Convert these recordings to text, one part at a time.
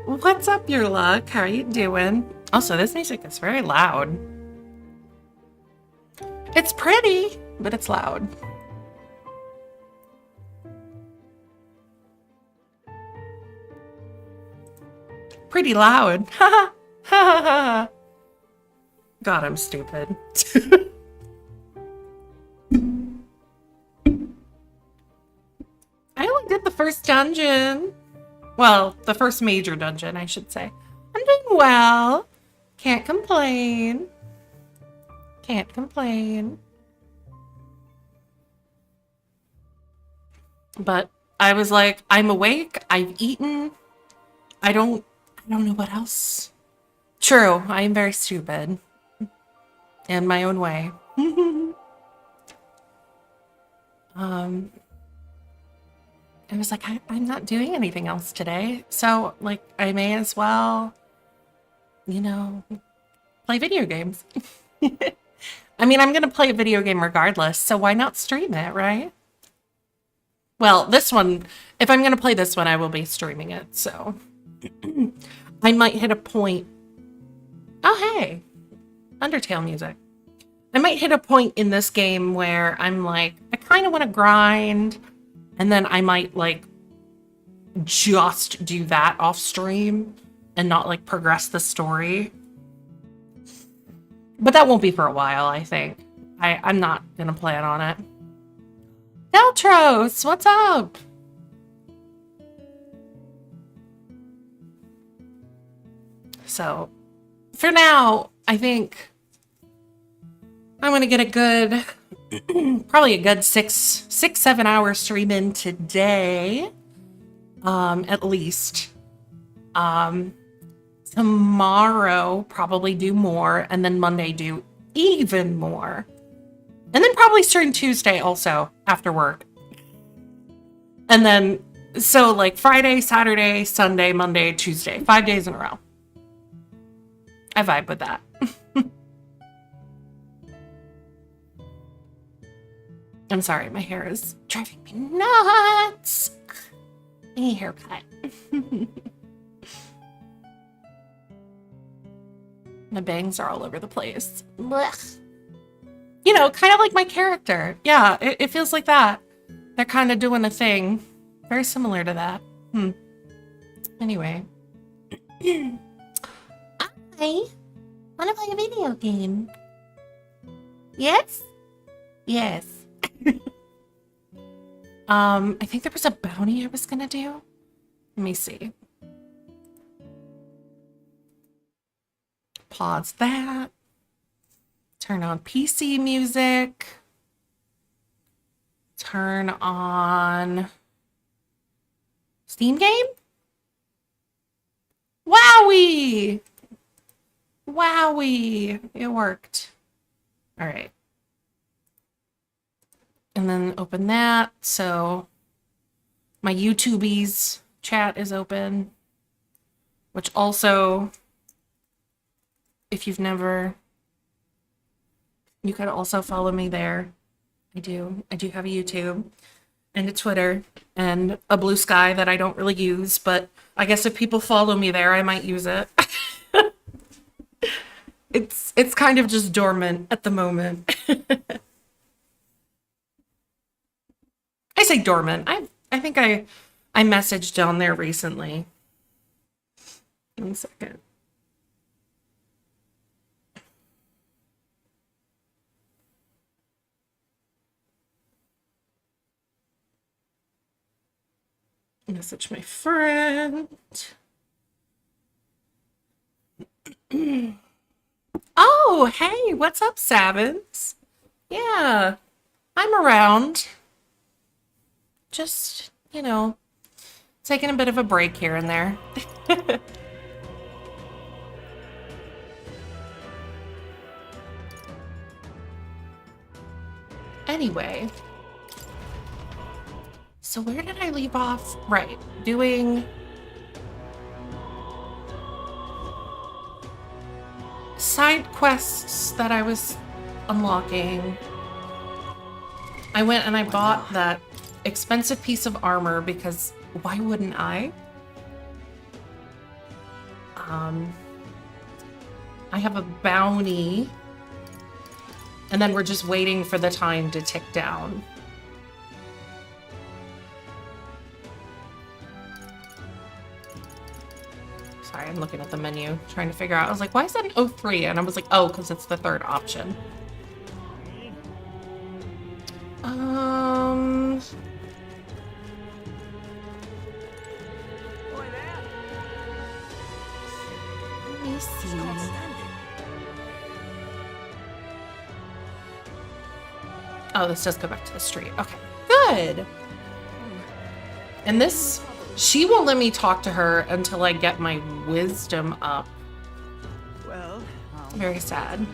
What's up, your luck? How are you doing? Also, this music is very loud. It's pretty, but it's loud. Pretty loud. Ha ha ha. God, I'm stupid. I only did the first dungeon. Well, the first major dungeon, I should say. I'm doing well. Can't complain. Can't complain. But I was like, I'm awake. I've eaten. I don't know what else. True, I am very stupid. In my own way. I was like, I'm not doing anything else today. So, like, I may as well, you know, play video games. I mean, I'm going to play a video game regardless, so why not stream it, right? Well, this one, if I'm going to play this one, I will be streaming it, so. I might hit a point. Oh, hey. Undertale music. I might hit a point in this game where I'm like, I kind of want to grind, and then I might, like, just do that off stream and not, like, progress the story. But that won't be for a while, I think. I'm not going to plan on it. Deltros, what's up? So, for now, I think I'm gonna get a good, probably a good 7 hour stream in today. At least. Tomorrow, probably do more, and then Monday do even more. And then probably stream Tuesday also, after work. And then, so like Friday, Saturday, Sunday, Monday, Tuesday, 5 days in a row. I vibe with that. I'm sorry, my hair is driving me nuts. I need a haircut. My bangs are all over the place. Blech. You know, kind of like my character. Yeah, it feels like that. They're kind of doing a thing. Very similar to that. Anyway. I want to play a video game. Yes? Yes. I think there was a bounty I was gonna do. Let me see. Pause that. Turn on PC music. Turn on Steam game? Wowie! Wowie! It worked. All right. And then open that. So my YouTubies chat is open, which also, if you've never, you could also follow me there. I do have a YouTube and a Twitter and a Blue Sky that I don't really use, but I guess if people follow me there, I might use it. It's kind of just dormant at the moment. I say dormant. I think I messaged down there recently. 1 second. Message my friend. Oh, hey, what's up, Savins? Yeah, I'm around. Just, you know, taking a bit of a break here and there. Anyway. So where did I leave off? Right, doing side quests that I was unlocking. I went and I bought that expensive piece of armor because why wouldn't I? I have a bounty and then we're just waiting for the time to tick down. Sorry, I'm looking at the menu, trying to figure out. I was like, why is that an 03? And I was like, oh, because it's the third option. Let me see. Oh, this does go back to the street. Okay, good. And this, she won't let me talk to her until I get my wisdom up. Well, very sad.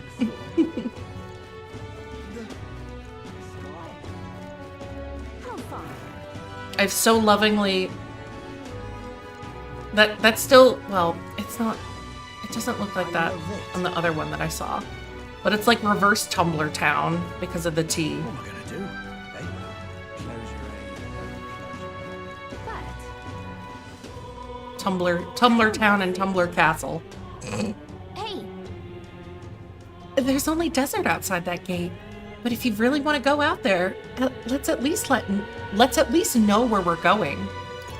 I've so lovingly that's still, well, it's not, it doesn't look like that on the other one that I saw, but it's like reverse Tumblr Town because of the T. What am I gonna do? Hey, close your Tumblr Town and Tumblr Castle. Hey, there's only desert outside that gate, but if you really want to go out there, let's at least know where we're going.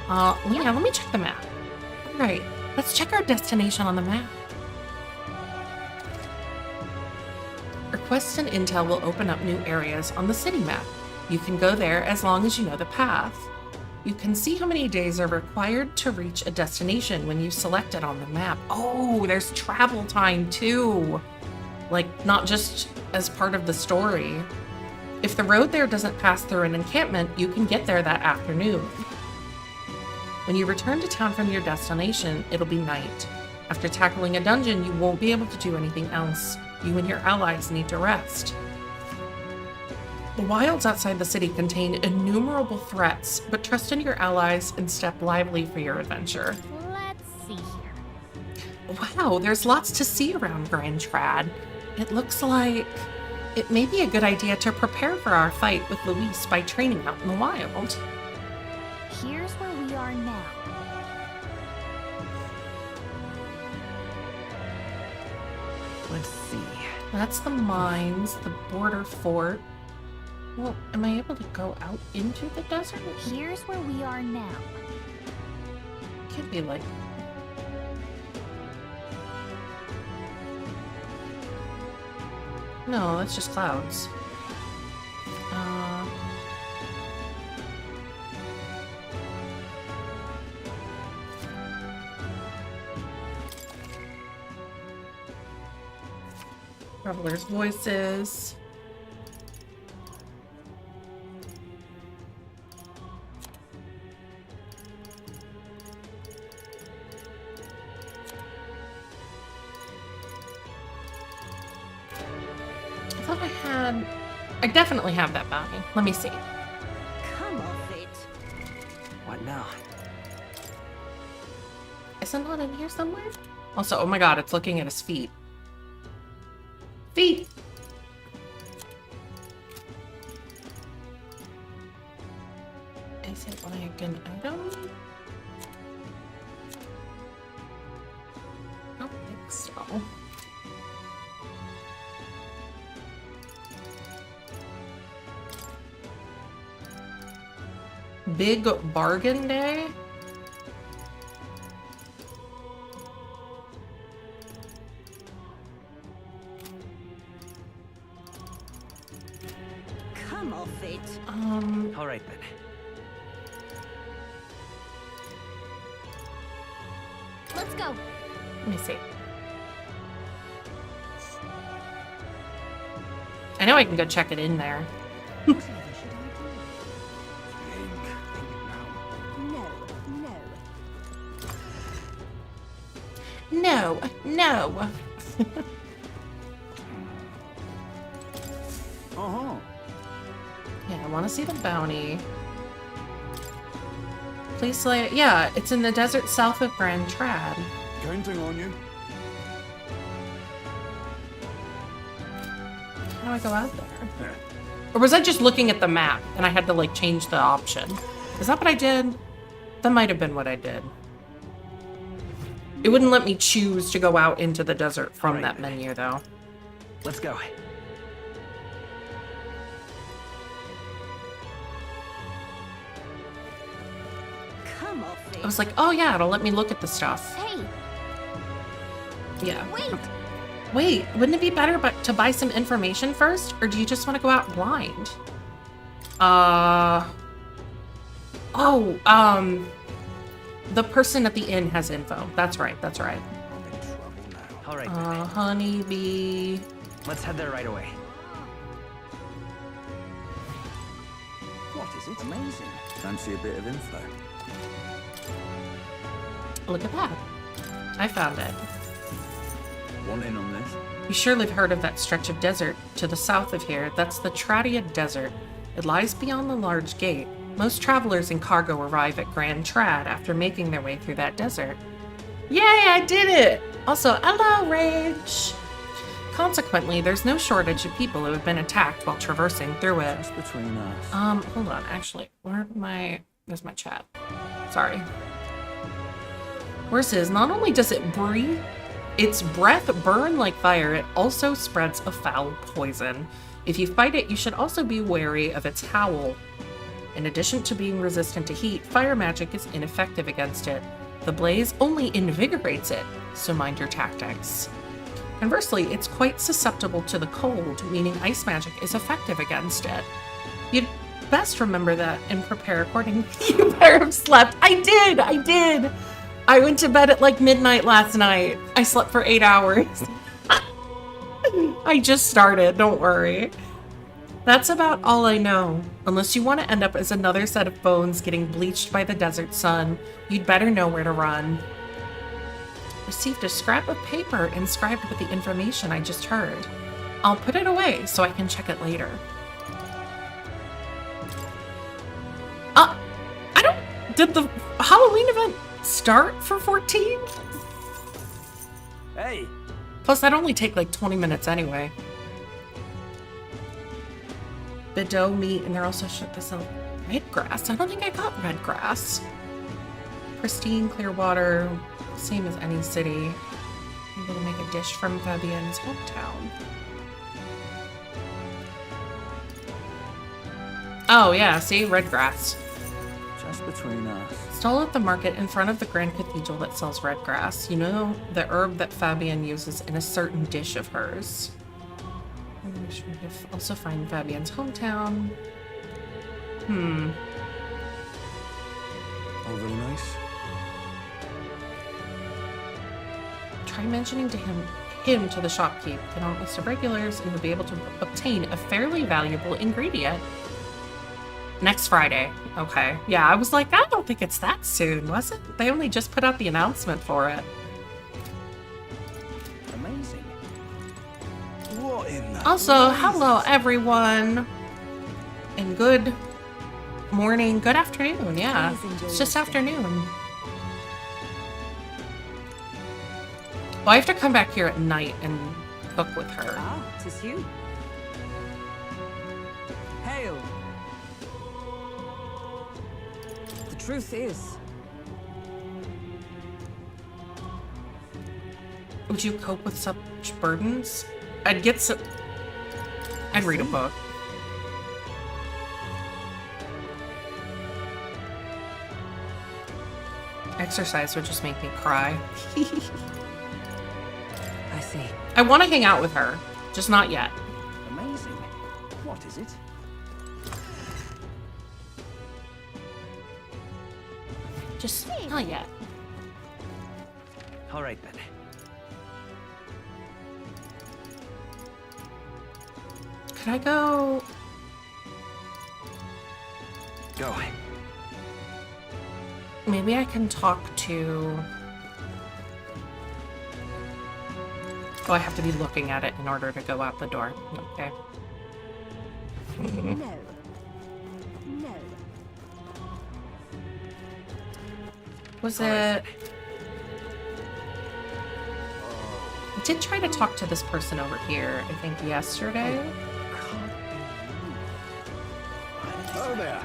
Yeah, let me check the map. All right, let's check our destination on the map. Requests and intel will open up new areas on the city map. You can go there as long as you know the path. You can see how many days are required to reach a destination when you select it on the map. Oh, there's travel time too. like not just as part of the story. If the road there doesn't pass through an encampment, you can get there that afternoon. When you return to town from your destination, it'll be night. After tackling a dungeon, you won't be able to do anything else. You and your allies need to rest. The wilds outside the city contain innumerable threats, but trust in your allies and step lively for your adventure. Let's see here. Wow, there's lots to see around Grand Trad. It looks like it may be a good idea to prepare for our fight with Luis by training out in the wild. Here's where we are now. Let's see. That's the mines, the border fort. Well, am I able to go out into the desert? Here's where we are now. Could be like... No, that's just clouds. Travelers' voices. I definitely have that bounty. Let me see. Come off it. What now? Isn't that in here somewhere? Also, oh my god, it's looking at his feet. Feet! Is it like an item? I don't think so. Big bargain day? Come off it. All right then. Let's go. Let me see. I know I can go check it in there. No, no. Yeah, I want to see the bounty. Please slay it. Yeah, it's in the desert south of Grand Trad. Counting on you. How do I go out there? Or was I just looking at the map and I had to like change the option? Is that what I did? That might have been what I did. It wouldn't let me choose to go out into the desert from that menu, though. Let's go. Come off it. I was like, oh yeah, it'll let me look at the stuff. Hey, Yeah. wait. Wait, wouldn't it be better to buy some information first? Or do you just want to go out blind? The person at the inn has info. That's right, that's right. I'm in trouble now. All right then. Honeybee. Let's head there right away. What is it? Amazing. Fancy a bit of info. Look at that. I found it. Want in on this? You surely have heard of that stretch of desert to the south of here. That's the Tradia Desert. It lies beyond the large gate. Most travelers and cargo arrive at Grand Trad after making their way through that desert. Yay, I did it! Also, hello, Rage! Consequently, there's no shortage of people who have been attacked while traversing through it. Just between us. Hold on, actually, there's my chat. Sorry. Worse is, not only does it breathe, its breath burn like fire, it also spreads a foul poison. If you fight it, you should also be wary of its howl. In addition to being resistant to heat, fire magic is ineffective against it. The blaze only invigorates it, so mind your tactics. Conversely, it's quite susceptible to the cold, meaning ice magic is effective against it. You'd best remember that and prepare accordingly. You better have slept. I did! I went to bed at like midnight last night. I slept for 8 hours. I just started, don't worry. That's about all I know. Unless you want to end up as another set of bones getting bleached by the desert sun, you'd better know where to run. Received a scrap of paper inscribed with the information I just heard. I'll put it away so I can check it later. Did the Halloween event start for 14? Hey. Plus, that'd only take like 20 minutes anyway. Bideau meat, and they're also this red grass. I don't think I got red grass. Pristine, clear water, same as any city. Able to make a dish from Fabienne's hometown. Oh yeah, see, red grass. Just between us. Stall at the market in front of the Grand Cathedral that sells red grass. You know the herb that Fabienne uses in a certain dish of hers. We should also find Fabienne's hometown. Oh, very nice. Try mentioning to him to the shopkeep. Get on a list of regulars and you'll be able to obtain a fairly valuable ingredient. Next Friday. Okay. Yeah, I was like, I don't think it's that soon, was it? They only just put out the announcement for it. Amazing. What in the Also, hello everyone. And good morning, good afternoon. Yeah, it's just afternoon. Well, I have to come back here at night and cook with her. Ah, 'tis you. Hail! The truth is, Would you cope with such burdens? I'd get some... I'd read a book. Exercise would just make me cry. I see. I want to hang out with her, just not yet. Amazing. What is it? Just not yet. All right then. Could I go... Go. Maybe I can talk to... Oh, I have to be looking at it in order to go out the door. Okay. No. No. Was it... I did try to talk to this person over here, I think yesterday. Oh there.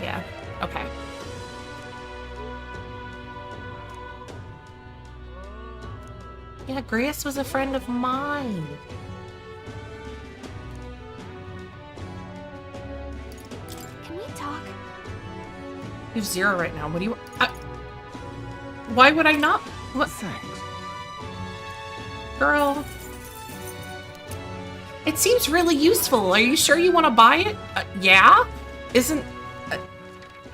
Yeah, okay. Yeah, Grace was a friend of mine. Can we talk? You have 0 right now. What do you... why would I not... What? Thanks. Girl. It seems really useful. Are you sure you want to buy it? Yeah? Isn't...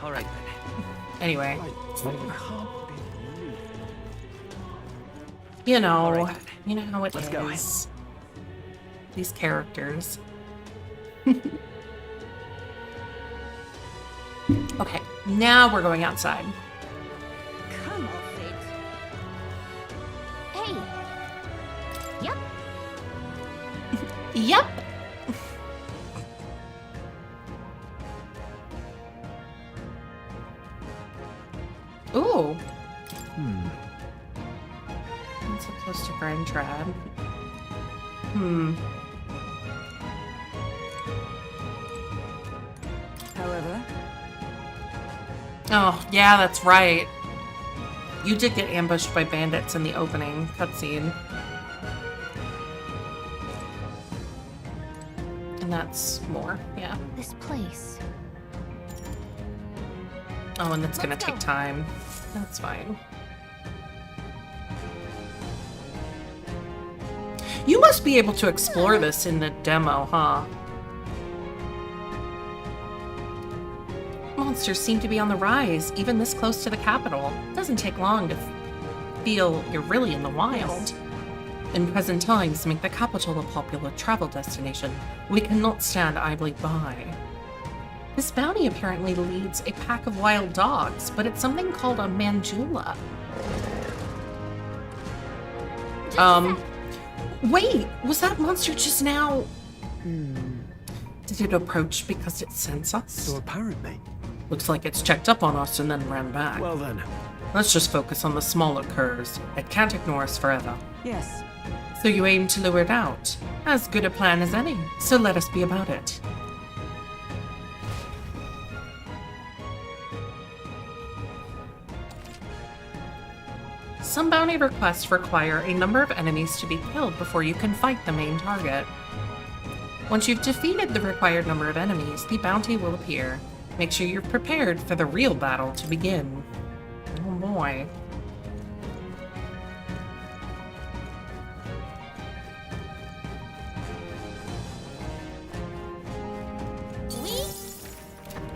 All right then. Anyway. I can't believe You know. All right, then. You know how it Let's is. go. These characters. Okay, now we're going outside. Come off it. Hey. Yep. Yep. Ooh. I'm so close to Grand Trad. However, Oh, yeah, that's right. You did get ambushed by bandits in the opening cutscene. And that's more, yeah. This place. Oh, and that's gonna Let's take go. time. That's fine. You must be able to explore this in the demo, huh? Monsters seem to be on the rise, even this close to the capital. Doesn't take long to feel you're really in the wild. in present times make the capital a popular travel destination. We cannot stand idly by. This bounty apparently leads a pack of wild dogs, but it's something called a Manjula. Wait, was that monster just now? Did it approach because it sensed us? So apparently. Looks like it's checked up on us and then ran back. Well then. Let's just focus on the smaller curs. It can't ignore us forever. Yes. So you aim to lure it out? As good a plan as any, so let us be about it. Some bounty requests require a number of enemies to be killed before you can fight the main target. Once you've defeated the required number of enemies, the bounty will appear. Make sure you're prepared for the real battle to begin. Oh boy.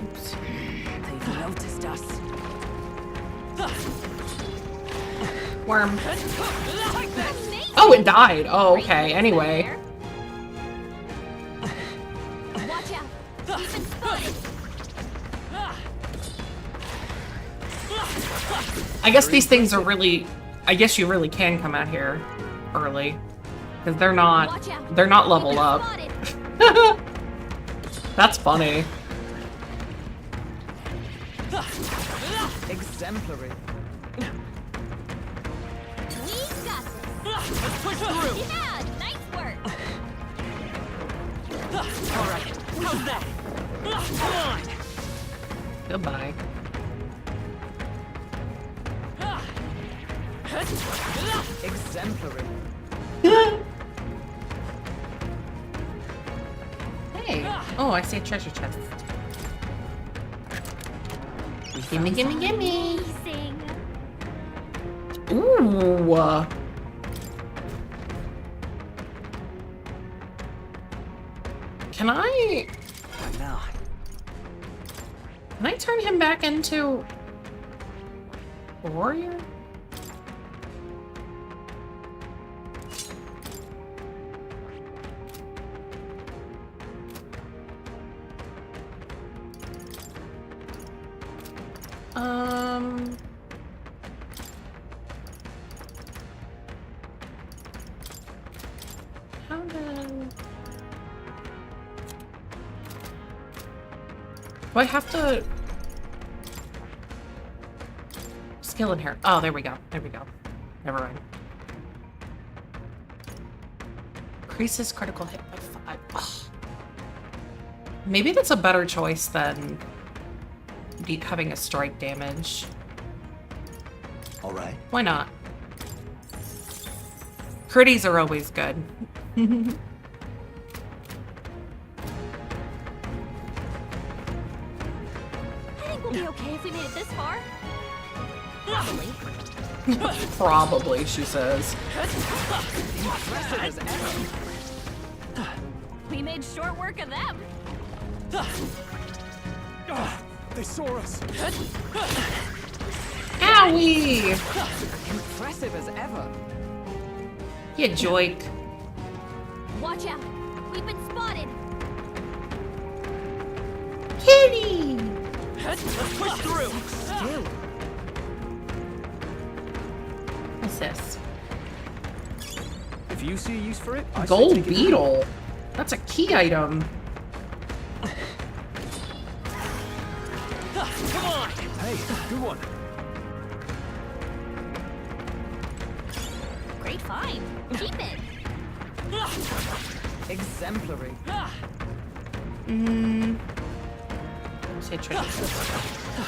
Oops. They've noticed us. Worm. Oh, it died. Oh, okay. Anyway. Watch out. We've been spotted. I guess these things are really... I guess you really can come out here early. Because they're not leveled up. That's funny. Exemplary. We got this. Let's push through. Yeah, nice work. All right. How's that? Come on. Goodbye. Exemplary. Hey. Oh, I see a treasure chest. Gimme, gimme, gimme. Amazing. Ooh. Can I turn him back into a warrior? How do I have to skill in here? Oh, there we go. There we go. Never mind. Increases critical hit by 5. Ugh. Maybe that's a better choice than having a strike damage. All right. Why not? Critties are always good. I think we'll be okay if we made it this far. Probably. Probably, she says. Impressive as ever. We made short work of them. They saw us. Owie! Impressive as ever. You joik. Watch out. We've been spotted. Kitty! Let's push through. Still. What's this? If you see a use for it, I say Gold take it. beetle. That's a key item. Come on. Hey, good one. Great find. Keep it. Exemplary. Say treasure chest.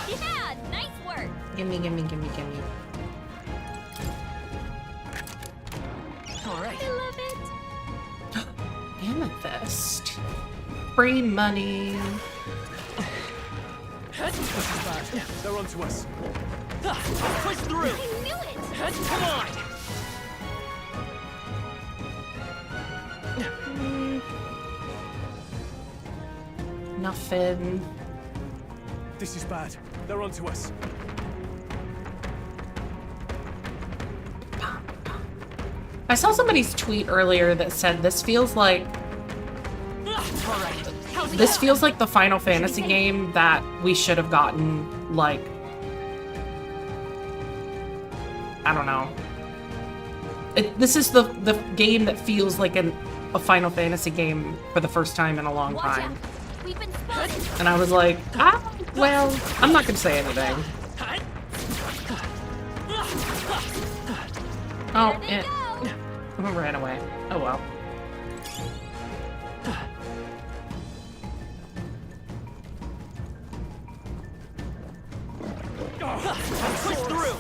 Yeah, nice work. Gimme, gimme, gimme, gimme. All right. I love it. Amethyst. Free money. This is bad. They're onto us. Push through. I knew it. Come on. Nothing. This is bad. They're onto us. I saw somebody's tweet earlier that said this feels like the Final Fantasy game that we should have gotten, like, I don't know. This is the game that feels like a Final Fantasy game for the first time in a long time. We've been spotted. And I was like, well, I'm not gonna say anything. Oh, it ran away. Oh well. Push through.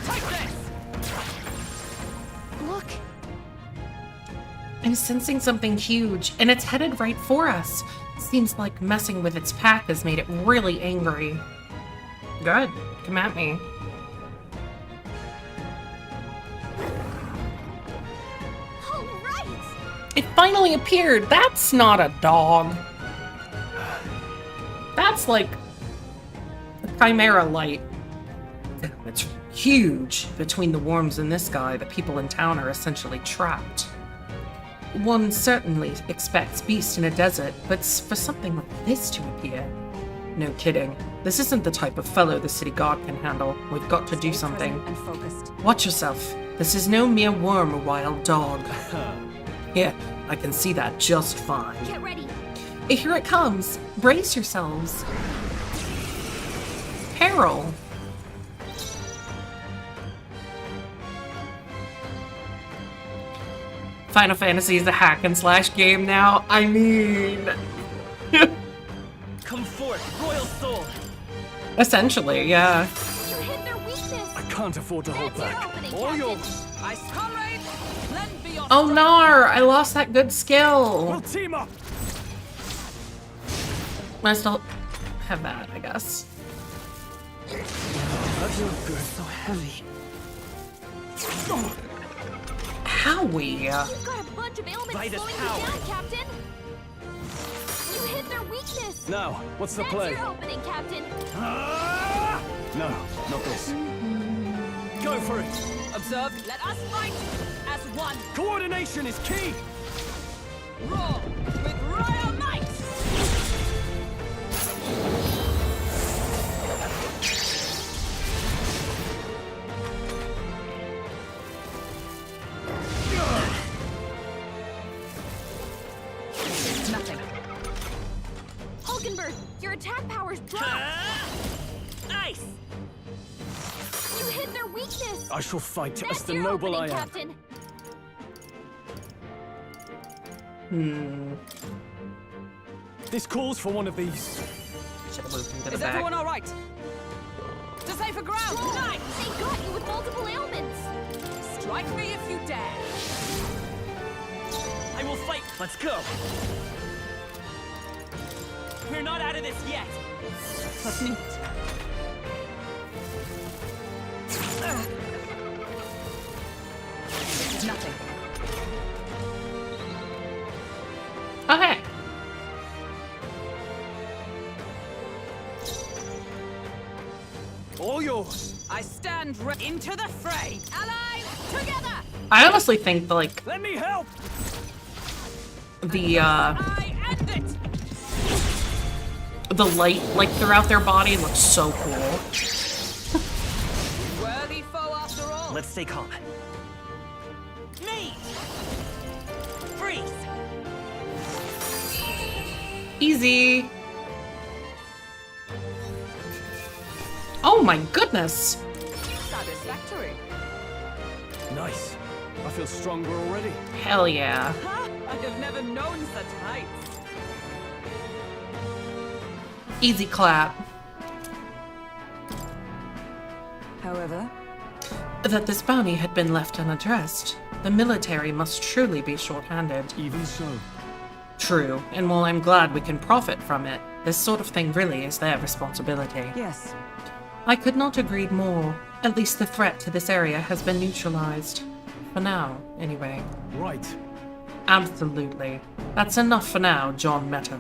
Take this. Look. I'm sensing something huge, and it's headed right for us. Seems like messing with its pack has made it really angry. Good. Come at me. All right. It finally appeared! That's not a dog. That's like a chimera light. It's huge. Between the worms in this guy, the people in town are essentially trapped. One certainly expects beast in a desert, but for something like this to appear... No kidding. This isn't the type of fellow the city guard can handle. We've got to do something. And focused. Watch yourself. This is no mere worm or wild dog. Yeah, I can see that just fine. Get ready. Here it comes. Brace yourselves. Peril. Final Fantasy is a hack and slash game now. I mean... Come forth, royal soul. Essentially, yeah. You hit their weakness. I can't afford to hold That's your back. opening, All Captain. yours. I comrade, lend me your Oh, nar! I lost that good skill. We'll team up. I still have that, I guess. That feels good. so heavy. Howie. You've got a bunch of ailments Right as slowing power. you down, Captain. You hit their weakness. Now, what's the That's play? your opening, Captain. Ah! No, not this. Go for it. Observe, let us fight as one. Coordination is key. Roar with royal might. Nothing. Hulkenberg, your attack powers drop. Nice. You hit their weakness. I shall fight That's as the your noble I opening, am. Captain. This calls for one of these. Should have moved into the Is back. everyone all right? To safer ground. Nice. They got you with multiple ailments. Strike me if you dare. I will fight. Let's go. We're not out of this yet. Let's meet. Nothing. Okay. All yours. I stand into the fray. Allies, together. I honestly think like Let me help. the I end it. the light like throughout their body looks so cool. Worthy foe after all. Let's stay calm. Me. Freeze. Easy. Oh my goodness. Satisfactory. Nice. I feel stronger already. Hell yeah. Huh? I have never known such heights. Easy clap. However, That this bounty had been left unaddressed. The military must truly be short-handed. Even so. True, and while I'm glad we can profit from it, this sort of thing really is their responsibility. yes. I could not agree more. At least the threat to this area has been neutralized. For now, anyway. Right. Absolutely. That's enough for now, John Meta.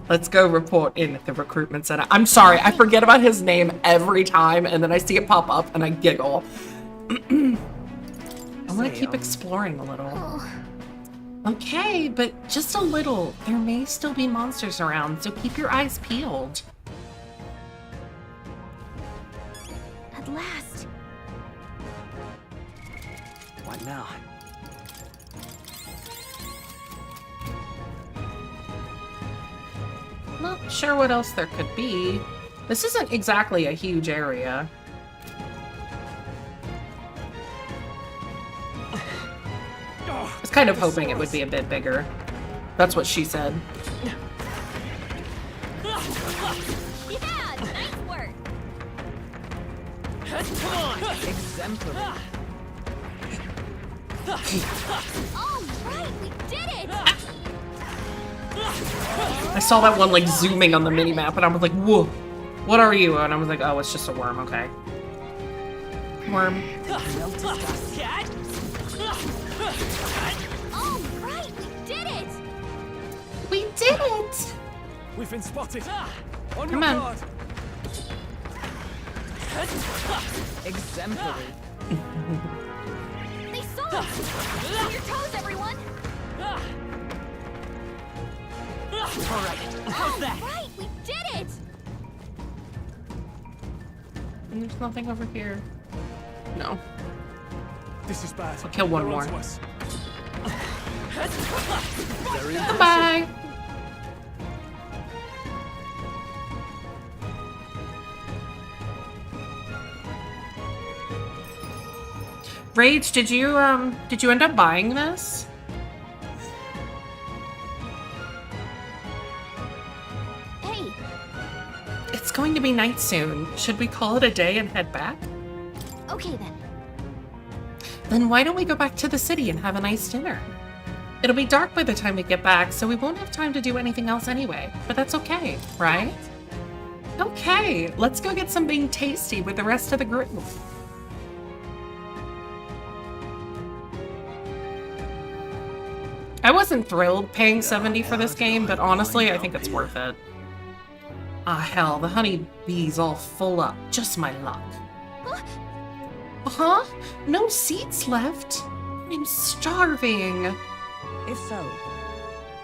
Let's go report in at the recruitment center. I'm sorry, I forget about his name every time, and then I see it pop up and I giggle. want to keep exploring a little. Oh, Okay, but just a little. There may still be monsters around, so keep your eyes peeled. at last. What now? Not sure what else there could be. This isn't exactly a huge area. I was kind of hoping it would be a bit bigger. That's what she said. Yeah, nice work. Come on! Exemplary. All right, we did it. I saw that one like zooming on the minimap and I was like, whoa, what are you? And I was like, oh, it's just a worm, okay. Worm. Cat! All right, we did it. We did it! We've been spotted. On Come your on. guard. Exemplary. They saw us. On your toes, everyone. Alright, how's that? All right, we did it. And there's nothing over here. No. This is bad. I'll kill one They're more. onto us. Bye! Rage, did you end up buying this? Hey, It's going to be night soon. Should we call it a day and head back? okay then. Then why don't we go back to the city and have a nice dinner? It'll be dark by the time we get back, so we won't have time to do anything else anyway. But that's okay, right? Okay, let's go get something tasty with the rest of the group. I wasn't thrilled paying 70 for this game, but honestly, I think it's worth it. Ah, hell, the honey bee's all full up. Just my luck. Huh? No seats left? I'm starving. If so,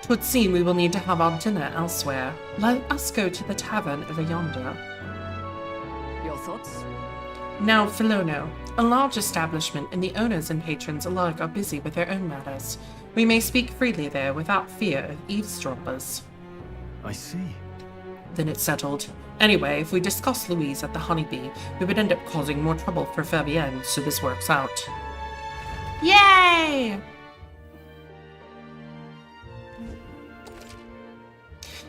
'Twould seem we will need to have our dinner elsewhere. Let us go to the tavern over yonder. your thoughts? Now, Philono, a large establishment, and the owners and patrons alike are busy with their own matters. We may speak freely there without fear of eavesdroppers. I see. Then it's settled. Anyway, if we discuss Louise at the Honeybee, we would end up causing more trouble for Fabienne, so this works out. Yay!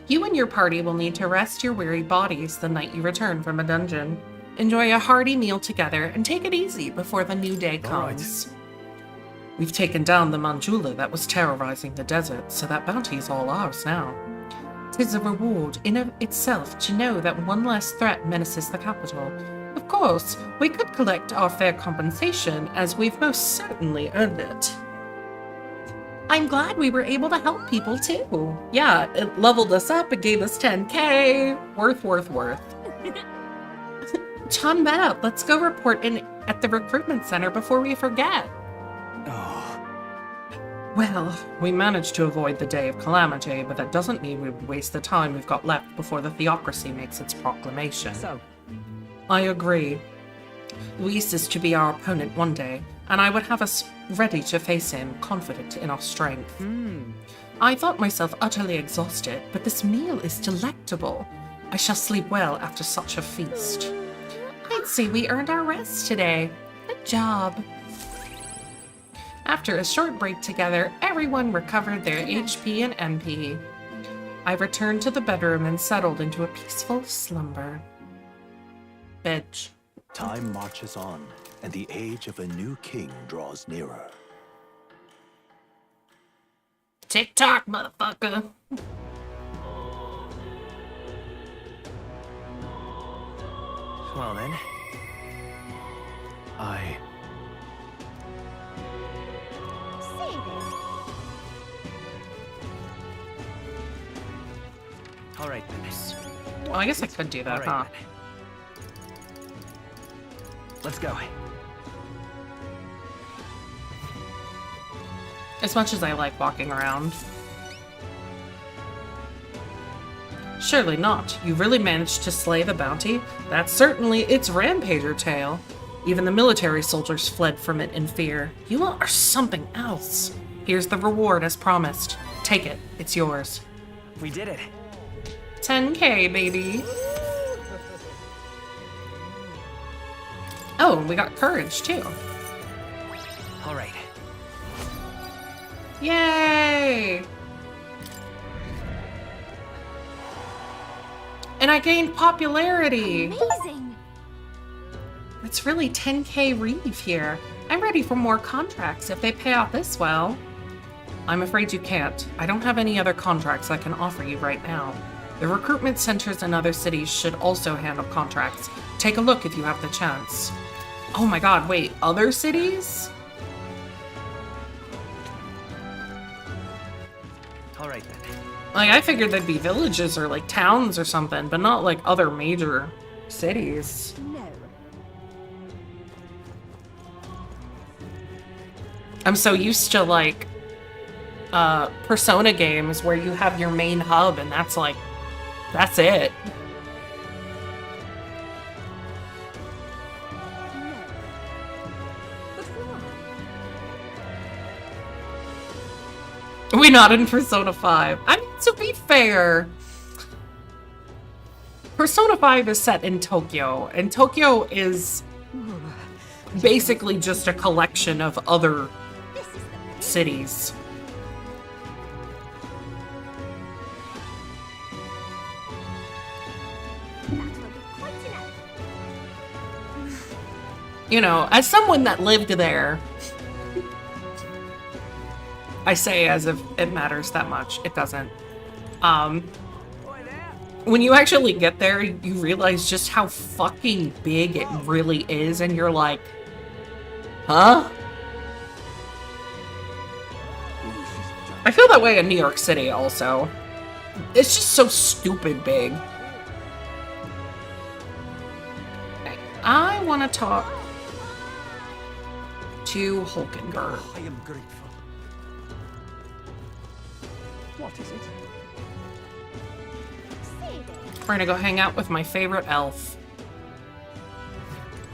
You and your party will need to rest your weary bodies the night you return from a dungeon. Enjoy a hearty meal together and take it easy before the new day All right. comes. We've taken down the Manjula that was terrorizing the desert, so that bounty is all ours now. 'Tis a reward in of itself to know that one less threat menaces the capital. Of course, we could collect our fair compensation, as we've most certainly earned it. I'm glad we were able to help people too. Yeah, it leveled us up, it gave us 10k. Worth. Ton that, let's go report in at the recruitment center before we forget. Oh, Well, we managed to avoid the day of calamity, but that doesn't mean we'd waste the time we've got left before the theocracy makes its proclamation. So, I agree. Luis is to be our opponent one day, and I would have us ready to face him, confident in our strength. I thought myself utterly exhausted, but this meal is delectable. I shall sleep well after such a feast. I'd say we earned our rest today. Good job. After a short break together, everyone recovered their HP and MP. I returned to the bedroom and settled into a peaceful slumber. Bitch. Time marches on, and the age of a new king draws nearer. Tick-tock, motherfucker. well then. Say there. All right then. Well, I guess I could do that, All huh? right, Let's go. As much as I like walking around. Surely not. You really managed to slay the bounty? That's certainly its rampager tail. Even the military soldiers fled from it in fear. You are something else. Here's the reward as promised. Take it. It's yours. We did it. 10K, baby. Oh, we got courage, too. All right. Yay! And I gained popularity. Amazing. It's really 10K Reeve here. I'm ready for more contracts if they pay out this well. I'm afraid you can't. I don't have any other contracts I can offer you right now. The recruitment centers in other cities should also handle contracts. Take a look if you have the chance. Oh my god, wait, other cities? All right then. Like, I figured there'd be villages or like towns or something, but not like other major cities. No. I'm so used to like Persona games where you have your main hub and that's like, that's it. No. But why? We're not in Persona 5. I mean, to be fair, Persona 5 is set in Tokyo, and Tokyo is basically just a collection of other This is the cities. that will be quite enough. You know, as someone that lived there, I say as if it matters that much. It doesn't. When you actually get there, you realize just how fucking big it really is, and you're like, huh? I feel that way in New York City also. It's just so stupid big. Okay, I want to talk to Hulkenberg. I am grateful. What is it? Say it. We're gonna go hang out with my favorite elf.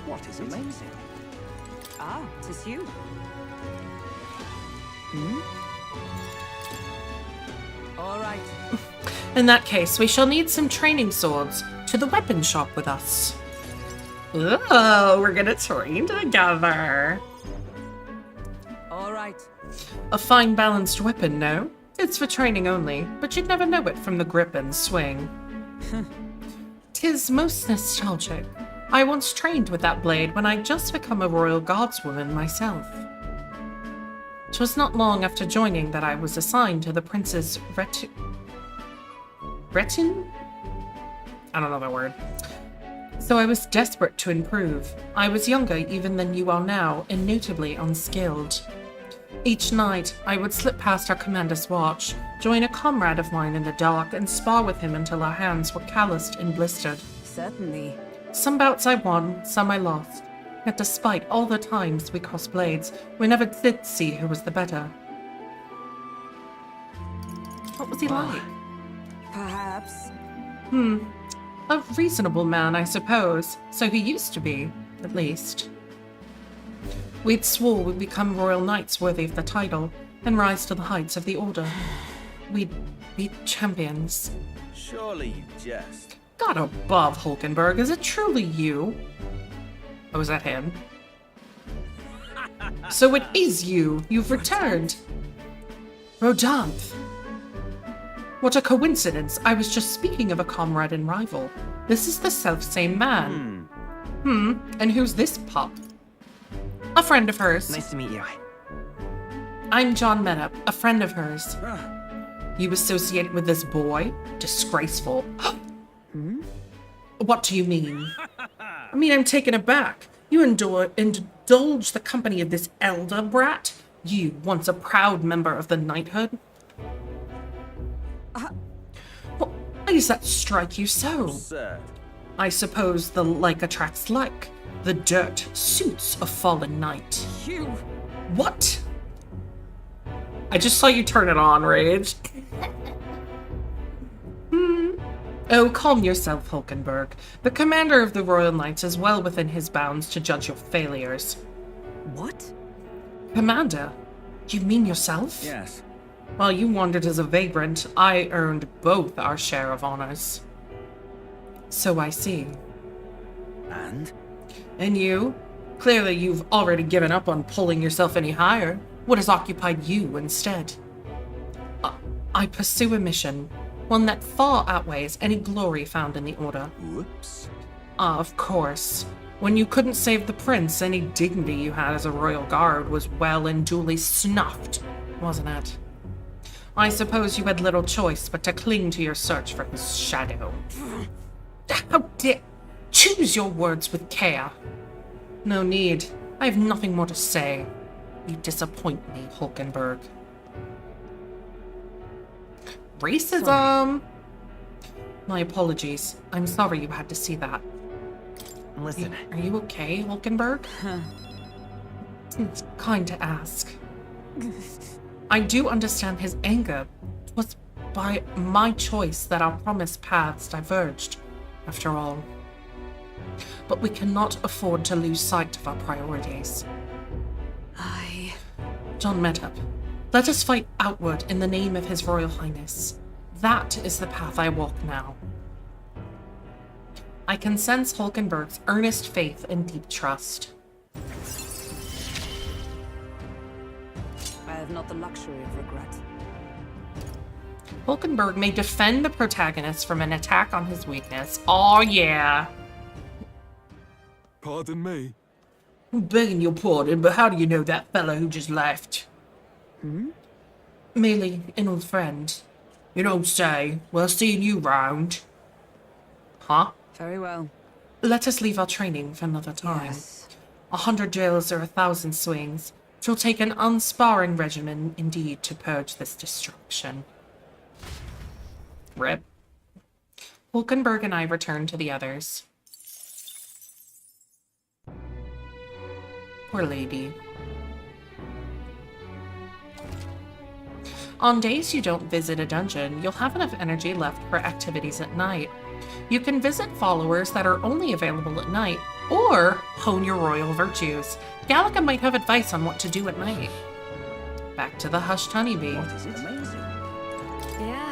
What is amazing? Ah, 'tis you. All right. In that case, we shall need some training swords. To the weapon shop with us. Oh, we're gonna train together. All right. A fine balanced weapon, no? It's for training only, but you'd never know it from the grip and swing. 'Tis most nostalgic. I once trained with that blade when I'd just become a royal guardswoman myself. 'Twas not long after joining that I was assigned to the prince's retinue? I don't know that word. So I was desperate to improve. I was younger even than you are now, and notably unskilled. Each night, I would slip past our commander's watch, join a comrade of mine in the dark, and spar with him until our hands were calloused and blistered. Certainly. Some bouts I won, some I lost. Yet despite all the times we crossed blades, we never did see who was the better. What was he like? Perhaps. A reasonable man, I suppose. So he used to be, at least. We'd swore we'd become royal knights worthy of the title, and rise to the heights of the order. We'd be champions. Surely you jest. God above, Hulkenberg, is it truly you? Oh, is that him? So it is you. You've returned. Rodanthe. What a coincidence. I was just speaking of a comrade and rival. This is the self-same man. And who's this pup? A friend of hers. Nice to meet you. I'm John Metup, a friend of hers. You associated with this boy? Disgraceful. What do you mean? I mean, I'm taken aback. You indulge the company of this elder brat? You, once a proud member of the knighthood? Why does that strike you so? Sir. I suppose the like attracts like. The dirt suits a fallen knight. You. What? I just saw you turn it on, Rage. Oh, calm yourself, Hulkenberg. The commander of the Royal Knights is well within his bounds to judge your failures. What? Commander? You mean yourself? Yes. While you wandered as a vagrant, I earned both our share of honors. So I see. And? And you? Clearly you've already given up on pulling yourself any higher. What has occupied you instead? I pursue a mission, one that far outweighs any glory found in the Order. Whoops. Of course. When you couldn't save the prince, any dignity you had as a royal guard was well and duly snuffed, wasn't it? I suppose you had little choice but to cling to your search for his shadow. How dare... Choose your words with care. No need. I have nothing more to say. You disappoint me, Hulkenberg. Racism! Sorry. My apologies. I'm sorry you had to see that. Listen. Are you okay, Hulkenberg? It's kind to ask. I do understand his anger. It was by my choice that our promised paths diverged, after all. But we cannot afford to lose sight of our priorities. John Medhub, let us fight outward in the name of His Royal Highness. That is the path I walk now. I can sense Hulkenberg's earnest faith and deep trust. I have not the luxury of regret. Hulkenberg may defend the protagonist from an attack on his weakness. Oh yeah. Pardon me. I'm begging your pardon, but how do you know that fellow who just left? Merely an old friend. You don't say. Well, seeing you round. Huh? Very well. Let us leave our training for another time. Yes. 100 drills or 1,000 swings. It will take an unsparring regimen indeed to purge this destruction. Rip. Hulkenberg and I return to the others. Poor lady. On days you don't visit a dungeon, you'll have enough energy left for activities at night. You can visit followers that are only available at night, or hone your royal virtues. Gallica might have advice on what to do at night. Back to the hushed honeybee. What is it? Amazing. Yeah.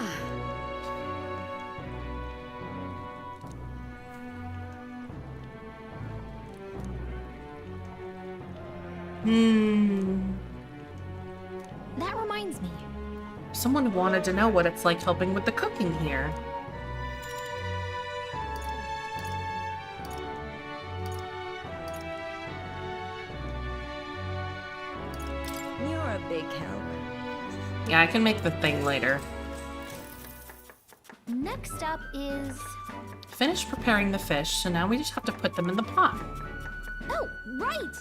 That reminds me. Someone wanted to know what it's like helping with the cooking here. You're a big help. Yeah, I can make the thing later. Next up is... Finished preparing the fish, so now we just have to put them in the pot. Oh, right!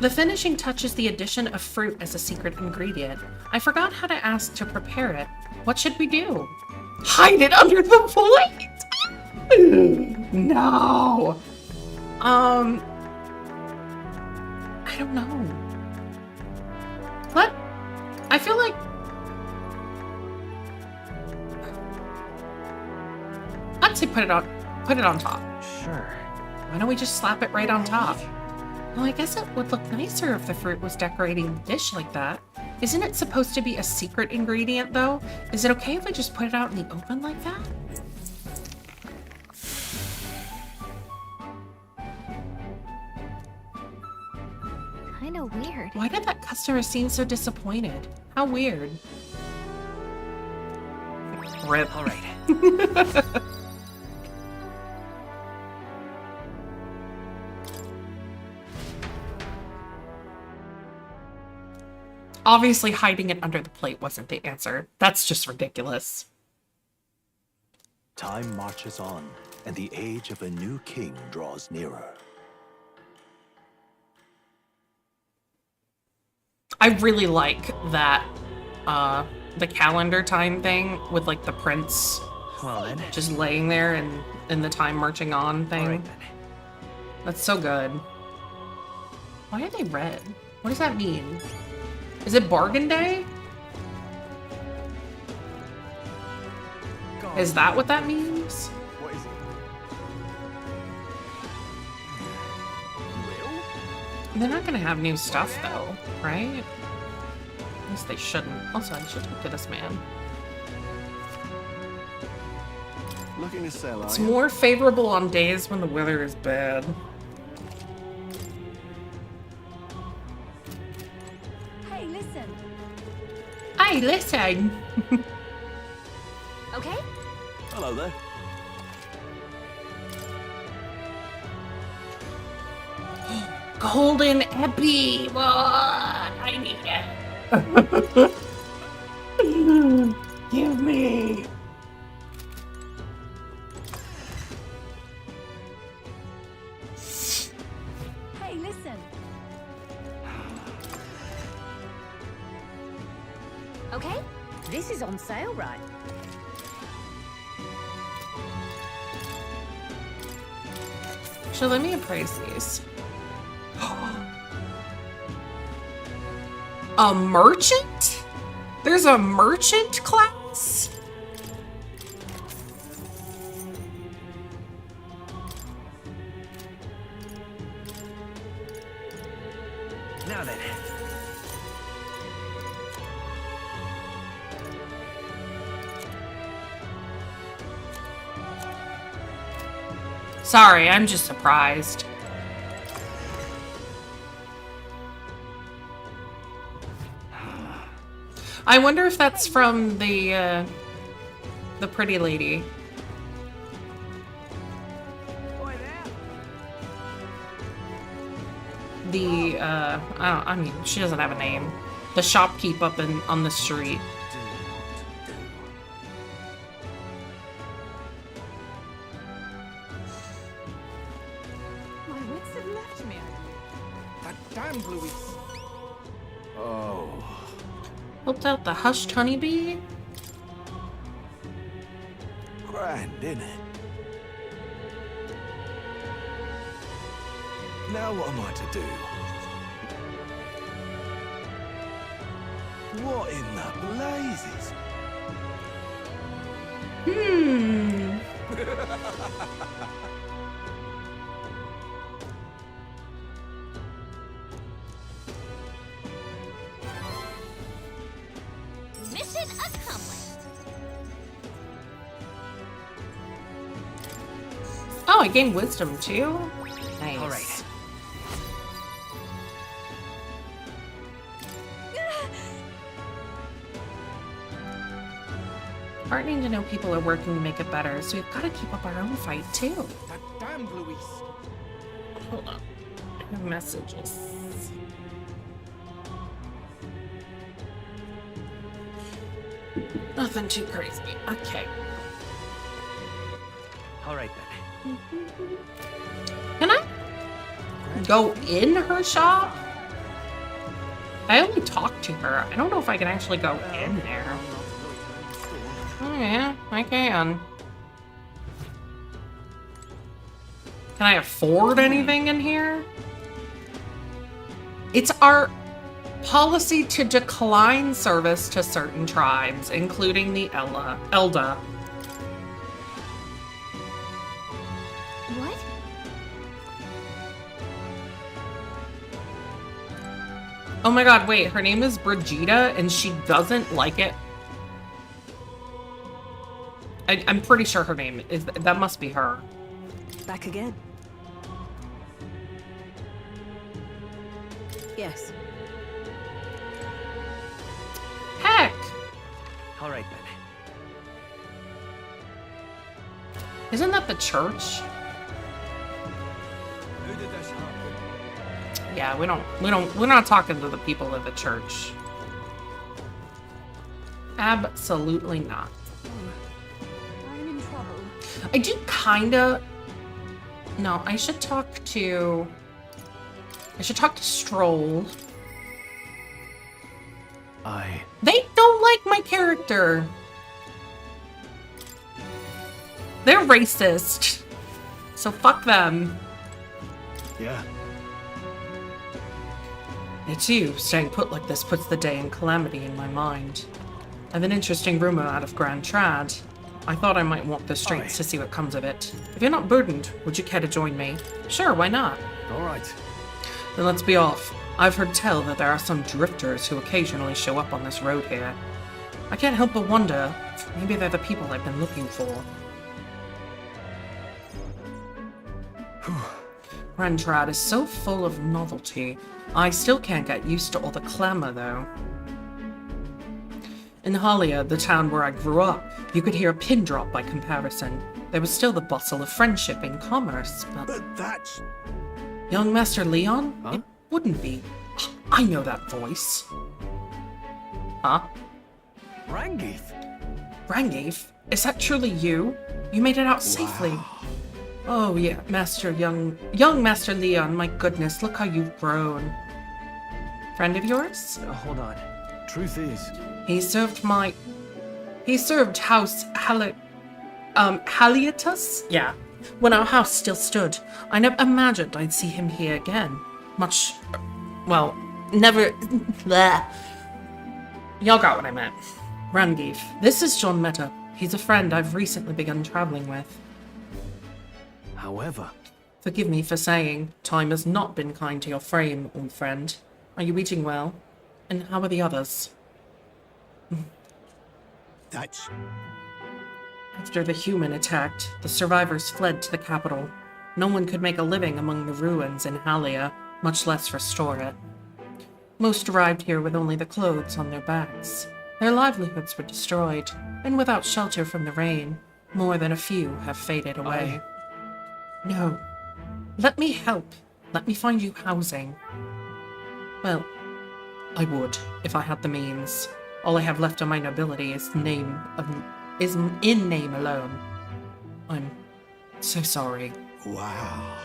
The finishing touch is the addition of fruit as a secret ingredient. I forgot how to ask to prepare it. What should we do? Hide it under the plate? No. I don't know. What? I feel like... I'd say put it on top. Sure. Why don't we just slap it right on top? Well, I guess it would look nicer if the fruit was decorating the dish like that. Isn't it supposed to be a secret ingredient, though? Is it okay if I just put it out in the open like that? Kinda weird. Why did that customer seem so disappointed? How weird. Rip. All right. Obviously, hiding it under the plate wasn't the answer. That's just ridiculous. Time marches on, and the age of a new king draws nearer. I really like that, the calendar time thing with, like, the prince Well then. just laying there and the time marching on thing. All right then. That's so good. Why are they red? What does that mean? Is it bargain day? Is that what that means? What is it? You They're not gonna have new stuff though, right? At least they shouldn't. Also, I should talk to this man. will? Looking to sell, It's are you? more favorable on days when the weather is bad. Hey, listen. Hey, listen! Okay? Hello there. Golden Epi! What? I need it. Give me. Hey, listen. Okay? This is on sale, right? So let me appraise these. A merchant? There's a merchant class? Now then. Sorry, I'm just surprised. I wonder if that's from the pretty lady. I mean, she doesn't have a name. The shopkeep up on the street. My wits have left me. That damned Louis. Oh. Helped out the hushed honeybee? Grand, innit? Now what am I to do? What in the blazes? Mission accomplished. Oh, I gained wisdom too? Nice. All right. Heartening to know people are working to make it better, so we've got to keep up our own fight too. That damned Louis. Hold on. Messages. Nothing too crazy. Okay. All right then. Can I go in her shop? I only talked to her. I don't know if I can actually go in there. Oh yeah, I can. Can I afford anything in here? It's our policy to decline service to certain tribes, including the Elda. What? Oh my god, wait, her name is Brigida and she doesn't like it. I'm pretty sure her name is, that must be her. Back again. Yes. Heck! All right then. Isn't that the church? Who did this happen? Yeah, we're not talking to the people of the church. Absolutely not. I'm in trouble. I do kinda... No, I should talk to Stroll. They don't like my character. They're racist. So fuck them. Yeah. It's you. Staying put like this puts the day in calamity in my mind. I have an interesting rumor out of Grand Trad. I thought I might walk the streets to see what comes of it. If you're not burdened, would you care to join me? Sure, why not? All right. Then let's be off. I've heard tell that there are some drifters who occasionally show up on this road here. I can't help but wonder, maybe they're the people I've been looking for. Rantrad is so full of novelty. I still can't get used to all the clamour, though. In Halia, the town where I grew up, you could hear a pin drop by comparison. There was still the bustle of friendship and commerce, but... But that's... Young Master Leon? Huh? It wouldn't be. I know that voice. Huh? Rangeith. Rangeith? Is that truly you? You made it out safely. Oh yeah, young Master Leon, my goodness, look how you've grown. Friend of yours? Hold on. Truth is... He served House Haliotus? Yeah. When our house still stood, I never imagined I'd see him here again. Well, never... Bleh. Y'all got what I meant. Rangeith, this is John Meta. He's a friend I've recently begun traveling with. However... Forgive me for saying, time has not been kind to your frame, old friend. Are you eating well? And how are the others? That's... After the human attacked, the survivors fled to the capital. No one could make a living among the ruins in Halia, much less restore it. Most arrived here with only the clothes on their backs. Their livelihoods were destroyed, and without shelter from the rain, more than a few have faded away. No. Let me help. Let me find you housing. Well, I would, if I had the means. All I have left of my nobility is in name alone. I'm so sorry. Wow.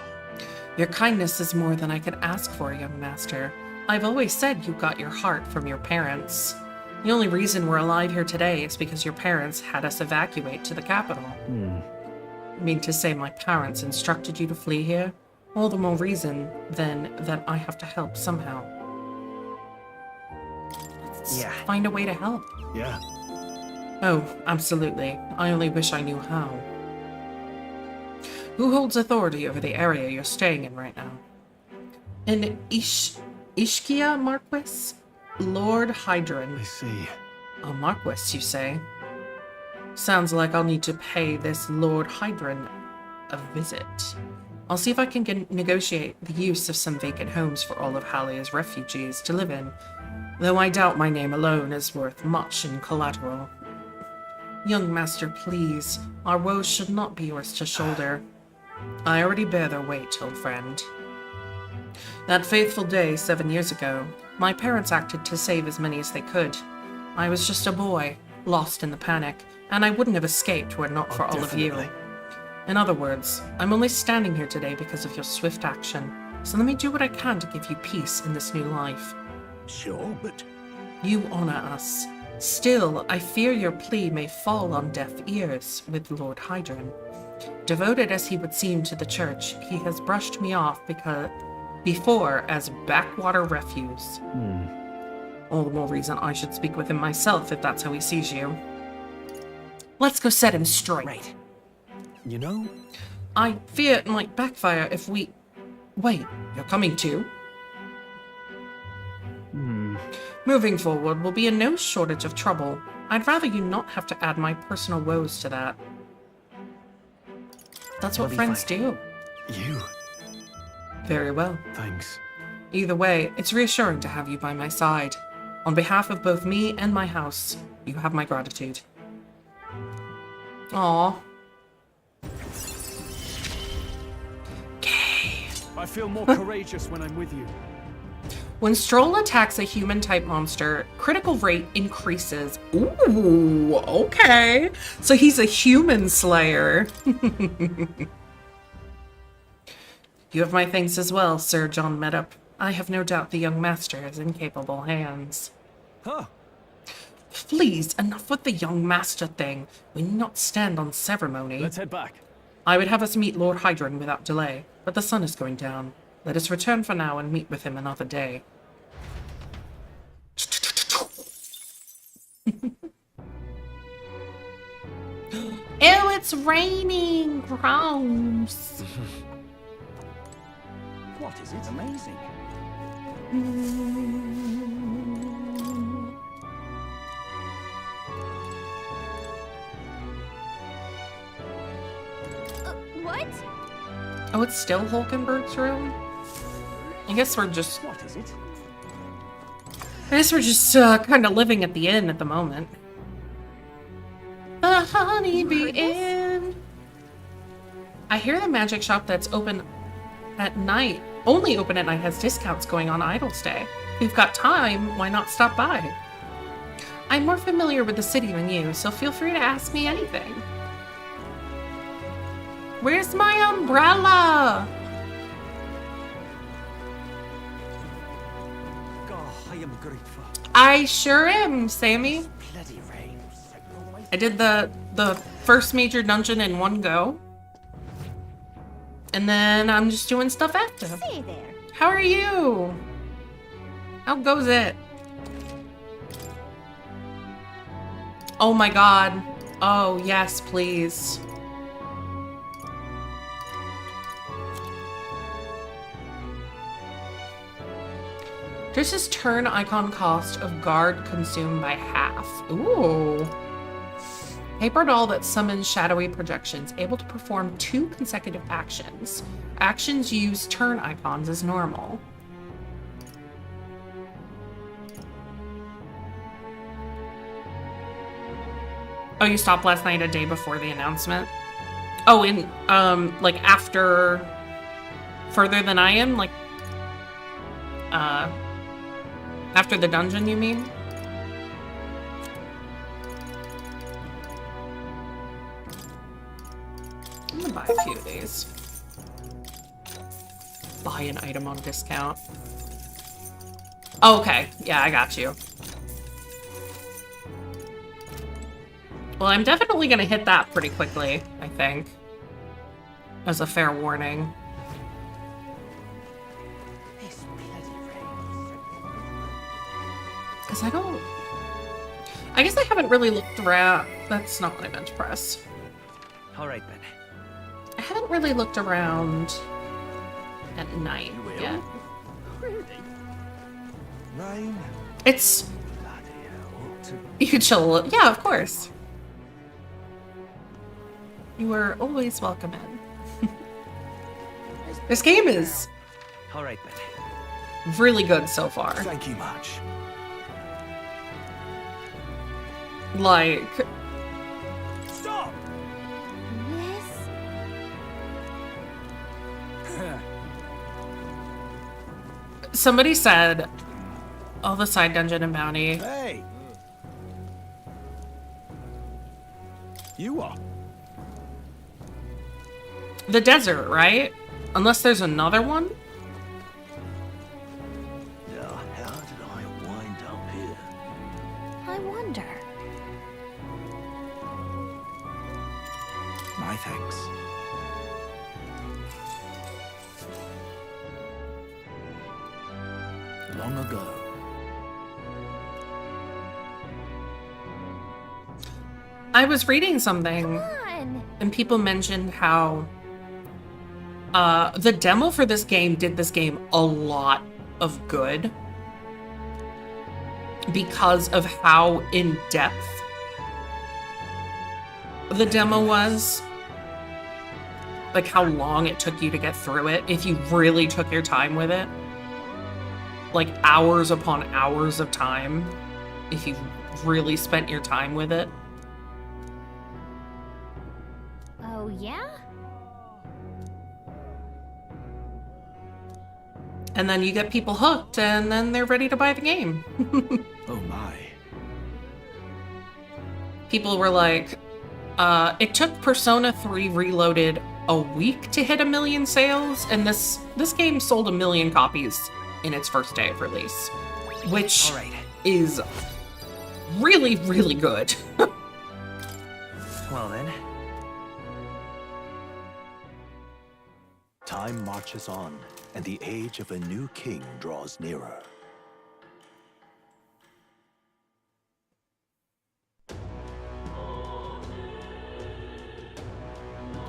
Your kindness is more than I could ask for, young master. I've always said you got your heart from your parents. The only reason we're alive here today is because your parents had us evacuate to the capital. You mean to say my parents instructed you to flee here? All the more reason, then, that I have to help somehow. Let's find a way to help. Yeah. Oh, absolutely. I only wish I knew how. Who holds authority over the area you're staying in right now? An Ishkia Marquis? Lord Hydron. I see. A Marquis, you say? Sounds like I'll need to pay this Lord Hydron a visit. I'll see if I can negotiate the use of some vacant homes for all of Halia's refugees to live in, though I doubt my name alone is worth much in collateral. Young master, please. Our woes should not be yours to shoulder. I already bear their weight, old friend. That fateful day 7 years ago, my parents acted to save as many as they could. I was just a boy, lost in the panic, and I wouldn't have escaped were it not for all of you. In other words, I'm only standing here today because of your swift action, so let me do what I can to give you peace in this new life. Sure, but... You honor us. Still, I fear your plea may fall on deaf ears with Lord Hydron. Devoted as he would seem to the church, he has brushed me off before as backwater refuse. All the more reason I should speak with him myself if that's how he sees you. Let's go set him straight. You know... I fear it might backfire if we... Wait, you're coming too? Moving forward will be in no shortage of trouble. I'd rather you not have to add my personal woes to that. That's what friends do. You... Very well. Thanks. Either way, it's reassuring to have you by my side. On behalf of both me and my house, you have my gratitude. Aww. Okay. I feel more courageous when I'm with you. When Stroll attacks a human-type monster, critical rate increases. Ooh, okay. So he's a human slayer. You have my thanks as well, Sir John Medup. I have no doubt the young master is in capable hands. Huh. Please, enough with the young master thing. We need not stand on ceremony. Let's head back. I would have us meet Lord Hydron without delay, but the sun is going down. Let us return for now and meet with him another day. Ew, it's raining. Gross. What is it? Amazing. What? Oh, it's still Hulkenberg's room? I guess we're just... What is it? I guess we're just kind of living at the inn at the moment. The Honeybee Inn. I hear the magic shop that's open at night, only open at night, has discounts going on Idle's Day. If you've got time, why not stop by? I'm more familiar with the city than you, so feel free to ask me anything. Where's my umbrella? Oh, I am grateful. I sure am, Sammy. Bloody rain. I did the first major dungeon in one go. And then I'm just doing stuff after. Hey there. How are you? How goes it? Oh my god. Oh, yes, please. This is turn icon cost of guard consumed by half. Ooh. Paper doll that summons shadowy projections, able to perform 2 consecutive actions. Actions use turn icons as normal. Oh, you stopped last night a day before the announcement? Oh, in, like after further than I am? Like, after the dungeon, you mean? I'm gonna buy a few of these. Buy an item on discount. Oh, okay. Yeah, I got you. Well, I'm definitely gonna hit that pretty quickly, I think. As a fair warning. Because I don't... I guess I haven't really looked around... That's not what I meant to press. All right, then. I haven't really looked around at night yet. Rain. It's... Bloody hell. You could chill... Yeah, of course. You are always welcome in. This game is All right, then. really good so far. Thank you much. Like... Stop. Yes. Somebody said... Oh, the side dungeon and bounty. Hey. You are. The desert, right? Unless there's another one? Now, how did I wind up here? I wonder. My thanks. Long ago. I was reading something, Fun. and people mentioned how the demo for this game did this game a lot of good because of how in-depth the demo was. Like how long it took you to get through it if you really took your time with it. Like hours upon hours of time if you really spent your time with it. Oh, yeah? And then you get people hooked, and then they're ready to buy the game. Oh my. People were like, it took Persona 3 Reloaded a week to hit 1 million sales, and this game sold 1 million copies in its first day of release, which All right. is really, really good. Well, then. Time marches on, and the age of a new king draws nearer.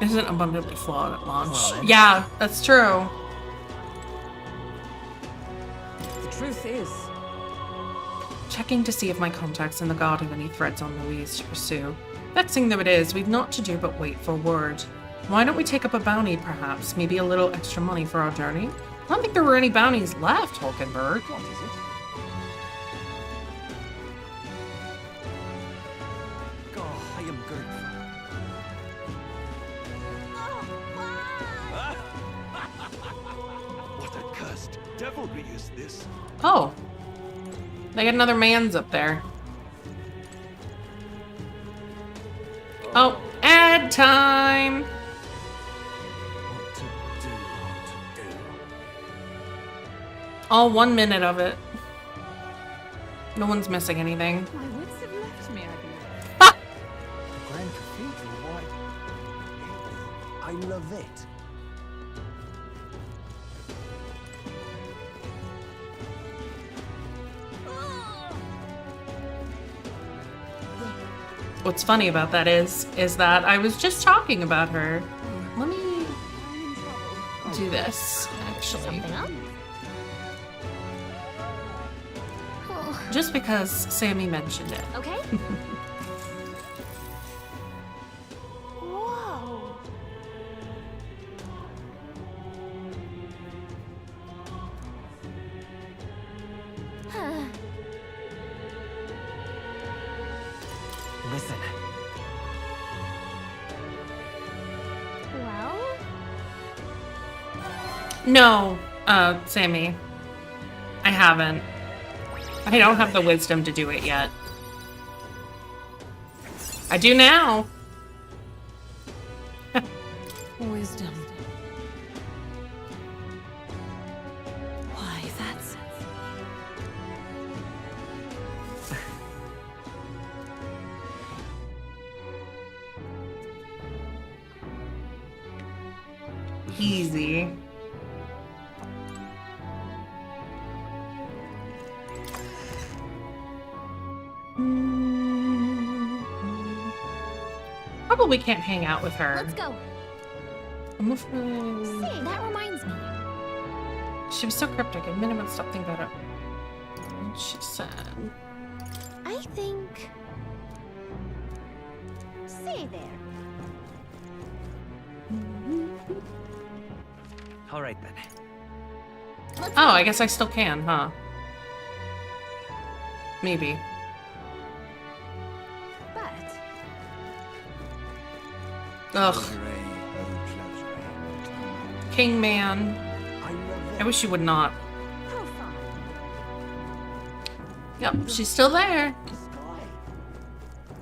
isn't abundantly flawed at launch. Well, then. Yeah, that's true. The truth is, Checking to see if my contacts in the guard have any threads on Louise to pursue. Vexing though it is, we've naught to do but wait for word. Why don't we take up a bounty, perhaps? Maybe a little extra money for our journey? I don't think there were any bounties left, Hulkenberg. What is it? Oh, I am grateful. What a cursed devilry is this? Oh. They got another man's up there. Oh, ad time! What to do, what to do. All 1 minute of it. No one's missing anything. My wits have left me, I believe. The Grand Cathedral, why? I love it. What's funny about that is that I was just talking about her. Let me I'm in trouble. do this, actually. Something up? Oh, Just because Sammy mentioned it. okay. Whoa. Huh. Listen. Well, No, Sammy. I haven't. I don't have the wisdom to do it yet. I do now. wisdom. Why, that's... Easy. Probably can't hang out with her. let's go. I'm afraid. Say, that reminds me. She was so cryptic. I minimum stop thinking about it. And she said, I think... Say there. All right then. Let's "Oh, I guess I still can, huh? Maybe." But... Ugh, Closure, oh, closure. King Man. I love I wish you would not. Profile. Yep, she's still there. the sky.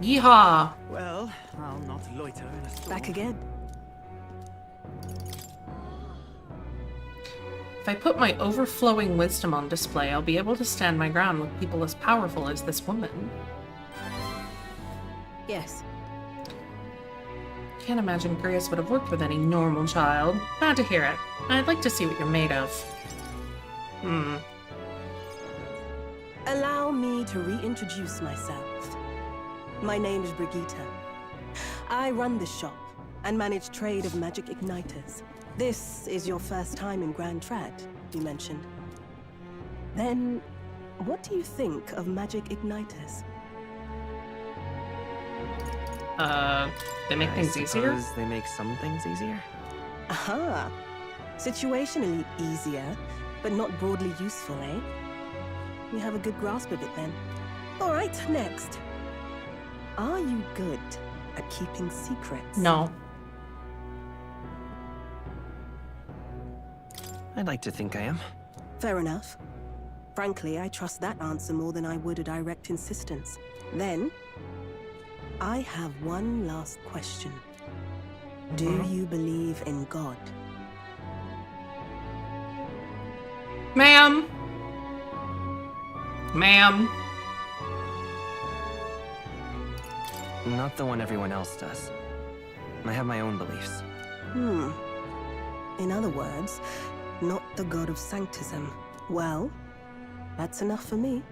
Yeehaw. Well, I'll not loiter in a storm. Back again. If I put my overflowing wisdom on display, I'll be able to stand my ground with people as powerful as this woman. Yes. Can't imagine Grace would have worked with any normal child. Glad to hear it. I'd like to see what you're made of. Allow me to reintroduce myself. My name is Brigitte. I run the shop and manage trade of magic igniters. This is your first time in Grand Trad, you mentioned. Then, what do you think of magic igniters? They make things easier? suppose they make some things easier? Aha! Situationally easier, but not broadly useful, eh? You have a good grasp of it then. Alright, next. Are you good at keeping secrets? No. I'd like to think I am. Fair enough. Frankly, I trust that answer more than I would a direct insistence. Then, I have one last question. Do you believe in God? Ma'am. Ma'am. Not the one everyone else does. I have my own beliefs. In other words, not the God of Sanctism. Well, that's enough for me.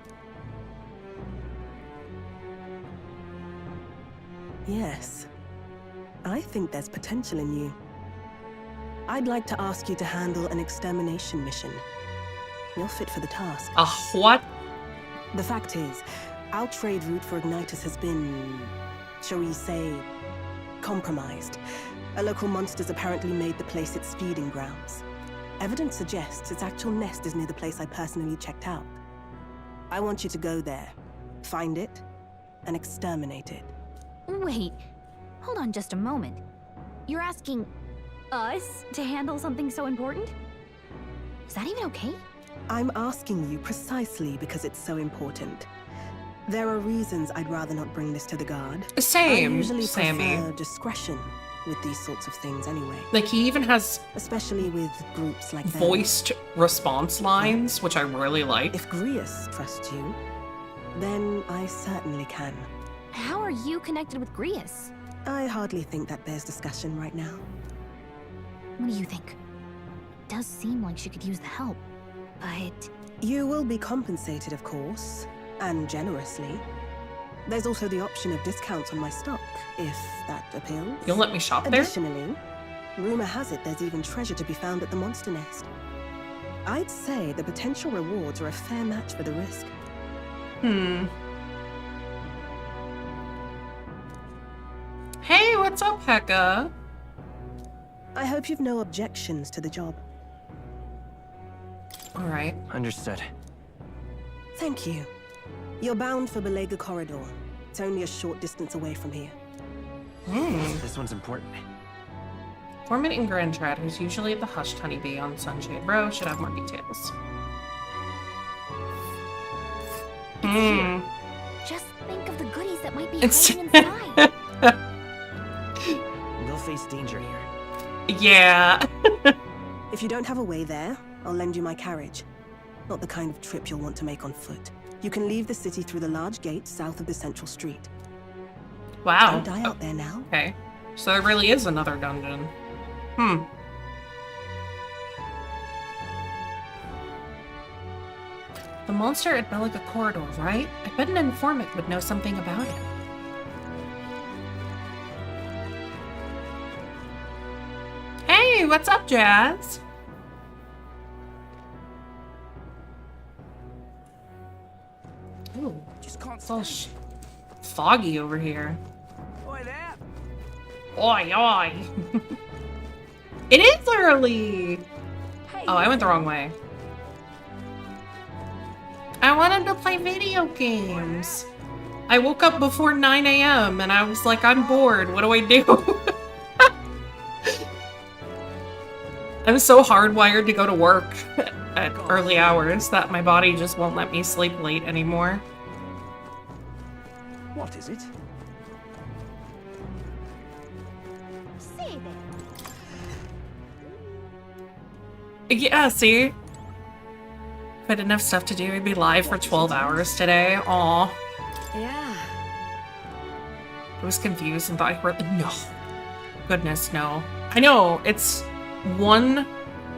Yes. I think there's potential in you. I'd like to ask you to handle an extermination mission. You're fit for the task. What? The fact is, our trade route for Ignitus has been, shall we say, compromised. A local monster's apparently made the place its feeding grounds. Evidence suggests its actual nest is near the place I personally checked out. I want you to go there, find it, and exterminate it. Wait, hold on just a moment. You're asking us to handle something so important? Is that even okay? I'm asking you precisely because it's so important. There are reasons I'd rather not bring this to the guard. Same, I usually Sammy. prefer discretion with these sorts of things anyway. Like, he even has Especially with groups like that. voiced response lines, which I really like. If Grius trusts you, then I certainly can. How are you connected with Grius? I hardly think that bears discussion right now. What do you think? It does seem like she could use the help, but... You will be compensated, of course, and generously. There's also the option of discounts on my stock, if that appeals. You'll let me shop there? Additionally, rumor has it there's even treasure to be found at the monster nest. I'd say the potential rewards are a fair match for the risk. Hey, what's up, Hecka? I hope you've no objections to the job. All right. Understood. Thank you. You're bound for Belega Corridor. It's only a short distance away from here. This one's important. Foreman in Grand Trad, who's usually at the Hushed Honeybee on Sunshade Row, should have more details. Just think of the goodies that might be It's- hiding inside. They'll face danger here. Yeah. If you don't have a way there, I'll lend you my carriage. Not the kind of trip you'll want to make on foot. You can leave the city through the large gate south of the central street. Wow. Don't die out there now. Okay. So there really is another dungeon. The monster at Belega Corridor, right? I bet an informant would know something about it. Hey, what's up, Jazz? Ooh, Just can't it's all stand foggy over here. it. Oi there! Oi, oi. It is early. Hey, Oh, I went the wrong way. I wanted to play video games. I woke up before 9 a.m. and I was like, I'm bored. What do I do? I'm so hardwired to go to work at early hours that my body just won't let me sleep late anymore. What is it? say that. Yeah, see? If I didn't have stuff to do, I'd be live for 12 hours today. Aw. Yeah. I was confused and thought I heard... No. Goodness, no. I know, it's 1... I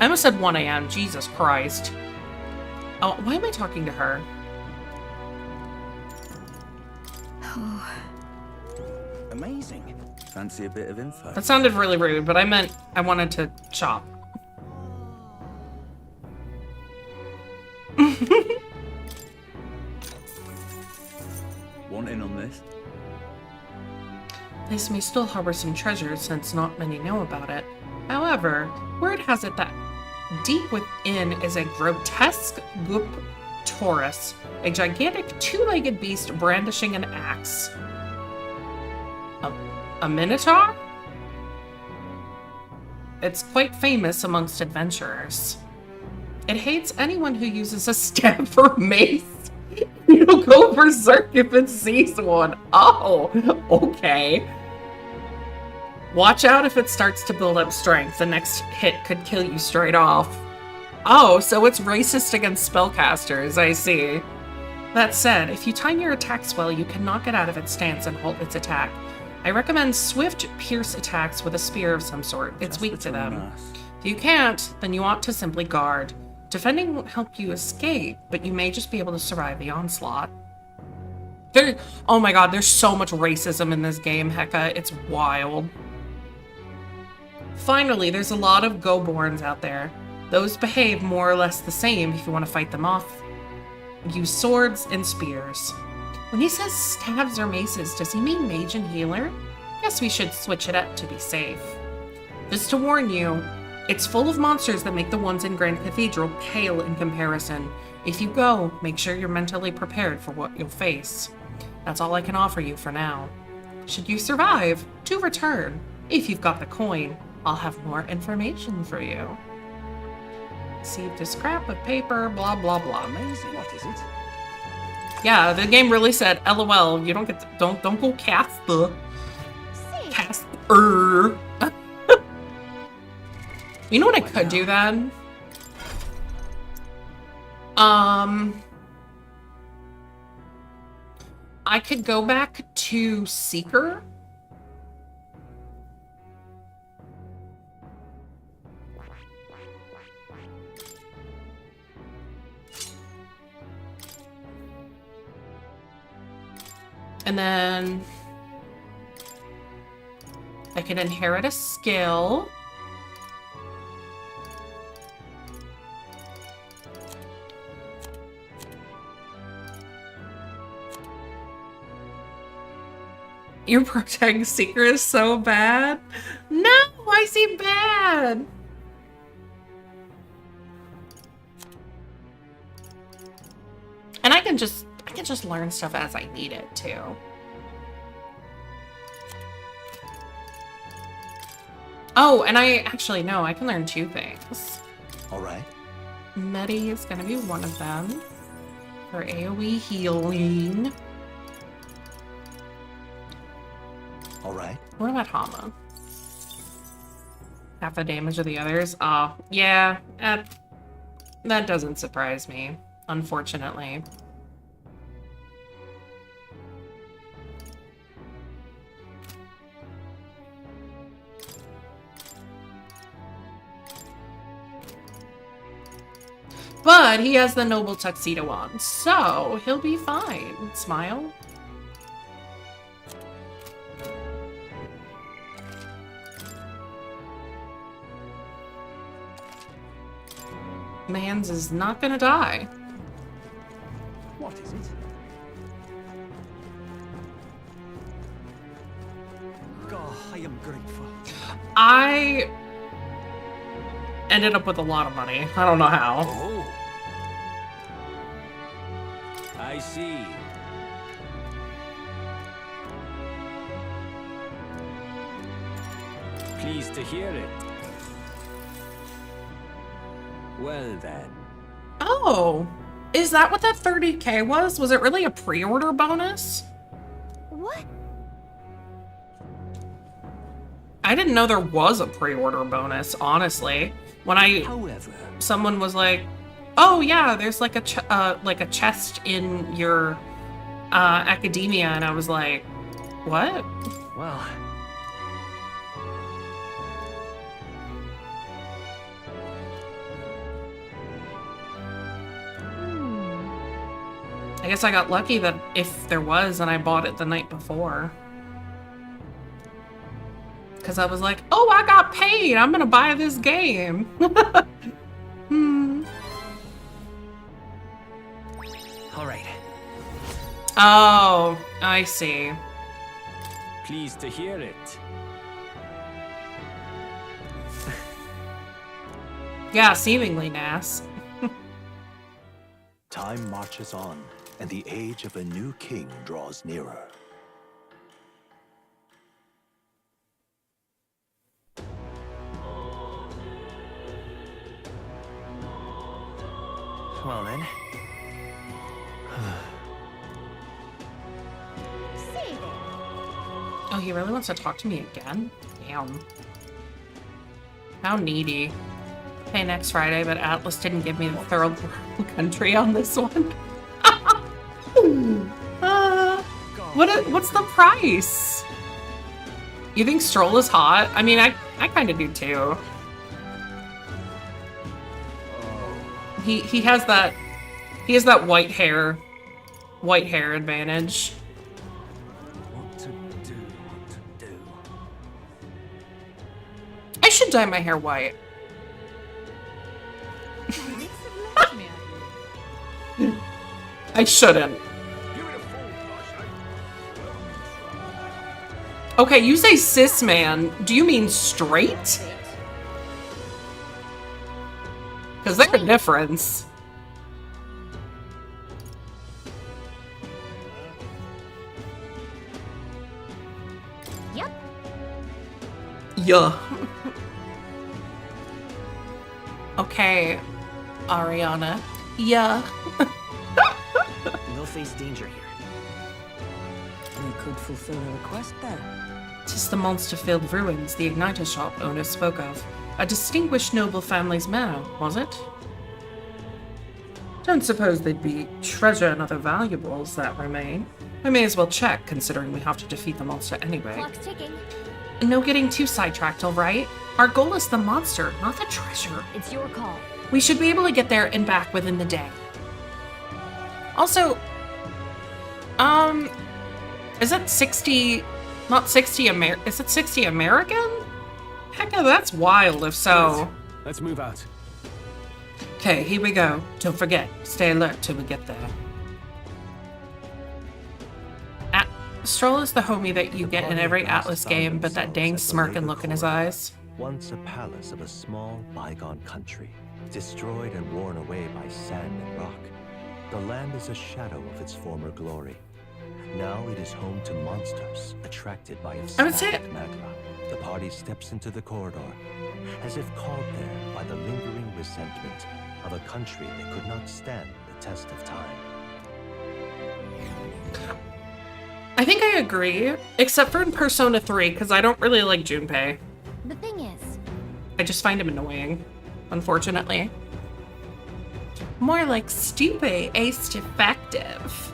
almost said 1 a.m. Jesus Christ. Oh, why am I talking to her? Amazing. Fancy a bit of info? That sounded really rude, but I meant I wanted to shop. Want in on this? This may still harbor some treasure since not many know about it. However, word has it that deep within is a grotesque goop taurus, a gigantic two-legged beast brandishing an axe. A minotaur? It's quite famous amongst adventurers. It hates anyone who uses a staff or mace. It'll go berserk if it sees one. Oh, okay. Watch out if it starts to build up strength. The next hit could kill you straight off. Oh, so it's racist against spellcasters, I see. That said, if you time your attacks well, you can knock it out of its stance and halt its attack. I recommend swift pierce attacks with a spear of some sort. It's Just weak to between them. us. If you can't, then you ought to simply guard. Defending won't help you escape, but you may just be able to survive the onslaught. Oh my god, there's so much racism in this game, Hecka. It's wild. Finally, there's a lot of Goborns out there. Those behave more or less the same if you want to fight them off. Use swords and spears. When he says stabs or maces, does he mean mage and healer? Guess we should switch it up to be safe. Just to warn you, it's full of monsters that make the ones in Grand Cathedral pale in comparison. If you go, make sure you're mentally prepared for what you'll face. That's all I can offer you for now. Should you survive, to return. If you've got the coin, I'll have more information for you. Received a scrap of paper, blah blah blah. Amazing. What is it? Yeah, the game really said, LOL, you don't get to, don't go cast the You know what I could do then? I could go back to Seeker. And then I can inherit a skill. Your protect Seeker is so bad. No, I see bad. And I can just learn stuff as I need it too. Oh, and I actually know I can learn 2 things. All right. Medi is gonna be one of them for AoE healing. All right. What about Hama? Half the damage of the others? Oh, yeah. That doesn't surprise me, unfortunately. But he has the noble tuxedo on, so he'll be fine. Smile. Mans is not gonna die. What is it? God, I am grateful. I ended up with a lot of money. I don't know how. Oh. I see. Pleased to hear it. Well then. Oh, is that what that 30K was? Was it really a pre-order bonus? What? I didn't know there was a pre-order bonus, honestly. When However, someone was like, "Oh yeah, there's like a chest in your academia," and I was like, "What?" Well, I guess I got lucky that if there was, and I bought it the night before. Because I was like, "Oh, I got paid. I'm gonna buy this game." all right. Oh, I see. pleased to hear it. Yeah, seemingly Nas. Time marches on, and the age of a new king draws nearer. Well then. Save it. Oh, he really wants to talk to me again? Damn. How needy. Pay next Friday, but Atlas didn't give me the third world country on this one. What's the price? You think Stroll is hot? I mean, I kind of do too. He has that white hair advantage. What to do, what to do. I should dye my hair white. I shouldn't. Okay, you say cis man. Do you mean straight? Because there's a difference. Yep. Yeah. Okay, Ariana. Yeah. We'll face danger here. We could fulfill a request there. Tis the monster-filled ruins the Igniter shop owner spoke of. A distinguished noble family's manor, was it? Don't suppose they'd be treasure and other valuables that remain. We may as well check, considering we have to defeat the monster anyway. Clock's ticking. No getting too sidetracked, alright? Our goal is the monster, not the treasure. It's your call. We should be able to get there and back within the day. Also, is it 60, not 60 is it 60 American? Heck, that's wild if so. Let's move out. Okay, here we go. Don't forget, stay alert till we get there. Stroll is the homie that you get in every Atlas game, but that dang smirking look in his eyes. Once a palace of a small, bygone country, destroyed and worn away by sand and rock. The land is a shadow of its former glory. Now it is home to monsters attracted by its I would say- static magma. The party steps into the corridor, as if called there by the lingering resentment of a country that could not stand the test of time. I think I agree, except for in Persona 3, because I don't really like Junpei. The thing is, I just find him annoying, unfortunately. More like stupid, ace defective.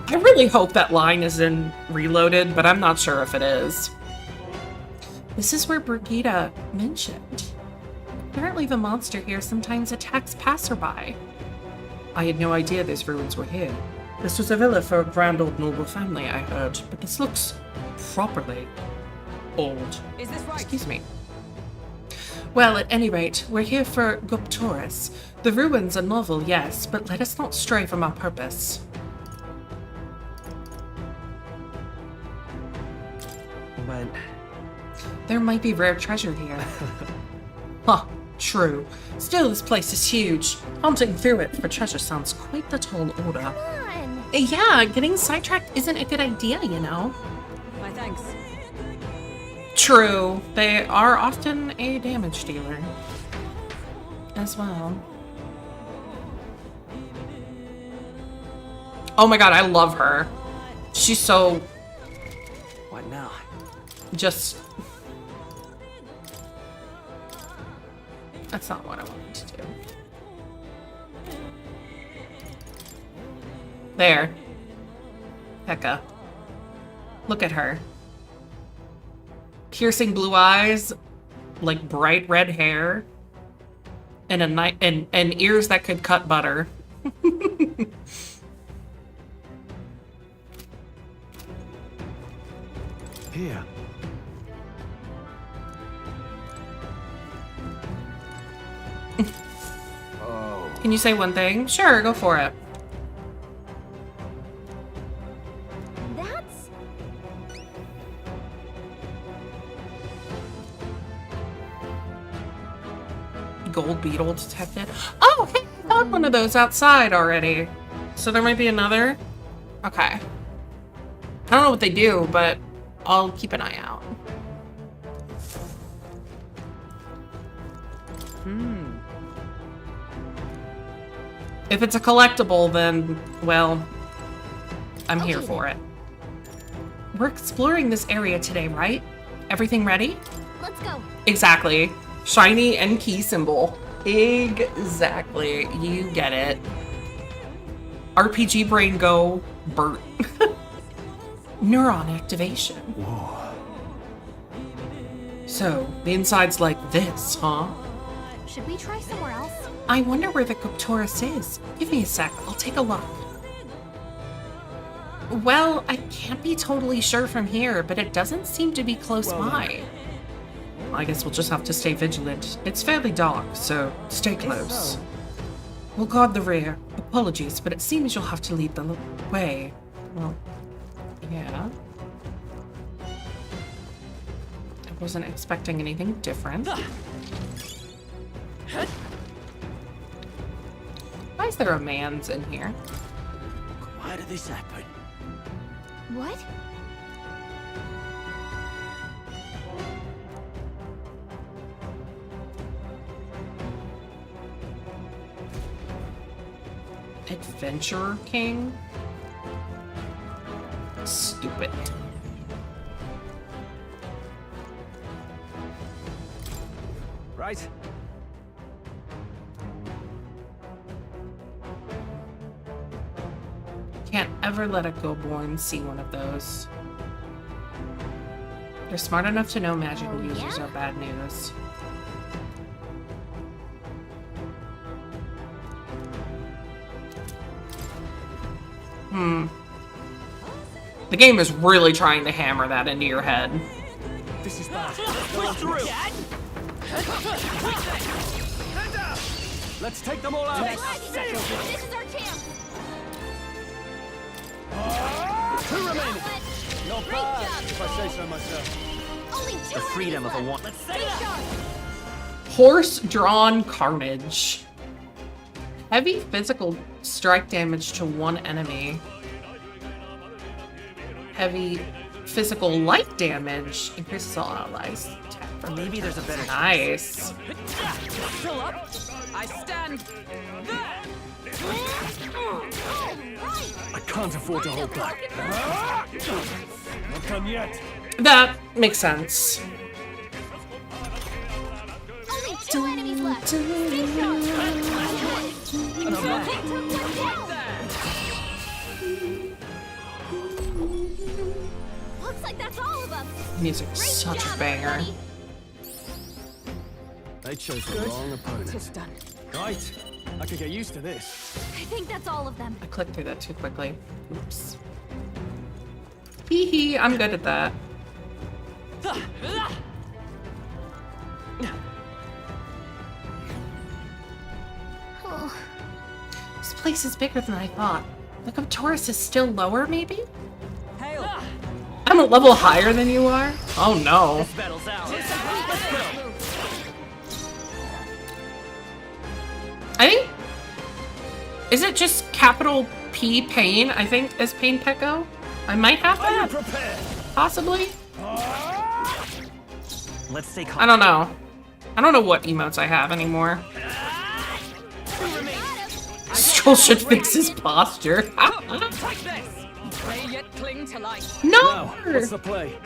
I really hope that line is in Reloaded, but I'm not sure if it is. This is where Brigitte mentioned. Apparently the monster here sometimes attacks passerby. I had no idea these ruins were here. This was a villa for a grand old noble family, I heard, but this looks properly old. Is this right? Excuse me. Well, at any rate, we're here for Guptoris. The ruins are novel, yes, but let us not stray from our purpose. But There might be rare treasure here. Huh, true. Still, this place is huge. Hunting through it for treasure sounds quite the tall order. come on. Yeah, getting sidetracked isn't a good idea, you know. My thanks. True. They are often a damage dealer as well. Oh my god, I love her. She's so what now? just... That's not what I wanted to do. There. Pekka. Look at her. Piercing blue eyes, like bright red hair, and and ears that could cut butter. Here. Oh. Can you say one thing? Sure, go for it. That's Gold beetle detected. Oh, hey, I found one of those outside already. So there might be another? Okay. I don't know what they do, but I'll keep an eye out. If it's a collectible, then, well, I'm here Okay, for then. it. We're exploring this area today, right? Everything ready? let's go. Exactly. Shiny and key symbol. Exactly. You get it. RPG brain go, Bert. Neuron activation. Whoa. So, the inside's like this, huh? Should we try somewhere else? I wonder where the Guptoris is. Give me a sec, I'll take a look. Well, I can't be totally sure from here, but it doesn't seem to be close Well, by. I guess we'll just have to stay vigilant. It's fairly dark, so stay close. We'll guard the rear. Apologies, but it seems you'll have to lead the way. Well, yeah. I wasn't expecting anything different. Why is there a man's in here? Why did this happen? What? Adventurer King? Stupid. Right. Can't ever let a Goborn see one of those. They're smart enough to know magical users are bad news. The game is really trying to hammer that into your head. This is bad. Go through. Let's take them all out. This is our chance. Two remaining. Not Great bad, job, if I say so myself. Only two The freedom of a enemies one. left. Stay sharp. Horse-drawn carnage. Heavy physical strike damage to one enemy. Heavy physical light damage increases all allies. Or maybe there's a better. Nice. Still up? I stand there! I can't afford to hold back. Not done yet. That makes sense. Only two enemies left. Stay sharp. Take one down. Looks like that's all of them. Music's Great such job, a banger. everybody. They chose the wrong opponent. Just done. Right. I could get used to this. I think that's all of them. I clicked through that too quickly. Oops. Hee hee, I'm good at that. Oh, This place is bigger than I thought. Look up, Taurus is still lower, maybe? Hail! I'm a level higher than you are? Oh no. This battle's out. I think... Is it just capital P Pain, I think, is Pain Pecco? I might have that? Prepare. Possibly? Let's stay calm. I don't know. I don't know what emotes I have anymore. Stroll should fix his posture. Take this! May yet cling to life. No! Now, what's the play?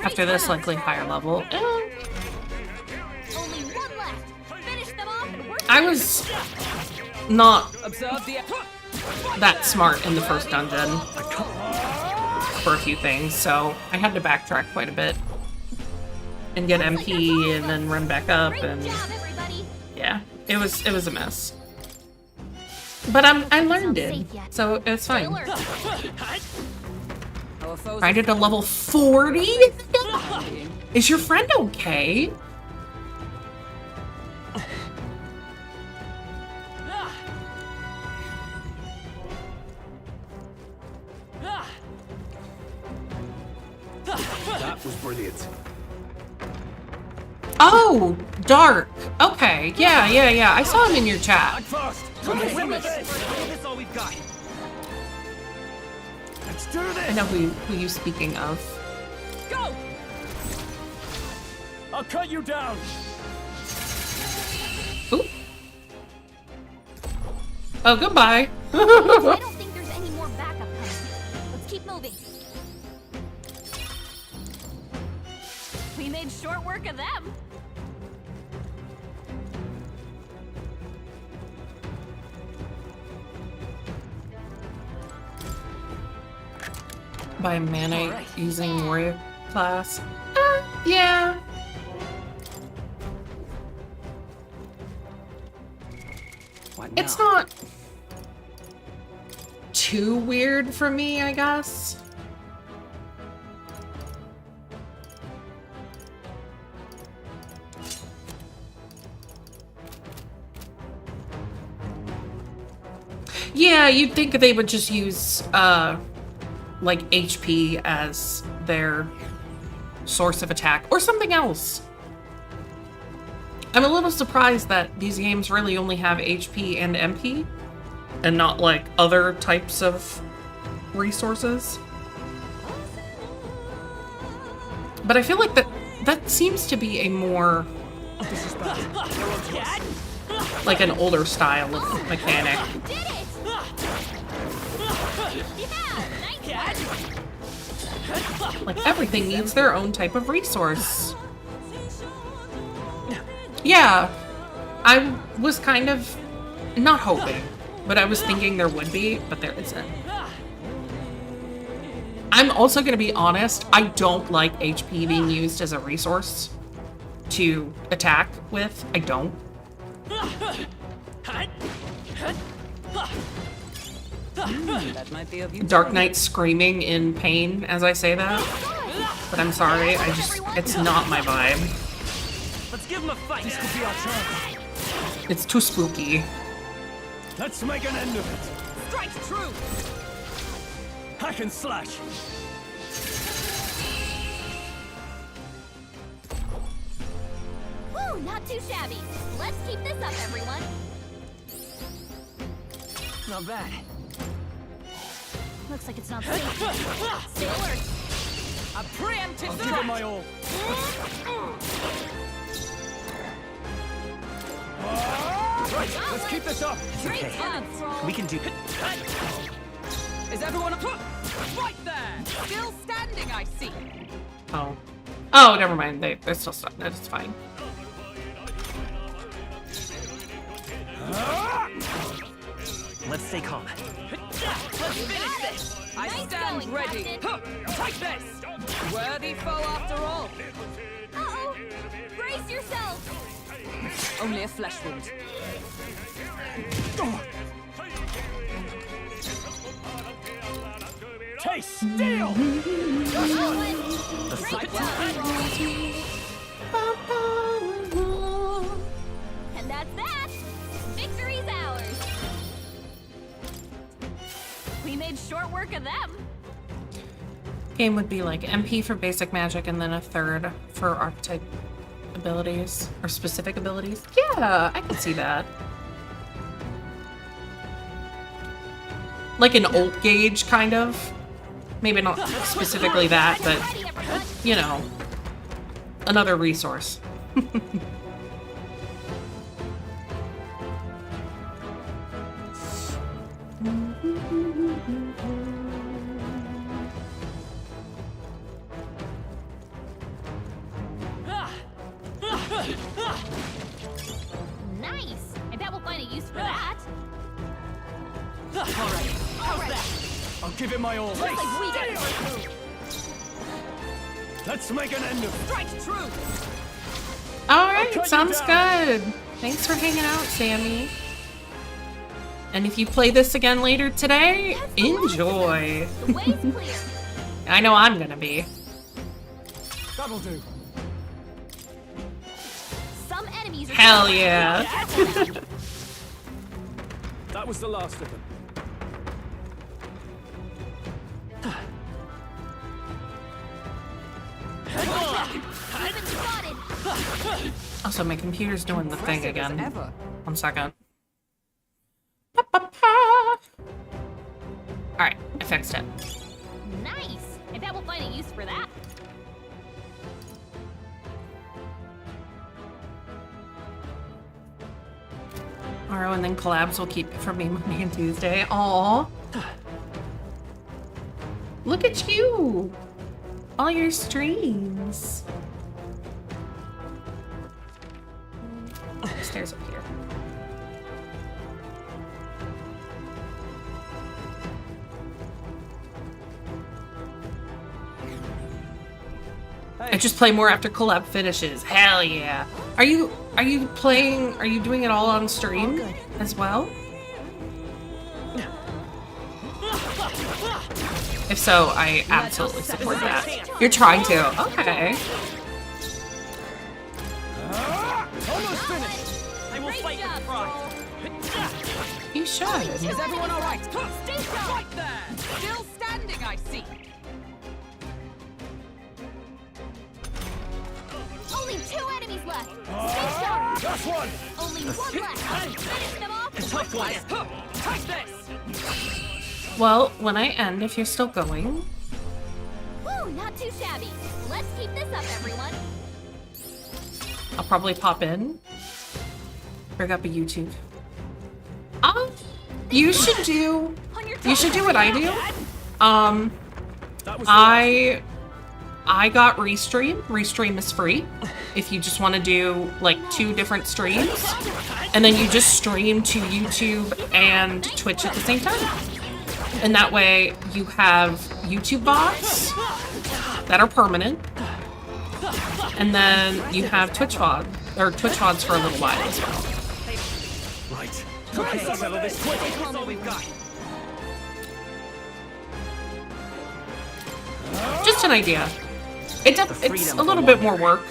After this likely higher level. only one left. Finish them off and work. I was not Observe the... that smart in the first dungeon for a few things, so I had to backtrack quite a bit. And get MP and then run back up Great and job, everybody. yeah, it was a mess. But I learned it, so it's Stay fine. alert. Our foes Grinded to level 40? Is your friend okay? That was brilliant. Oh, Dark. Okay, yeah. I saw him in your chat. Fast. This all we've got. Let's do I this. know who you're speaking of. Go! I'll cut you down. Oop. Oh, goodbye. I don't think there's any more backup coming. Let's keep moving. We made short work of them. By mana using warrior class. Yeah. What It's now? not too weird for me, I guess. Yeah, you'd think they would just use, like, HP as their source of attack, or something else. I'm a little surprised that these games really only have HP and MP, and not, like, other types of resources. But I feel like that seems to be a more... like an older style of mechanic. Like, everything needs their own type of resource. Yeah, I was kind of not hoping, but I was thinking there would be, but there isn't. I'm also gonna be honest, I don't like HP being used as a resource to attack with. I don't. That might be of use. Dark Knight screaming in pain as I say that. But I'm sorry, it's not my vibe. Let's give him a fight. This could be our chance. It's too spooky. Let's make an end of it. Strike true. Hack and slash. Woo, not too shabby. Let's keep this up, everyone. Not bad. Looks like it's not safe. Stay alert. A preemptive I'll give it my all. Right, let's keep this up. Great job, Thrall. We can do it. Is everyone up? Right there. Still standing, I see. Oh. Oh, never mind. They're still stuck. That's fine. Let's stay calm. Let's finish this. I Nice stand going, ready. Captain. Take this. Worthy foe after all. Uh-oh. Brace yourselves. Only a flesh wound. Taste steel. The fight. And that's that. Victory's ours. We made short work of them. Game would be like MP for basic magic and then a third for archetype abilities or specific abilities. Yeah, I can see that. Like an ult gauge, kind of. Maybe not specifically that, but, you know, another resource. Nice. I bet we'll find a use for that. All right. How's that? I'll give it my all. Looks like we got it. Let's make an end of it. Strike true. Alright, cut you sounds down. good. Thanks for hanging out, Sammy. And if you play this again later today, enjoy. The way's clear. I know I'm gonna be. That'll do. Some enemies are Hell yeah. That was the last of them. We've been spotted. Also, my computer's doing the thing Impressive as again. ever. 1 second. Alright, I fixed it. Nice. I bet we'll find a use for that. Tomorrow and then collabs will keep it from me Monday and Tuesday. Aww. Look at you. All your streams. Stairs up here. I just play more after collab finishes. Hell yeah. Are you doing it all on stream as well? so I absolutely support that. You're trying to. Okay. Almost finished. I will fight with pride. You should. Is everyone all right? Stay sharp. Right there. Still standing, I see. Only 2 enemies left. Stay sharp. Just one. Only 1 left. Finish them off. A tough one. Take this. Well, when I end, if you're still going, Woo, not too shabby. Let's keep this up, everyone. I'll probably pop in. Bring up a YouTube. You should do what I do. I got Restream. Restream is free. If you just want to do like 2 different streams, and then you just stream to YouTube and Twitch at the same time. And that way you have YouTube bots that are permanent. And then you have Twitch VOD, or Twitch VODs for a little while as well. Right. Okay, settle this quick. That's all we've got. Just an idea. It's a little bit more work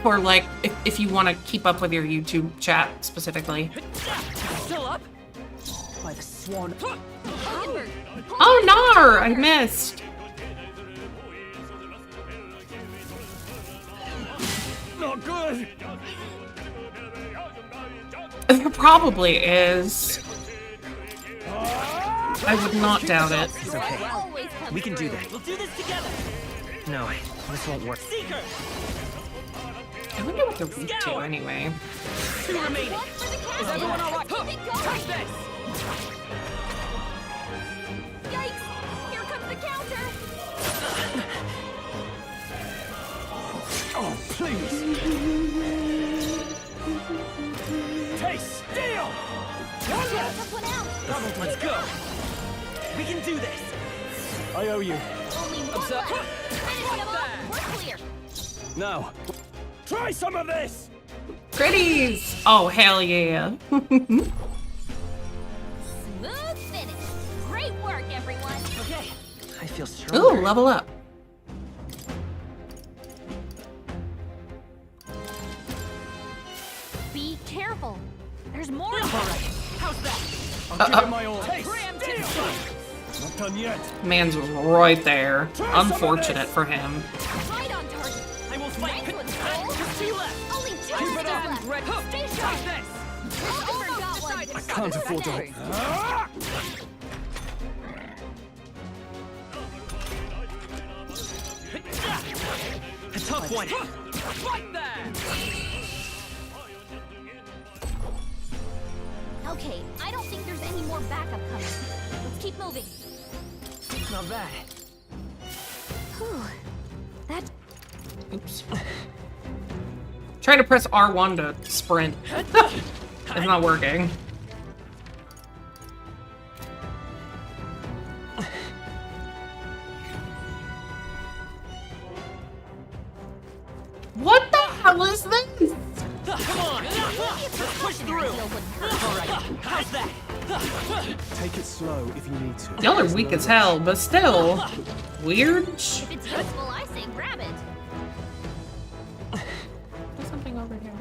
for like if you want to keep up with your YouTube chat specifically. Still up? By the swan. Oh no, I missed. Not good. There probably is. I would not doubt it. It's okay. Always come We can do through. that. We'll do this together. No, this won't work. Seeker. I wonder what they're weak to anyway. 2 remaining. One for the Is counter. everyone all right? Keep it going. Take this. Yikes! Here comes the counter. Oh, please. Taste steel. One left. Took one out. Let's go. We can do this. I owe you. Only 1 Observe. left. Finish them off. We're clear. Now, try some of this. Pretties! Oh hell yeah. Smooth finish. Great work, everyone. Okay. I feel Ooh, stronger. level up. Be careful. There's more. All right. How's that? I'll give it my all. Taste steel. Not done yet. Man's right there. Unfortunate for him. Right on target. I will fight. Nice one, Cole. Just 2 left. Only 2 Keep it still up. left. Ready. Stay sharp. Take this. Almost got one. I can't afford to Next. wait. A tough one. Right there. Okay, I don't think there's any more backup coming. Let's keep moving. Not bad. Whew. That Oops. Try to press R1 to sprint. It's not working. What the hell is this? Come on. Let's push through. All right. How's that? Take it slow if you need to. Y'all are weak as hell, but still. Weird. if it's useful, I say grab it. There's something over here.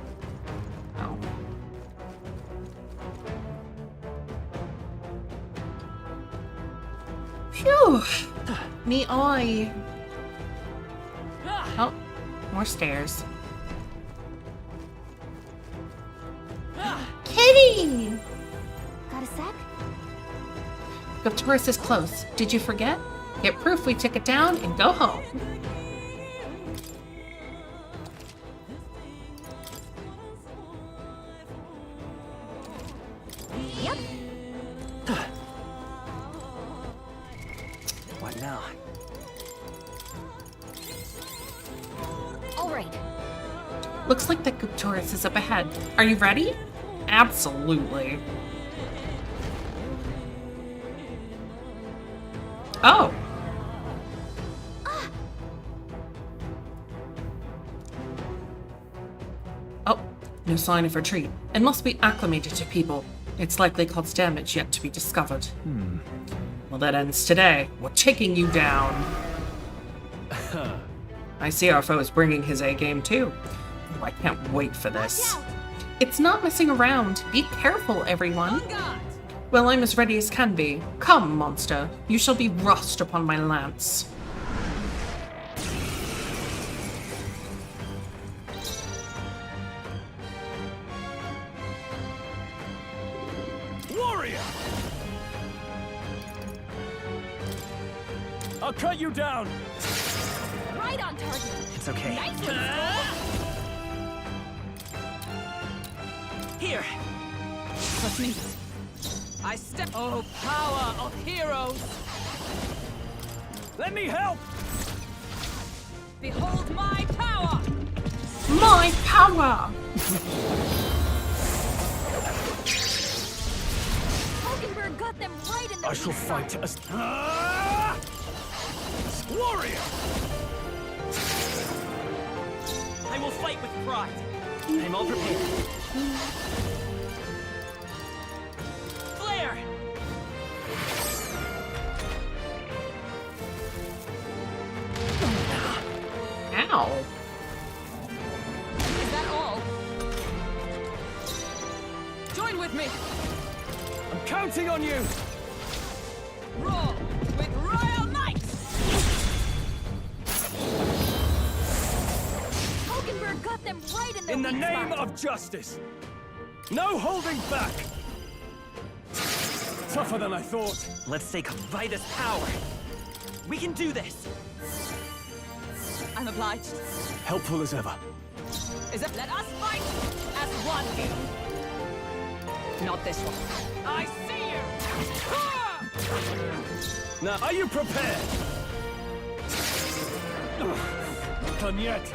Oh. Phew. Me eye. Oh, more stairs. Kitty! Got a sec? The tourist is close. Did you forget? Get proof we took it down and go home. Yep. What now? All right. Looks like the Goop tourist is up ahead. Are you ready? Absolutely. Oh. Oh, no sign of retreat. It must be acclimated to people. It's likely caused damage yet to be discovered. Well, that ends today. We're taking you down. I see our foe is bringing his A game too. Oh, I can't wait for this. It's not messing around. Be careful, everyone. Well, I'm as ready as can be. Come, monster. You shall be rust upon my lance. Warrior! I'll cut you down! Right on target. It's okay. Nice one, Skull. Here. Trust me. I step. Oh, power of heroes! Let me help! Behold my power! My power! Hulkenberg got them right in the I shall weak fight spot. as... Warrior! I will fight with pride. I'm all prepared. Flare! Ow. Is that all? Join with me! I'm counting on you! Roar with royal might! Hulkenberg got them right in the In the weak name spot. of justice! No holding back! Tougher than I thought. Let's take by this power. We can do this. I'm obliged. Helpful as ever. Is it? Let us fight as one. Not this one. I see you! Now, are you prepared? Not done yet.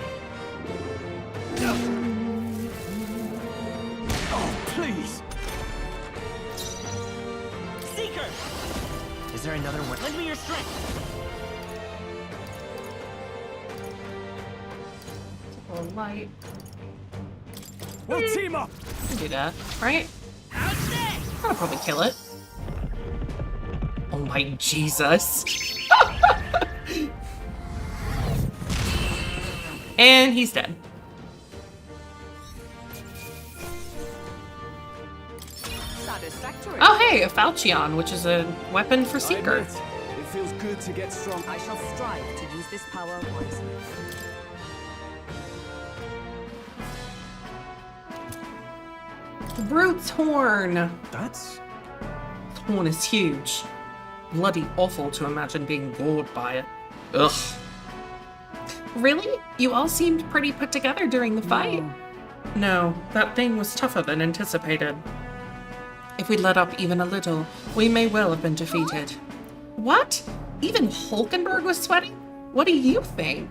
Oh, please! Seeker! Is there another one? Lend me your strength. Light. We'll team up! Can do that, right? I'll probably kill it. Oh my Jesus. And he's dead. Satisfactory. Oh hey, a Falchion, which is a weapon for I Seeker. admit, it feels good to get strong. I shall strive to use this power wisely. Brute's horn. That's... This horn is huge. Bloody awful to imagine being gored by it. Ugh. Really? You all seemed pretty put together during the fight. No, that thing was tougher than anticipated. If we'd let up even a little, we may well have been defeated. What? Even Hulkenberg was sweating? What do you think?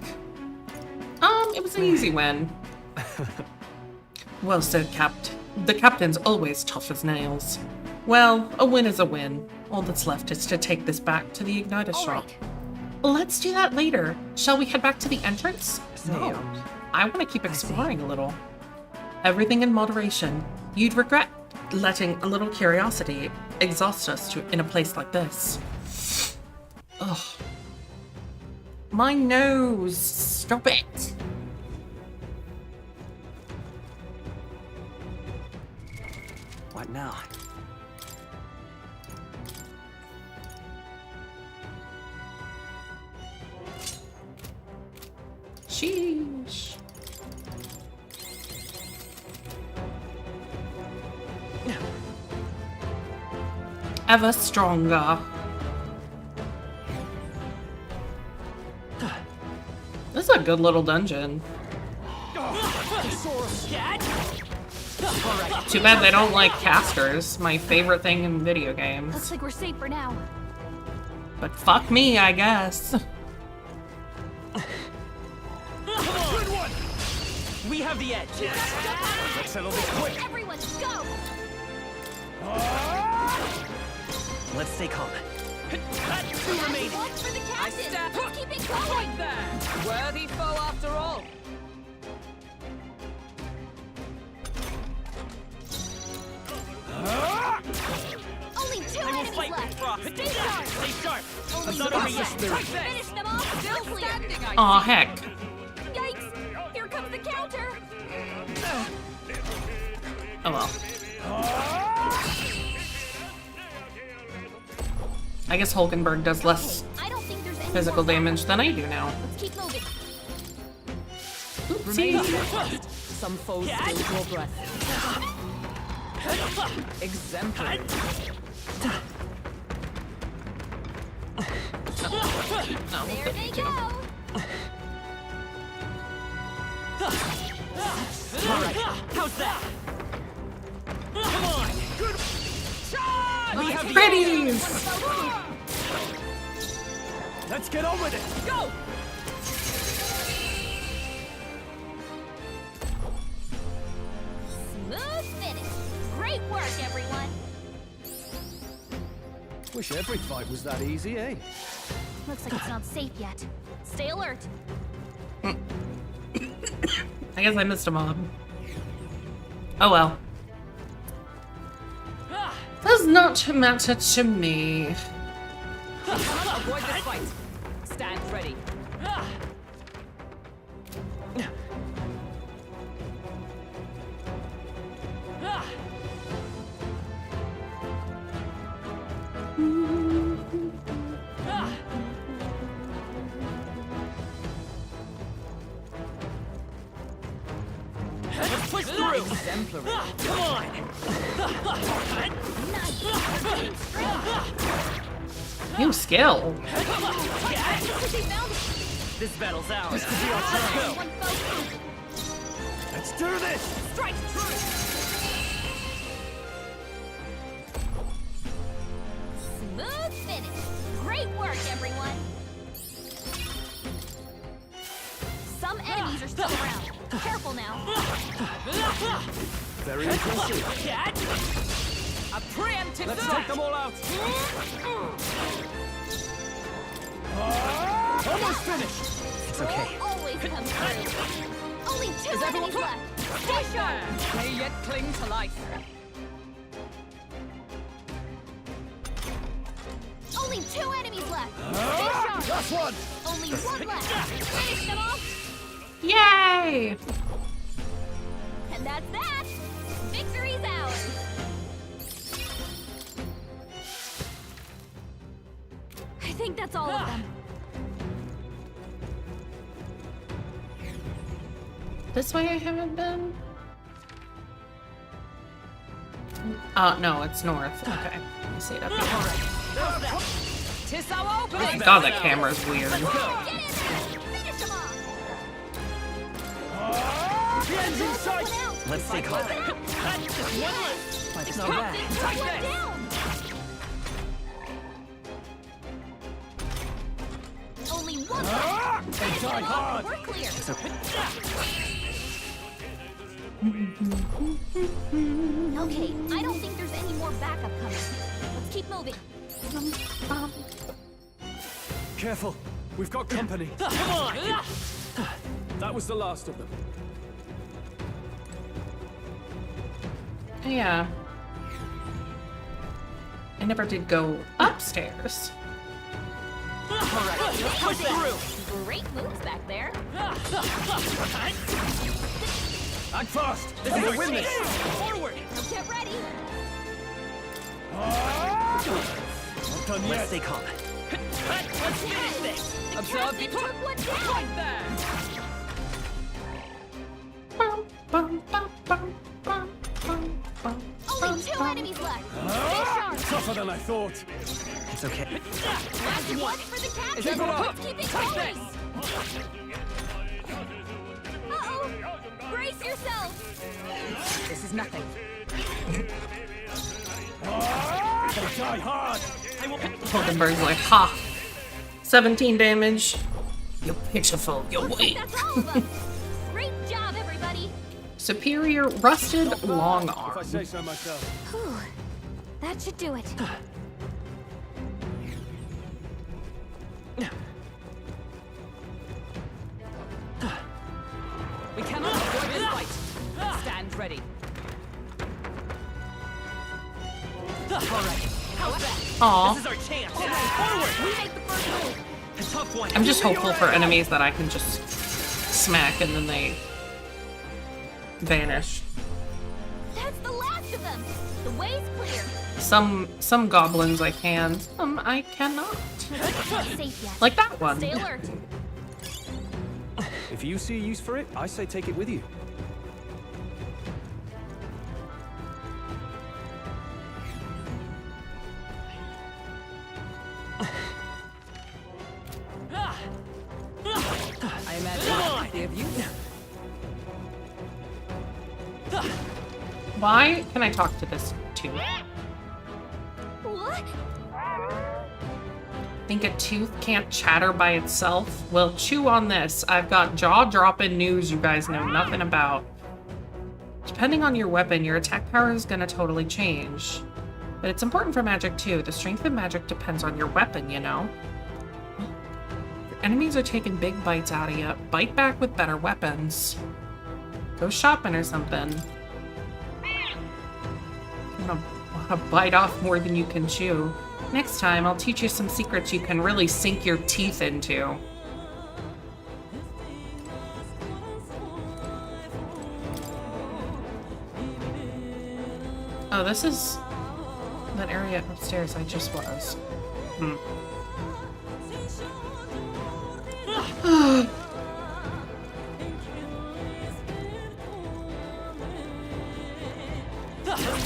It was an easy win. Well said, Capt. The captain's always tough as nails. Well, a win is a win. All that's left is to take this back to the Igniter All shop. right. Let's do that later. Shall we head back to the entrance? Say, No. I want to keep exploring a little. Everything in moderation. You'd regret letting a little curiosity exhaust us in a place like this. Ugh. My nose! Stop it! What now? Sheesh. Ever stronger. This is a good little dungeon. Too bad they don't like casters, my favorite thing in video games. Looks like we're safe for now. But fuck me, I guess. Good one! We have the edge. Let's settle this quick. Everyone, go! Let's stay calm. Two remaining. One for the I captain! stand. Let's keep it going! Right there! Worthy foe after all. Only two I will enemies fight left! Rock. Stay sharp. Stay sharp. I'm not over yet. Finish them off. Still standing, I Aw, see. heck. Yikes! Here comes the counter. Oh well. I guess Hulkenberg does less I don't think there's any physical more damage than I do now. Let's keep moving. Oopsie. Some foes still draw breath. Exemplary. No, There they go. Alright, how's that? Come on! Good shot! We have the Pretties! Let's get on with it! Go! Smooth finish. Great work, everyone. Wish every fight was that easy, eh? Looks like it's not safe yet. Stay alert. I guess I missed a mob. Oh well. Does not matter to me. Avoid this fight. Stand ready. Let's push through. Exemplary. Come on. New skill. This battle's ours. This could be our chance. One focus. Let's do this! Strike true. Smooth finish. Great work, everyone. Some enemies are still around. Careful now. Very impressive. Cat. A preemptive Let's shot. take them all out! Almost finished! It's okay. Always come through. Only two Is everyone enemies left. Right there. May yet cling to life. Only two enemies left. Stay sharp. Last one! Only one left. Finish them off. Yay! And that's that. Victory's ours. I think that's all of them. This way I haven't been? Oh, no, it's north. Okay. Let me see it up here. How's that? Tis our opening. God, that camera's weird. Get in there. Finish them off. The end's in sight! Let's stay calm. Just one left. Fight's not bad. Take One this. down. Only one left. Finish Die them off. hard! We're clear. Okay, I don't think there's any more backup coming. Let's keep moving. Careful, we've got company. Come on. That was the last of them. Yeah. I never did go upstairs. Alright, push through. Great moves back there. Act fast! This and is we'll win this! Forward. Get ready. Not done Let's yet. stay calm. Let's finish this. The Observe captain the took one down. right there. Bum, bum, bum, bum, bum, bum, bum, Only two bum. enemies left. Stay sharp. Tougher than I thought. It's okay. Last one for the captain. Keep it up. Let's keep it Take going. this. Uh-oh. Brace yourselves. This is nothing. They die hard! Hulkenberg's like, ha! 17 damage. You're pitiful. You're Looks like weak. that's all of them. Great job, everybody. Superior rusted long If I arm. say so myself. Whew. That should do it. We cannot avoid this fight. Stand ready. Alright, Aw. This is our chance. Forward. We make the first move. A tough one. I'm just hopeful for enemies that I can just smack and then they vanish. That's the last of them. The way's clear. Some goblins I can, some I cannot. Not safe yet. Like that one. Stay alert. If you see a use for it, I say take it with you. I imagine they have you. Why can I talk to this tooth? What? Think a tooth can't chatter by itself? Well, chew on this. I've got jaw-dropping news you guys know nothing about. Depending on your weapon, your attack power is gonna totally change. But it's important for magic too. The strength of magic depends on your weapon, you know? Your enemies are taking big bites out of you. Bite back with better weapons. Go shopping or something. Wanna bite off more than you can chew. Next time, I'll teach you some secrets you can really sink your teeth into. Oh, this is that area upstairs I just was.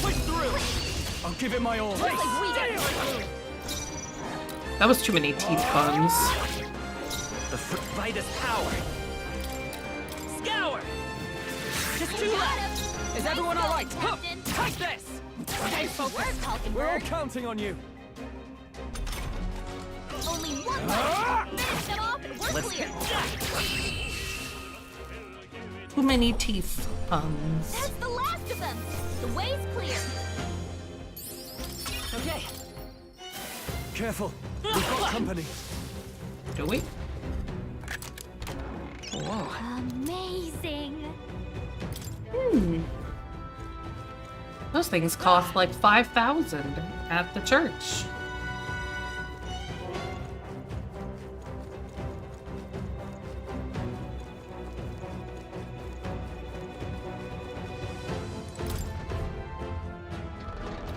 Push through. I'll give it my all. Looks like we get That was too many teeth puns. The fight is power. Scour. Just two left. Is everyone all right? Captain. Take this. Stay We're focused. talking We're all bird. counting on you. Only one left. Finish them off and we're Let's clear. get Too many teeth puns. That's the last of them. The way's clear. Okay. Careful. We've got company. Do we? Amazing. Those things cost like 5,000 at the church.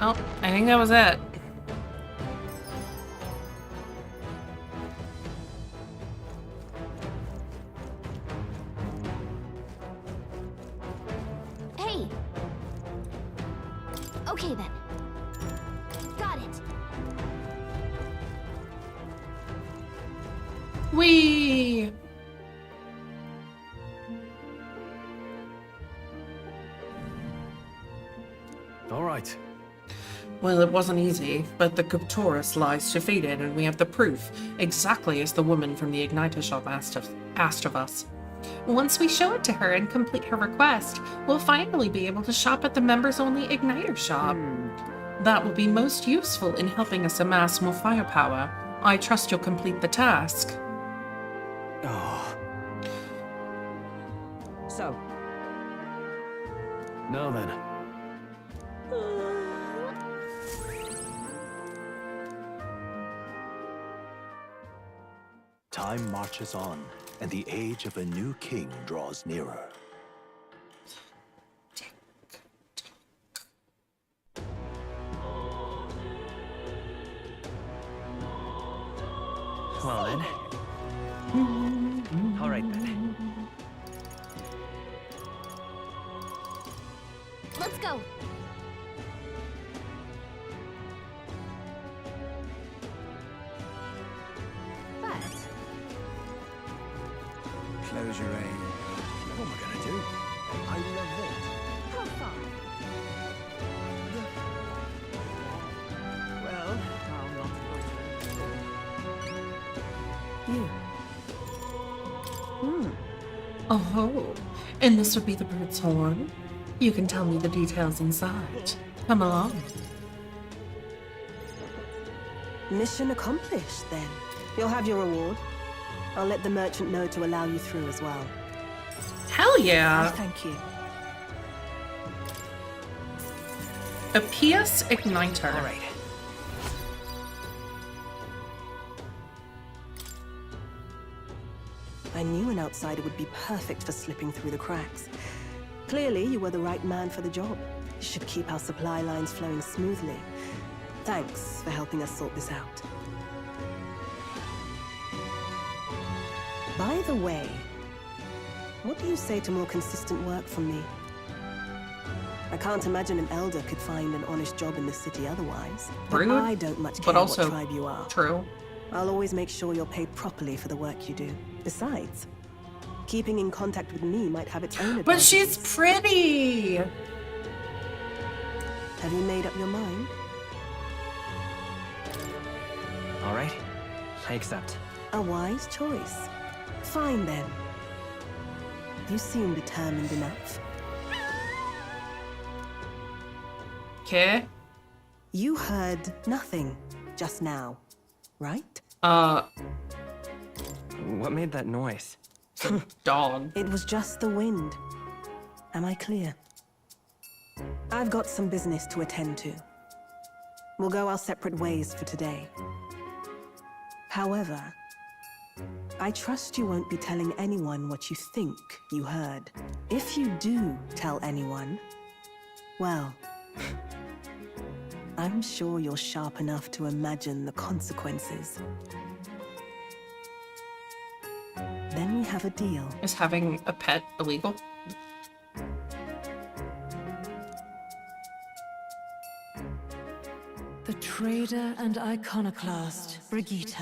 Oh, I think that was it. Hey. Okay then. Got it. Whee! All right. Well, it wasn't easy, but the Cuptorus lies defeated, and we have the proof, exactly as the woman from the Igniter shop asked of us. Once we show it to her and complete her request, we'll finally be able to shop at the members-only Igniter shop. That will be most useful in helping us amass more firepower. I trust you'll complete the task. Oh. So, Now then. Time marches on, and the age of a new king draws nearer. Well then. All right then. Let's go. But Close your aim. What am I gonna do? I love it. how far? well, I'm not going to. Oh, and this would be the bird's horn? You can tell me the details inside. Come along. Mission accomplished, then. You'll have your reward. I'll let the merchant know to allow you through as well. Hell yeah! Thank you. A PS Igniter. All right. I knew an outsider would be perfect for slipping through the cracks. Clearly, you were the right man for the job. You should keep our supply lines flowing smoothly. Thanks for helping us sort this out. By the way, what do you say to more consistent work from me? I can't imagine an elder could find an honest job in the city otherwise. Rude, but I don't much care but also what tribe you are. true. I'll always make sure you're paid properly for the work you do. Besides, keeping in contact with me might have its own advantages. But she's pretty! Have you made up your mind? All right, I accept. A wise choice. Fine then. You seem determined enough. Okay. You heard nothing just now, right? What made that noise? Dog. It was just the wind. Am I clear? I've got some business to attend to. We'll go our separate ways for today. However, I trust you won't be telling anyone what you think you heard. If you do tell anyone, well, I'm sure you're sharp enough to imagine the consequences. Then we have a deal. Is having a pet illegal? The trader and iconoclast, Brigitte.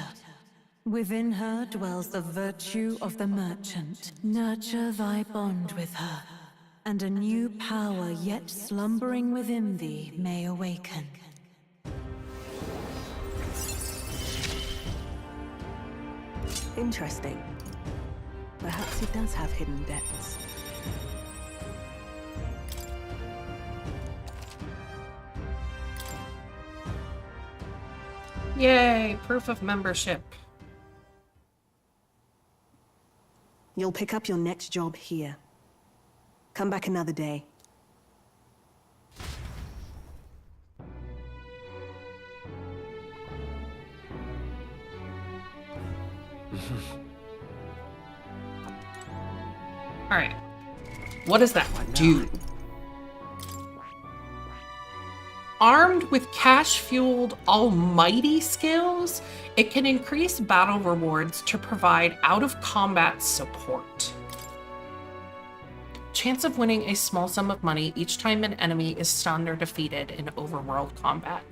Within her dwells the virtue of the merchant. Nurture thy bond with her, and a new power yet slumbering within thee may awaken. Interesting. Perhaps he does have hidden depths. Yay, proof of membership. You'll pick up your next job here. Come back another day. All right. What does that do? Armed with cash-fueled almighty skills, it can increase battle rewards to provide out-of-combat support. Chance of winning a small sum of money each time an enemy is stunned or defeated in overworld combat.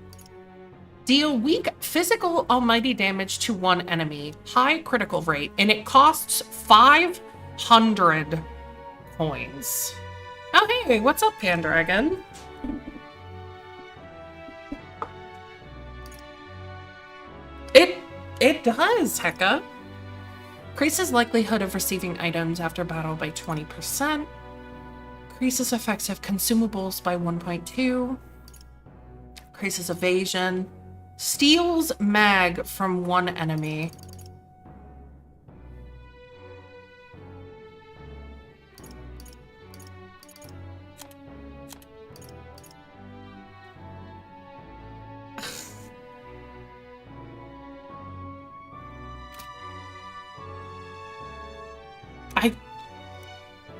Deal weak physical almighty damage to one enemy, high critical rate, and it costs 500 coins. Oh hey, what's up, Pandragon? It does, Hecka. Increases likelihood of receiving items after battle by 20%. Increases effective consumables by 1.2. Increases evasion. Steals mag from one enemy.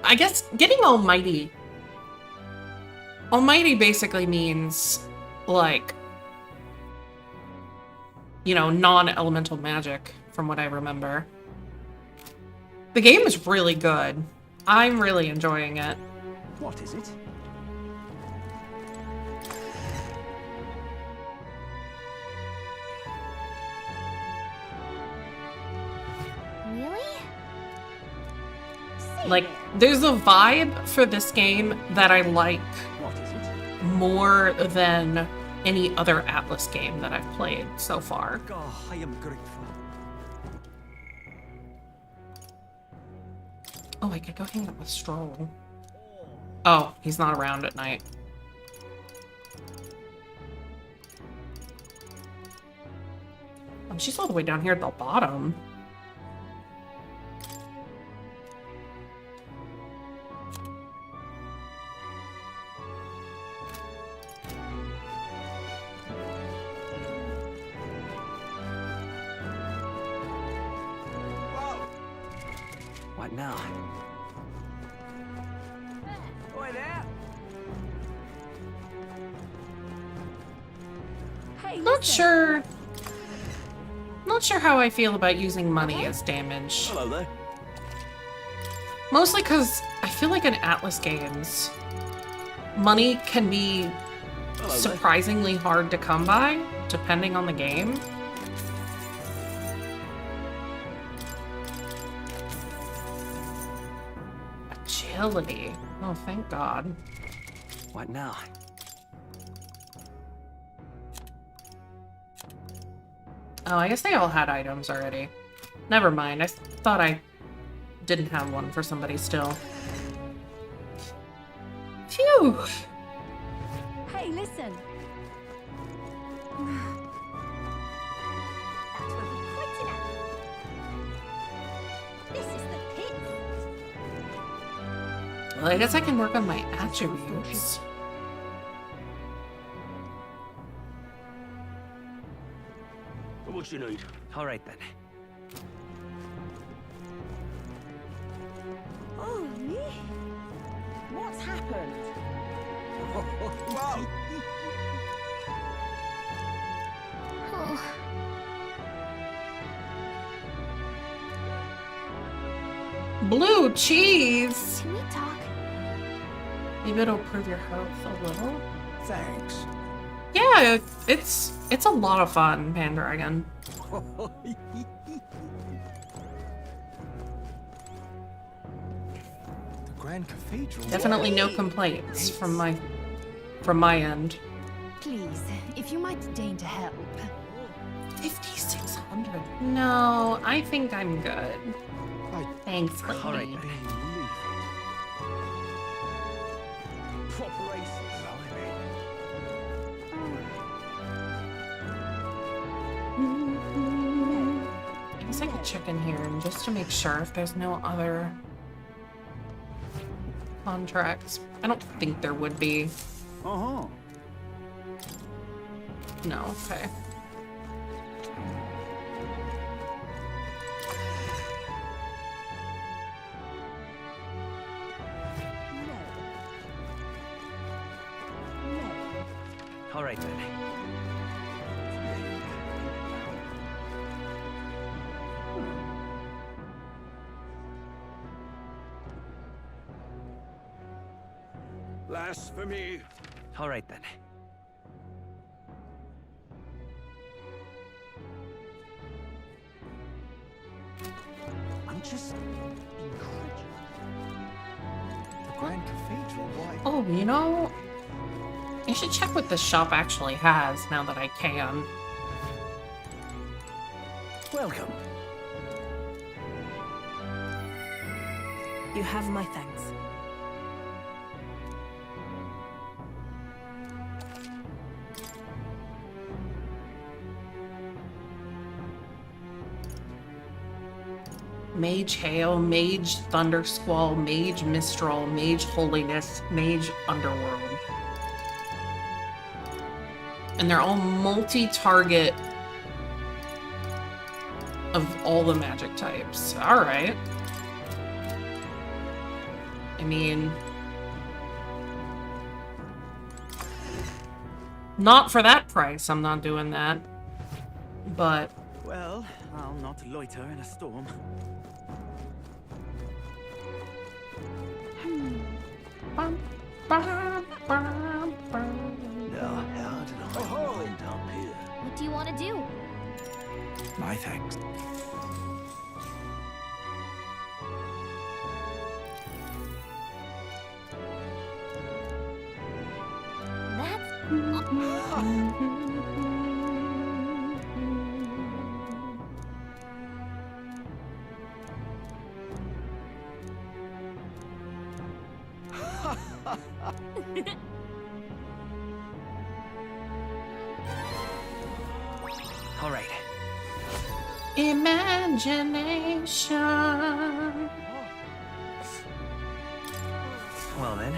I guess getting almighty. Almighty basically means, like, you know, non-elemental magic, from what I remember. The game is really good. I'm really enjoying it. What is it? Really? Like, there's a vibe for this game that I like What is it? more than any other Atlas game that I've played so far. Oh, I am grateful. Oh, I could go hang out with Stroll. Oh, he's not around at night. Oh, she's all the way down here at the bottom. What now? Oi there! Hey, Not sure. Not sure how I feel about using money as damage. Hello there. Mostly because I feel like in Atlas games, money can be Hello there. surprisingly hard to come by, depending on the game. Agility. Oh, thank God. What now? Oh, I guess they all had items already. Never mind. I thought I didn't have one for somebody still. Phew! Hey, listen. That will be quite enough. This is the pit. Well, I guess I can work on my attributes. What you need? All right then. Oh, me? What's happened? Wow. Blue cheese! Can we talk? Maybe it'll improve your health a little. Thanks. Yeah, it's a lot of fun, Pandragon. The Grand Cathedral. Definitely no complaints from my end. Please, if you might deign to help. 5,600. No, I think I'm good. Thanks, lady. All right. Proper races. I guess I could check in here and just to make sure if there's no other contracts. I don't think there would be. Uh-huh. No, okay. All right then. Blasphemy. All right then. I'm just incredulous. The Grand Cathedral, why? Oh, you know, I should check what this shop actually has now that I can. Welcome. You have my thanks. Mage Hail, Mage Thunder Squall, Mage Mistral, Mage Holiness, Mage Underworld. And they're all multi-target of all the magic types. Alright. I mean... not for that price, I'm not doing that. But... Well, I'll not loiter in a storm. Bum, bum, bum, bum. Now, how did I wind up here? What do you want to do? My thanks. All right. Imagination. Well then.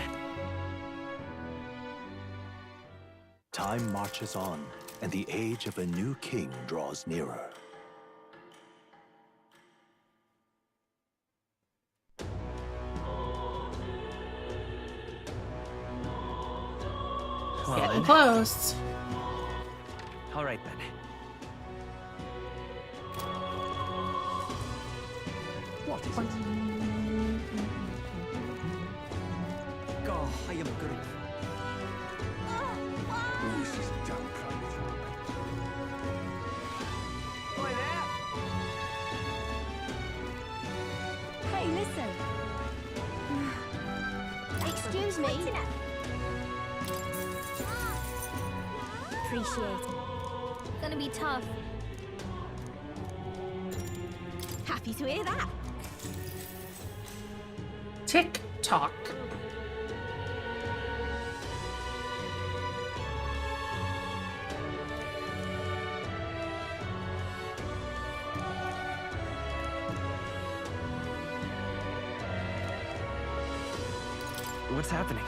Time marches on, and the age of a new king draws nearer. Well, Getting then. close. All right then. What is it? Oh, I am good. This is dumb crap. Oi there! Hey, listen. Excuse me. Appreciate it. Gonna be tough. Happy to hear that. Tick tock. What's happening?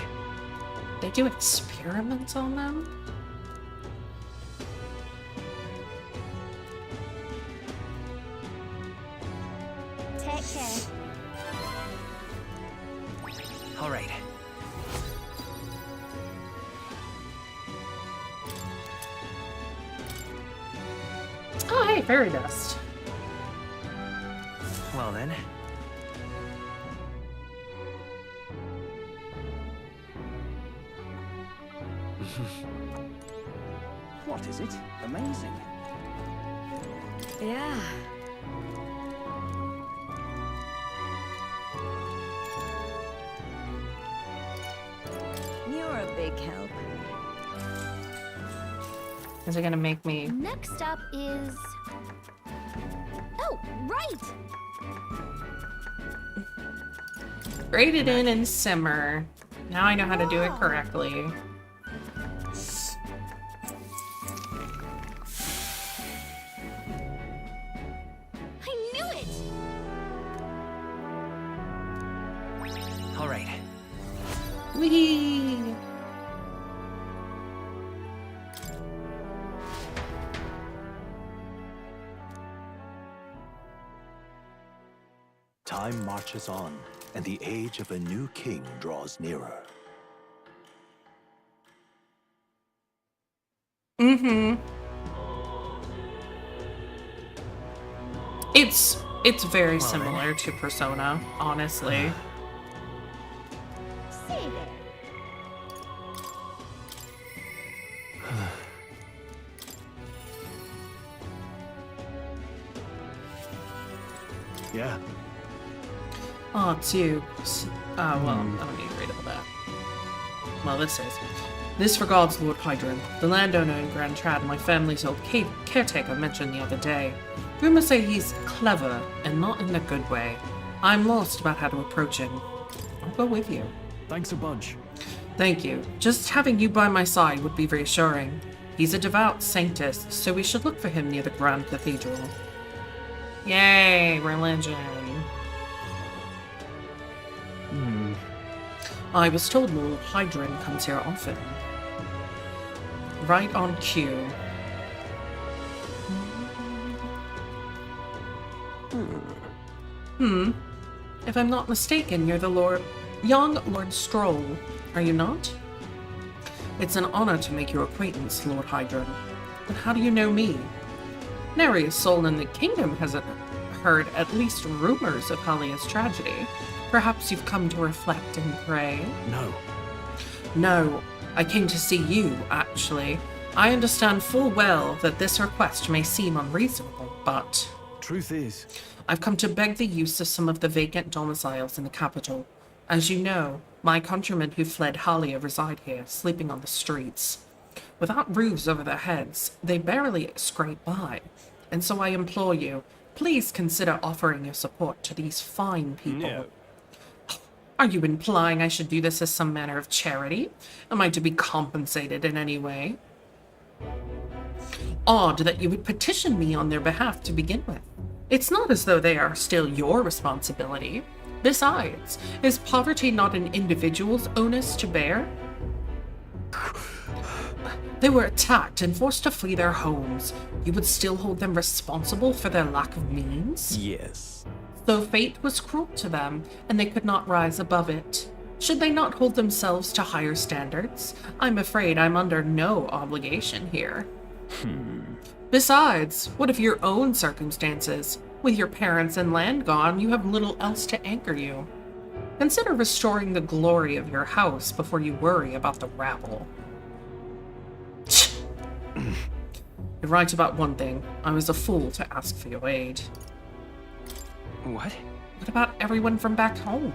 They do experiments on them? Take care. All right. Oh, hey, fairy dust. Well then. What is it? Amazing. Yeah. You're a big help. Is it gonna make me... Next up is... Oh, right! Grate it in and simmer. Now I know how to do it correctly. I knew it! All right. Whee! Time marches on, and the age of a new king draws nearer. Mm-hmm. It's very similar to Persona, honestly. Say there. Yeah. Oh, two. Well, I don't need to read all that. Well, this is. This regards Lord Hydron, the landowner in Grand Trad my family's old caretaker mentioned the other day. Rumors say he's clever, and not in a good way. I'm lost about how to approach him. I'll go with you. Thanks a bunch. Thank you. Just having you by my side would be reassuring. He's a devout saintess, so we should look for him near the Grand Cathedral. Yay, religion. I was told Lord Hydron comes here often. Right on cue. If I'm not mistaken, you're the young Lord Stroll, are you not? It's an honor to make your acquaintance, Lord Hydron. But how do you know me? Nary a soul in the kingdom hasn't heard at least rumors of Halia's tragedy. Perhaps you've come to reflect and pray? No. No, I came to see you, actually. I understand full well that this request may seem unreasonable, but... Truth is... I've come to beg the use of some of the vacant domiciles in the capital. As you know, my countrymen who fled Halia reside here, sleeping on the streets. Without roofs over their heads, they barely scrape by. And so I implore you, please consider offering your support to these fine people. No. Are you implying I should do this as some manner of charity? Am I to be compensated in any way? Odd that you would petition me on their behalf to begin with. It's not as though they are still your responsibility. Besides, is poverty not an individual's onus to bear? They were attacked and forced to flee their homes. You would still hold them responsible for their lack of means? Yes. So fate was cruel to them, and they could not rise above it. Should they not hold themselves to higher standards? I'm afraid I'm under no obligation here. Besides, what of your own circumstances? With your parents and land gone, you have little else to anchor you. Consider restoring the glory of your house before you worry about the rabble. You're right about one thing. I was a fool to ask for your aid. What? What about everyone from back home?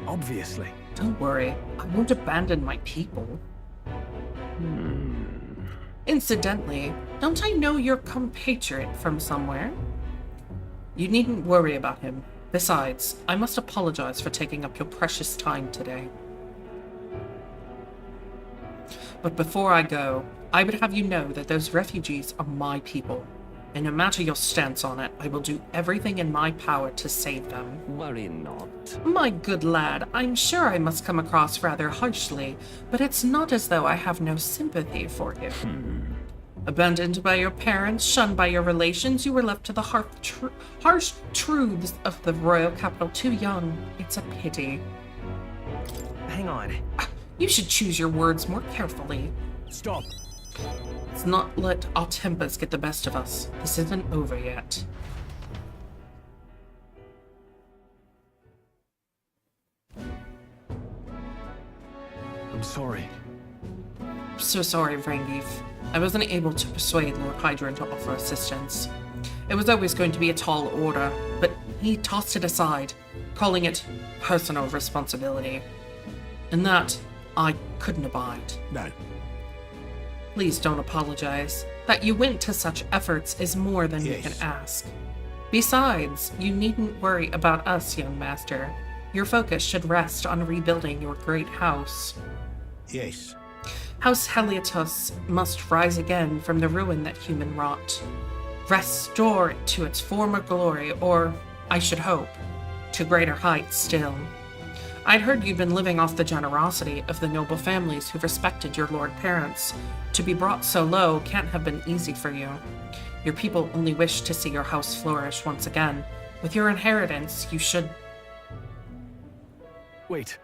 Obviously. Don't worry, I won't abandon my people. Incidentally, don't I know your compatriot from somewhere? You needn't worry about him. Besides, I must apologize for taking up your precious time today. But before I go, I would have you know that those refugees are my people. And no matter your stance on it, I will do everything in my power to save them. Worry not. My good lad, I'm sure I must come across rather harshly, but it's not as though I have no sympathy for you. Abandoned by your parents, shunned by your relations, you were left to the harsh truths of the royal capital too young. It's a pity. Hang on. You should choose your words more carefully. Stop. Let's not let our tempers get the best of us. This isn't over yet. I'm sorry. I'm so sorry, Rangief. I wasn't able to persuade Lord Hydron to offer assistance. It was always going to be a tall order, but he tossed it aside, calling it personal responsibility. And that I couldn't abide. No. Please don't apologize. That you went to such efforts is more than you can ask. Besides, you needn't worry about us, young master. Your focus should rest on rebuilding your great house. Yes. House Heliotus must rise again from the ruin that human wrought. Restore it to its former glory, or, I should hope, to greater heights still. I'd heard you'd been living off the generosity of the noble families who respected your lord parents. To be brought so low can't have been easy for you. Your people only wish to see your house flourish once again. With your inheritance, you should... Wait.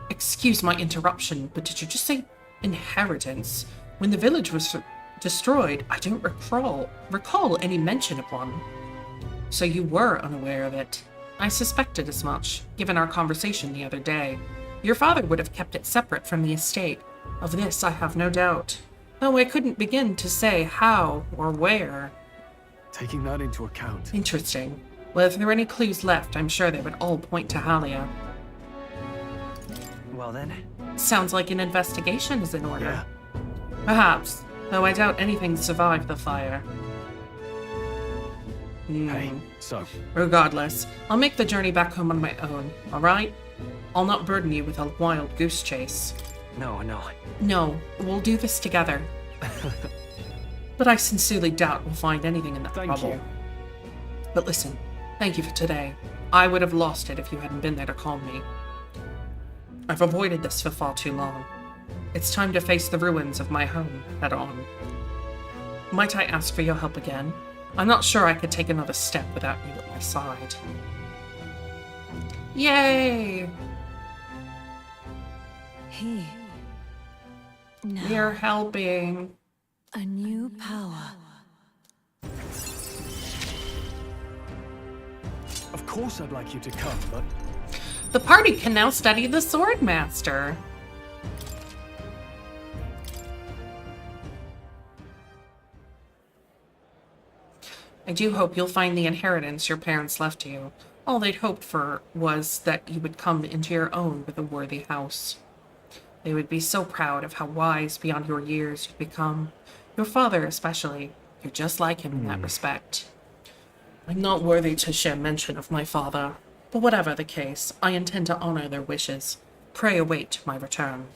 Excuse my interruption, but did you just say inheritance? When the village was destroyed, I don't recall any mention of one. So you were unaware of it. I suspected as much, given our conversation the other day. Your father would have kept it separate from the estate. Of this I have no doubt. Though I couldn't begin to say how or where. Taking that into account. Interesting. Well, if there are any clues left, I'm sure they would all point to Halia. Well then. Sounds like an investigation is in order. Yeah. Perhaps, though I doubt anything survived the fire. Hey, so. Regardless, I'll make the journey back home on my own, alright? I'll not burden you with a wild goose chase. No. No, we'll do this together. But I sincerely doubt we'll find anything in that Thank rubble. you. But listen, thank you for today. I would have lost it if you hadn't been there to calm me. I've avoided this for far too long. It's time to face the ruins of my home head on. Might I ask for your help again? I'm not sure I could take another step without you at my side. Yay! Now, You're helping. a new power. Of course I'd like you to come, but... The party can now study the Sword Master. I do hope you'll find the inheritance your parents left you. All they'd hoped for was that you would come into your own with a worthy house. They would be so proud of how wise beyond your years you've become. Your father especially. You're just like him in that respect. I'm not worthy to share mention of my father, but whatever the case, I intend to honor their wishes. Pray await my return.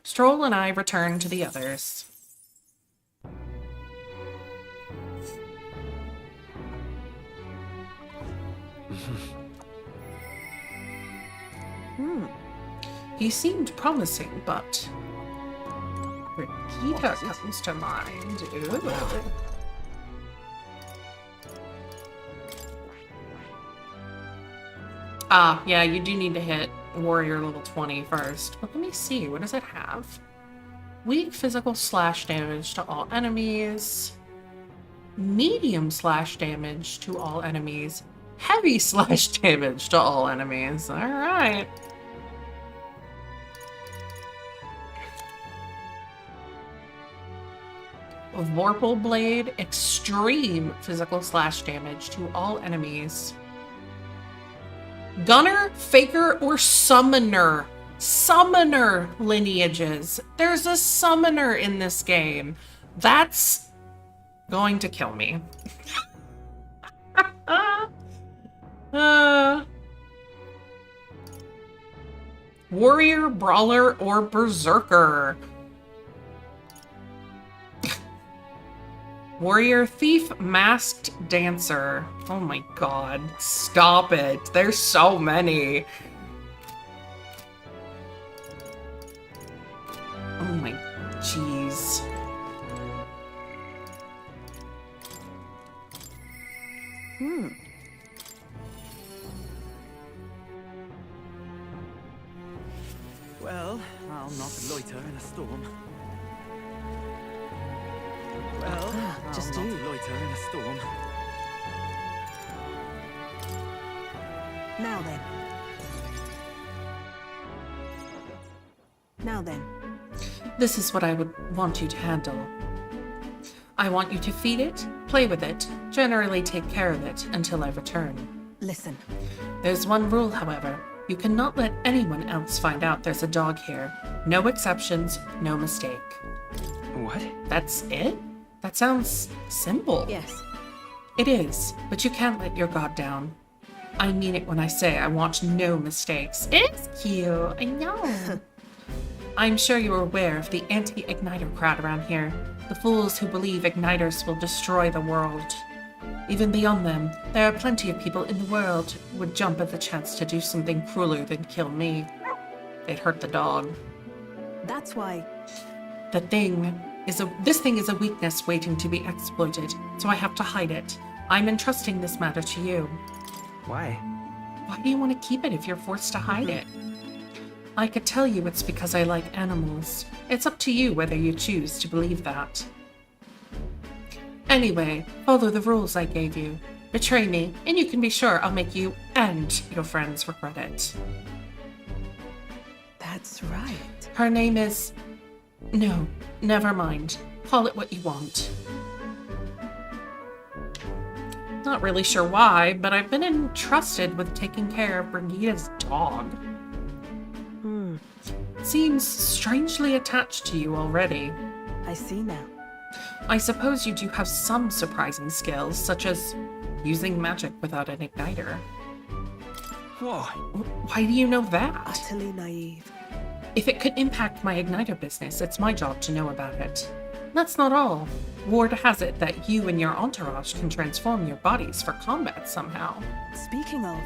Stroll and I return to the others. He seemed promising, but Brigitte comes to mind. Ooh. Ah, yeah, you do need to hit warrior level 20 first. But let me see, what does it have? Weak physical slash damage to all enemies. Medium slash damage to all enemies. Heavy slash damage to all enemies. Alright. Vorpal Blade, extreme physical slash damage to all enemies. Gunner, Faker, or Summoner. Summoner lineages. There's a Summoner in this game. That's going to kill me. Warrior, Brawler, or Berserker. Warrior, Thief, Masked Dancer. Oh my god. Stop it. There's so many. Oh my jeez. Well, I'll not loiter in a storm. Well, just I'll you. not loiter in a storm. Now then. Now then. This is what I would want you to handle. I want you to feed it, play with it, generally take care of it until I return. Listen. There's one rule, however. You cannot let anyone else find out there's a dog here. No exceptions, no mistake. What? That's it? That sounds simple. Yes. It is, but you can't let your guard down. I mean it when I say I want no mistakes. It's cute, I know. I'm sure you're aware of the anti-igniter crowd around here. The fools who believe igniters will destroy the world. Even beyond them, there are plenty of people in the world who would jump at the chance to do something crueler than kill me. They'd hurt the dog. That's why. This thing is a weakness waiting to be exploited, so I have to hide it. I'm entrusting this matter to you. Why? Why do you want to keep it if you're forced to hide it? I could tell you it's because I like animals. It's up to you whether you choose to believe that. Anyway, follow the rules I gave you. Betray me, and you can be sure I'll make you and your friends regret it. That's right. Her name is... No, never mind. Call it what you want. Not really sure why, but I've been entrusted with taking care of Brigida's dog. Seems strangely attached to you already. I see now. I suppose you do have some surprising skills, such as using magic without an igniter. Why? Why do you know that? Utterly naive. If it could impact my igniter business, it's my job to know about it. That's not all. Ward has it that you and your entourage can transform your bodies for combat somehow. Speaking of...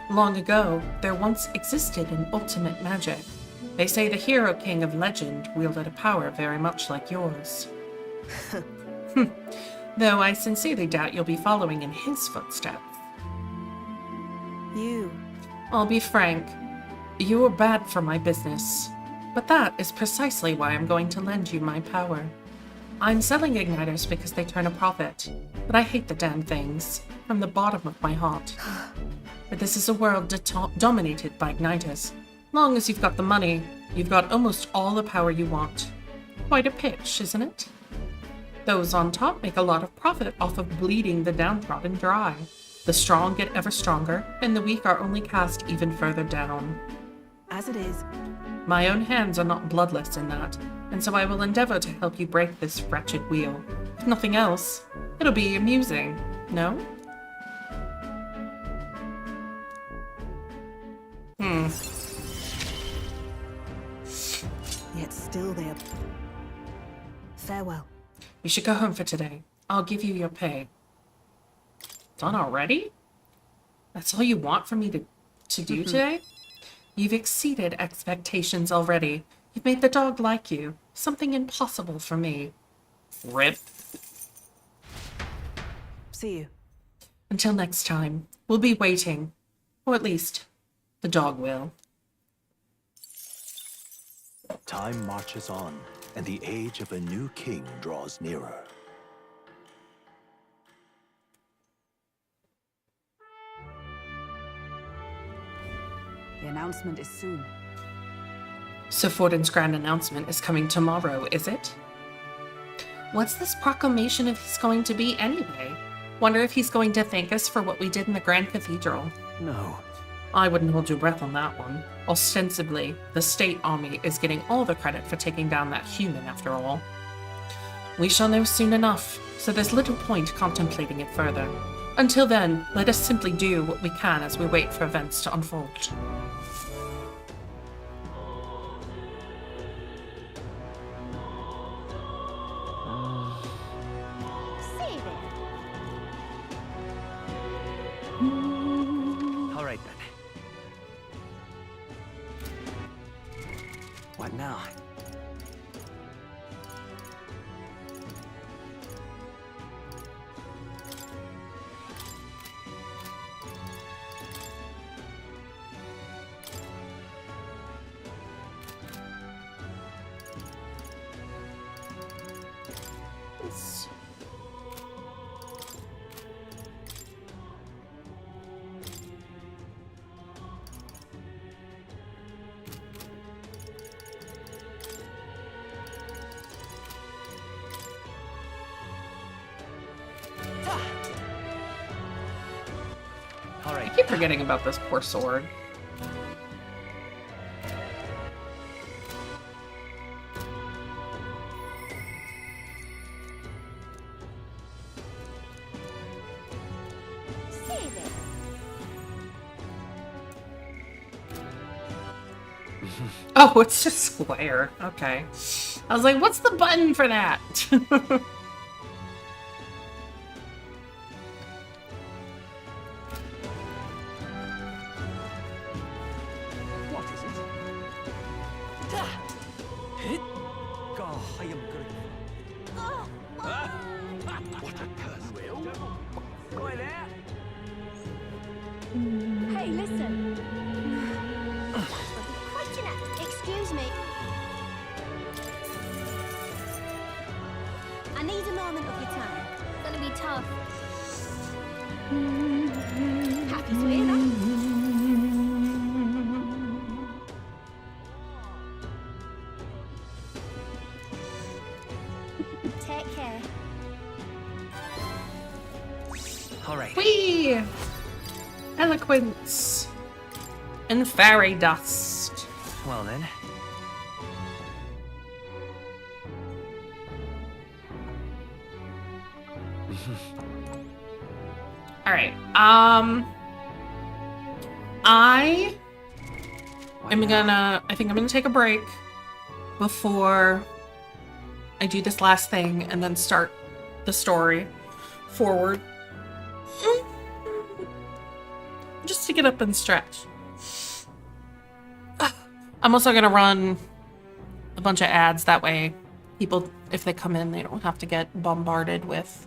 Long ago, there once existed an ultimate magic. They say the hero king of legend wielded a power very much like yours. Though I sincerely doubt you'll be following in his footsteps. You... I'll be frank. You were bad for my business. But that is precisely why I'm going to lend you my power. I'm selling igniters because they turn a profit, but I hate the damn things, from the bottom of my heart. But this is a world dominated by igniters. Long as you've got the money, you've got almost all the power you want. Quite a pitch, isn't it? Those on top make a lot of profit off of bleeding the downtrodden dry. The strong get ever stronger, and the weak are only cast even further down. As it is. My own hands are not bloodless in that, and so I will endeavor to help you break this wretched wheel. If nothing else, it'll be amusing, no? Yet still they are... Farewell. You should go home for today. I'll give you your pay. Done already? That's all you want for me to do today? You've exceeded expectations already. You've made the dog like you. Something impossible for me. RIP. See you. Until next time, we'll be waiting. Or at least, The dog will. Time marches on, and the age of a new king draws nearer. The announcement is soon. Sir Forden's grand announcement is coming tomorrow, is it? What's this proclamation if he's going to be anyway? Wonder if he's going to thank us for what we did in the Grand Cathedral. No. I wouldn't hold your breath on that one. Ostensibly, the state army is getting all the credit for taking down that human after all. We shall know soon enough, so there's little point contemplating it further. Until then, let us simply do what we can as we wait for events to unfold. Save it. All right then. What now? All right. I keep forgetting about this poor sword. Save it. Oh, it's just square. Okay. I was like, what's the button for that? What is it? God, I am good. What a person. Right there. Hey, listen. Quite an act. Excuse me. I need a moment of your time. Gonna be tough. Happy to hear that. Take care. All right. Whee! Eloquence. And fairy dust. Well then. Alright, I think I'm gonna take a break before I do this last thing and then start the story forward. Just to get up and stretch. I'm also gonna run a bunch of ads, that way people, if they come in, they don't have to get bombarded with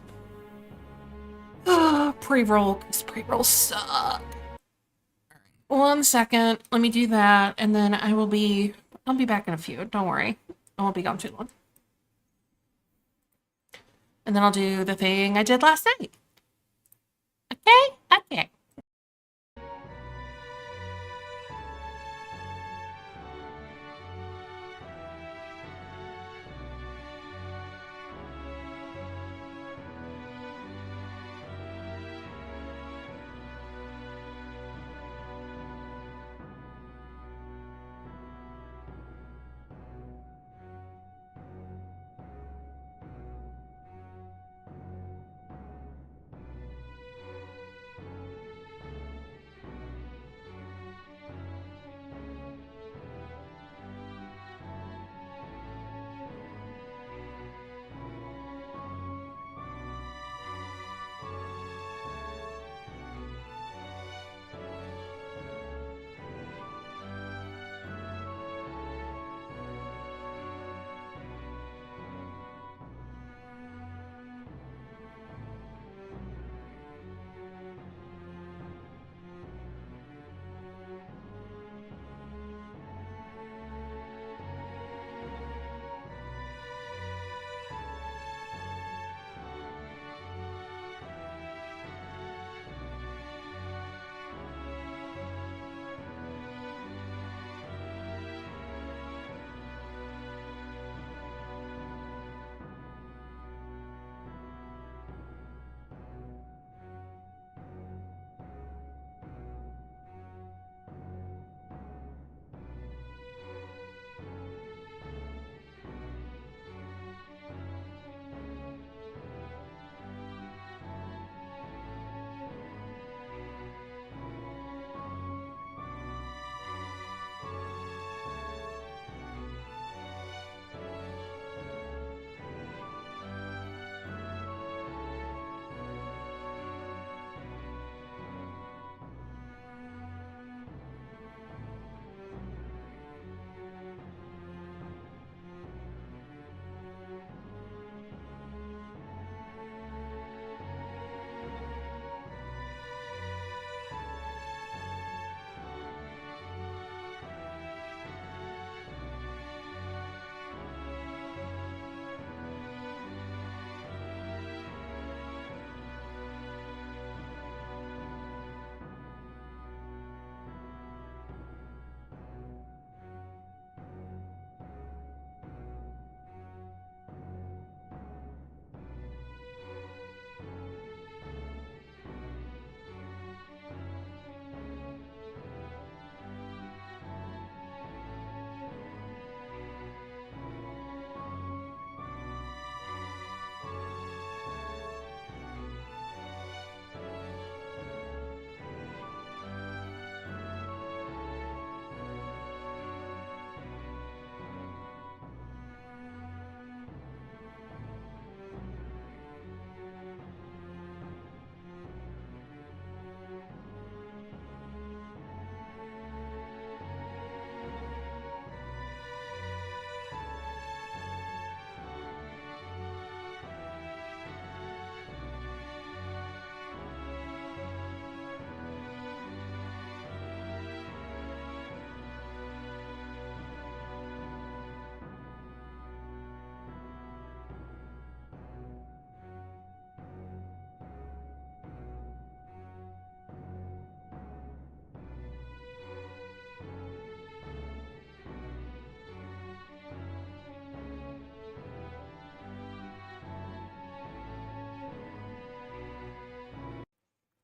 pre-roll, because pre-rolls suck. One second, let me do that, and then I'll be back in a few, don't worry. I won't be gone too long. And then I'll do the thing I did last night. Okay? Okay.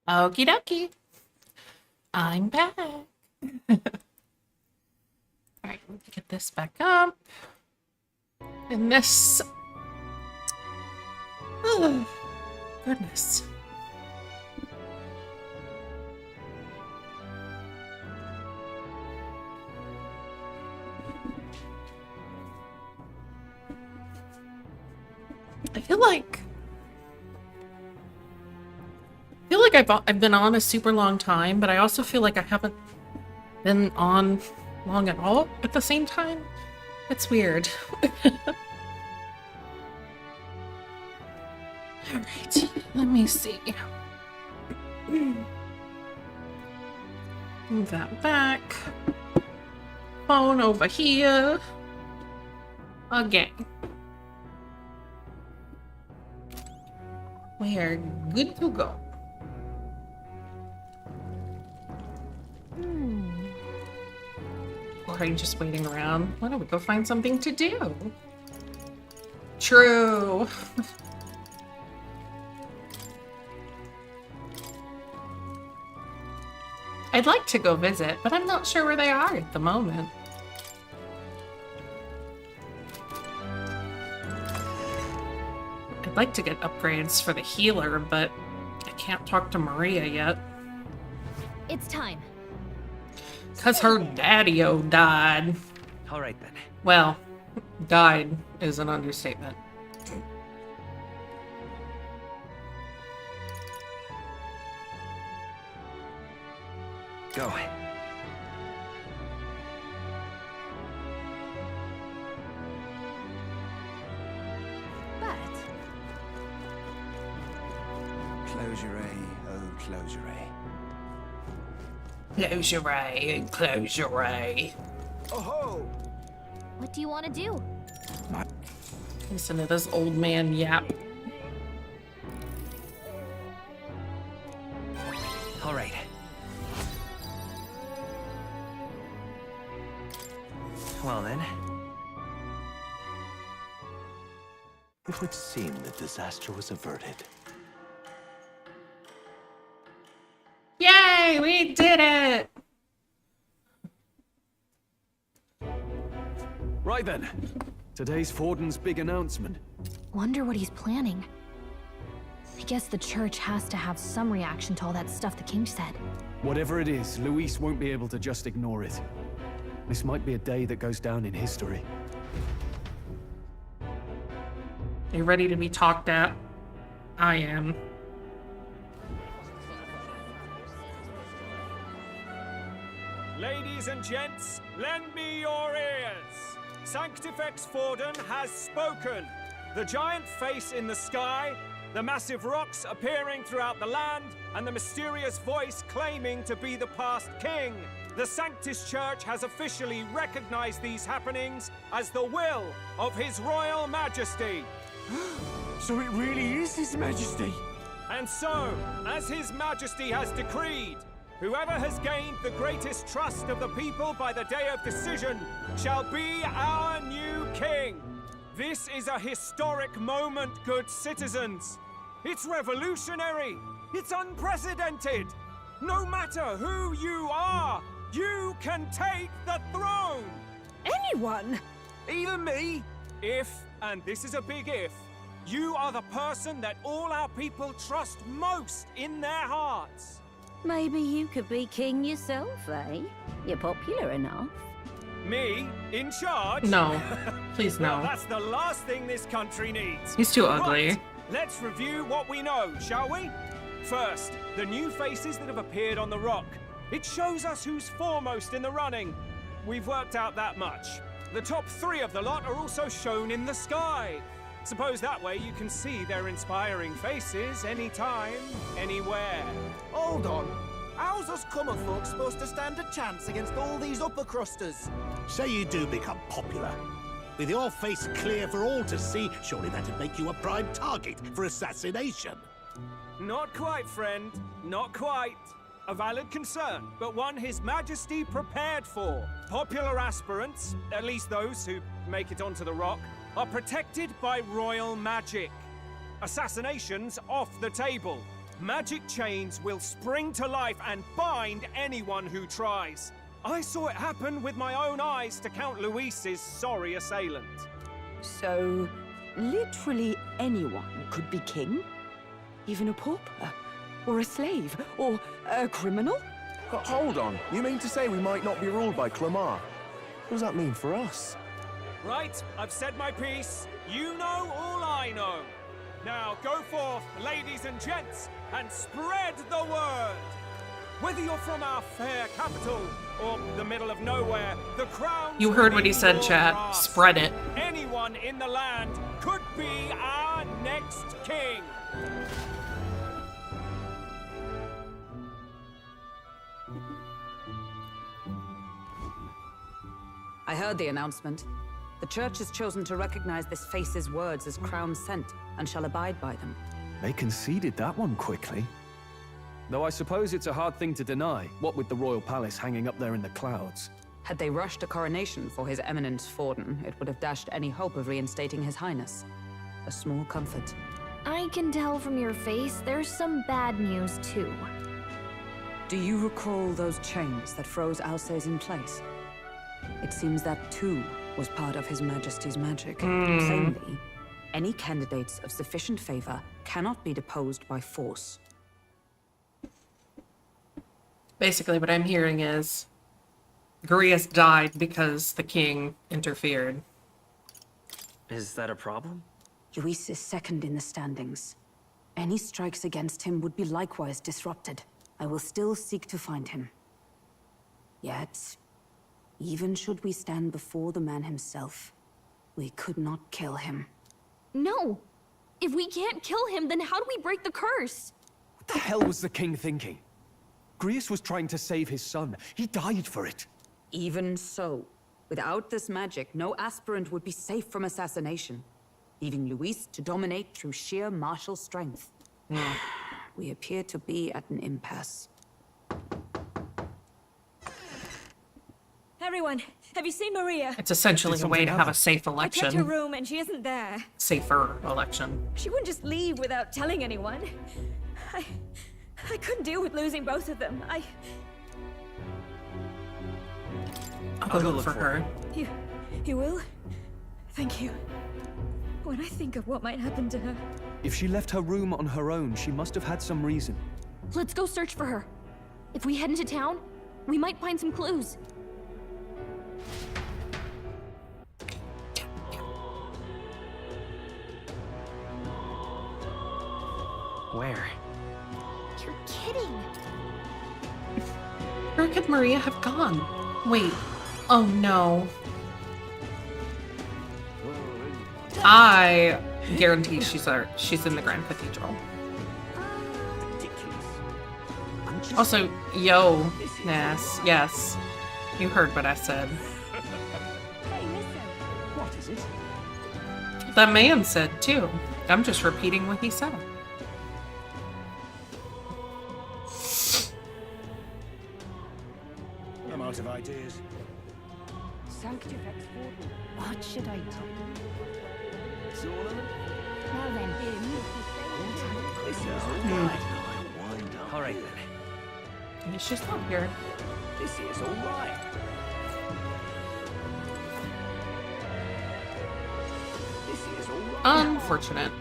Okie dokie. I'm back. Alright, let me get this back up. And this... Oh, goodness. I feel like I've been on a super long time, but I also feel like I haven't been on long at all at the same time. It's weird. Alright, let me see. Move that back. Phone over here. Again. We are good to go. Or are you just waiting around? Why don't we go find something to do? True. I'd like to go visit, but I'm not sure where they are at the moment. I'd like to get upgrades for the healer, but I can't talk to Maria yet. It's time. Cause her daddy-o died. All right then. Well, died is an understatement. Go. Close your eye, oh, close your eye. Close your eye and close your eye. Oh ho! What do you want to do? Listen to this old man yap. All right. Well then. It would seem the disaster was averted. Yay, we did it! Right then. Today's Forden's big announcement. Wonder what he's planning. I guess the church has to have some reaction to all that stuff the king said. Whatever it is, Luis won't be able to just ignore it. This might be a day that goes down in history. Are you ready to be talked at? I am. Ladies and gents, lend me your ears. Sanctifex Forden has spoken. The giant face in the sky, the massive rocks appearing throughout the land, and the mysterious voice claiming to be the past king. The Sanctus Church has officially recognized these happenings as the will of His Royal Majesty. So it really is His Majesty? And so, as His Majesty has decreed, whoever has gained the greatest trust of the people by the day of decision shall be our new king. This is a historic moment, good citizens. It's revolutionary. It's unprecedented. No matter who you are, you can take the throne. Anyone? Even me? If, and this is a big if, you are the person that all our people trust most in their hearts. Maybe you could be king yourself, eh? You're popular enough. Me? In charge? No. Please no. Well, that's the last thing this country needs. He's too ugly. Right, let's review what we know, shall we? First, the new faces that have appeared on the rock. It shows us who's foremost in the running. We've worked out that much. The top 3 of the lot are also shown in the sky. Suppose that way you can see their inspiring faces anytime, anywhere. Hold on. How's us common folk supposed to stand a chance against all these upper crusters? Say you do become popular. With your face clear for all to see, surely that'd make you a prime target for assassination. Not quite, friend. Not quite. A valid concern, but one His Majesty prepared for. Popular aspirants, at least those who make it onto the rock, are protected by royal magic. Assassinations off the table. magic chains will spring to life and bind anyone who tries. I saw it happen with my own eyes to Count Luis's sorry assailant. So, literally anyone could be king? Even a pauper? Or a slave? Or a criminal? Hold on. You mean to say we might not be ruled by Clamar? What does that mean for us? Right, I've said my piece. You know all I know. Now go forth, ladies and gents, and spread the word. Whether you're from our fair capital or the middle of nowhere, the crown. You heard what he said, chat. Spread it. Anyone in the land could be our next king. I heard the announcement. The church has chosen to recognize this face's words as crown sent and shall abide by them. They conceded that one quickly. Though I suppose it's a hard thing to deny, what with the royal palace hanging up there in the clouds. Had they rushed a coronation for His Eminence Forden, it would have dashed any hope of reinstating His Highness. A small comfort. I can tell from your face there's some bad news too. Do you recall those chains that froze Alsace in place? It seems that too was part of His Majesty's magic. Plainly, any candidates of sufficient favor cannot be deposed by force. Basically, what I'm hearing is Grius died because the king interfered. Is that a problem? Luis is second in the standings. Any strikes against him would be likewise disrupted. I will still seek to find him. Yet, even should we stand before the man himself, we could not kill him. No! If we can't kill him, then how do we break the curse? What the hell was the king thinking? Grius was trying to save his son. He died for it. Even so, without this magic, no aspirant would be safe from assassination, leaving Luis to dominate through sheer martial strength. We appear to be at an impasse. Everyone, have you seen Maria? It's essentially a way to have a safe I checked her election. room and she isn't there. Safer election. She wouldn't just leave without telling anyone. I couldn't deal with losing both of them. I'll go look for her. You will? Thank you. When I think of what might happen to her. If she left her room on her own, she must have had some reason. Let's go search for her. If we head into town, we might find some clues. Where? You're kidding. Where could Maria have gone? Wait. Oh no. I guarantee she's in the Grand Cathedral. Also, yo, Nass, yes. You heard what I said. Hey, listen. What is it? That man said too. I'm just repeating what he said. I'm out of ideas. Sanctifex Forden. What should I do? Well then. All right then. It's just not here. This is all right. This is all right. Unfortunate.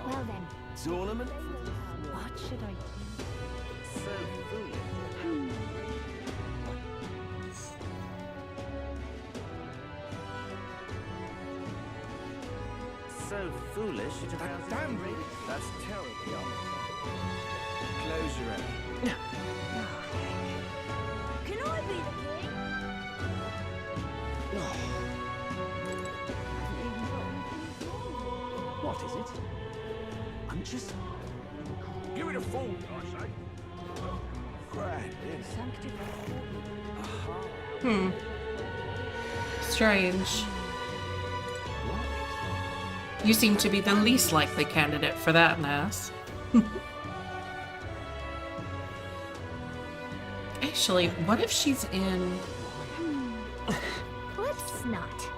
Well then. Tournament? What should I do? So foolish. So foolish it amounts to Damn, that's terribly unfair. Close your eye. Can I be the king? What is it? I'm just... Give it a fool, I say. Grand, Hmm. Strange. You seem to be the least likely candidate for that, Nass. Actually, what if she's in... Let's not.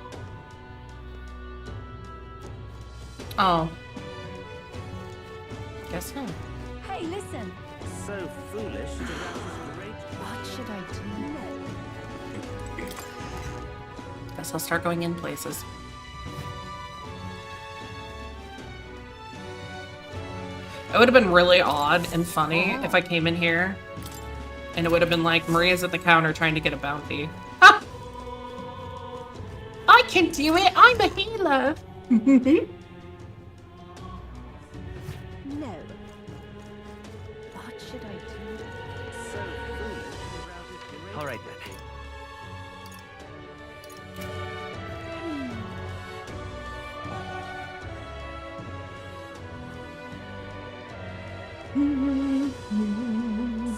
Oh. Guess not. Hey, Hey, listen. So foolish, it arouses great... What should I do? Guess I'll start going in places. It would have been really odd and funny if I came in here and it would have been like, Maria's at the counter trying to get a bounty. Ah! I can do it! I'm a healer! No. What should I do? So foolish, it arouses great... All right, then.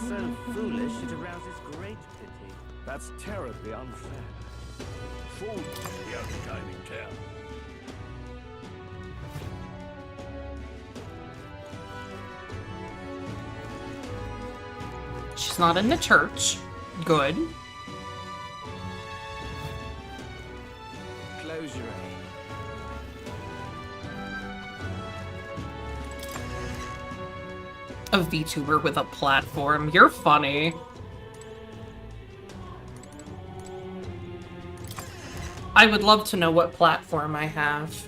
So foolish, it arouses great pity. That's terribly unfair. Fool, the only game in town. She's not in the church. Good. Close your eyes. A VTuber with a platform. You're funny. I would love to know what platform I have.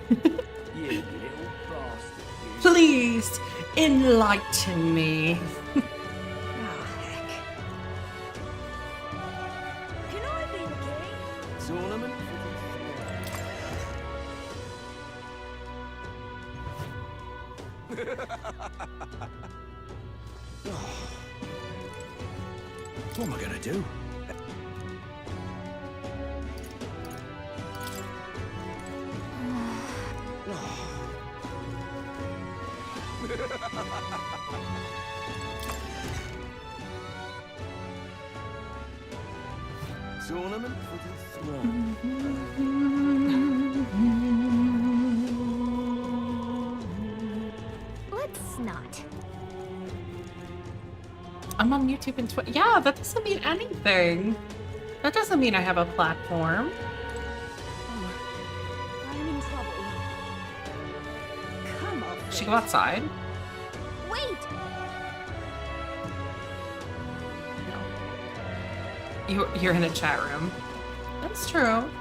You little bastard. You. Please enlighten me. Can I be the king? Tournament? What am I gonna do? Tournament for the throne. Let's not. I'm on YouTube and Twitter. Yeah, that doesn't mean anything. That doesn't mean I have a platform. I'm in trouble. Come on. Should go outside. Wait. You're in a chat room. That's true. I'm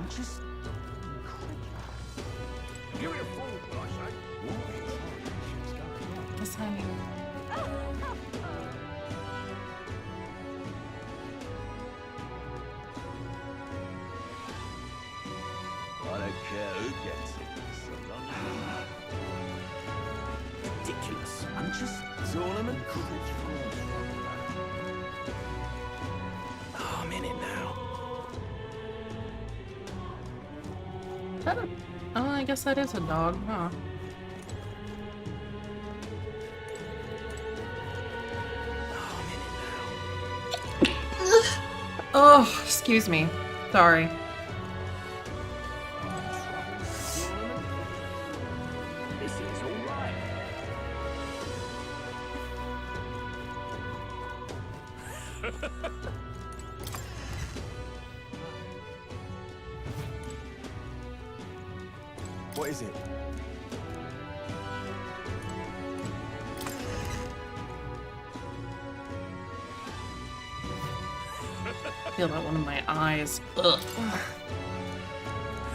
just... Give it a fool, I say. What's happening? I don't care who gets it. So long ridiculous. I'm just... Tournament? Oh, I'm in it now. Oh, I guess that is a dog, huh? Oh, excuse me. Sorry. This is all right. What is it? Feel that one in my eyes. Ugh.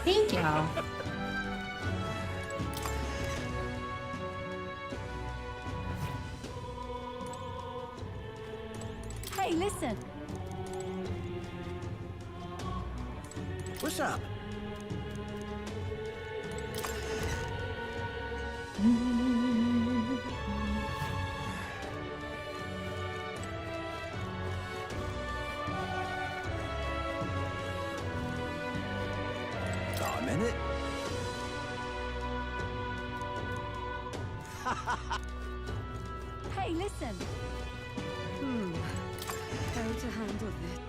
Thank you. Hey, listen. What's up? I'm in it. Hey, listen. How to handle this?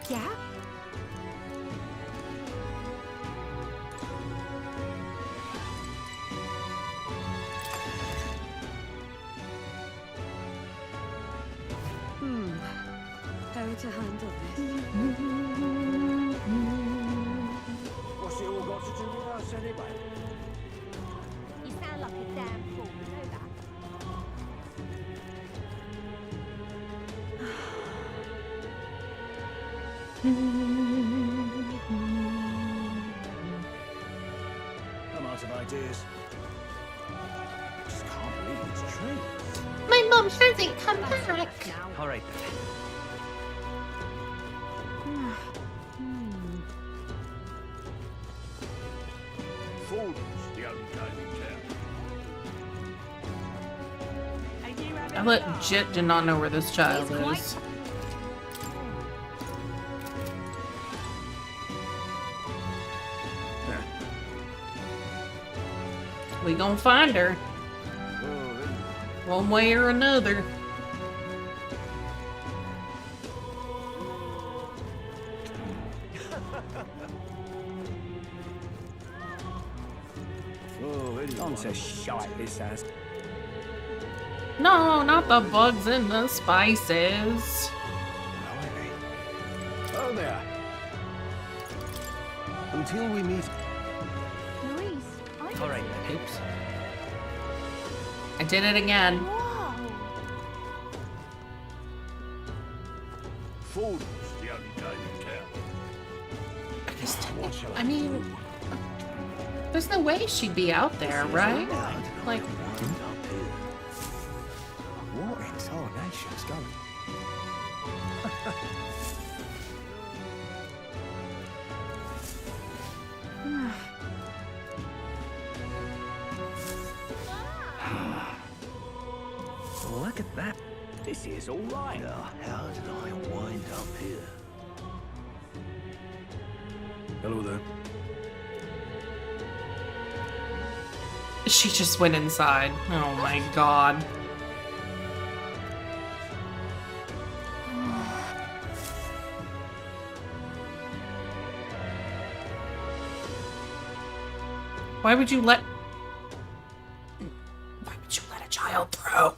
Yeah? How to handle this? What's it all got to do with us? nice anyway. You sound like a damn fool, you know that? I'm out of ideas. Just can't believe it's true. My mom hasn't come back. All right. Fool's the only game in town. I legit did not know where this child is. We gonna find her. One way or another. On to shite this ass. No, not the bugs and the spices. Oh there. Until we meet. All right. Oops. I did it again. Fool's the only game in town. I mean, there's no way she'd be out there, right? Like, What in tarnation's going? Look at that. This is all right. Now, how did I wind up here? Hello there. she just went inside. Oh my god. Why would you let a child through?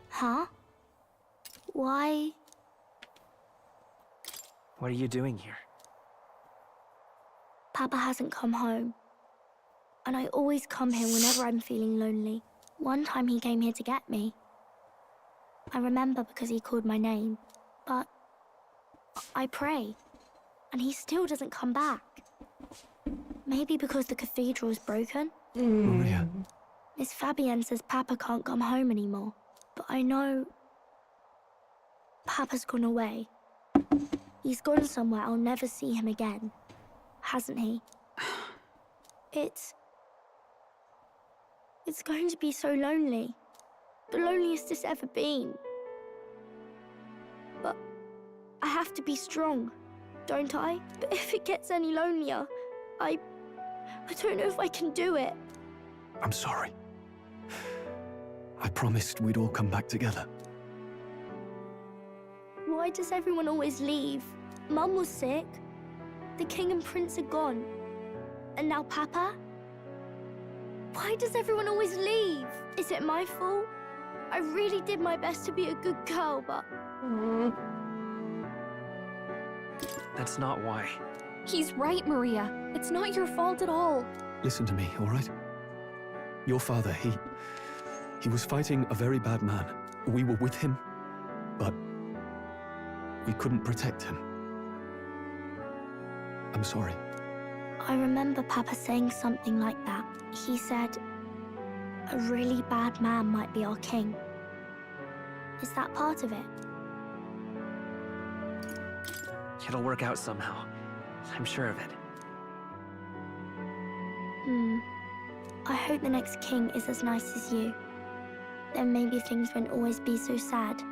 Huh? Why? What are you doing here? Papa hasn't come home. And I always come here whenever I'm feeling lonely. One time he came here to get me. I remember because he called my name. But I pray. And he still doesn't come back. Maybe because the cathedral's broken? Maria. Miss Fabienne says Papa can't come home anymore. But I know Papa's gone away. He's gone somewhere I'll never see him again. Hasn't he? It's going to be so lonely. The loneliest it's ever been. But I have to be strong, don't I? But if it gets any lonelier, I don't know if I can do it. I'm sorry. I promised we'd all come back together. Why does everyone always leave? Mum was sick. The king and prince are gone. And now Papa? Why does everyone always leave? Is it my fault? I really did my best to be a good girl, but... That's not why. He's right, Maria. It's not your fault at all. Listen to me, all right? Your father, he was fighting a very bad man. We were with him, but we couldn't protect him. I'm sorry. I remember Papa saying something like that. He said, a really bad man might be our king. Is that part of it? It'll work out somehow. I'm sure of it. I hope the next king is as nice as you. Then maybe things won't always be so sad.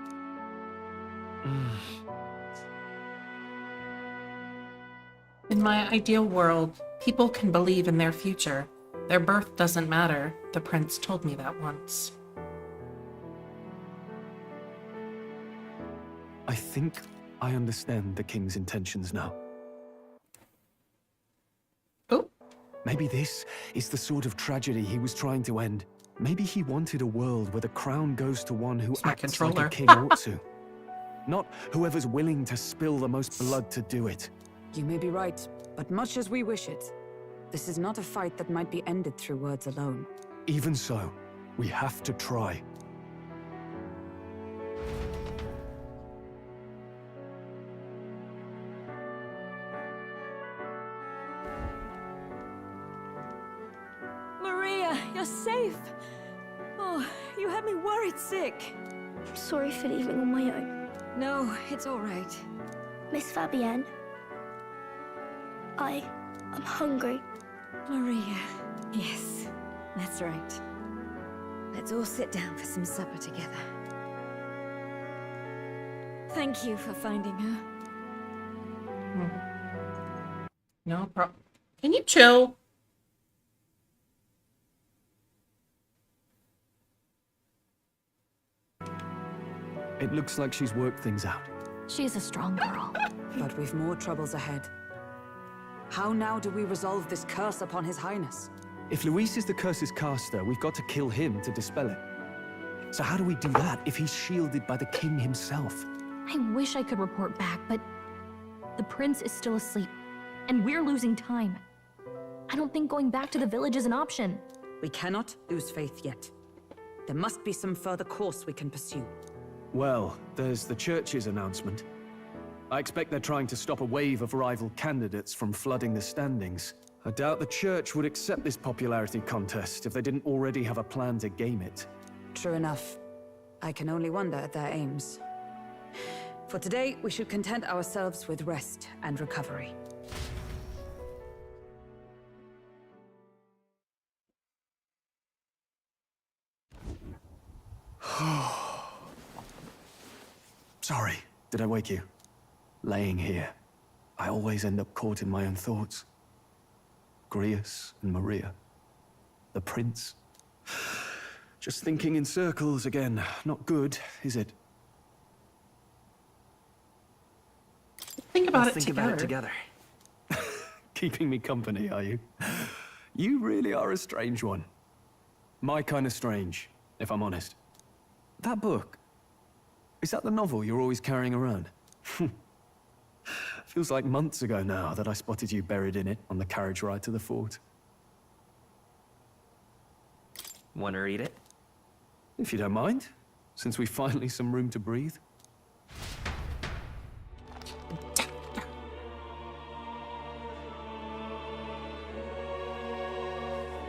In my ideal world, people can believe in their future. Their birth doesn't matter. The prince told me that once. I think I understand the king's intentions now. Oh. Maybe this is the sort of tragedy he was trying to end. Maybe he wanted a world where the crown goes to one who acts like a king ought to. Not whoever's willing to spill the most blood to do it. You may be right, but much as we wish it, This is not a fight that might be ended through words alone. Even so, we have to try. Maria, you're safe. Oh, you had me worried sick. I'm sorry for leaving on my own. No, it's all right. Miss Fabienne, I'm hungry. Maria, yes, that's right. Let's all sit down for some supper together. Thank you for finding her. No problem. Can you chill? It looks like she's worked things out. She's a strong girl. But we've more troubles ahead. How now do we resolve this curse upon His Highness? If Luis is the curse's caster, we've got to kill him to dispel it. So how do we do that if he's shielded by the king himself? I wish I could report back, but the prince is still asleep, and we're losing time. I don't think going back to the village is an option. We cannot lose faith yet. There must be some further course we can pursue. Well, there's the church's announcement. I expect they're trying to stop a wave of rival candidates from flooding the standings. I doubt the church would accept this popularity contest if they didn't already have a plan to game it. True enough. I can only wonder at their aims. For today, we should content ourselves with rest and recovery. Sorry, did I wake you? Laying here, I always end up caught in my own thoughts. Grius and Maria. The prince. Just thinking in circles again. Not good, is it? Think about Let's it think together. about it together. Keeping me company, are you? You really are a strange one. My kind of strange, if I'm honest. That book, is that the novel you're always carrying around? Feels like months ago now that I spotted you buried in it on the carriage ride to the fort. Want to read it? If you don't mind, since we've finally some room to breathe.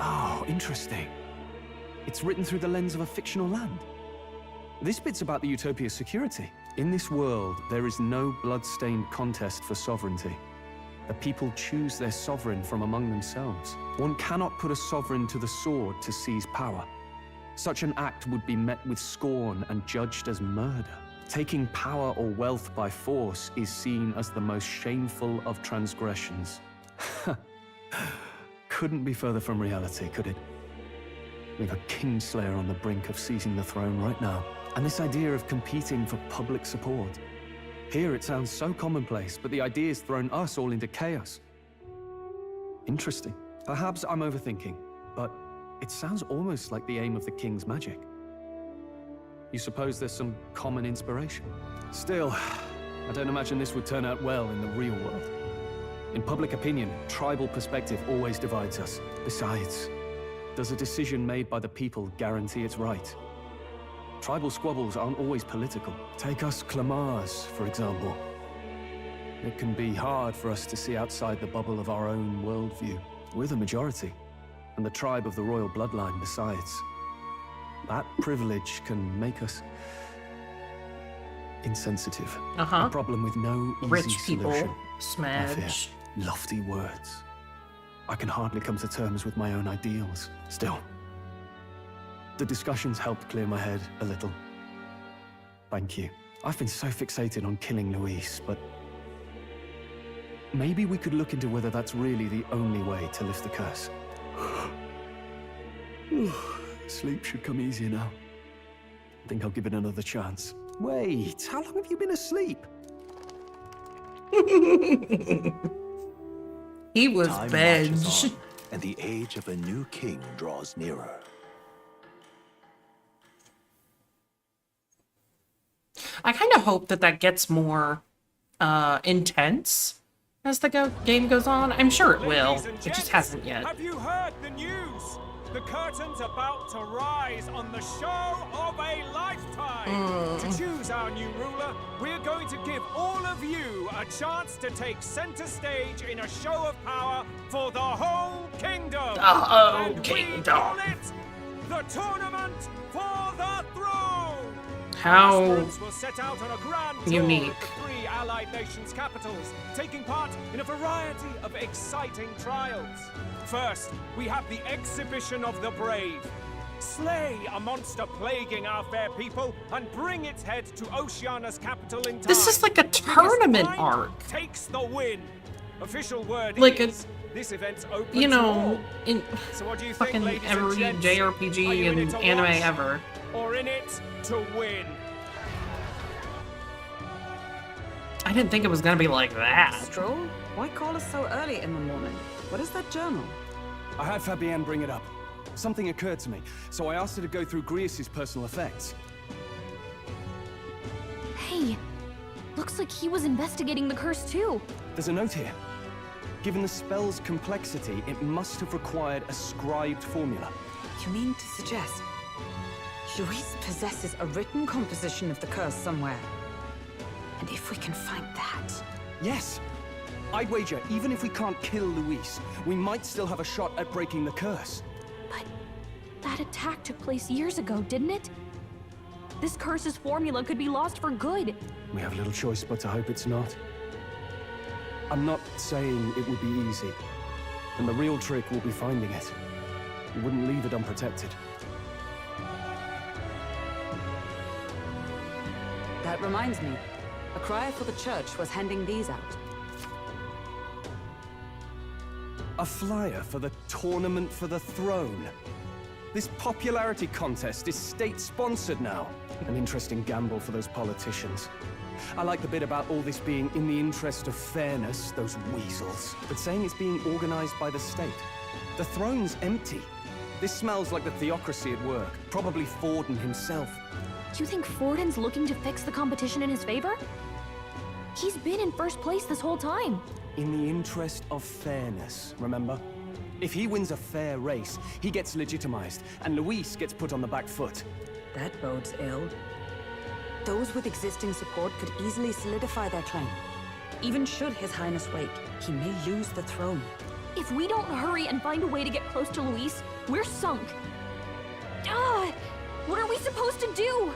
Oh, interesting. It's written through the lens of a fictional land. This bit's about the Utopia's security. In this world, there is no blood-stained contest for sovereignty. The people choose their sovereign from among themselves. One cannot put a sovereign to the sword to seize power. Such an act would be met with scorn and judged as murder. Taking power or wealth by force is seen as the most shameful of transgressions. Couldn't be further from reality, could it? We have a kingslayer on the brink of seizing the throne right now. And this idea of competing for public support. Here it sounds so commonplace, but the idea's thrown us all into chaos. Interesting. Perhaps I'm overthinking, but it sounds almost like the aim of the king's magic. You suppose there's some common inspiration? Still, I don't imagine this would turn out well in the real world. In public opinion, tribal perspective always divides us. Besides, does a decision made by the people guarantee it's right? Tribal squabbles aren't always political. Take us Clamars, for example. It can be hard for us to see outside the bubble of our own worldview. We're the majority, and the tribe of the royal bloodline besides. That privilege can make us insensitive. A problem with no easy Rich people, solution. I fear. smedge. Lofty words. I can hardly come to terms with my own ideals. Still, the discussions helped clear my head a little. Thank you. I've been so fixated on killing Luis, but maybe we could look into whether that's really the only way to lift the curse. Sleep should come easier now. I think I'll give it another chance. Wait, how long have you been asleep? He was Time veg. marches on, and the age of a new king draws nearer. I kind of hope that that gets more intense as the game goes on. I'm sure it will. Ladies and It just gents, hasn't yet. Have you heard the news? The curtain's about to rise on the show of a lifetime. To choose our new ruler, we're going to give all of you a chance to take center stage in a show of power for the whole kingdom. The whole And kingdom. we call it the Tournament for the Throne. How Aspirants will set out on a grand tour unique. of the 3 allied nations' capitals, taking part in a variety of exciting trials. First, we have the Exhibition of the Brave. Slay a monster plaguing our fair people and bring its head to Oceania's capital in time. This is like a tournament arc. Takes the win. Official word Like is this event's open You to know, all. in So what do you fucking think, ladies every and gents? JRPG Are you in and it to anime watch, ever. or in it to win? I didn't think it was gonna be like that. Stroll? Why call us so early in the morning? What is that journal? I had Fabienne bring it up. Something occurred to me, so I asked her to go through Grius' personal effects. Hey, looks like he was investigating the curse too. There's a note here. Given the spell's complexity, it must have required a scribed formula. You mean to suggest Luis possesses a written composition of the curse somewhere? And if we can find that... Yes! I'd wager, even if we can't kill Luis, we might still have a shot at breaking the curse. But that attack took place years ago, didn't it? This curse's formula could be lost for good. We have little choice but to hope it's not. I'm not saying it would be easy. And the real trick will be finding it. We wouldn't leave it unprotected. That reminds me. A crier for the church was handing these out. A flyer for the Tournament for the Throne. This popularity contest is state-sponsored now. An interesting gamble for those politicians. I like the bit about all this being in the interest of fairness, those weasels. But saying it's being organized by the state. The throne's empty. This smells like the theocracy at work. Probably Forden himself. You think Forden's looking to fix the competition in his favor? He's been in first place this whole time. In the interest of fairness, remember? If he wins a fair race, he gets legitimized, and Luis gets put on the back foot. That bodes ill. Those with existing support could easily solidify their claim. Even should His Highness wake, he may lose the throne. If we don't hurry and find a way to get close to Luis, we're sunk. What are we supposed to do?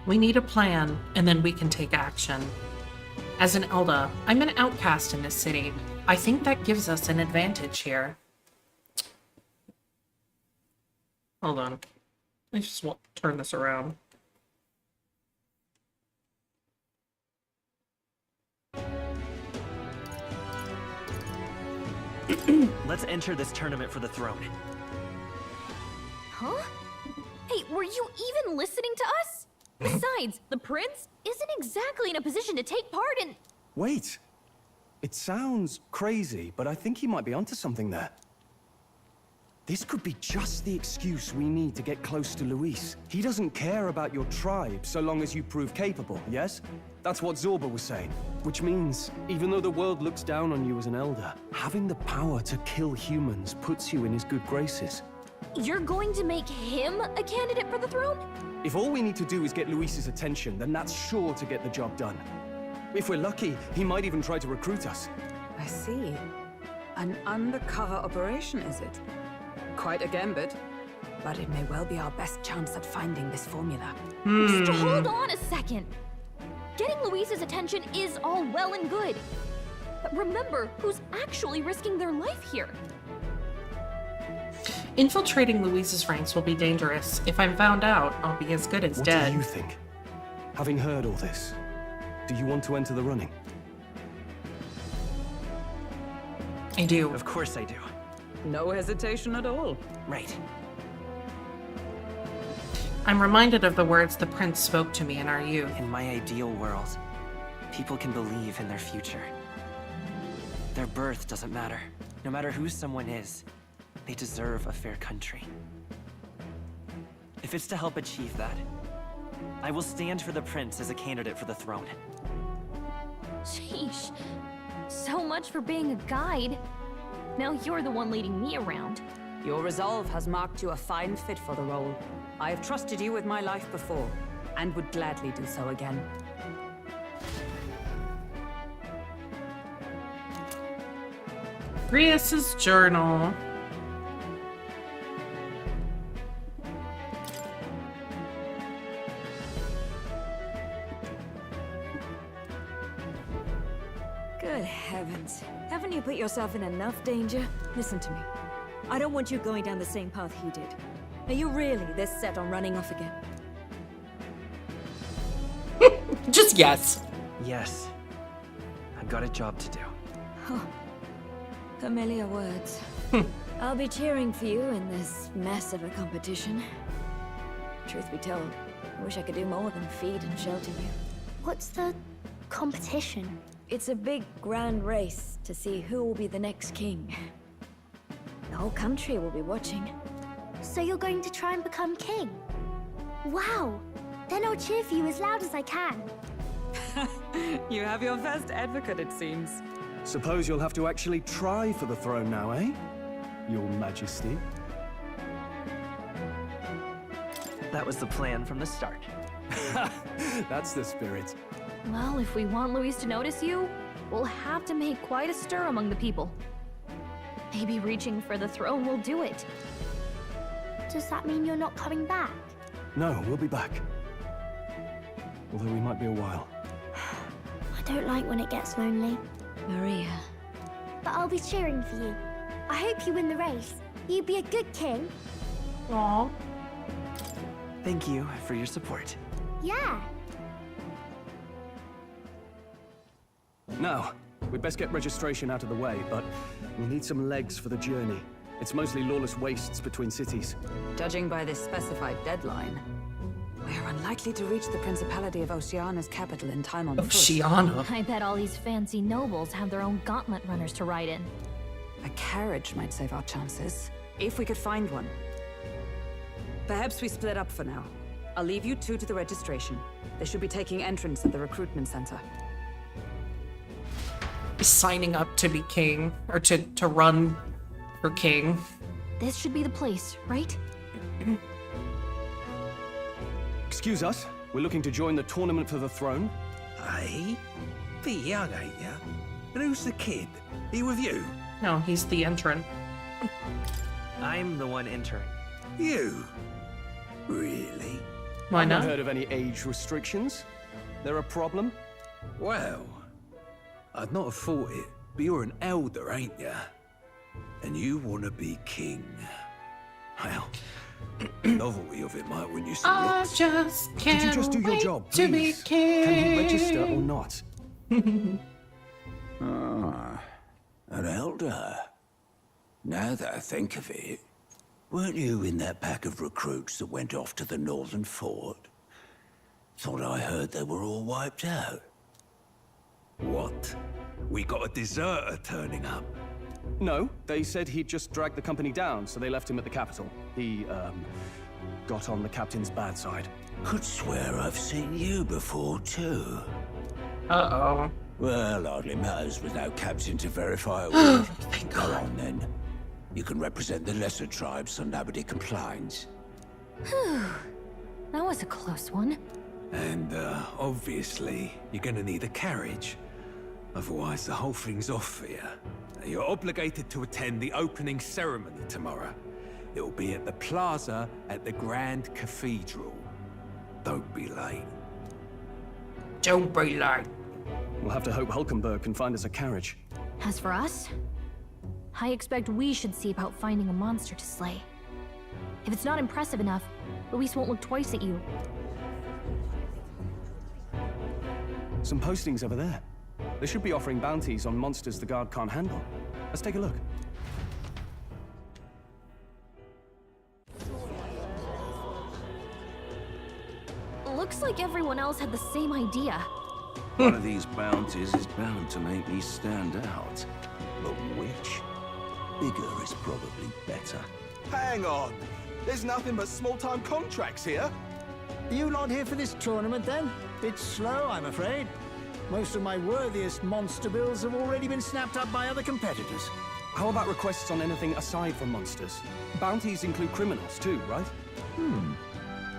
We need a plan, and then we can take action. As an Elda, I'm an outcast in this city. I think that gives us an advantage here. Hold on. I just want to turn this around. Let's enter this tournament for the throne. Huh? Hey, were you even listening to us? Besides, the prince isn't exactly in a position to take part in... Wait. It sounds crazy, but I think he might be onto something there. This could be just the excuse we need to get close to Luis. He doesn't care about your tribe so long as you prove capable, yes? That's what Zorba was saying. Which means, even though the world looks down on you as an elder, having the power to kill humans puts you in his good graces. You're going to make him a candidate for the throne? If all we need to do is get Luis's attention, then that's sure to get the job done. If we're lucky, he might even try to recruit us. I see. An undercover operation, is it? Quite a gambit. But it may well be our best chance at finding this formula. Just hold on a second. Getting Luis's attention is all well and good. But remember who's actually risking their life here. Infiltrating Luis's ranks will be dangerous. If I'm found out, I'll be as good as dead. What do you think? Having heard all this, do you want to enter the running? I do. Of course I do. No hesitation at all. Right. I'm reminded of the words the prince spoke to me in our youth. In my ideal world, people can believe in their future. Their birth doesn't matter. No matter who someone is, they deserve a fair country. If it's to help achieve that, I will stand for the prince as a candidate for the throne. Sheesh. So much for being a guide. Now you're the one leading me around. Your resolve has marked you a fine fit for the role. I have trusted you with my life before, and would gladly do so again. Rias's journal. Good heavens. Haven't you put yourself in enough danger? Listen to me. I don't want you going down the same path he did. Are you really this set on running off again? Just yes. Yes. I've got a job to do. Huh. Familiar words. I'll be cheering for you in this mess of a competition. Truth be told, I wish I could do more than feed and shelter you. What's the competition? It's a big, grand race to see who will be the next king. The whole country will be watching. So you're going to try and become king? Wow! Then I'll cheer for you as loud as I can. You have your first advocate, it seems. Suppose you'll have to actually try for the throne now, eh? Your Majesty. That was the plan from the start. That's the spirit. Well, if we want Luis to notice you, we'll have to make quite a stir among the people. Maybe reaching for the throne will do it. Does that mean you're not coming back? No, we'll be back. Although we might be a while. I don't like when it gets lonely. Maria. But I'll be cheering for you. I hope you win the race. You'd be a good king. Aww. Thank you for your support. Yeah. Now, we'd best get registration out of the way, but we'll need some legs for the journey. It's mostly lawless wastes between cities. Judging by this specified deadline, we're unlikely to reach the Principality of Oceana's capital in time on foot. Oceana? I bet all these fancy nobles have their own gauntlet runners to ride in. A carriage might save our chances, if we could find one. Perhaps we split up for now. I'll leave you two to the registration. They should be taking entrance at the recruitment center. Signing up to be king, or to run for king. This should be the place, right? Excuse us, we're looking to join the tournament for the throne. Hey? Bit young, ain't ya? And who's the kid? He with you? No, he's the entrant. I'm the one entering. You? Really? Why I've not? not heard of any age restrictions. They're a problem? Well, I'd not have thought it, but you're an elder, ain't ya? And you want to be king. Well, the novelty of it might win you some I looks. just can't Could you just do your wait job, to be please? king. Can you register or not? Ah, an elder. Now that I think of it, weren't you in that pack of recruits that went off to the northern fort? Thought I heard they were all wiped out. What? We got a deserter turning up. No, they said he'd just dragged the company down, so they left him at the capital. He, got on the captain's bad side. Could swear I've seen you before, too. Uh-oh. Well, hardly matters without captain to verify a word. Go on, then. You can represent the lesser tribes so nobody complains. Whew. That was a close one. And, obviously, you're gonna need a carriage. Otherwise, the whole thing's off for you. You're obligated to attend the opening ceremony tomorrow. It'll be at the plaza at the Grand Cathedral. Don't be late. Don't be late. We'll have to hope Hulkenberg can find us a carriage. As for us, I expect we should see about finding a monster to slay. If it's not impressive enough, Luis won't look twice at you. Some postings over there. They should be offering bounties on monsters the guard can't handle. Let's take a look. Looks like everyone else had the same idea. One of these bounties is bound to make me stand out. But which? Bigger is probably better. Hang on! There's nothing but small-time contracts here. You not here for this tournament, then? Bit slow, I'm afraid. Most of my worthiest monster bills have already been snapped up by other competitors. How about requests on anything aside from monsters? Bounties include criminals too, right?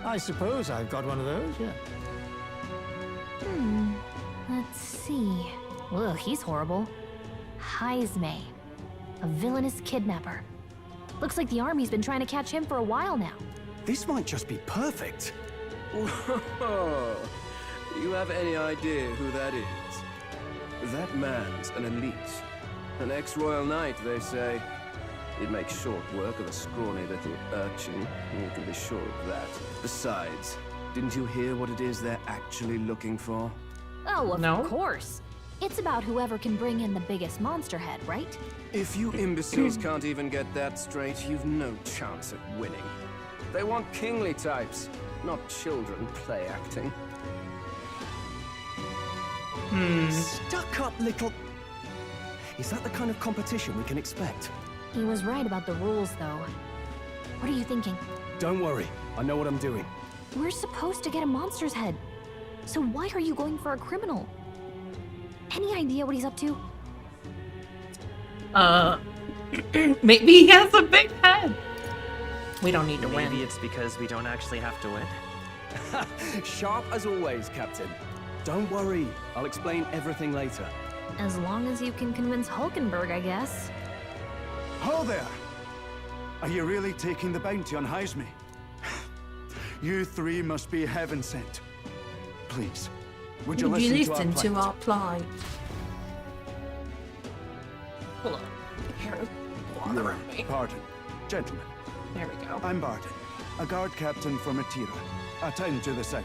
I suppose I've got one of those, yeah. Let's see. Ugh, he's horrible. Heisme. A villainous kidnapper. Looks like the army's been trying to catch him for a while now. This might just be perfect. Whoa. You have any idea who that is? That man's an elite. An ex-royal knight, they say. He'd make short work of a scrawny little urchin. You can be sure of that. Besides, didn't you hear what it is they're actually looking for? Oh, of course. It's about whoever can bring in the biggest monster head, right? If you imbeciles can't even get that straight, you've no chance at winning. They want kingly types, not children play acting. Stuck up little... Is that the kind of competition we can expect? He was right about the rules, though. What are you thinking? Don't worry, I know what I'm doing. We're supposed to get a monster's head. So why are you going for a criminal? Any idea what he's up to? Maybe he has a big head. We don't need to win. Maybe it's because we don't actually have to win. Sharp as always, Captain. Don't worry, I'll explain everything later. As long as you can convince Hulkenberg, I guess. Ho there! Are you really taking the bounty on Heisme? You three must be heaven sent. Please, would you listen to our plight? Hold on. Pardon. Gentlemen. There we go. I'm Barton, a guard captain from Atira, a town to the south.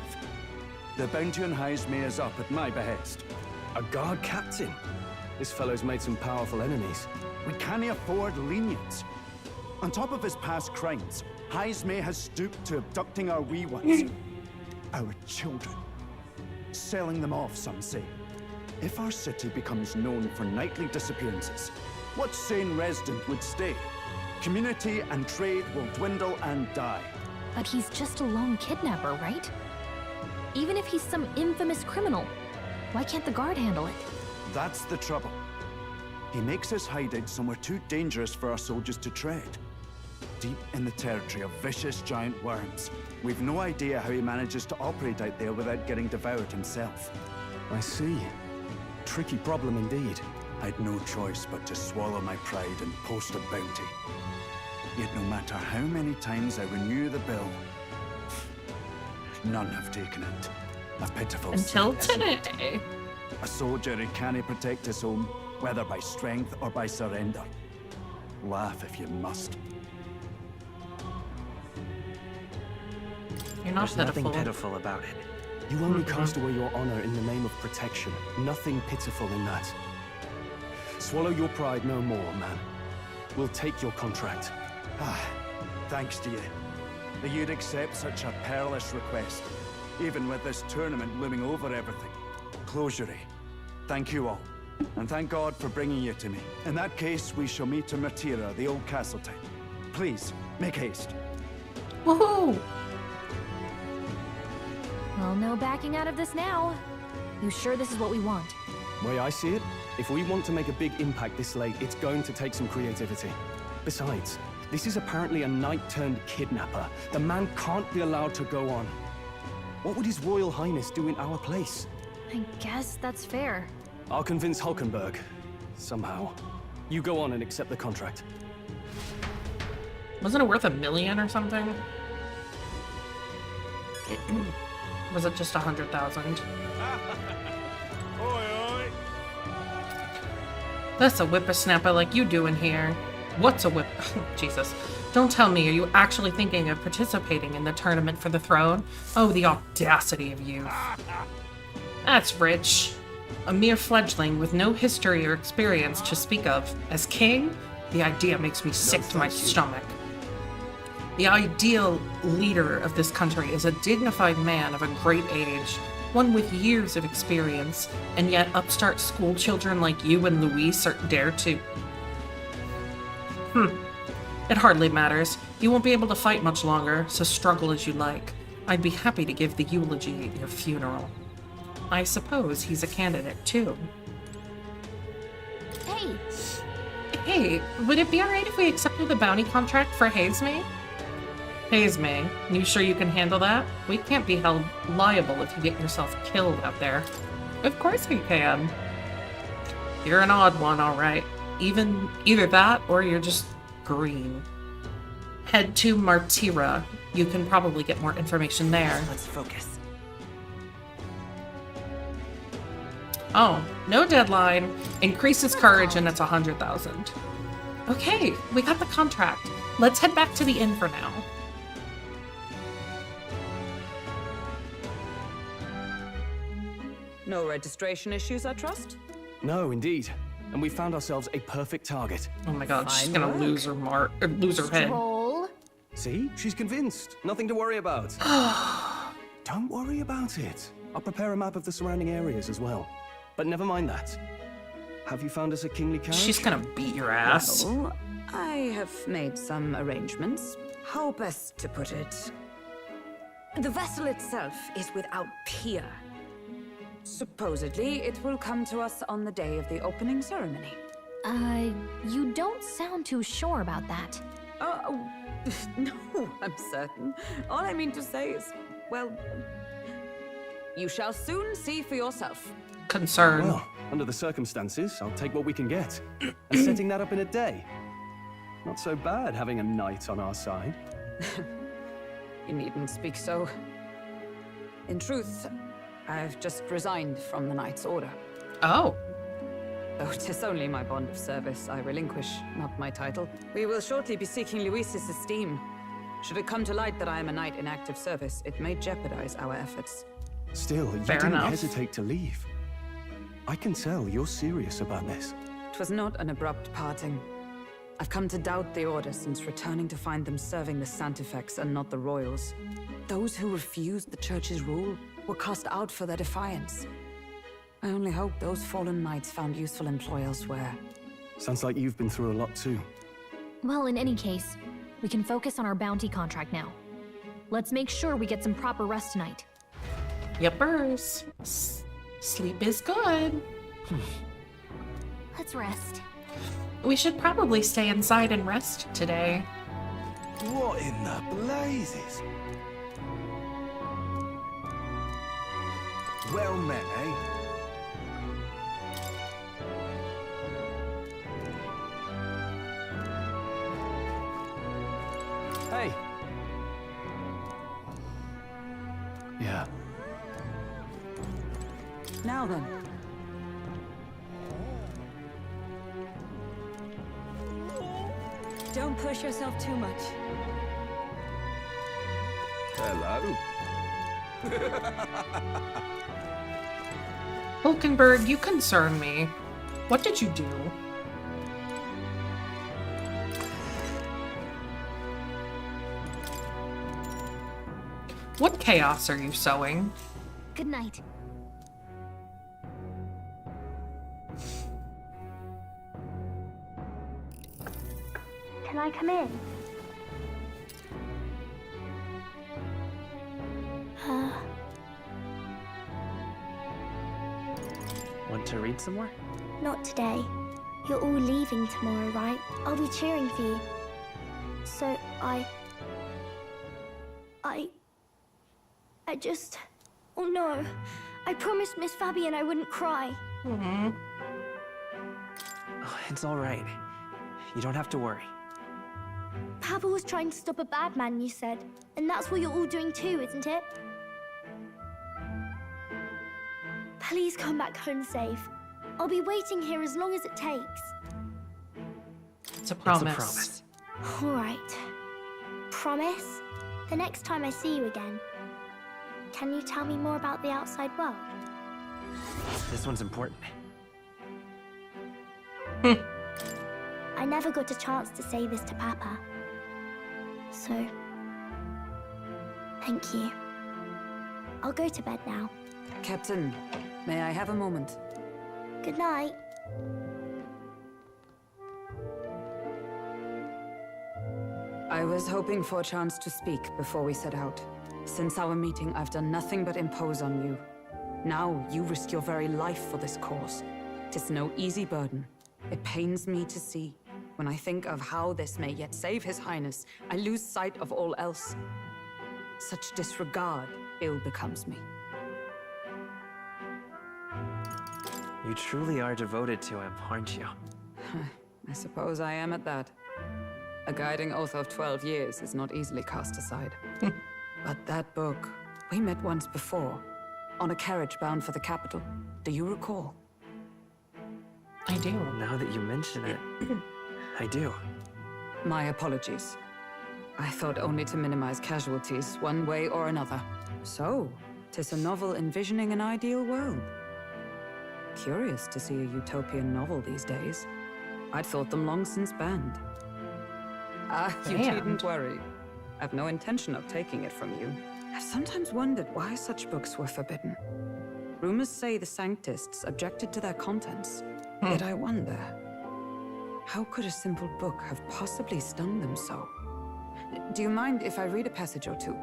The bounty on Heisme is up at my behest. A guard captain? This fellow's made some powerful enemies. We can't afford lenience. On top of his past crimes, Heisme has stooped to abducting our wee ones. Our children. Selling them off, some say. If our city becomes known for nightly disappearances, what sane resident would stay? Community and trade will dwindle and die. But he's just a lone kidnapper, right? Even if he's some infamous criminal, why can't the guard handle it? That's the trouble. He makes his hideout somewhere too dangerous for our soldiers to tread. Deep in the territory of vicious giant worms. We've no idea how he manages to operate out there without getting devoured himself. I see. Tricky problem indeed. I'd no choice but to swallow my pride and post a bounty. Yet no matter how many times I renew the bill, none have taken it. A pitiful Until sight. today. A soldier who can't protect his home, whether by strength or by surrender. Laugh if you must. You're not There's nothing pitiful about it. You only cast away your honor in the name of protection. Nothing pitiful in that. Swallow your pride no more, man. We'll take your contract. Thanks to you. That you'd accept such a perilous request, even with this tournament looming over everything. Closure. Thank you all. And thank God for bringing you to me. In that case, we shall meet in Matira, the old castle town. Please, make haste. Woohoo! Well, no backing out of this now. You sure this is what we want? Way I see it, if we want to make a big impact this late, it's going to take some creativity. Besides, this is apparently a knight-turned-kidnapper. The man can't be allowed to go on. What would His Royal Highness do in our place? I guess that's fair. I'll convince Hulkenberg. Somehow. You go on and accept the contract. Wasn't it worth $1 million or something? Was it just 100,000? That's a whippersnapper like you do in here. What's a whip? Jesus. Don't tell me, are you actually thinking of participating in the tournament for the throne? Oh, the audacity of you. That's rich. A mere fledgling with no history or experience to speak of. As king, the idea makes me sick to my stomach. The ideal leader of this country is a dignified man of a great age, one with years of experience, and yet upstart school children like you and Luis dare to... It hardly matters. You won't be able to fight much longer, so struggle as you like. I'd be happy to give the eulogy at your funeral. I suppose he's a candidate too. Hey! Hey, would it be alright if we accepted the bounty contract for Hazme? Hazme, you sure you can handle that? We can't be held liable if you get yourself killed out there. Of course we can. You're an odd one, alright. Either that, or you're just green. Head to Martira. You can probably get more information there. Let's focus. Oh, no deadline. Increases courage and it's 100,000. Okay, we got the contract. Let's head back to the inn for now. No registration issues, I trust? No, indeed. And we found ourselves a perfect target. Oh my god, she's gonna lose her lose her head. Stroll. See? She's convinced. Nothing to worry about. Don't worry about it. I'll prepare a map of the surrounding areas as well. But never mind that. Have you found us a kingly carriage? She's gonna beat your ass. Well, I have made some arrangements. How best to put it? The vessel itself is without peer. Supposedly, it will come to us on the day of the opening ceremony. You don't sound too sure about that. Oh, no, I'm certain. All I mean to say is, well, you shall soon see for yourself. Concern. Well, under the circumstances, I'll take what we can get. And setting that up in a day. Not so bad having a knight on our side. You needn't speak so. In truth, I've just resigned from the Knight's Order. Oh. Though 'tis only my bond of service I relinquish, not my title. We will shortly be seeking Luis's esteem. Should it come to light that I am a knight in active service, it may jeopardize our efforts. Still, you didn't hesitate to leave. I can tell you're serious about this. 'Twas not an abrupt parting. I've come to doubt the Order since returning to find them serving the Santifex and not the Royals. Those who refused the Church's rule were cast out for their defiance. I only hope those fallen knights found useful employ elsewhere. Sounds like you've been through a lot too. Well, in any case, we can focus on our bounty contract now. Let's make sure we get some proper rest tonight. Yepers. Sleep is good. Let's rest. We should probably stay inside and rest today. What in the blazes? Well met, eh? Hey. Yeah. Now then. Don't push yourself too much. Hello. Hulkenberg, you concern me. What did you do? What chaos are you sowing? Good night. Can I come in? Want to read some more? Not today. You're all leaving tomorrow, right? I'll be cheering for you. So I just... Oh no. I promised Miss Fabian I wouldn't cry. Oh, it's all right. You don't have to worry. Papa was trying to stop a bad man, you said. And that's what you're all doing too, isn't it? Please come back home safe. I'll be waiting here as long as it takes. It's a promise. It's a promise. All right. Promise? The next time I see you again. Can you tell me more about the outside world? This one's important. I never got a chance to say this to Papa. So, thank you. I'll go to bed now. Captain, may I have a moment? Good night. I was hoping for a chance to speak before we set out. Since our meeting, I've done nothing but impose on you. Now you risk your very life for this cause. 'Tis no easy burden. It pains me to see. When I think of how this may yet save His Highness, I lose sight of all else. Such disregard ill becomes me. You truly are devoted to him, aren't you? I suppose I am at that. A guiding oath of 12 years is not easily cast aside. But that book, we met once before, on a carriage bound for the capital. Do you recall? I do. Now that you mention it, I do. My apologies. I thought only to minimize casualties, one way or another. So, 'tis a novel envisioning an ideal world. Curious to see a utopian novel these days. I'd thought them long since banned. You Banned? needn't worry. I've no intention of taking it from you. I've sometimes wondered why such books were forbidden. Rumors say the Sanctists objected to their contents. Yet I wonder, how could a simple book have possibly stunned them so? Do you mind if I read a passage or two?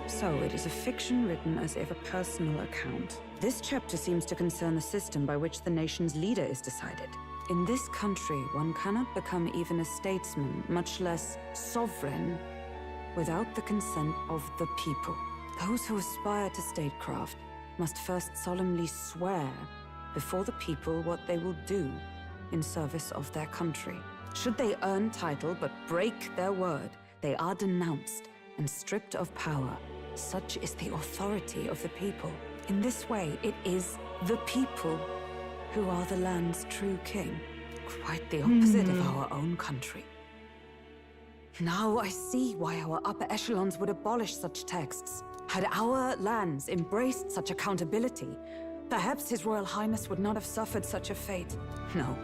So it is a fiction written as if a personal account. This chapter seems to concern the system by which the nation's leader is decided. In this country, one cannot become even a statesman, much less sovereign, without the consent of the people. Those who aspire to statecraft must first solemnly swear before the people what they will do in service of their country. Should they earn title but break their word, they are denounced and stripped of power. Such is the authority of the people. In this way, it is the people who are the land's true king. Quite the opposite of our own country. Now I see why our upper echelons would abolish such texts. Had our lands embraced such accountability, perhaps His Royal Highness would not have suffered such a fate. No.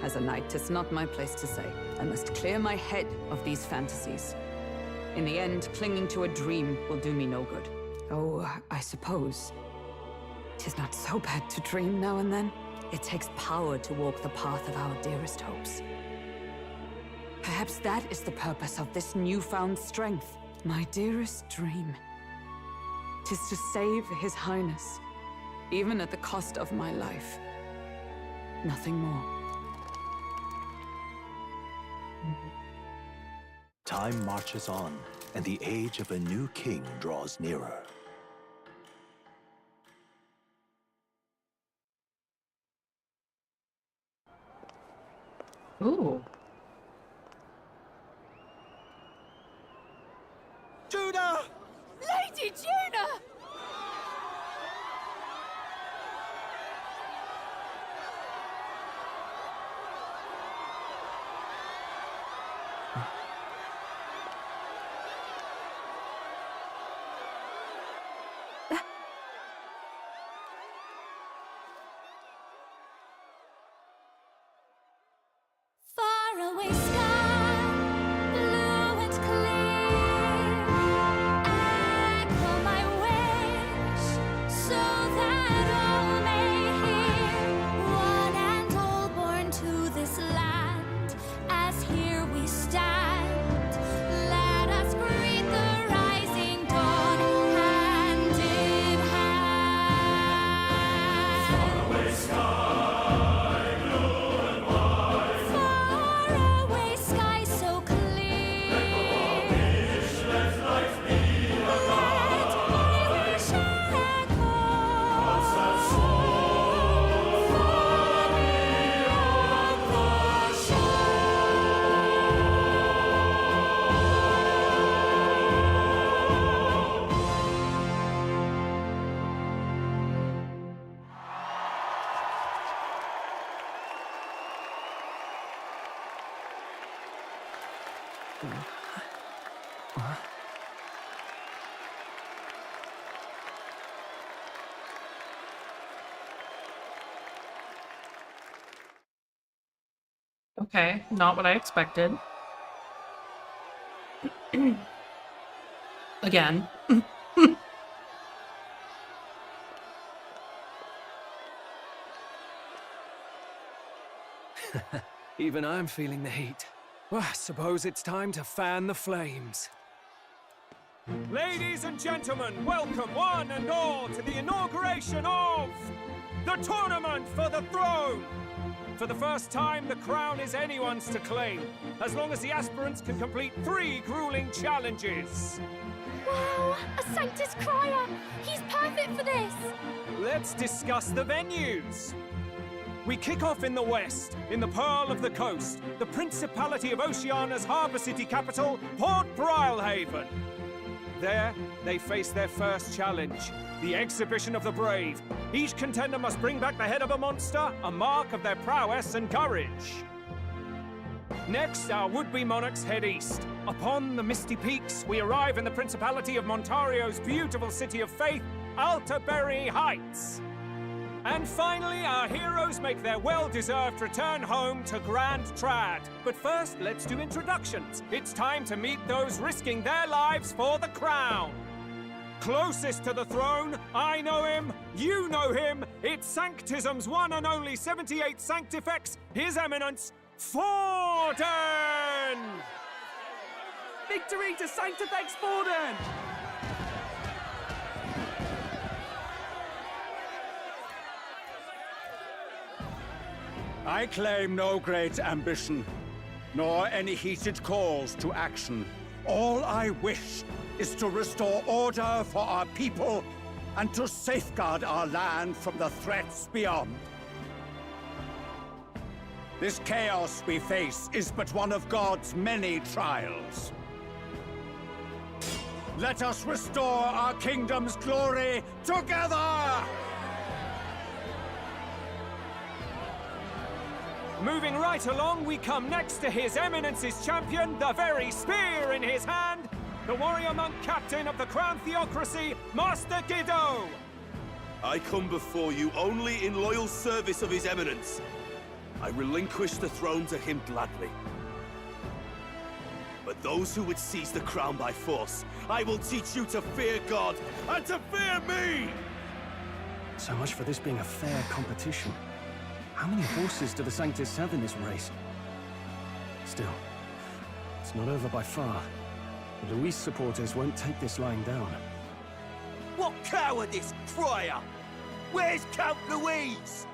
As a knight, 'tis not my place to say. I must clear my head of these fantasies. In the end, clinging to a dream will do me no good. Oh, I suppose 'tis not so bad to dream now and then. It takes power to walk the path of our dearest hopes. Perhaps that is the purpose of this newfound strength. My dearest dream. 'Tis to save His Highness, even at the cost of my life. Nothing more. Time marches on, and the age of a new king draws nearer. Ooh. Judah! Lady Judah! Faraway sky, blue and clear. Echo my wish, so that all may hear. One and all born to this land, as here we stand. Let us greet the rising dawn, hand in hand. Faraway sky, blue and white. Faraway sky so clear. Let light be alive. Let my wish echo. Far beyond the Okay, not what I expected. Again. Even I'm feeling the heat. Well, I suppose it's time to fan the flames. Ladies and gentlemen, welcome one and all to the inauguration of the Tournament for the Throne! For the first time, the crown is anyone's to claim, as long as the aspirants can complete 3 grueling challenges. Wow, a Sanctus Crier! He's perfect for this! Let's discuss the venues. We kick off in the west, in the Pearl of the Coast, the Principality of Oceania's harbour city capital, Port Brilehaven. There, they face their first challenge, the Exhibition of the Brave. Each contender must bring back the head of a monster, a mark of their prowess and courage. Next, our would-be monarchs head east. Upon the misty peaks, we arrive in the Principality of Montario's beautiful city of faith, Altaberry Heights. And finally, our heroes make their well-deserved return home to Grand Trad. But first, let's do introductions. It's time to meet those risking their lives for the crown. Closest to the throne, I know him, you know him. It's Sanctism's one and only 78 Sanctifex, His Eminence, Forden! Victory to Sanctifex Forden! I claim no great ambition, nor any heated calls to action. All I wish is to restore order for our people and to safeguard our land from the threats beyond. This chaos we face is but one of God's many trials. Let us restore our kingdom's glory together! Moving right along, we come next to His Eminence's champion, the very spear in his hand, the warrior monk captain of the Crown Theocracy, Master Giddo! I come before you only in loyal service of His Eminence. I relinquish the throne to him gladly. But those who would seize the crown by force, I will teach you to fear God and to fear me! So much for this being a fair competition. How many horses do the Sanctus have in this race? Still, it's not over by far. The Luis supporters won't take this lying down. What cowardice, Crier! Where's Count Louise?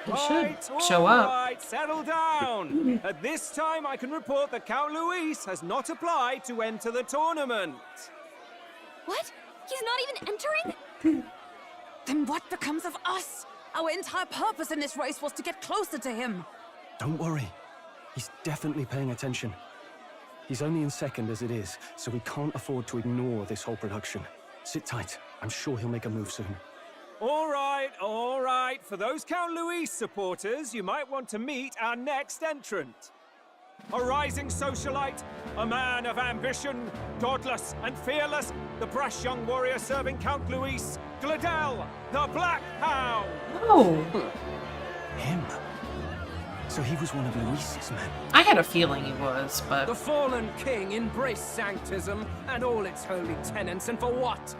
He should show up. Right, settle down. At this time, I can report that Count Luis has not applied to enter the tournament. What? He's not even entering? Then what becomes of us? Our entire purpose in this race was to get closer to him. Don't worry. He's definitely paying attention. He's only in second as it is, so we can't afford to ignore this whole production. Sit tight. I'm sure he'll make a move soon. All right, all right. For those Count Luis supporters, you might want to meet our next entrant. A rising socialite, a man of ambition, godless and fearless, the brash young warrior serving Count Luis, Gladel, the Black Hound. Oh. Him? So he was one of Luis's men? I had a feeling he was, but... The fallen king embraced Sanctism and all its holy tenets, and for what?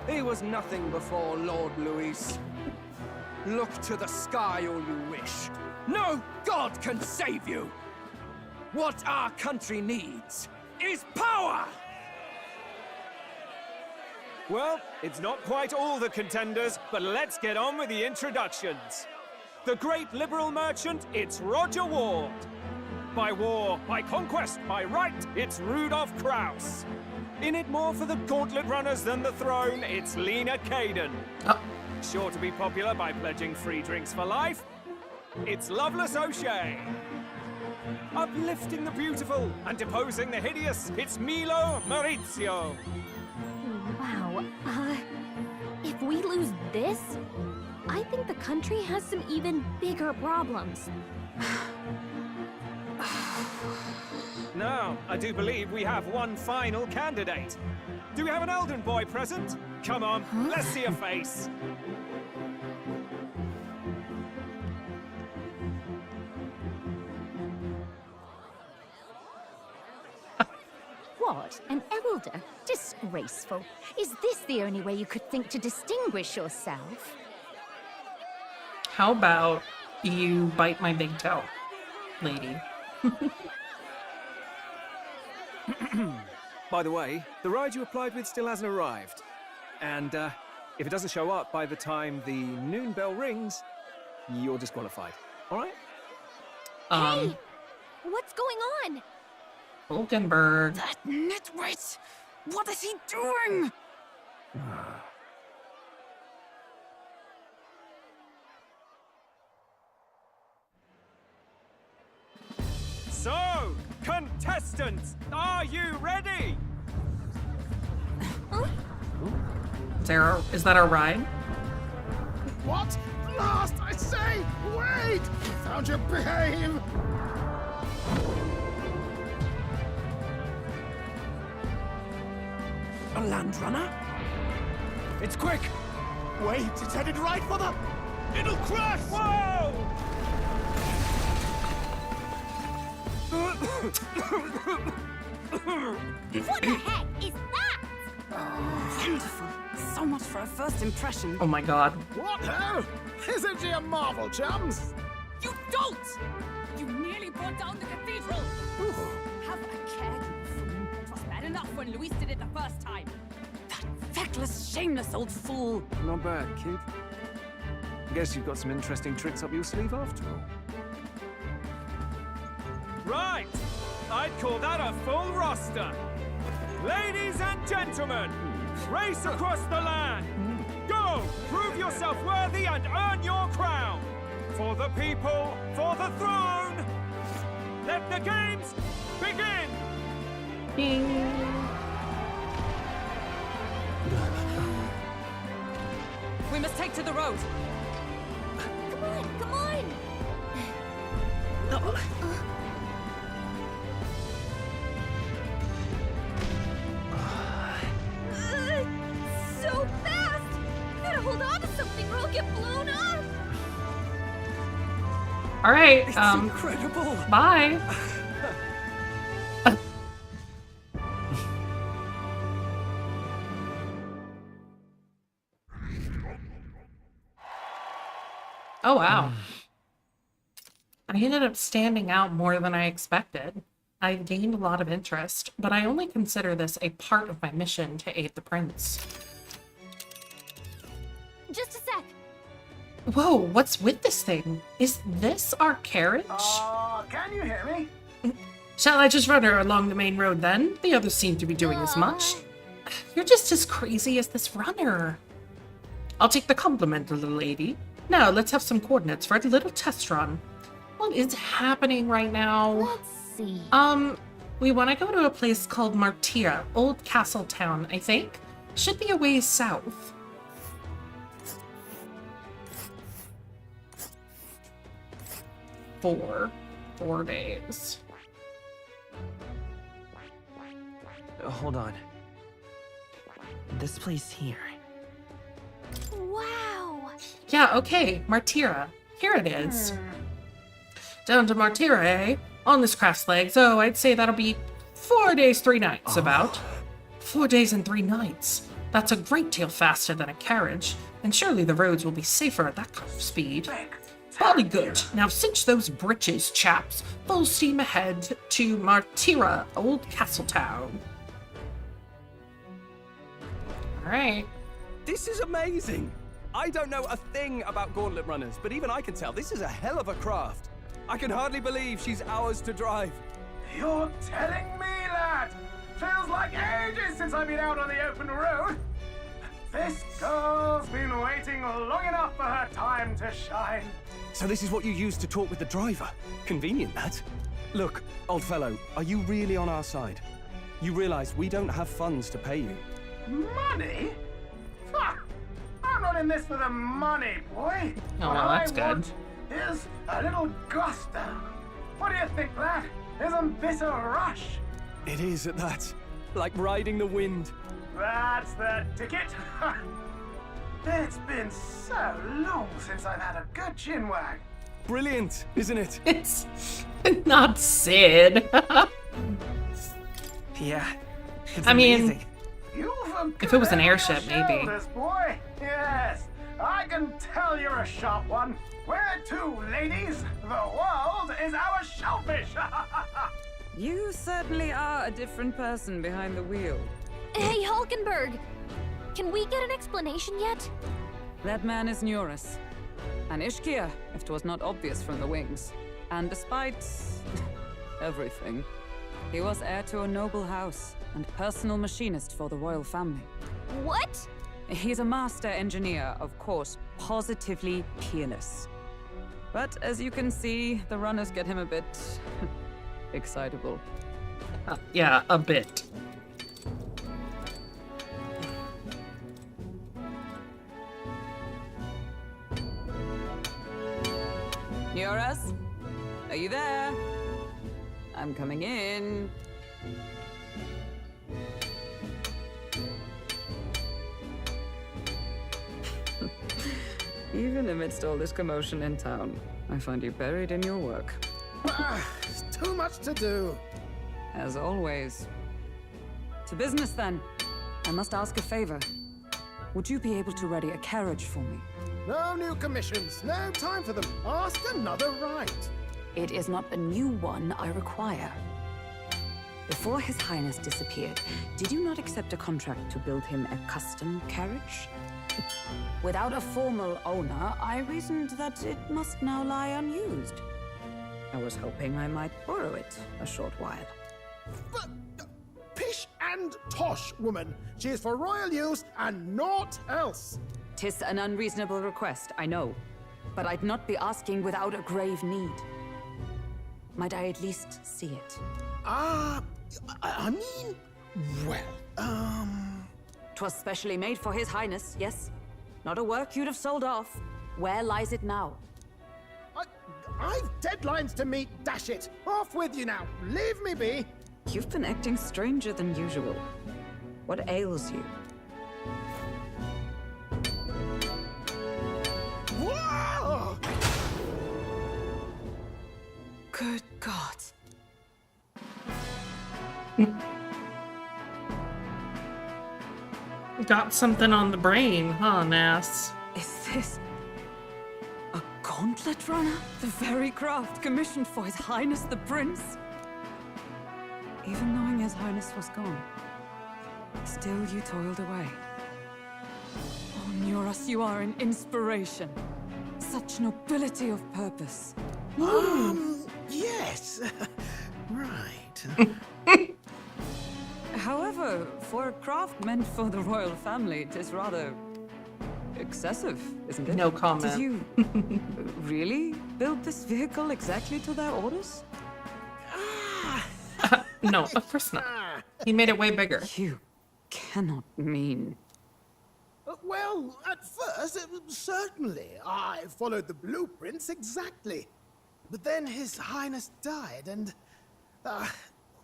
He was nothing before Lord Luis. Look to the sky all you wish. No god can save you! What our country needs is power! Well, it's not quite all the contenders, but let's get on with the introductions. The great liberal merchant, it's Roger Ward. By war, by conquest, by right, it's Rudolph Kraus. In it more for the gauntlet runners than the throne, it's Lena Caden. Sure to be popular by pledging free drinks for life, it's Loveless O'Shea. Uplifting the beautiful and deposing the hideous, it's Milo Maurizio. Wow, if we lose this, I think the country has some even bigger problems. Now, I do believe we have one final candidate. Do we have an Elden boy present? Come on, let's see a face. What? An elder? Disgraceful. Is this the only way you could think to distinguish yourself? How about you bite my big toe, lady? By the way, the ride you applied with still hasn't arrived. And if it doesn't show up by the time the noon bell rings, you're disqualified. All right? Hey! What's going on? Hulkenberg. That nitwit! What is he doing? So, contestants, are you ready? Is that our ride? What? Last, I say! Wait! Found your behave! A land runner? It's quick! Wait, it's headed right for the... It'll crash! Whoa! What the heck is that? Wonderful. So much for a first impression. Oh my god. What ho? Isn't she a marvel, chums? You don't! You nearly brought down the cathedral! Have a care, you fool. It was bad enough when Luis did it the first time. That feckless, shameless old fool. Not bad, kid. Guess you've got some interesting tricks up your sleeve after all. Right! I'd call that a full roster. Ladies and gentlemen, race across the land. Go! Prove yourself worthy and earn your crown. For the people, for the throne. Let the games begin! We must take to the road. Come on, come on! So fast! You gotta hold on to something or I'll get blown up! Alright, It's incredible! Bye! Oh wow. I ended up standing out more than I expected. I gained a lot of interest, but I only consider this a part of my mission to aid the prince. Just a sec. Whoa, what's with this thing? Is this our carriage? Can you hear me? Shall I just run her along the main road then? The others seem to be doing as much. You're just as crazy as this runner. I'll take the compliment, little lady. Now, let's have some coordinates for a little test run. What is happening right now? Let's see. We want to go to a place called Martira, Old Castle Town, I think. Should be a ways south. Four days. Hold on. This place here. Wow! Yeah, okay, Martira. Here it is. Down to Martira, eh? On this craft's legs, oh, I'd say that'll be 4 days, 3 nights, about. 4 days and 3 nights. That's a great deal faster than a carriage, and surely the roads will be safer at that kind of speed. Jolly good. Now cinch those britches, chaps. Full steam ahead to Martira, Old Castletown. Alright. This is amazing! I don't know a thing about gauntlet runners, but even I can tell this is a hell of a craft. I can hardly believe she's ours to drive. You're telling me that? Feels like ages since I've been out on the open road. This girl's been waiting long enough for her time to shine. So this is what you use to talk with the driver? Convenient, that. Look, old fellow, are you really on our side? You realize we don't have funds to pay you. Money? Ha! I'm not in this for the money, boy. Oh, What well, that's I good. want is a little gusto. What do you think, lad? Isn't this a rush? It is at that. Like riding the wind. That's the ticket. It's been so long since I've had a good chinwag. Brilliant, isn't it? It's not Sid. Yeah, It's I mean, amazing. if it was an airship, maybe. Shoulders, boy. Yes, I can tell you're a sharp one. Where to, ladies? The world is our shellfish. You certainly are a different person behind the wheel. Hey, Hulkenberg! Can we get an explanation yet? That man is Neurus. An Ishkia, if 'twas not obvious from the wings. And despite everything, he was heir to a noble house and personal machinist for the royal family. What? He's a master engineer, of course, positively peerless. But as you can see, the runners get him a bit excitable. Yeah, a bit. Neurus? Are you there? I'm coming in. Even amidst all this commotion in town, I find you buried in your work. Too much to do. As always. To business, then. I must ask a favor. Would you be able to ready a carriage for me? No new commissions. No time for them. Ask another right. It is not a new one I require. Before His Highness disappeared, did you not accept a contract to build him a custom carriage? Without a formal owner, I reasoned that it must now lie unused. I was hoping I might borrow it a short while. But pish and tosh, woman. She is for royal use and naught else. 'Tis an unreasonable request, I know. But I'd not be asking without a grave need. Might I at least see it? I mean, well, 'Twas specially made for His Highness, yes? Not a work you'd have sold off. Where lies it now? I've deadlines to meet, dash it. Off with you now. Leave me be. You've been acting stranger than usual. What ails you? Whoa! Good God. Got something on the brain, huh, Nass? Is this a gauntlet runner? The very craft commissioned for His Highness the Prince? Even knowing His Highness was gone, still you toiled away. Oh, Neurus, you are an inspiration. Such nobility of purpose. Yes. Right. However, for a craft meant for the royal family, it is rather excessive, isn't it? No comment. Did you really build this vehicle exactly to their orders? No, of course not. He made it way bigger. You cannot mean... Well, at first, certainly. I followed the blueprints exactly. But then His Highness died, and...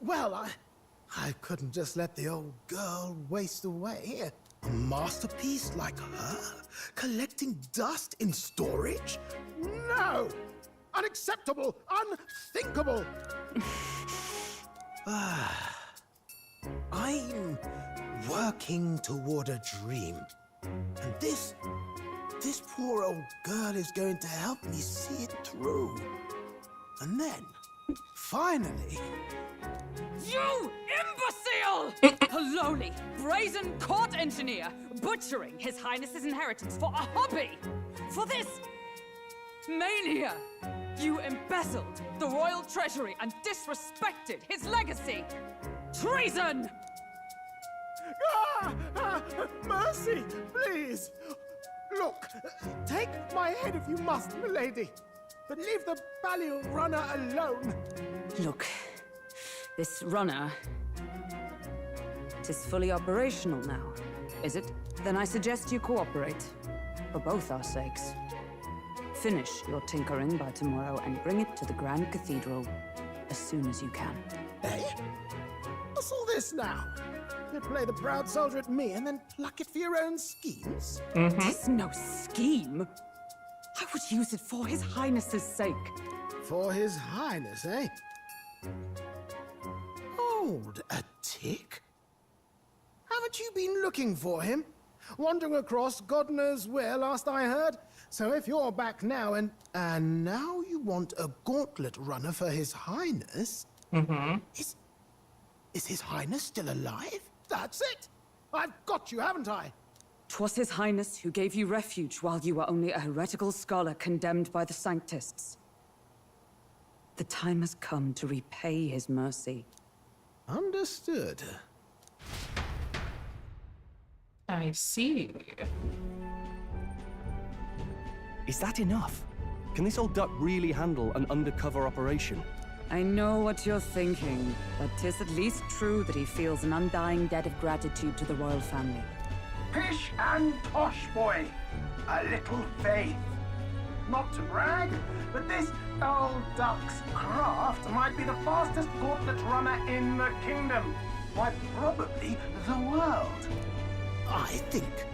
well, I couldn't just let the old girl waste away. A masterpiece like her? Collecting dust in storage? No! Unacceptable! Unthinkable! I'm working toward a dream. And this poor old girl is going to help me see it through. And then, finally... You imbecile! A lowly, brazen court engineer butchering His Highness's inheritance for a hobby! For this mania! You embezzled the royal treasury and disrespected his legacy! Treason! Mercy, please! Look, take my head if you must, milady. But leave the Balliol runner alone. Look, this runner... It is fully operational now, is it? Then I suggest you cooperate. For both our sakes. Finish your tinkering by tomorrow and bring it to the Grand Cathedral as soon as you can. Eh? What's all this now? You play the proud soldier at me and then pluck it for your own schemes? It's no scheme. I would use it for His Highness's sake. For His Highness, eh? Hold a tick. Haven't you been looking for him? Wandering across God knows where last I heard. So if you're back now and now you want a gauntlet runner for His Highness? Mm-hmm. Is His Highness still alive? That's it! I've got you, haven't I? 'Twas His Highness who gave you refuge while you were only a heretical scholar condemned by the Sanctists. The time has come to repay his mercy. Understood. I see. Is that enough? Can this old duck really handle an undercover operation? I know what you're thinking, but 'tis at least true that he feels an undying debt of gratitude to the royal family. Pish and tosh, boy. A little faith. Not to brag, but this old duck's craft might be the fastest gauntlet runner in the kingdom. Why, probably the world. I think.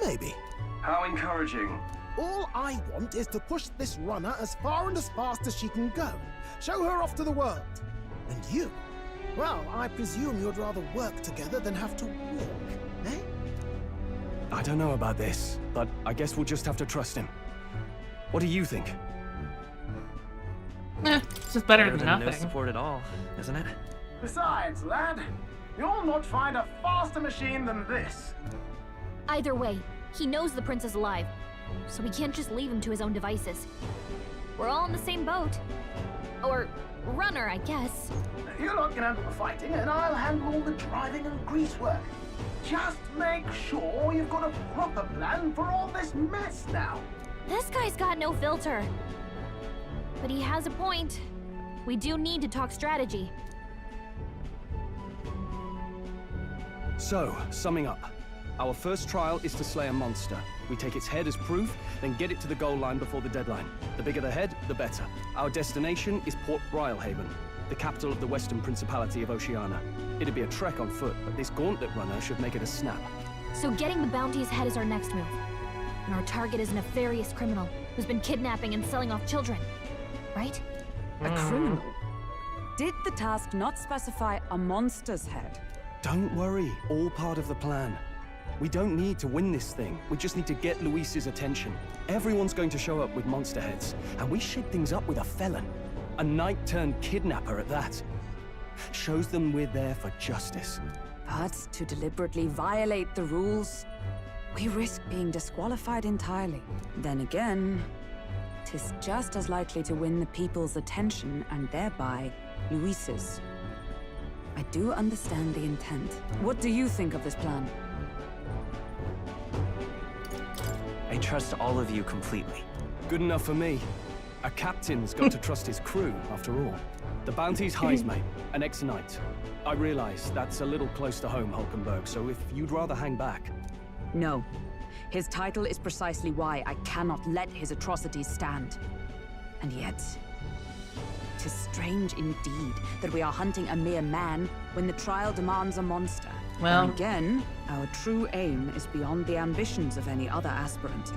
Maybe. How encouraging. All I want is to push this runner as far and as fast as she can go. Show her off to the world. And you? Well, I presume you'd rather work together than have to walk, eh? I don't know about this, but I guess we'll just have to trust him. What do you think? It's just better than No nothing. support at all, isn't it? Besides, lad, you'll not find a faster machine than this. Either way, he knows the prince is alive, so we can't just leave him to his own devices. We're all in the same boat. Or runner, I guess. You lot can handle the fighting, and I'll handle all the driving and grease work. Just make sure you've got a proper plan for all this mess now. This guy's got no filter. But he has a point. We do need to talk strategy. So, summing up. Our first trial is to slay a monster. We take its head as proof, then get it to the goal line before the deadline. The bigger the head, the better. Our destination is Port Rhylehaven, the capital of the Western Principality of Oceania. It'd be a trek on foot, but this gauntlet runner should make it a snap. So getting the bounty's head is our next move. And our target is a nefarious criminal who's been kidnapping and selling off children. Right? A criminal? Did the task not specify a monster's head? Don't worry, all part of the plan. We don't need to win this thing. We just need to get Luis's attention. Everyone's going to show up with monster heads, and we shake things up with a felon. A knight-turned-kidnapper at that. Shows them we're there for justice. But to deliberately violate the rules, we risk being disqualified entirely. Then again, 'tis just as likely to win the people's attention and thereby Luis's. I do understand the intent. What do you think of this plan? I trust all of you completely. Good enough for me. A captain's got to trust his crew, after all. The bounty's Heismate, an ex-knight. I realize that's a little close to home, Hulkenberg, so if you'd rather hang back... No. His title is precisely why I cannot let his atrocities stand. And yet, 'tis strange indeed that we are hunting a mere man when the trial demands a monster. Well, and again, our true aim is beyond the ambitions of any other aspirant.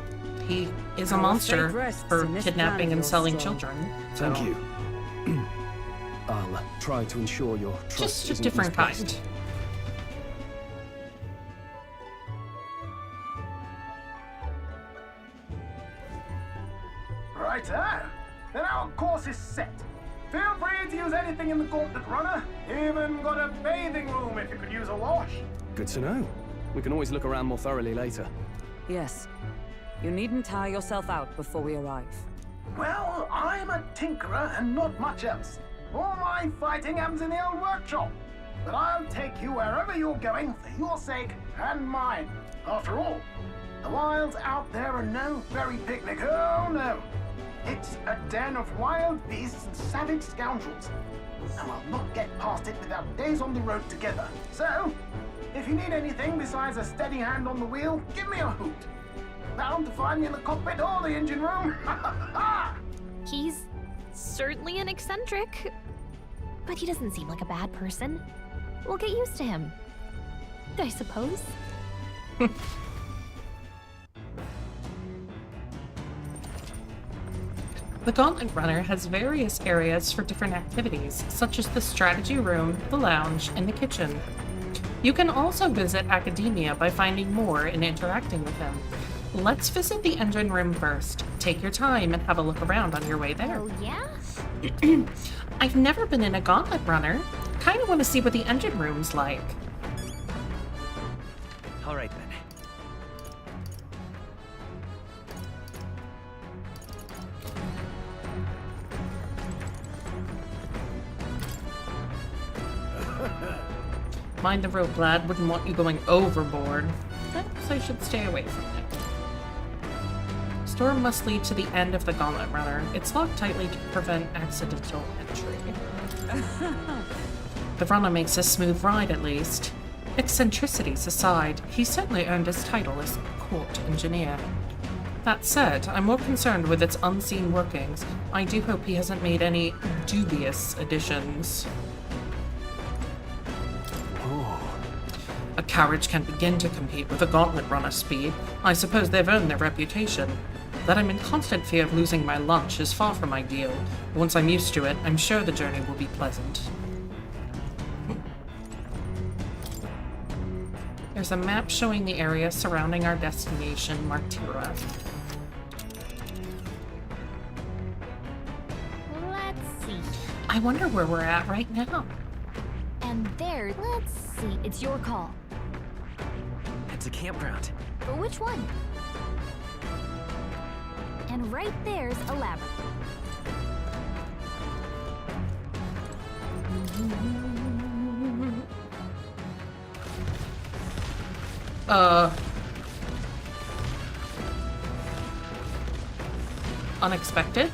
He is a Our monster fate rests for in this kidnapping plan and of selling yours, children. Thank so- you. I'll try to ensure your trust Just a isn't different misplaced. kind. Righto. Then our course is set. Feel free to use anything in the gauntlet runner. Even got a bathing room if you could use a wash. Good to know. We can always look around more thoroughly later. Yes. You needn't tire yourself out before we arrive. Well, I'm a tinkerer and not much else. All my fighting happens in the old workshop. But I'll take you wherever you're going for your sake and mine. After all, the wilds out there are no fairy picnic. Oh no. It's a den of wild beasts and savage scoundrels. And I'll not get past it without days on the road together. So, if you need anything besides a steady hand on the wheel, give me a hoot. Bound to find me in the cockpit or the engine room. He's certainly an eccentric, but he doesn't seem like a bad person. We'll get used to him, I suppose. The Gauntlet Runner has various areas for different activities, such as the strategy room, the lounge, and the kitchen. You can also visit Academia by finding more and interacting with him. Let's visit the engine room first. Take your time and have a look around on your way there. Oh, yeah? I've never been in a gauntlet runner. Kinda want to see what the engine room's like. All right, then. Mind the rope, lad. Wouldn't want you going overboard. Perhaps I should stay away from it. Storm must lead to the end of the gauntlet runner. It's locked tightly to prevent accidental entry. The runner makes a smooth ride, at least. Eccentricities aside, he certainly earned his title as court engineer. That said, I'm more concerned with its unseen workings. I do hope he hasn't made any dubious additions. A carriage can begin to compete with a gauntlet runner speed. I suppose they've earned their reputation. That I'm in constant fear of losing my lunch is far from ideal. Once I'm used to it, I'm sure the journey will be pleasant. There's a map showing the area surrounding our destination, Martira. Let's see. I wonder where we're at right now. And there, let's see. It's your call. It's a campground. But which one? And right there's a labyrinth. Unexpected?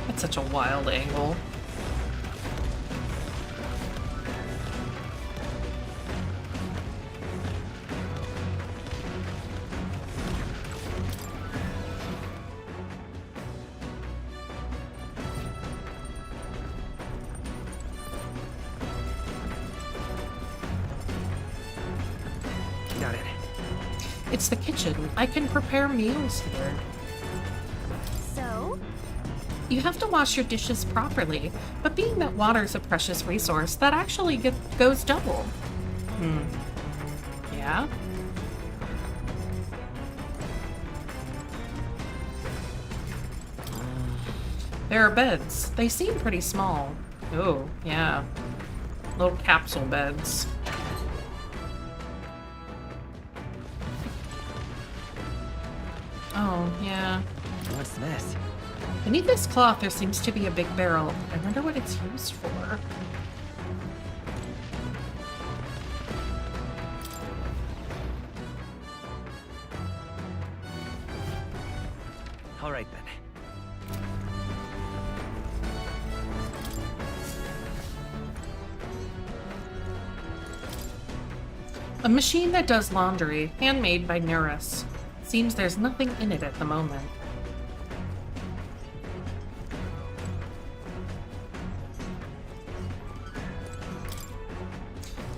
That's such a wild angle. Got it. It's the kitchen. I can prepare meals here. So? You have to wash your dishes properly, but being that water's a precious resource, that actually goes double. Yeah? There are beds. They seem pretty small. Oh, yeah. Little capsule beds. Oh, yeah. What's this? Beneath this cloth, there seems to be a big barrel. I wonder what it's used for. All right, then. A machine that does laundry, handmade by Nurus. Seems there's nothing in it at the moment.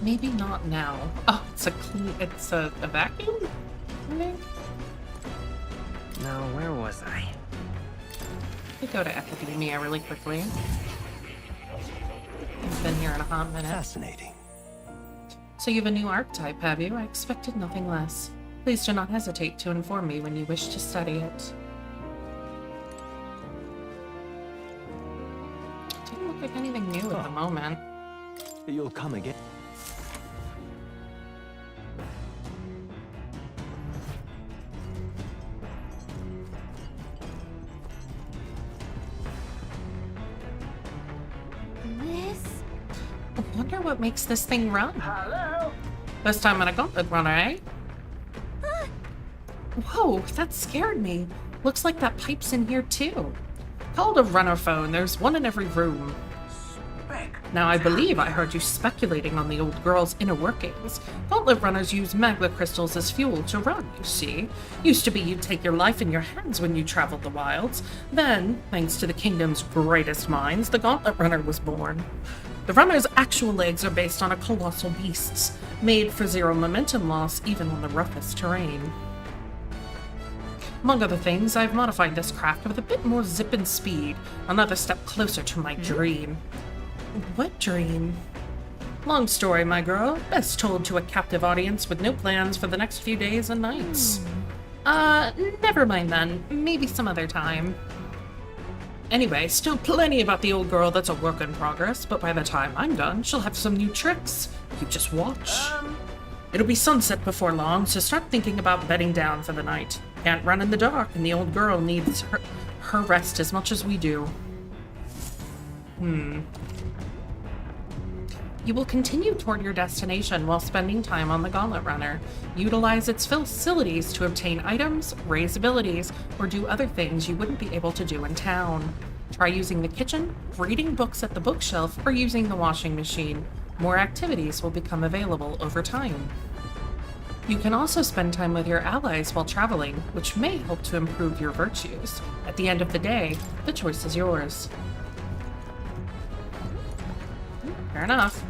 Maybe not now. Oh, it's a vacuum? I think? Now, where was I? Let me go to Academia really quickly. I've been here in a hot minute. Fascinating. So you have a new archetype, have you? I expected nothing less. Please do not hesitate to inform me when you wish to study it. Doesn't look like anything new at the moment. You'll come again. This? I wonder what makes this thing run. Hello? First time on a gauntlet runner, eh? Whoa, that scared me. Looks like that pipe's in here too. Called a runner phone. There's one in every room. Now, I believe I heard you speculating on the old girl's inner workings. Gauntlet runners use magma crystals as fuel to run, you see. Used to be you'd take your life in your hands when you traveled the wilds. Then, thanks to the kingdom's greatest minds, the gauntlet runner was born. The runner's actual legs are based on a colossal beast's, made for zero momentum loss even on the roughest terrain. Among other things, I've modified this craft with a bit more zip and speed, another step closer to my dream. What dream? Long story, my girl. Best told to a captive audience with no plans for the next few days and nights. Never mind then. Maybe some other time. Anyway, still plenty about the old girl that's a work in progress, but by the time I'm done, she'll have some new tricks. You just watch. It'll be sunset before long, so start thinking about bedding down for the night. Can't run in the dark, and the old girl needs her rest as much as we do. You will continue toward your destination while spending time on the Gauntlet Runner. Utilize its facilities to obtain items, raise abilities, or do other things you wouldn't be able to do in town. Try using the kitchen, reading books at the bookshelf, or using the washing machine. More activities will become available over time. You can also spend time with your allies while traveling, which may help to improve your virtues. At the end of the day, the choice is yours. Fair enough.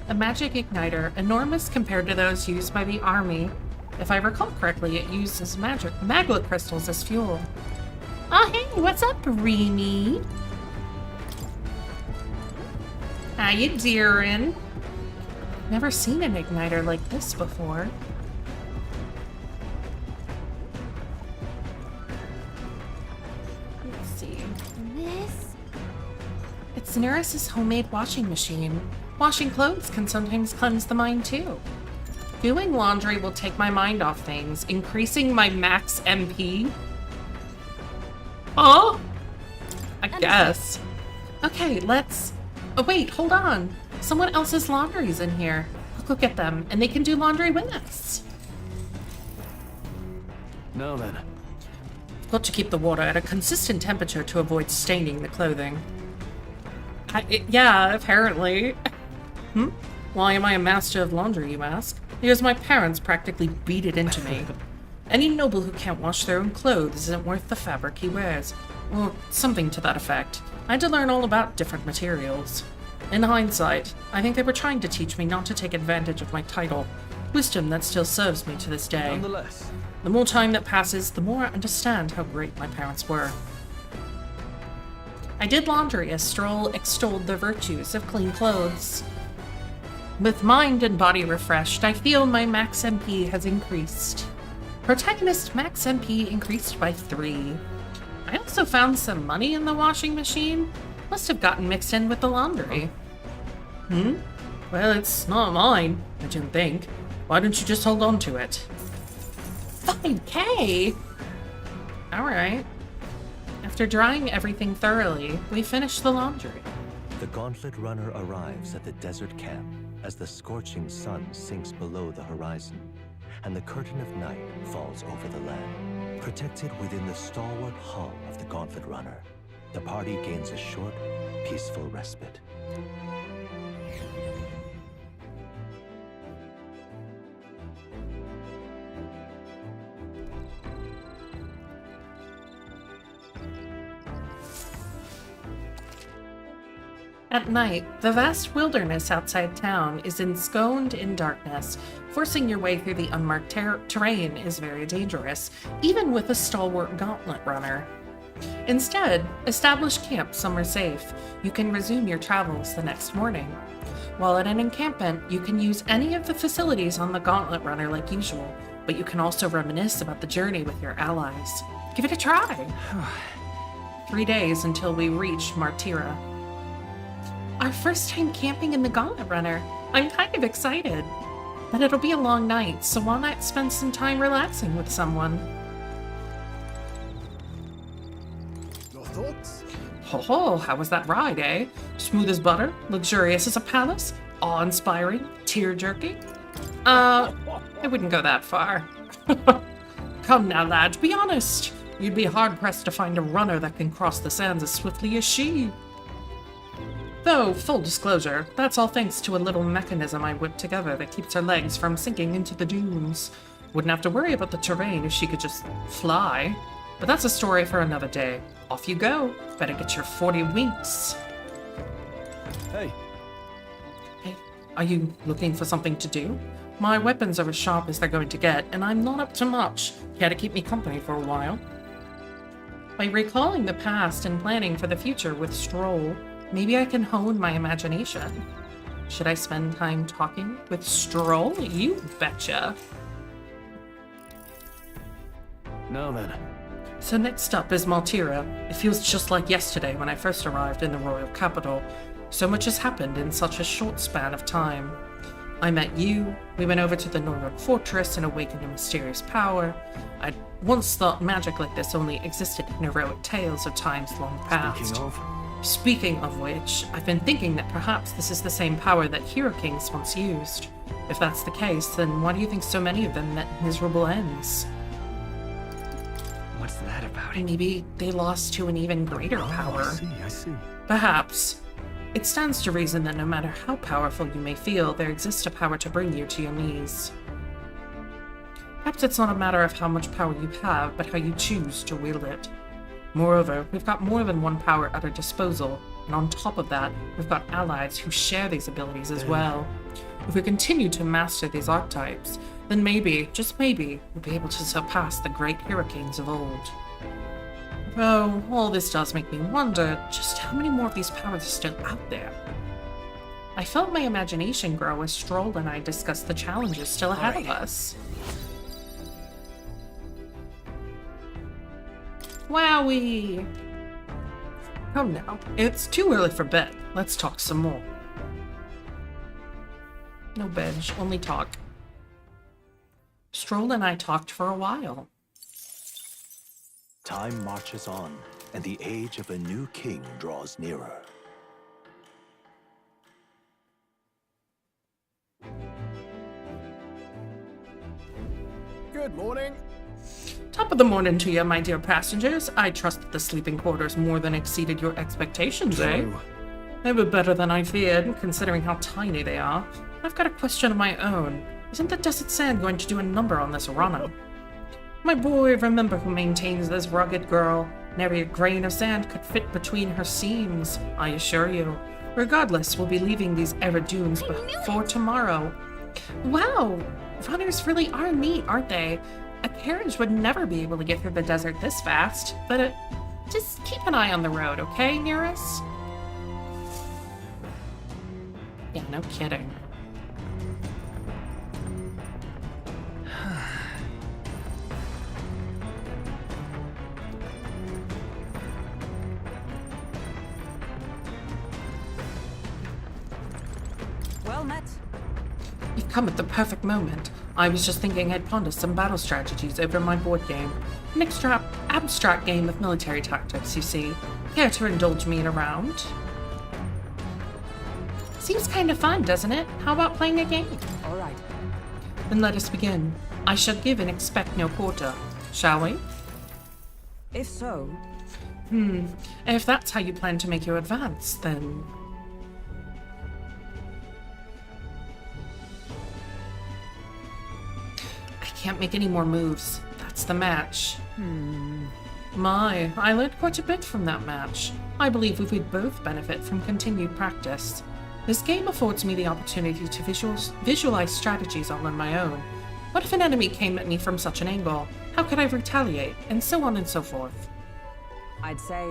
A magic igniter, enormous compared to those used by the army. If I recall correctly, it uses maglet crystals as fuel. Oh hey, what's up, Reenie? How you doing? Never seen an igniter like this before. Let's see. This? It's Neris's homemade washing machine. Washing clothes can sometimes cleanse the mind too. Doing laundry will take my mind off things, increasing my max MP. Oh? I guess. Okay, let's... Oh wait, hold on. Someone else's laundry's in here. I'll go get them, and they can do laundry with us. Now then. Got to keep the water at a consistent temperature to avoid staining the clothing. Yeah, apparently. Why am I a master of laundry, you ask? Because my parents practically beat it into me. Any noble who can't wash their own clothes isn't worth the fabric he wears. Or something to that effect. I had to learn all about different materials. In hindsight, I think they were trying to teach me not to take advantage of my title. Wisdom that still serves me to this day. Nonetheless. The more time that passes, the more I understand how great my parents were. I did laundry as Stroll extolled the virtues of clean clothes. With mind and body refreshed, I feel my max MP has increased. Protagonist max MP increased by 3. I also found some money in the washing machine. Must have gotten mixed in with the laundry. Well, it's not mine, I didn't think. Why don't you just hold on to it? 5K? Alright. After drying everything thoroughly, we finish the laundry. The Gauntlet Runner arrives at the desert camp as the scorching sun sinks below the horizon, and the curtain of night falls over the land. Protected within the stalwart hull of the Gauntlet Runner, the party gains a short, peaceful respite. At night, the vast wilderness outside town is ensconced in darkness. Forcing your way through the unmarked terrain is very dangerous, even with a stalwart Gauntlet Runner. Instead, establish camp somewhere safe. You can resume your travels the next morning. While at an encampment, you can use any of the facilities on the Gauntlet Runner like usual, but you can also reminisce about the journey with your allies. Give it a try! 3 days until we reach Martira. Our first time camping in the Gauntlet Runner. I'm kind of excited. But it'll be a long night, so why not spend some time relaxing with someone? Your thoughts? Ho, how was that ride, eh? Smooth as butter, luxurious as a palace, awe-inspiring, tear-jerking? I wouldn't go that far. Come now, lad, be honest. You'd be hard-pressed to find a runner that can cross the sands as swiftly as she. Though, full disclosure, that's all thanks to a little mechanism I whipped together that keeps her legs from sinking into the dunes. Wouldn't have to worry about the terrain if she could just fly. But that's a story for another day. Off you go. Better get your 40 winks. Hey. Hey, are you looking for something to do? My weapons are as sharp as they're going to get, and I'm not up to much. Care to keep me company for a while? By recalling the past and planning for the future with Stroll, maybe I can hone my imagination. Should I spend time talking with Stroll? You betcha. Now then. So next up is Maltira. It feels just like yesterday when I first arrived in the royal capital. So much has happened in such a short span of time. I met you, we went over to the northern fortress and awakened a mysterious power. I'd once thought magic like this only existed in heroic tales of times long past. Speaking of which, I've been thinking that perhaps this is the same power that Hero Kings once used. If that's the case, then why do you think so many of them met miserable ends? What's that about? Maybe they lost to an even greater power. I see. Perhaps. It stands to reason that no matter how powerful you may feel, there exists a power to bring you to your knees. Perhaps it's not a matter of how much power you have, but how you choose to wield it. Moreover, we've got more than one power at our disposal, and on top of that, we've got allies who share these abilities as well. If we continue to master these archetypes, then maybe, just maybe, we'll be able to surpass the great Hero Kings of old. Though, all this does make me wonder just how many more of these powers are still out there. I felt my imagination grow as Stroll and I discussed the challenges still ahead of us. Wowie! Come now, it's too early for bed. Let's talk some more. No bench, only talk. Stroll and I talked for a while. Time marches on, and the age of a new king draws nearer. Good morning. Top of the morning to you, my dear passengers. I trust that the sleeping quarters more than exceeded your expectations, eh? They were better than I feared, considering how tiny they are. I've got a question of my own. Isn't the desert sand going to do a number on this runner? My boy, remember who maintains this rugged girl. Nary a grain of sand could fit between her seams, I assure you. Regardless, we'll be leaving these arid dunes before tomorrow. Wow, runners really are neat, aren't they? A carriage would never be able to get through the desert this fast, but just keep an eye on the road, okay, Nearest? Yeah, no kidding. Well met. You've come at the perfect moment. I was just thinking I'd ponder some battle strategies over my board game. An extra abstract game of military tactics, you see. Care to indulge me in a round? Seems kind of fun, doesn't it? How about playing a game? All right. Then let us begin. I shall give and expect no quarter. Shall we? If so... If that's how you plan to make your advance, then... I can't make any more moves. That's the match. My, I learned quite a bit from that match. I believe we would both benefit from continued practice. This game affords me the opportunity to visualize strategies all on my own. What if an enemy came at me from such an angle? How could I retaliate? And so on and so forth. I'd say...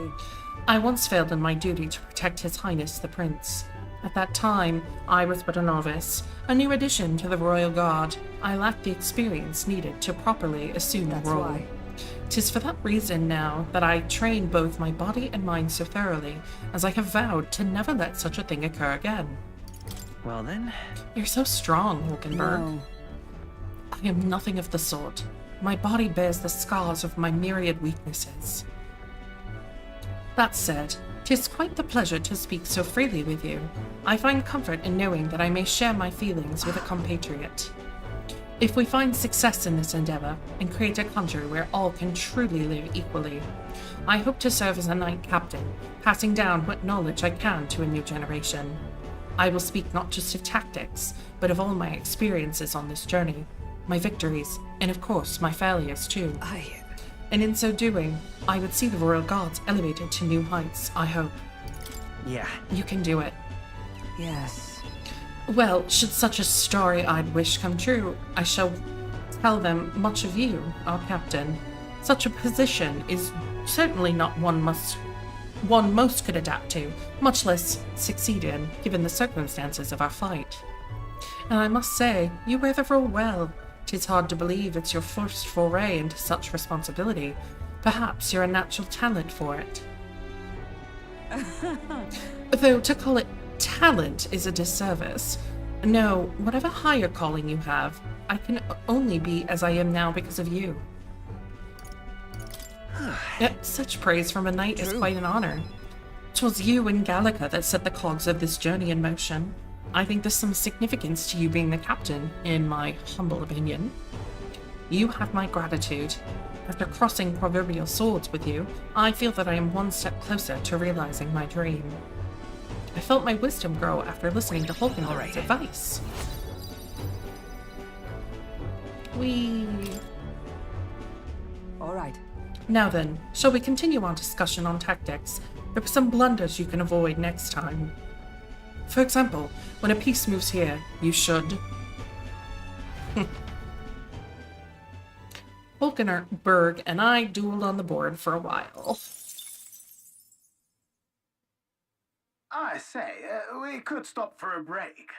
I once failed in my duty to protect His Highness the Prince. At that time, I was but a novice, a new addition to the Royal Guard. I lacked the experience needed to properly assume a role. Why. 'Tis for that reason now that I train both my body and mind so thoroughly, as I have vowed to never let such a thing occur again. Well then... You're so strong, Hulkenberg. No. I am nothing of the sort. My body bears the scars of my myriad weaknesses. That said, 'tis quite the pleasure to speak so freely with you. I find comfort in knowing that I may share my feelings with a compatriot. If we find success in this endeavor and create a country where all can truly live equally, I hope to serve as a knight captain, passing down what knowledge I can to a new generation. I will speak not just of tactics, but of all my experiences on this journey, my victories, and of course my failures too. And in so doing, I would see the Royal Guards elevated to new heights, I hope. Yeah. You can do it. Yes. Well, should such a starry-eyed wish come true, I shall tell them much of you, our captain. Such a position is certainly not one most could adapt to, much less succeed in, given the circumstances of our fight. And I must say, you wear the role well. 'Tis hard to believe it's your first foray into such responsibility. Perhaps you're a natural talent for it. Though to call it talent is a disservice. No, whatever higher calling you have, I can only be as I am now because of you. Such praise from a knight is quite an honor. 'Twas you and Gallica that set the cogs of this journey in motion. I think there's some significance to you being the captain, in my humble opinion. You have my gratitude. After crossing proverbial swords with you, I feel that I am one step closer to realizing my dream. I felt my wisdom grow after listening to Hulkenberg's advice. All right. Now then, shall we continue our discussion on tactics? There are some blunders you can avoid next time. For example, when a piece moves here, you should... Hulkenberg and I dueled on the board for a while. I say, we could stop for a break.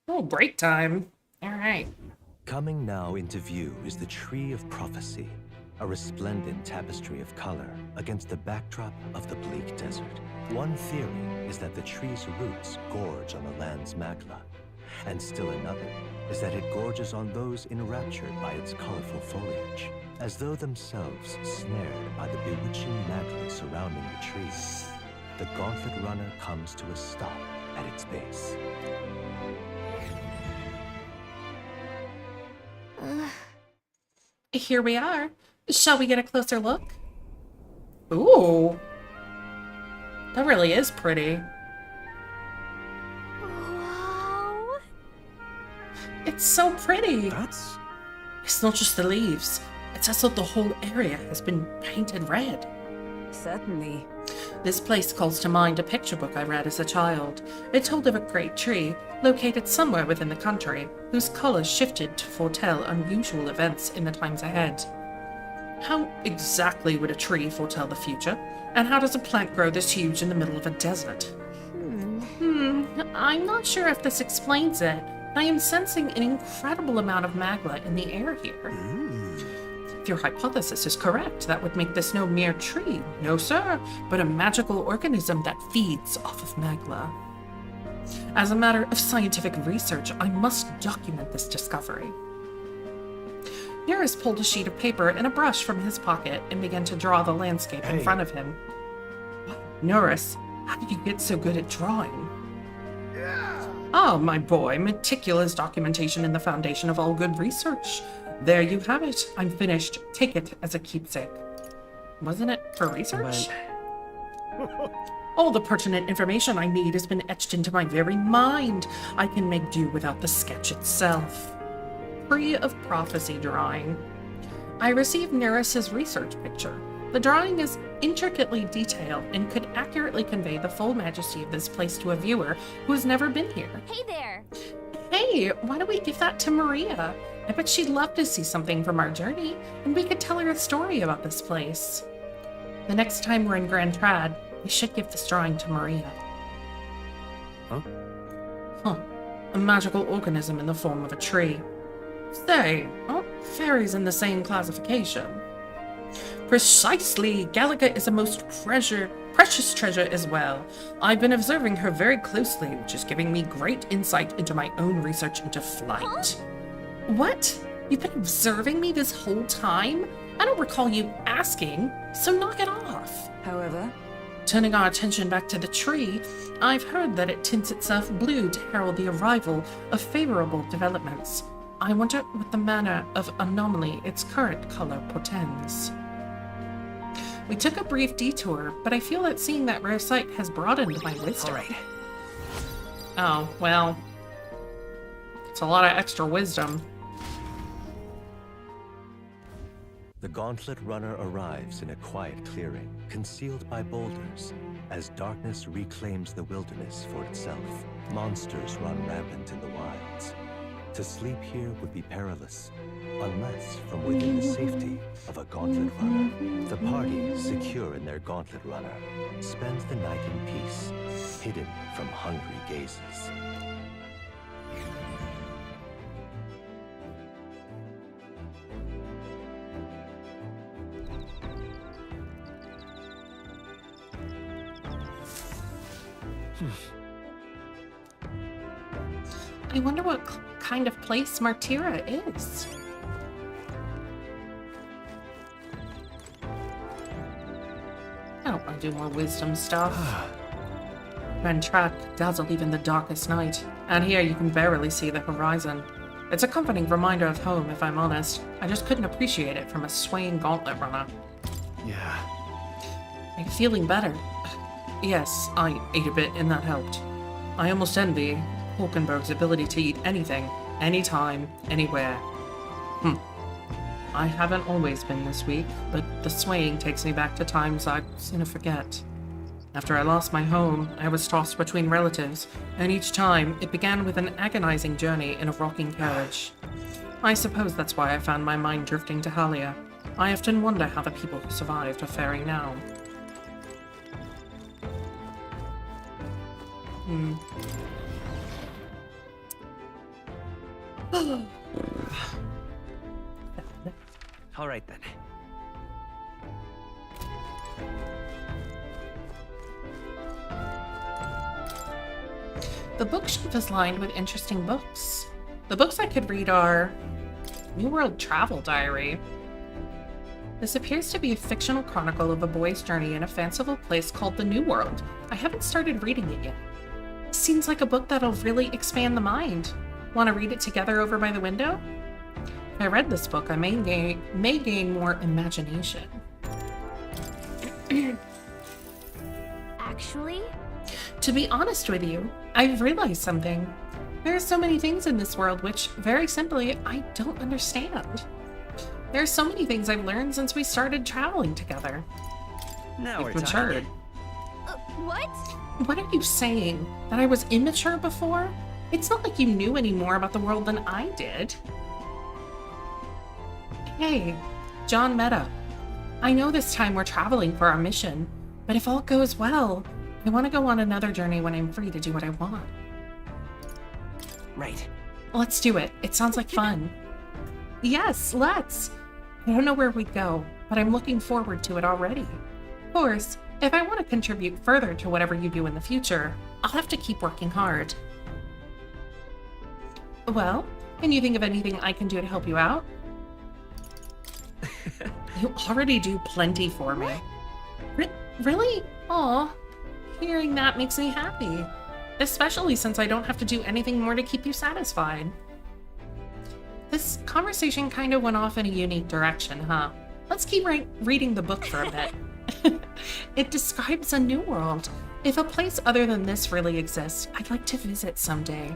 Oh, break time. All right. Coming now into view is the Tree of Prophecy, a resplendent tapestry of color against the backdrop of the bleak desert. One theory is that the tree's roots gorge on the land's magla, and still another is that it gorges on those enraptured by its colorful foliage, as though themselves snared by the bewitching magla surrounding the tree. The gauntlet runner comes to a stop at its base. Here we are. Shall we get a closer look? Ooh. That really is pretty. Wow. It's so pretty. It's not just the leaves. It's as though the whole area has been painted red. Certainly. This place calls to mind a picture book I read as a child. It told of a great tree, located somewhere within the country, whose colors shifted to foretell unusual events in the times ahead. How exactly would a tree foretell the future? And how does a plant grow this huge in the middle of a desert? I'm not sure if this explains it. I am sensing an incredible amount of magla in the air here. If your hypothesis is correct, that would make this no mere tree, no sir, but a magical organism that feeds off of magla. As a matter of scientific research, I must document this discovery. Nearest pulled a sheet of paper and a brush from his pocket and began to draw the landscape in front of him. Norris, how did you get so good at drawing? Oh, my boy, meticulous documentation in the foundation of all good research. There you have it. I'm finished. Take it as a keepsake. Wasn't it for research? All the pertinent information I need has been etched into my very mind. I can make do without the sketch itself. Tree of Prophecy drawing. I received Neris's research picture. The drawing is intricately detailed and could accurately convey the full majesty of this place to a viewer who has never been here. Hey there! Hey, why don't we give that to Maria? I bet she'd love to see something from our journey, and we could tell her a story about this place. The next time we're in Grand Trad, we should give this drawing to Maria. Huh. A magical organism in the form of a tree. Say, aren't fairies in the same classification? Precisely! Gallica is a most precious treasure as well. I've been observing her very closely, which is giving me great insight into my own research into flight. Huh? What? You've been observing me this whole time? I don't recall you asking, so knock it off. However, turning our attention back to the tree, I've heard that it tints itself blue to herald the arrival of favorable developments. I wonder what the manner of anomaly its current color portends. We took a brief detour, but I feel that seeing that rare sight has broadened my wisdom. All right. Oh, well. It's a lot of extra wisdom. The Gauntlet Runner arrives in a quiet clearing, concealed by boulders. As darkness reclaims the wilderness for itself, monsters run rampant in the wilds. To sleep here would be perilous, unless from within the safety of a Gauntlet Runner. The party, secure in their Gauntlet Runner, spends the night in peace, hidden from hungry gazes. I wonder what kind of place Martira is. I don't want to do more wisdom stuff. When trapped, dazzle even the darkest night. And here you can barely see the horizon. It's a comforting reminder of home, if I'm honest. I just couldn't appreciate it from a swaying gauntlet runner. Yeah. I'm feeling better. Yes, I ate a bit and that helped. I almost envy Hulkenberg's ability to eat anything, anytime, anywhere. I haven't always been this weak, but the swaying takes me back to times I'd sooner forget. After I lost my home, I was tossed between relatives, and each time it began with an agonizing journey in a rocking carriage. I suppose that's why I found my mind drifting to Halia. I often wonder how the people who survived are faring now. All right then. The bookshelf is lined with interesting books. The books I could read are New World Travel Diary. This appears to be a fictional chronicle of a boy's journey in a fanciful place called the New World. I haven't started reading it yet. Seems like a book that'll really expand the mind. Want to read it together over by the window? If I read this book, I may gain more imagination. Actually? To be honest with you, I've realized something. There are so many things in this world which, very simply, I don't understand. There are so many things I've learned since we started traveling together. Now we're You've matured. What? What are you saying? That I was immature before? It's not like you knew any more about the world than I did. Hey, John Meta. I know this time we're traveling for our mission, but if all goes well, I want to go on another journey when I'm free to do what I want. Right. Let's do it. It sounds like fun. Yes, let's. I don't know where we'd go, but I'm looking forward to it already. Of course, if I want to contribute further to whatever you do in the future, I'll have to keep working hard. Well, can you think of anything I can do to help you out? You already do plenty for me. Really? Aw, hearing that makes me happy. Especially since I don't have to do anything more to keep you satisfied. This conversation kind of went off in a unique direction, huh? Let's keep reading the book for a bit. It describes a new world. If a place other than this really exists, I'd like to visit someday.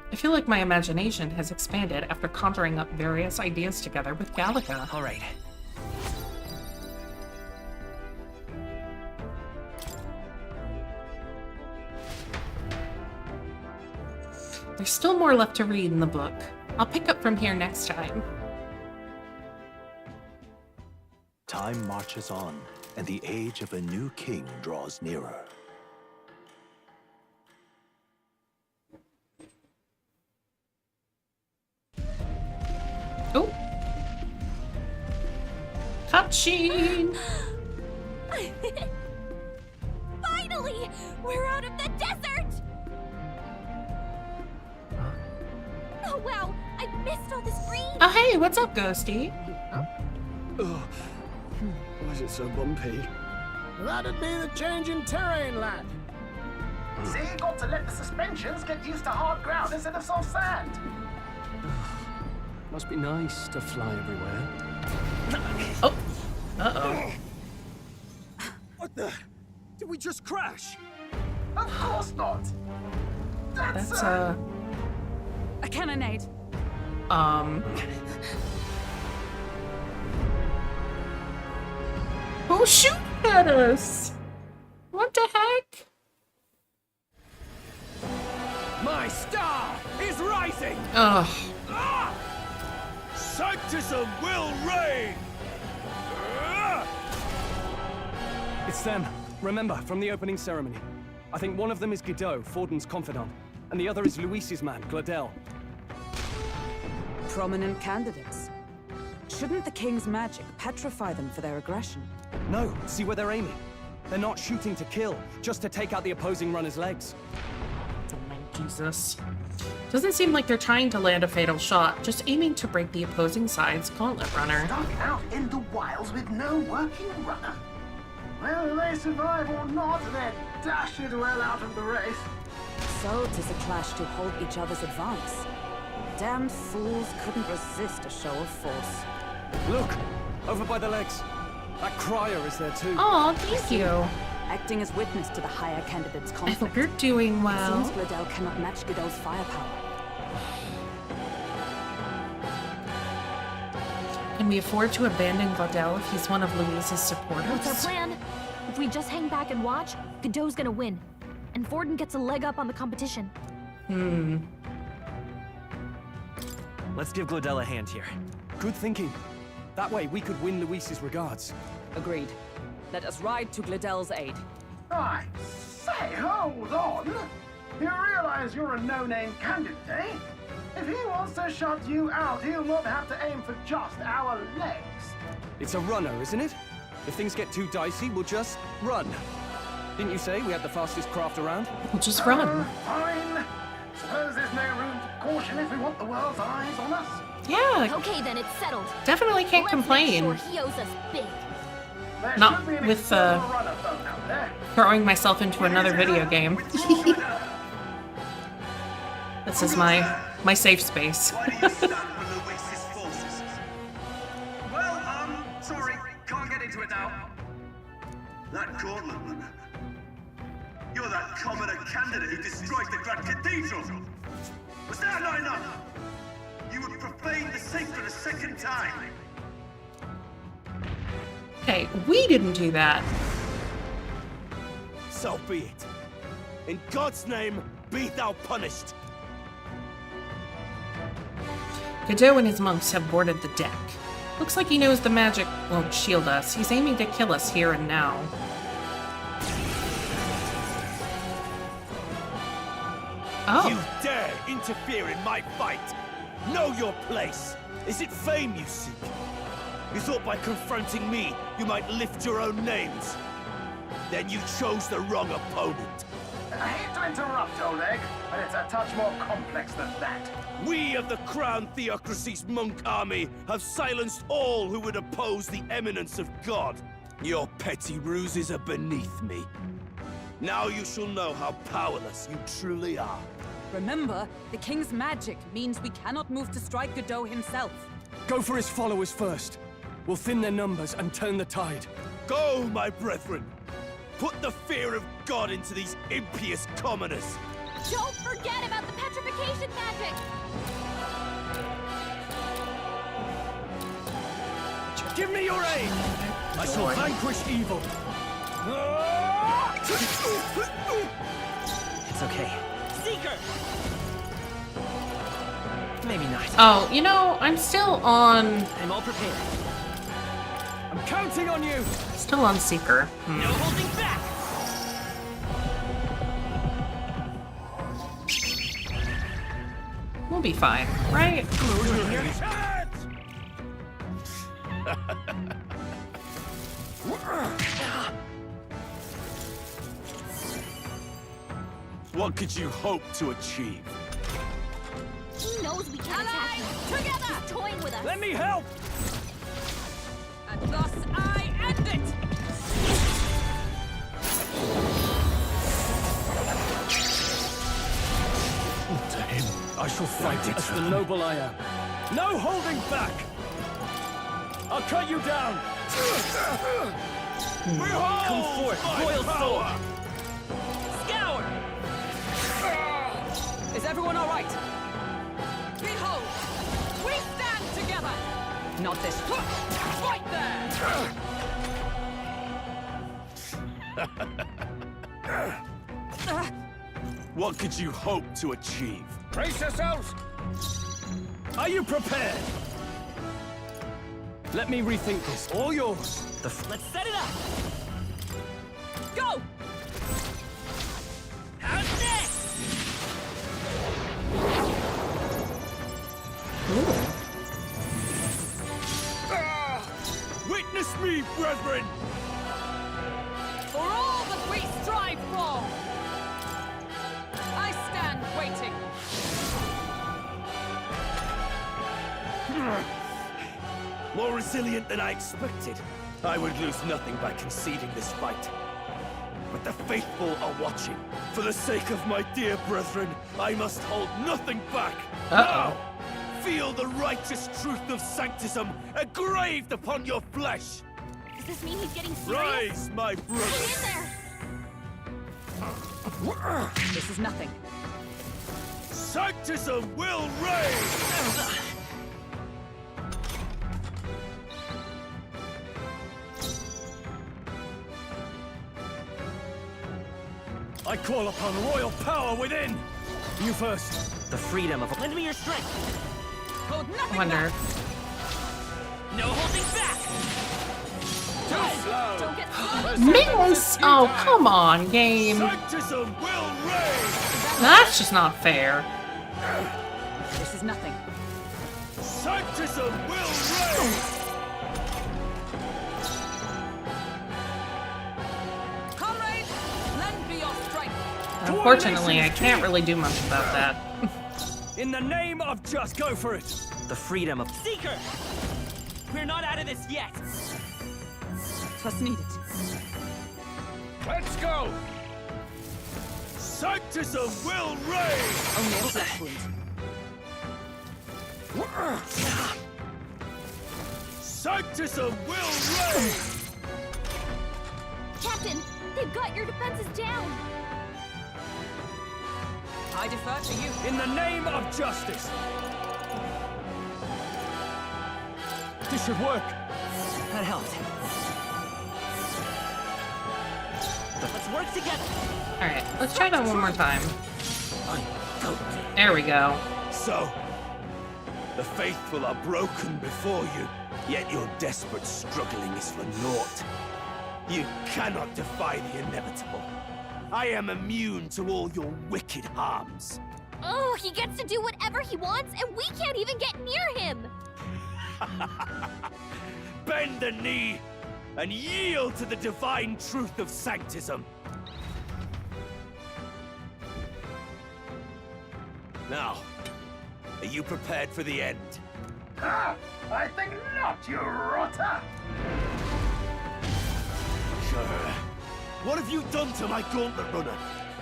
I feel like my imagination has expanded after conjuring up various ideas together with Gallica. All right. There's still more left to read in the book. I'll pick up from here next time. Time marches on, and the age of a new king draws nearer. Oh. Cutscene! Finally! We're out of the desert! Oh wow, I missed all this green! Oh hey, what's up, Ghosty? Oh, why is it so bumpy? That'd be the change in terrain, lad. See, you got to let the suspensions get used to hard ground instead of soft sand. Must be nice to fly everywhere. Oh. Uh-oh. What the? Did we just crash? Of course not. That's a cannonade. Oh, shoot at us! What the heck? My star is rising! Ugh. Sanctism will reign! It's them. Remember, from the opening ceremony. I think one of them is Godot, Forden's confidant, and the other is Luis's man, Gladel. Prominent candidates. Shouldn't the king's magic petrify them for their aggression? No, see where they're aiming. They're not shooting to kill, just to take out the opposing runner's legs. Oh my Jesus. Doesn't seem like they're trying to land a fatal shot, just aiming to break the opposing side's gauntlet runner. Stuck out in the wilds with no working runner. Whether they survive or not, they're dashed well out of the race. So 'tis a clash to hold each other's advance. Damned fools couldn't resist a show of force. Look! Over by the legs. That crier is there too. Aw, thank you. Acting as witness to the higher candidate's I conflict. hope you're doing well. It seems Gladel cannot match Godot's firepower. Can we afford to abandon Gladel if he's one of Luis's supporters? What's our plan? If we just hang back and watch, Godot's gonna win. And Forden gets a leg up on the competition. Let's give Gladel a hand here. Good thinking. That way we could win Luis's regards. Agreed. Let us ride to Gladel's aid. I say, hold on. You realize you're a no-name candidate, eh? If he wants to shut you out, he'll not have to aim for just our legs. It's a runner, isn't it? If things get too dicey, we'll just run. Didn't you say we had the fastest craft around? We'll just run. Fine. Suppose there's no room for caution if we want the world's eyes on us. Yeah. Okay, then it's settled. Definitely can't Let's complain. Make sure he owes us big. There Not should be an with external runner phone out there. throwing myself into another video game. This is my safe space. Well, sorry, can't get into it now. That gauntlet runner. You're that commoner candidate who destroyed the Grand Cathedral. Was that not enough? You would profane the sacred a second time. Okay, we didn't do that. So be it. In God's name, be thou punished. Godot and his monks have boarded the deck. Looks like he knows the magic won't shield us. He's aiming to kill us here and now. Oh. You dare interfere in my fight? Know your place. Is it fame you seek? You thought by confronting me, you might lift your own names. Then you chose the wrong opponent. I hate to interrupt, Oleg, but it's a touch more complex than that. We of the Crown Theocracy's monk army have silenced all who would oppose the eminence of God. Your petty ruses are beneath me. Now you shall know how powerless you truly are. Remember, the king's magic means we cannot move to strike Godot himself. Go for his followers first. We'll thin their numbers and turn the tide. Go, my brethren! Put the fear of God into these impious commoners! Don't forget about the petrification magic! Give me your aid! I shall vanquish evil. It's okay. Seeker! Maybe not. Oh, you know, I'm still on... I'm all prepared. I'm counting on you! Still on Seeker. No holding back! We'll be fine, right? What could you hope to achieve? He knows we can't attack him. Together! He's toying with us. Let me help! And thus I end it! To him, I shall fight as the noble I am. No holding back! I'll cut you down! Come forth, royal soul! Scour! Is everyone all right? Behold, we stand together! Not this. Fight there! What could you hope to achieve? Brace yourselves! Are you prepared? Let me rethink this. All yours. Let's set it up! Go! How's this? Witness me, brethren! For all that we strive for! I stand waiting. More resilient than I expected. I would lose nothing by conceding this fight. But the faithful are watching. For the sake of my dear brethren, I must hold nothing back. Now, feel the righteous truth of sanctism engraved upon your flesh. Does this mean he's getting serious? Rise, my brother. Get in there! This is nothing. Sanctism will reign! I call upon royal power within! You first. The freedom of... Lend me your strength! Hold nothing I wonder. back! No holding back! Too slow! Don't get Mittens? Oh, come on, game. Sanctism will reign! That's just not fair. This is nothing. Sanctism will reign! Comrades, lend me your strength. Unfortunately, I can't really do much about that. In the name of just go for it! The freedom of... Seeker! We're not out of this yet. Trust needed. Let's go! Sanctism will reign! Only a flesh wound. Sanctism will reign! Captain, they've got your defenses down. I defer to you. In the name of justice! This should work. That helped. Let's work together. Alright, let's try that one more time. There we go. So, the faithful are broken before you, yet your desperate struggling is for naught. You cannot defy the inevitable. I am immune to all your wicked harms. Oh, he gets to do whatever he wants, and we can't even get near him. Bend the knee and yield to the divine truth of sanctism. Now, are you prepared for the end? Ah, I think not, you rotter! Sure. What have you done to my gauntlet runner?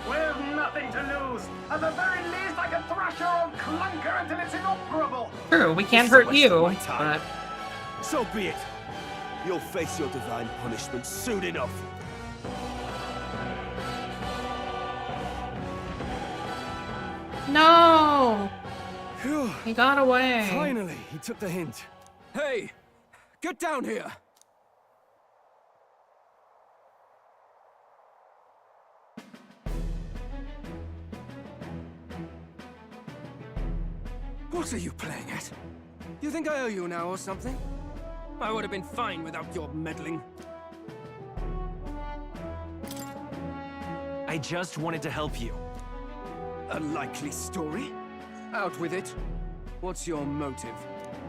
We've nothing to lose. At the very least, I can thrash your old clunker until it's inoperable. True, we can't hurt you, but... So be it. You'll face your divine punishment soon enough. No! Phew. He got away. Finally, he took the hint. Hey! Get down here! What are you playing at? You think I owe you now or something? I would have been fine without your meddling. I just wanted to help you. A likely story? Out with it. What's your motive?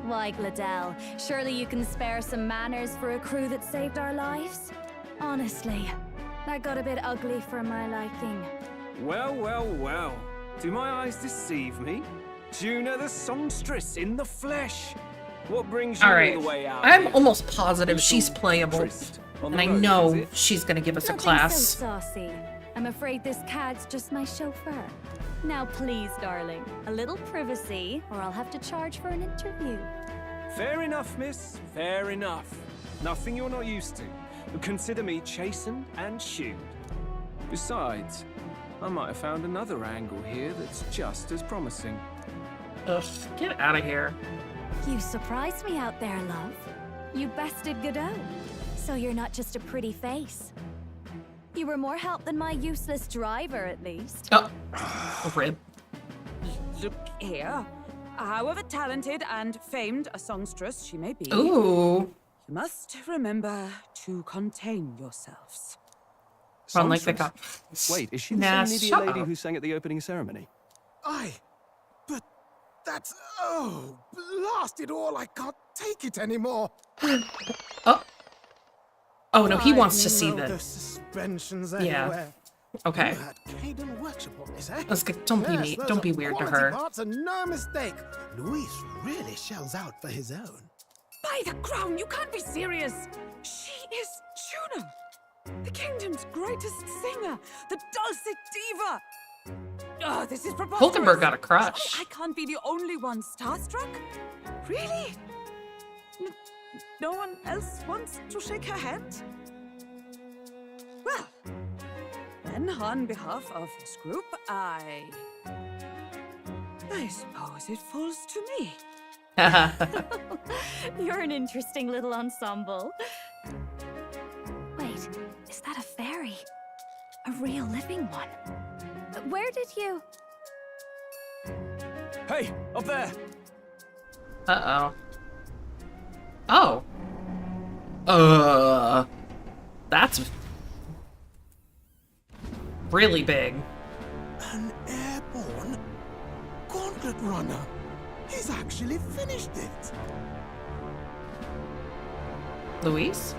Why, Gladell, surely you can spare some manners for a crew that saved our lives? Honestly, that got a bit ugly for my liking. Well, well, well. Do my eyes deceive me? Juna the songstress in the flesh. What brings you Alright, all the way out? I'm almost positive she's playable. And I know she's gonna give us a Nothing class. so saucy. I'm afraid this cad's just my chauffeur. Now please, darling, a little privacy, or I'll have to charge for an interview. Fair enough, miss. Fair enough. Nothing you're not used to. But consider me chastened and shooed. Besides, I might have found another angle here that's just as promising. Ugh, get out of here. You surprised me out there, love. You bested Godot. So you're not just a pretty face. You were more help than my useless driver, at least. Oh, rip. Look here. However talented and famed a songstress she may be, Ooh. you must remember to contain yourselves. Run like the cop. Wait, is she the Nah, same idiot shut lady up. who sang at the opening ceremony? But that's... Oh, blast it all, I can't take it anymore. Oh. Oh, no, he wants to I see know the... the suspensions Yeah. anywhere. Okay. You had Caden workshop on this, eh? Let's get, don't be Yes, me. those Don't are be weird to quality her. Parts and no mistake. Luis really shells out for his own. By the crown, you can't be serious! She is Juno! The kingdom's greatest singer! The dulcet diva! Oh, this is preposterous! Hulkenberg got a crush. I can't be the only one starstruck? Really? No one else wants to shake her hand? Well, then on behalf of this group, I suppose it falls to me. You're an interesting little ensemble. Wait, is that a fairy? A real living one? Where did you... Hey, up there! Uh-oh. Oh. That's really big. An airborne gauntlet runner. He's actually finished it. Luis?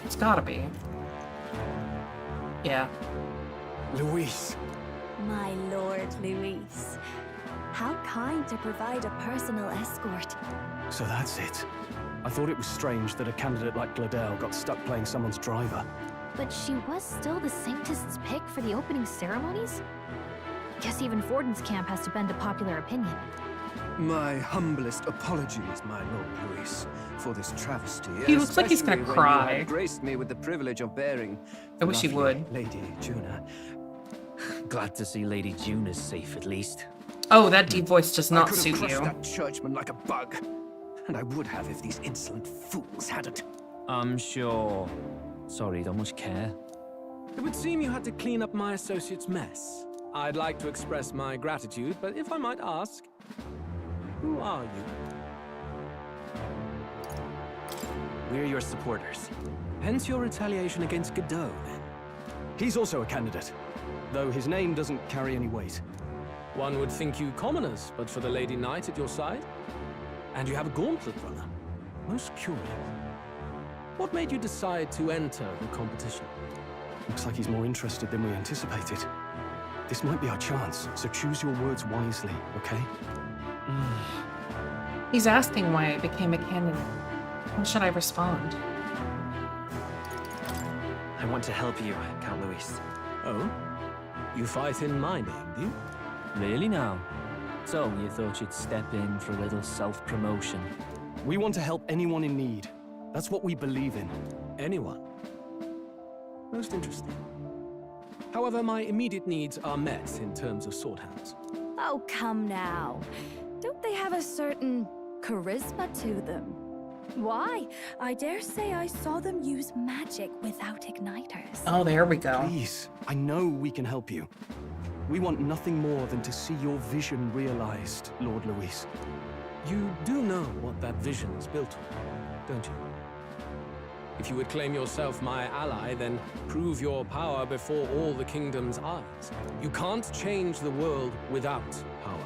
It's gotta be. Yeah. Luis. My lord, Luis. How kind to provide a personal escort. So that's it. I thought it was strange that a candidate like Gladel got stuck playing someone's driver. But she was still the Sanctist's pick for the opening ceremonies? Guess even Forden's camp has to bend to popular opinion. My humblest apologies, my Lord Luis, for this travesty. He looks like he's gonna especially when cry. You had graced me with the privilege of bearing. I wish he lovely would. Lady Juna. Glad to see Lady Juna's safe, at least. Oh, that deep voice does not I could suit have crushed you. that churchman like a bug. And I would have if these insolent fools hadn't. I'm sure. Sorry, don't much care. It would seem you had to clean up my associate's mess. I'd like to express my gratitude, but if I might ask, who are you? We're your supporters. Hence your retaliation against Godot, then? He's also a candidate, though his name doesn't carry any weight. One would think you commoners, but for the Lady Knight at your side? And you have a gauntlet runner. Most curious. What made you decide to enter the competition? Looks like he's more interested than we anticipated. This might be our chance, so choose your words wisely, okay? He's asking why I became a candidate. How should I respond? I want to help you, Count Luis. Oh? You fight in my name, do you? Really now? So, you thought you'd step in for a little self-promotion? We want to help anyone in need. That's what we believe in. Anyone? Most interesting. However, my immediate needs are met in terms of swordhounds. Oh, come now. Don't they have a certain charisma to them? Why? I dare say I saw them use magic without igniters. Oh, there we go. Please, I know we can help you. We want nothing more than to see your vision realized, Lord Luis. You do know what that vision is built on, don't you? If you would claim yourself my ally, then prove your power before all the kingdom's eyes. You can't change the world without power,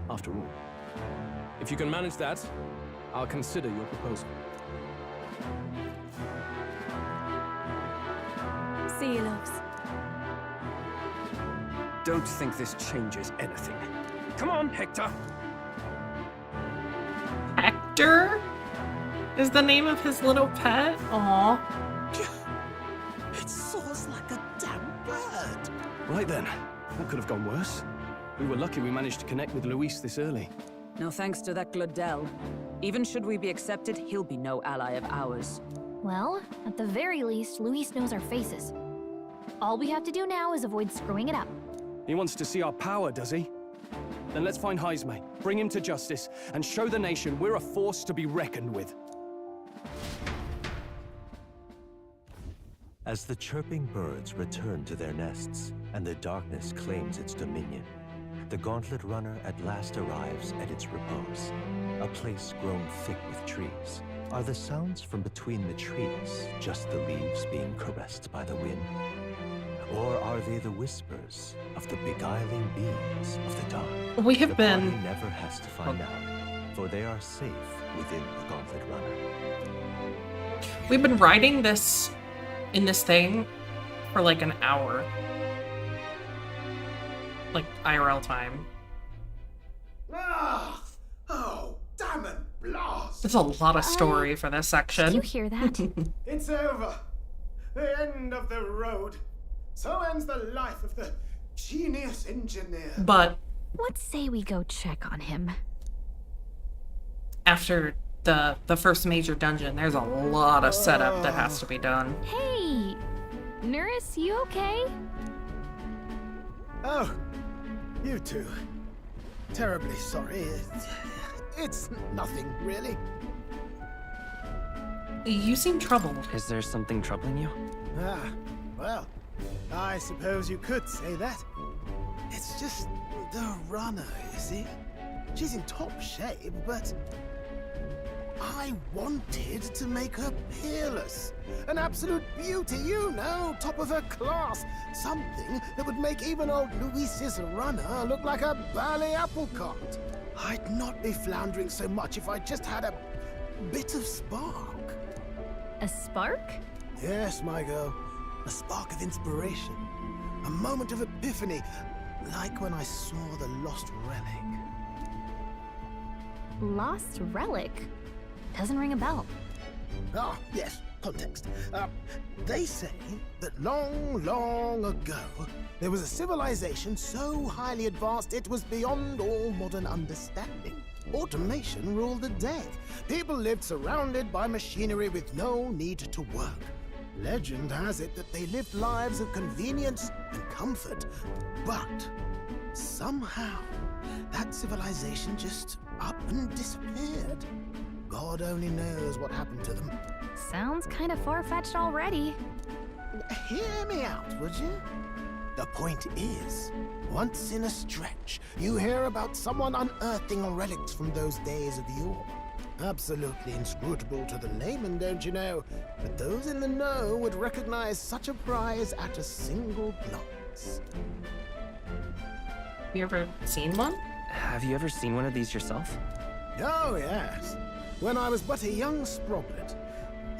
after all. If you can manage that, I'll consider your proposal. See you, loves. Don't think this changes anything. Come on, Hector! Hector is the name of his little pet? Aw. It soars like a damn bird. Right then, that could have gone worse. We were lucky we managed to connect with Luis this early. No thanks to that Gladel. Even should we be accepted, he'll be no ally of ours. Well, at the very least, Luis knows our faces. All we have to do now is avoid screwing it up. He wants to see our power, does he? Then let's find Heisme, bring him to justice, and show the nation we're a force to be reckoned with. As the chirping birds return to their nests and the darkness claims its dominion, the Gauntlet Runner at last arrives at its repose, a place grown thick with trees. Are the sounds from between the trees just the leaves being caressed by the wind? Or are they the whispers of the beguiling beings of the dark? We have the been... party never has to find out, for they are safe within the Gauntlet Runner. We've been writing this in this thing for like an hour. Like IRL time. Ah! Oh, damn it, blast! There's a lot of story for this section. Did you hear that? It's over. The end of the road. So ends the life of the genius engineer. But let's say we go check on him. After the first major dungeon, there's a lot of setup that has to be done. Hey, Nurse, you okay? Oh, you two. Terribly sorry. It's nothing, really. You seem troubled. Is there something troubling you? Ah, well, I suppose you could say that. It's just the runner, you see? She's in top shape, but I wanted to make her peerless. An absolute beauty, you know, top of her class. Something that would make even old Luis's runner look like a bally apple cart. I'd not be floundering so much if I just had a bit of spark. A spark? Yes, my girl. A spark of inspiration. A moment of epiphany, like when I saw the lost relic. Lost relic? Doesn't ring a bell. Ah, yes, context. They say that long, long ago, there was a civilization so highly advanced it was beyond all modern understanding. Automation ruled the day. People lived surrounded by machinery with no need to work. Legend has it that they lived lives of convenience and comfort. But somehow, that civilization just up and disappeared. God only knows what happened to them. Sounds kind of far-fetched already. Hear me out, would you? The point is, once in a stretch, you hear about someone unearthing relics from those days of yore. Absolutely inscrutable to the layman, don't you know? But those in the know would recognize such a prize at a single glance. You ever seen one? Have you ever seen one of these yourself? Oh, yes. When I was but a young sproglet,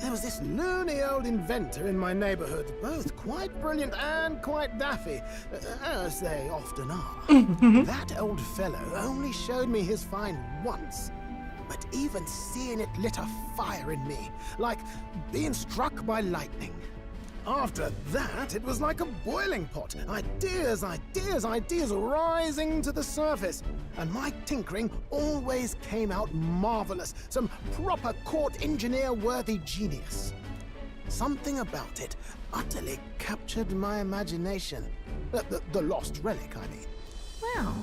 there was this loony old inventor in my neighborhood, both quite brilliant and quite daffy, as they often are. That old fellow only showed me his find once, but even seeing it lit a fire in me, like being struck by lightning. After that, it was like a boiling pot. Ideas, ideas, ideas rising to the surface. And my tinkering always came out marvelous. Some proper court engineer-worthy genius. Something about it utterly captured my imagination. The lost relic, I mean. Wow.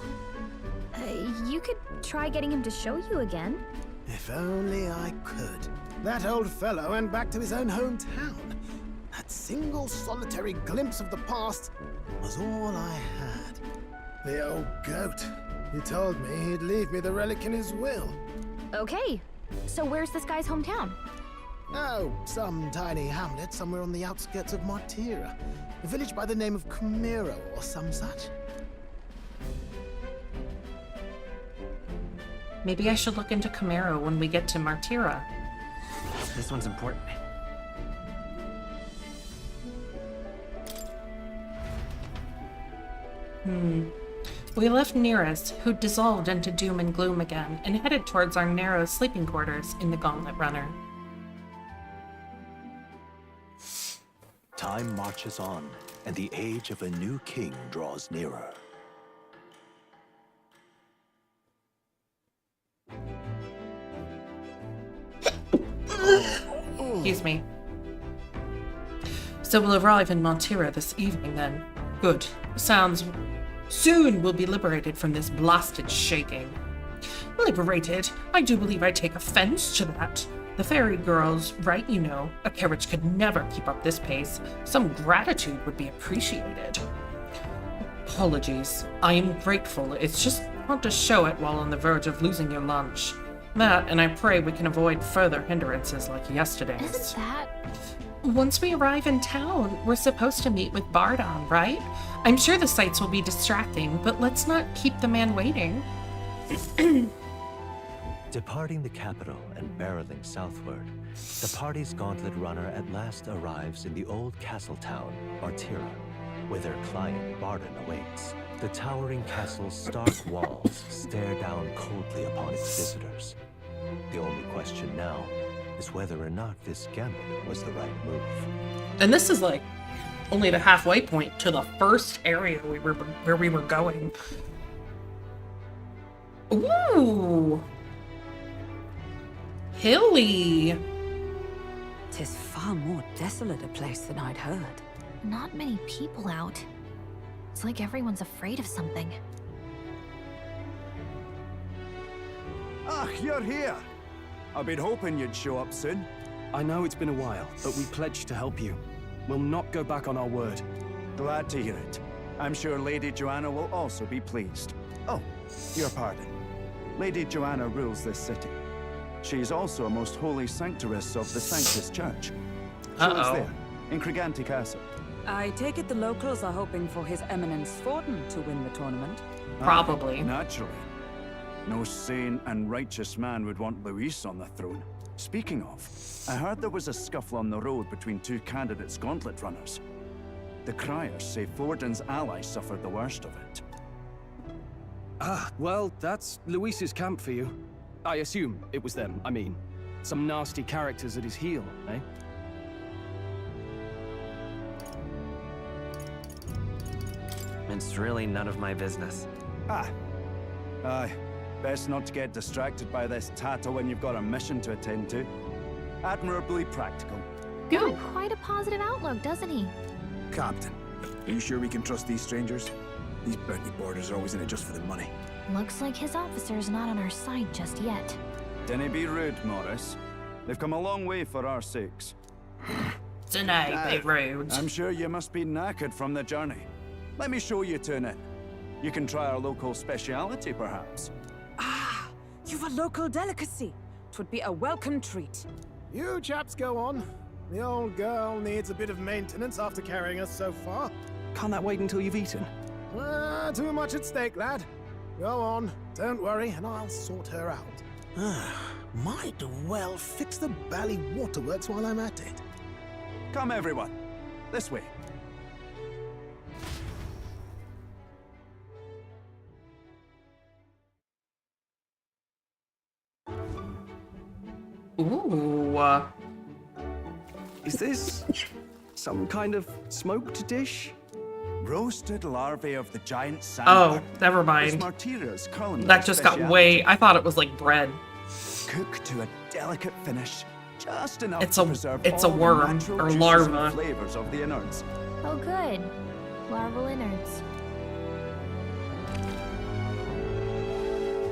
You could try getting him to show you again. If only I could. That old fellow went back to his own hometown. That single solitary glimpse of the past was all I had. The old goat. He told me he'd leave me the relic in his will. Okay, so where's this guy's hometown? Oh, some tiny hamlet somewhere on the outskirts of Martira. A village by the name of Camiro or some such. Maybe I should look into Camaro when we get to Martira. This one's important. We left Nearest, who dissolved into doom and gloom again, and headed towards our narrow sleeping quarters in the Gauntlet Runner. Time marches on, and the age of a new king draws nearer. Excuse me. So we'll arrive in Montira this evening then. Good. Sounds Soon we'll be liberated from this blasted shaking. Liberated? I do believe I take offense to that. The fairy girl's right, you know. A carriage could never keep up this pace. Some gratitude would be appreciated. Apologies. I am grateful. It's just hard to show it while on the verge of losing your lunch. That, and I pray we can avoid further hindrances like yesterday's. Isn't that... Once we arrive in town, we're supposed to meet with Bardon, right? I'm sure the sights will be distracting, but let's not keep the man waiting. Departing the capital and barreling southward, the party's gauntlet runner at last arrives in the old castle town, Artira, where their client Bardon awaits. The towering castle's stark walls stare down coldly upon its visitors. The only question now is whether or not this gambit was the right move. And this is like only the halfway point to the first area where we were going. Ooh! Hilly! 'Tis far more desolate a place than I'd heard. Not many people out. It's like everyone's afraid of something. Ah, you're here. I've been hoping you'd show up soon. I know it's been a while, but we pledged to help you. We'll not go back on our word. Glad to hear it. I'm sure Lady Joanna will also be pleased. Oh, your pardon. Lady Joanna rules this city. She's also a most holy sanctoress of the Sanctus Church. So it's there, in Criganti Castle. I take it the locals are hoping for His Eminence Forden to win the tournament? Probably. Naturally. No sane and righteous man would want Luis on the throne. Speaking of, I heard there was a scuffle on the road between two candidates gauntlet runners. The criers say Forden's ally suffered the worst of it. Ah, well, that's Luis's camp for you. I assume it was them, I mean. Some nasty characters at his heel, eh? It's really none of my business. Aye. Best not to get distracted by this tattle when you've got a mission to attend to. Admirably practical. Got quite a positive outlook, doesn't he? Captain, are you sure we can trust these strangers? These bounty boarders are always in it just for the money. Looks like his officer's not on our side just yet. Dinna be rude, Morris. They've come a long way for our sakes. Dinna be rude. I'm sure you must be knackered from the journey. Let me show you to an inn. You can try our local speciality, perhaps. You've a local delicacy. 'Twould be a welcome treat. You chaps go on. The old girl needs a bit of maintenance after carrying us so far. Can't that wait until you've eaten? Too much at stake, lad. Go on, don't worry, and I'll sort her out. Might well fix the bally waterworks while I'm at it. Come, everyone. This way. Ooh. Is this some kind of smoked dish? Roasted larvae of the giant sandbird. Oh, never mind. That just got way... I thought it was like bread. Cooked to a delicate finish, just enough It's to a preserve it's a all the worm natural or juices larva. and flavors of the innards. Oh good. Larval innards.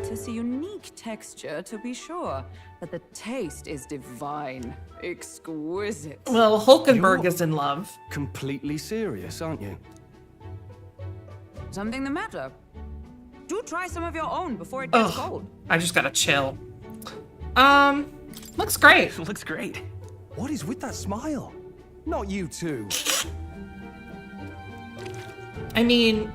Tis a unique texture, to be sure, but the taste is divine. Exquisite. Well, Hulkenberg is in love. Completely serious, aren't you? Something the matter? Do try some of your own before it gets cold. I just gotta chill. Looks great. Looks great. What is with that smile? Not you too. I mean,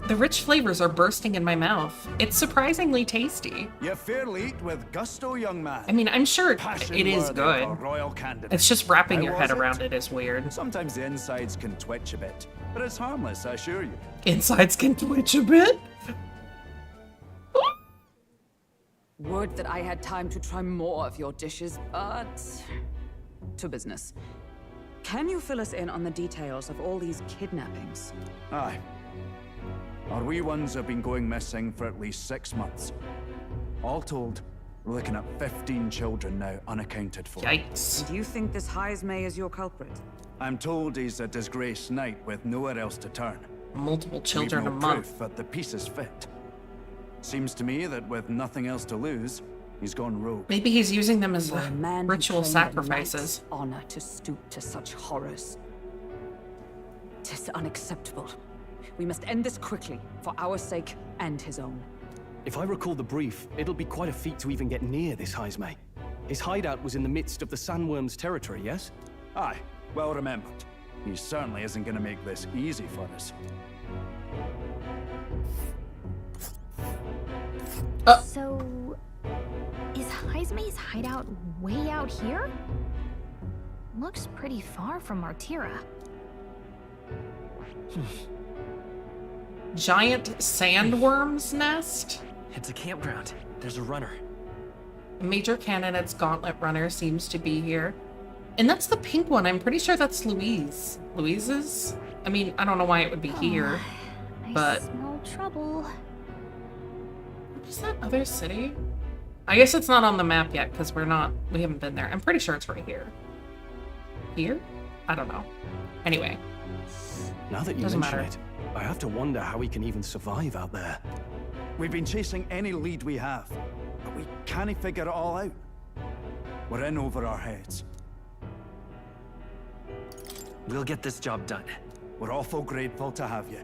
the rich flavors are bursting in my mouth. It's surprisingly tasty. You fairly eat with gusto, young man. I mean, I'm sure Passion it is worthy good. of a royal candidate. It's just wrapping How your was head it? around it is weird. Sometimes the insides can twitch a bit, but it's harmless, I assure you. Insides can twitch a bit? Would that I had time to try more of your dishes, but... to business. Can you fill us in on the details of all these kidnappings? Aye. Our wee ones have been going missing for at least 6 months. All told, we're looking at 15 children now unaccounted for. Yikes. Do you think this Heismay is your culprit? I'm told he's a disgraced knight with nowhere else to turn. multiple children a We've no month. proof that the pieces fit. Seems to me that with nothing else to lose, he's gone rogue. Maybe he's using them as For a man who ritual claimed a sacrifices. knight's honor to stoop to such horrors. 'Tis unacceptable. We must end this quickly, for our sake and his own. If I recall the brief, it'll be quite a feat to even get near this Heisme. His hideout was in the midst of the sandworm's territory, yes? Aye, well remembered. He certainly isn't going to make this easy for us. So, is Heisme's hideout way out here? Looks pretty far from Martira. Giant sandworm's nest? It's a campground. There's a runner. Major Candidate's Gauntlet Runner seems to be here. And that's the pink one. I'm pretty sure that's Louise. Louise's? I mean, I don't know why it would be here, but... smell trouble. What is that other city? I guess it's not on the map yet because we haven't been there. I'm pretty sure it's right here. Here? I don't know. Anyway. Now that you Doesn't mention matter. it, I have to wonder how he can even survive out there. We've been chasing any lead we have, but we can't figure it all out. We're in over our heads. We'll get this job done. We're awful grateful to have you.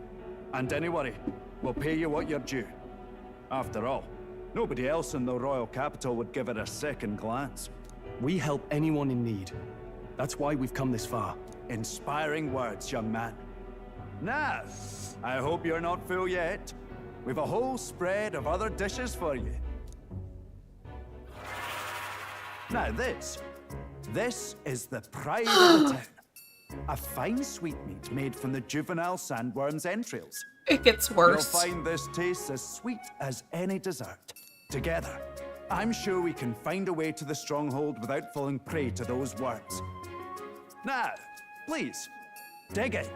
And don't worry, we'll pay you what you're due. After all, nobody else in the royal capital would give it a second glance. We help anyone in need. That's why we've come this far. Inspiring words, young man. Now, I hope you're not full yet. We've a whole spread of other dishes for you. Now this is the pride of the town. A fine sweetmeat made from the juvenile sandworm's entrails. It gets worse. You'll find this tastes as sweet as any dessert. Together, I'm sure we can find a way to the stronghold without falling prey to those worms. Now, please, dig in.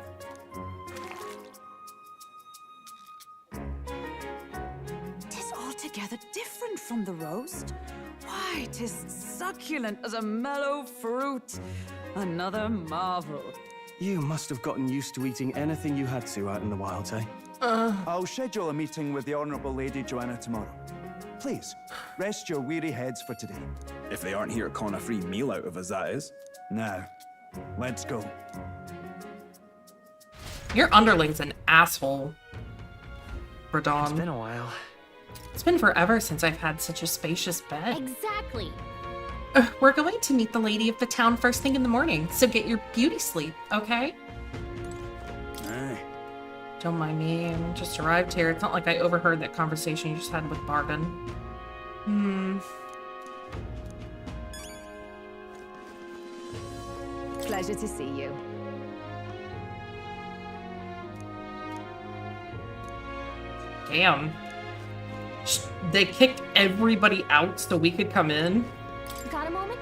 Tis altogether different from the roast. Why, 'tis succulent as a mellow fruit. Another marvel. You must have gotten used to eating anything you had to out in the wilds, eh? I'll schedule a meeting with the Honourable Lady Joanna tomorrow. Please, rest your weary heads for today. If they aren't here con a free meal out of us, that is. Now, let's go. Your underling's an asshole, Radon. It's been a while. It's been forever since I've had such a spacious bed. Exactly. We're going to meet the lady of the town first thing in the morning, so get your beauty sleep, okay? Aye. Don't mind me, I just arrived here. It's not like I overheard that conversation you just had with Bargain. Pleasure to see you. Damn. They kicked everybody out so we could come in? Got a moment?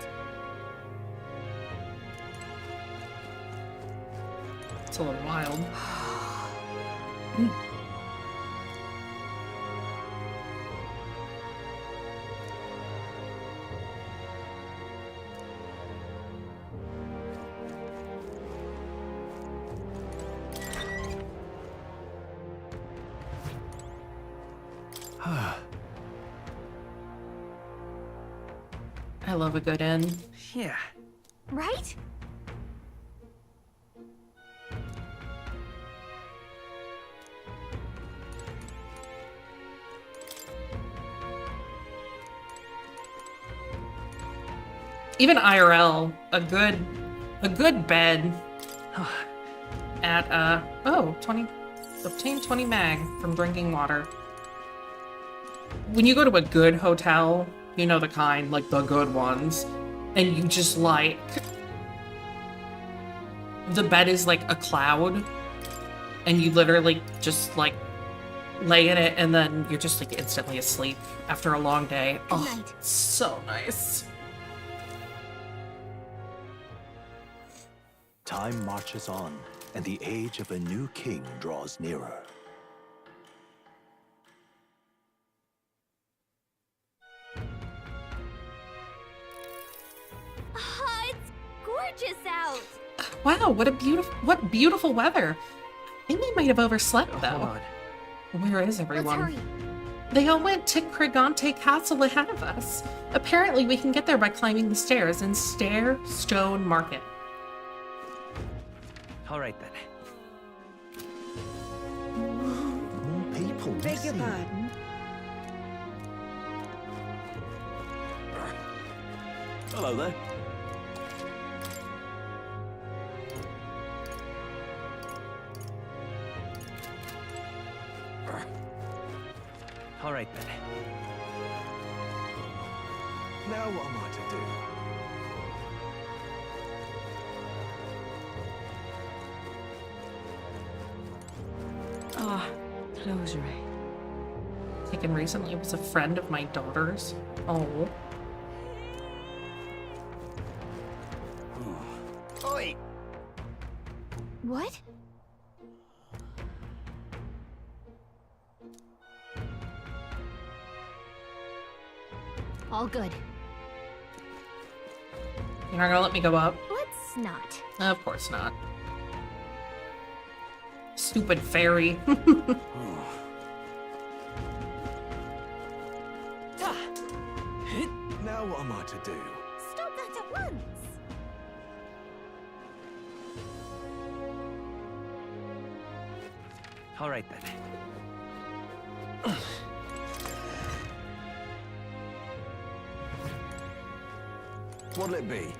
It's a little wild. I love a good inn. Yeah. Right? Even IRL, a good bed at obtain 20 mag from drinking water. When you go to a good hotel, you know the kind, like the good ones, and you just like, the bed is like a cloud, and you literally just like lay in it, and then you're just like instantly asleep after a long day. Oh, so nice. Time marches on, and the age of a new king draws nearer. It's gorgeous out. Wow, what beautiful weather. think they might have overslept, though. Hold on. Where is everyone? Let's hurry. They all went to Crigante Castle ahead of us. Apparently, we can get there by climbing the stairs in Stone Market. All right then. More people. Beg your pardon. Hello there. All right then. Now what am I to do? Ah, closure. Taken recently was a friend of my daughter's. Oh. Oi! What? All good. You're not gonna let me go up? Let's not. Of course not. Stupid fairy. Now what am I to do? Stop that at once! All right then. What'll it be?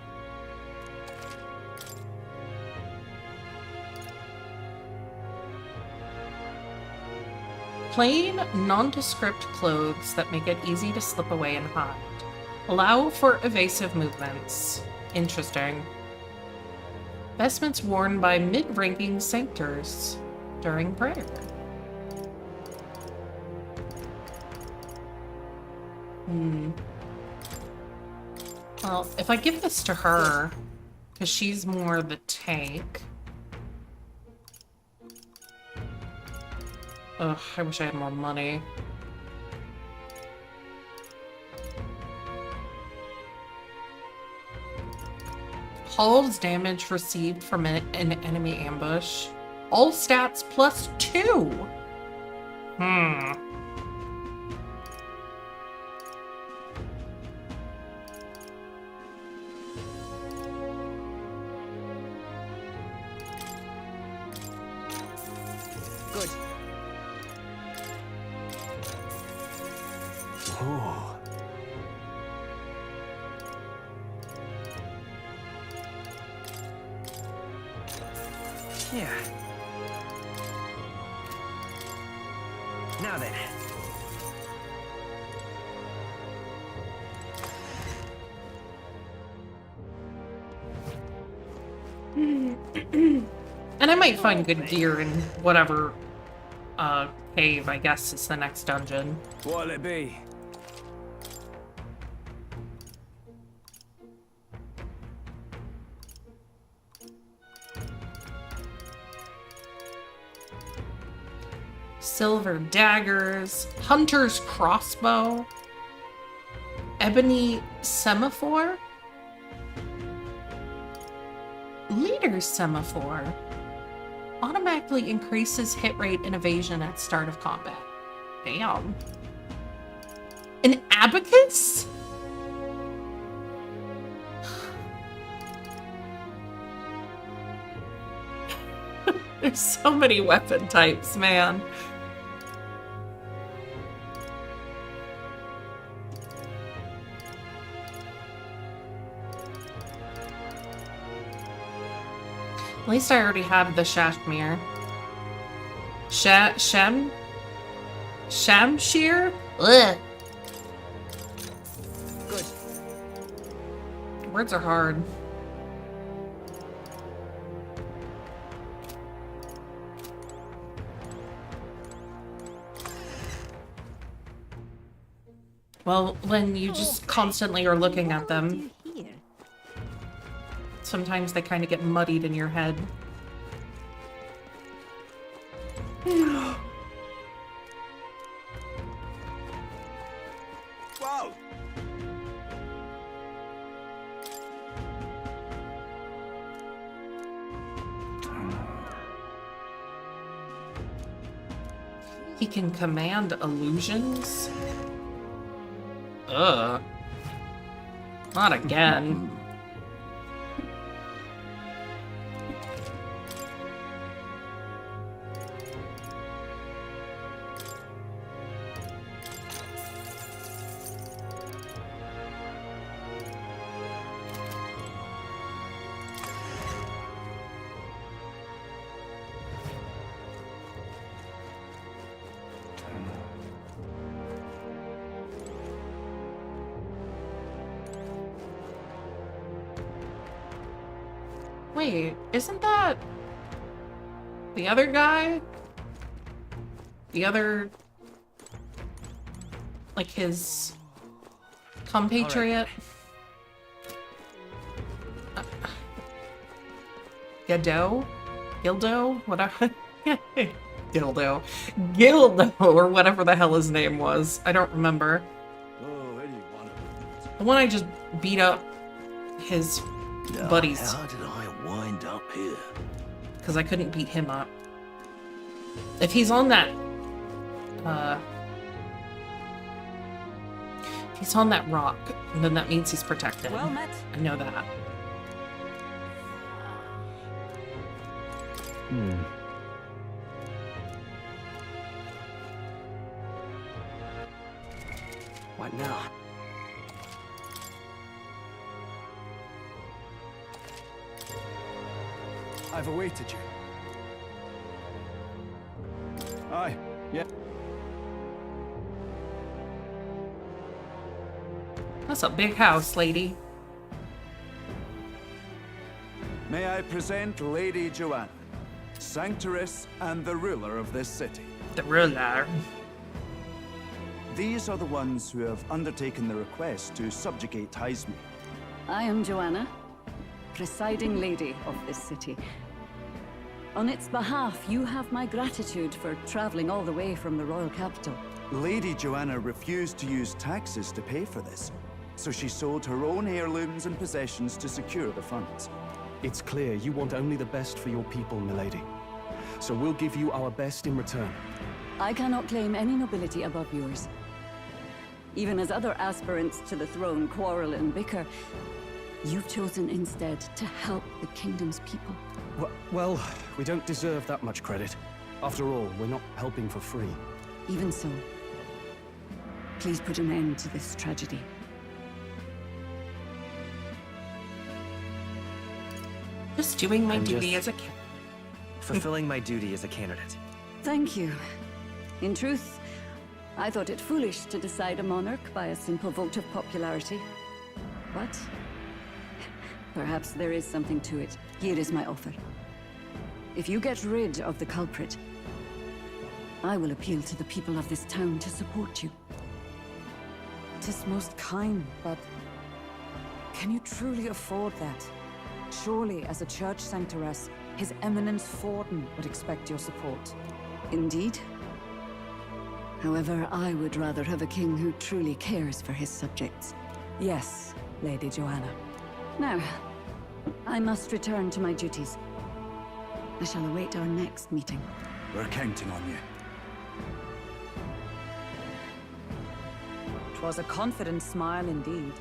Plain, nondescript clothes that make it easy to slip away and hide. Allow for evasive movements. Interesting. Vestments worn by mid-ranking sanctors during prayer. Well, if I give this to her, because she's more the tank. Ugh, I wish I had more money. Hull's damage received from an enemy ambush. All stats +2. Good. Oh. Yeah. Now then. And I might find good gear in whatever cave, I guess, is the next dungeon. What'll it be? Silver daggers, hunter's crossbow, ebony semaphore, leader's semaphore. Automatically increases hit rate and evasion at start of combat. Damn. An abacus? There's so many weapon types, man. At least I already have the Shashmir. Shamshir? Ugh. Good. Words are hard. Well, when you just constantly are looking at them, sometimes they kind of get muddied in your head. Whoa! He can command illusions? Ugh. Not again. Wait, isn't that the other guy? The other, like his compatriot? Gildo? Gildo? Whatever. Gildo. Gildo, or whatever the hell his name was. I don't remember. The one I just beat up his buddies. How did I wind up here? Because I couldn't beat him up. If he's on that, if he's on that rock, then that means he's protected. Well met. I know that. What now? I've awaited you. Aye, yeah. That's a big house, lady. May I present Lady Joanna, Sanctoress and the ruler of this city. The ruler. These are the ones who have undertaken the request to subjugate Heisme. I am Joanna, presiding lady of this city. On its behalf, you have my gratitude for traveling all the way from the royal capital. Lady Joanna refused to use taxes to pay for this, so she sold her own heirlooms and possessions to secure the funds. It's clear you want only the best for your people, milady. So we'll give you our best in return. I cannot claim any nobility above yours. Even as other aspirants to the throne quarrel and bicker, you've chosen instead to help the kingdom's people. Well, we don't deserve that much credit. After all, we're not helping for free. Even so, please put an end to this tragedy. Just doing my I'm duty just as a kid. fulfilling my duty as a candidate. Thank you. In truth, I thought it foolish to decide a monarch by a simple vote of popularity. But perhaps there is something to it. Here is my offer. If you get rid of the culprit, I will appeal to the people of this town to support you. 'Tis most kind, but can you truly afford that? Surely, as a church sanctoress, His Eminence Forden would expect your support. Indeed. However, I would rather have a king who truly cares for his subjects. Yes, Lady Joanna. Now, I must return to my duties. I shall await our next meeting. We're counting on you. 'Twas a confident smile indeed,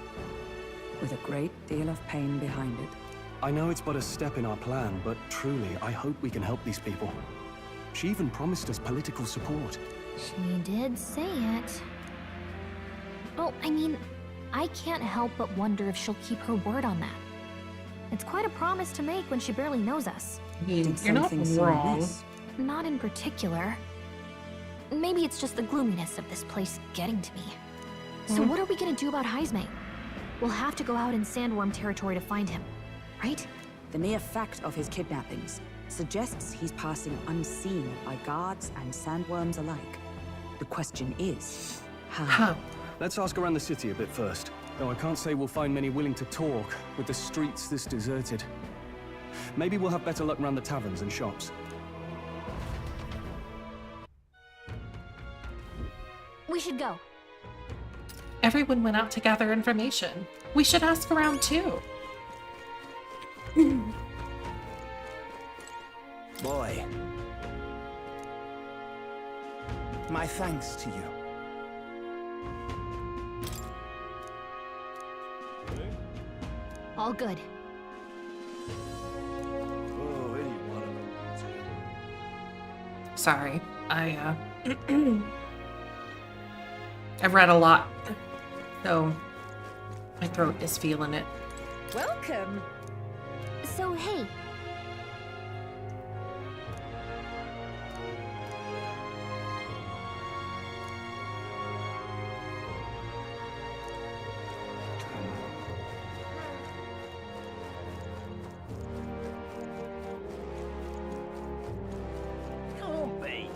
with a great deal of pain behind it. I know it's but a step in our plan, but truly, I hope we can help these people. She even promised us political support. She did say it. Well, I mean, I can't help but wonder if she'll keep her word on that. It's quite a promise to make when she barely knows us. You're not wrong. Not in particular. Maybe it's just the gloominess of this place getting to me. So what are we gonna do about Heisme? We'll have to go out in Sandworm territory to find him, right? The mere fact of his kidnappings suggests he's passing unseen by guards and sandworms alike. The question is, how? Let's ask around the city a bit first. Though I can't say we'll find many willing to talk with the streets this deserted. Maybe we'll have better luck around the taverns and shops. We should go. Everyone went out to gather information. We should ask around too. Boy. My thanks to you. All good. Sorry, I've read a lot, so my throat is feeling it. Welcome. So, hey. Can't be.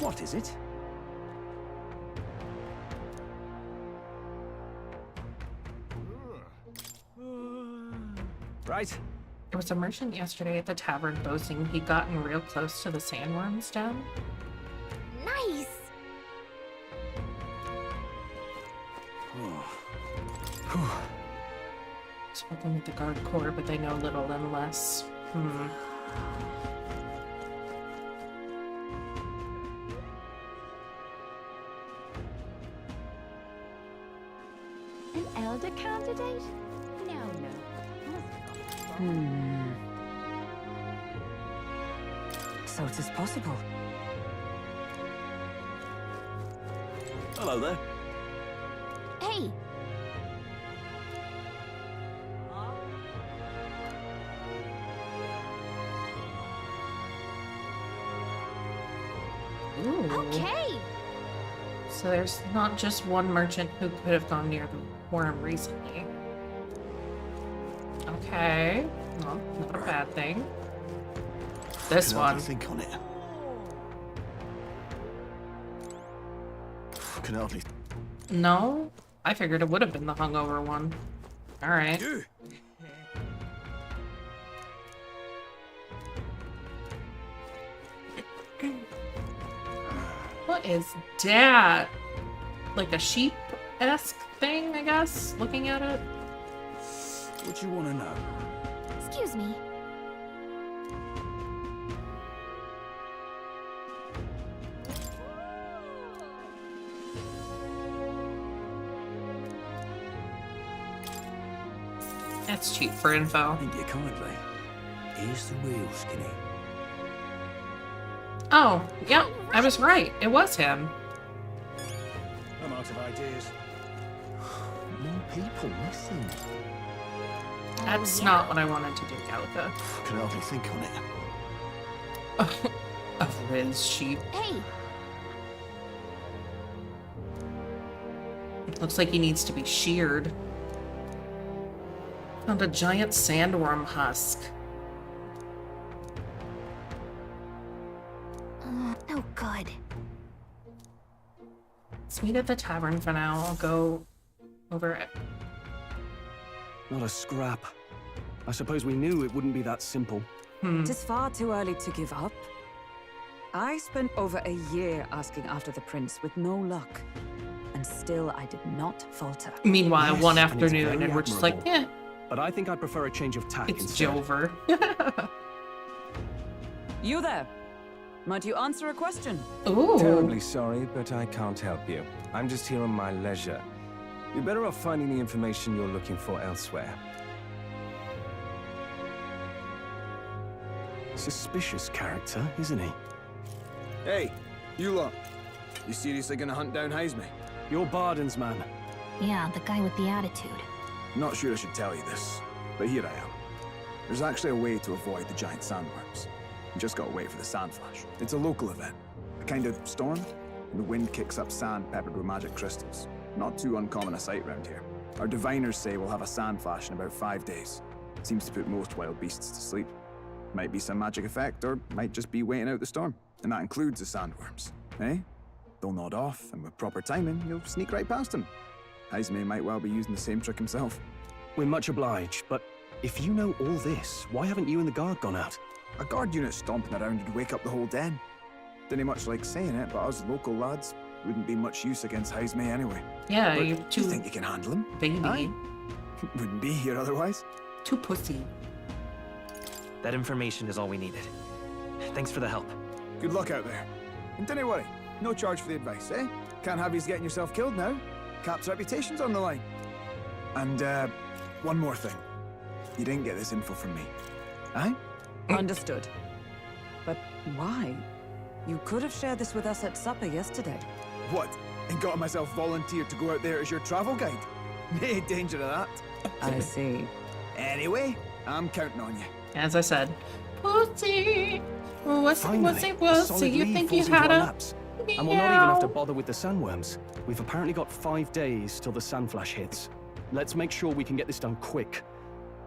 What is it? Right. There was a merchant yesterday at the tavern boasting he'd gotten real close to the sandworm's den. Nice! Spoken with the guard corps, but they know little and less. An elder candidate? No. So it is possible. Hello there. Hey! Ooh. Okay! So there's not just one merchant who could have gone near the worm recently. Okay. Well, not a bad thing. This Can I one. think on it? Can I hardly... No? I figured it would have been the hungover one. Alright. What is that? Like a sheep-esque thing, I guess? Looking at it? What you want to know? Excuse me. That's cheap for info. Thank you kindly. Here's the real skinny. Oh, yeah, I was right. It was him. I'm out of ideas. More people missing. That's not what I wanted to do, Calico. Can I hardly think on it? A Riz sheep. Hey! Looks like he needs to be sheared. Found a giant sandworm husk. Oh, good. Let's meet at the tavern for now. I'll go over it. Not a scrap. I suppose we knew it wouldn't be that simple. It is far too early to give up. I spent over a year asking after the prince with no luck. And still I did not falter. Meanwhile, Yes, one and it's afternoon, very and we're just like, admirable. eh, But I think I'd prefer a change of tack it's instead. Jover. You there? Might you answer a question? Ooh. Terribly sorry, but I can't help you. I'm just here on my leisure. You're better off finding the information you're looking for elsewhere. Suspicious character, isn't he? Hey, you lot. You seriously gonna hunt down Heisme? You're Barden's man. Yeah, the guy with the attitude. Not sure I should tell you this, but here I am. There's actually a way to avoid the giant sandworms. You just gotta wait for the sand flash. It's a local event. A kind of storm, and the wind kicks up sand peppered with magic crystals. Not too uncommon a sight round here. Our diviners say we'll have a sand flash in about 5 days. Seems to put most wild beasts to sleep. Might be some magic effect, or might just be waiting out the storm. And that includes the sandworms, eh? They'll nod off, and with proper timing, you'll sneak right past them. Heisme might well be using the same trick himself. We're much obliged, but if you know all this, why haven't you and the guard gone out? A guard unit stomping around would wake up the whole den. Didn't much like saying it, but us local lads wouldn't be much use against Heisme anyway. Yeah, But you're you too think you can handle him? baby. Aye. Wouldn't be here otherwise. Too pussy. That information is all we needed. Thanks for the help. Good luck out there. And don't worry, no charge for the advice, eh? Can't have you getting yourself killed now. Cap's reputation's on the line. And, one more thing. You didn't get this info from me. Aye? Understood. But why? You could have shared this with us at supper yesterday. What? And got myself volunteered to go out there as your travel guide? No danger of that. I see. Anyway, I'm counting on you. As I said, Pussy! Pussy, solid you lead think falls you into had our a... laps. And we'll not even have to bother with the sandworms. We've apparently got 5 days till the sandflash hits. Let's make sure we can get this done quick.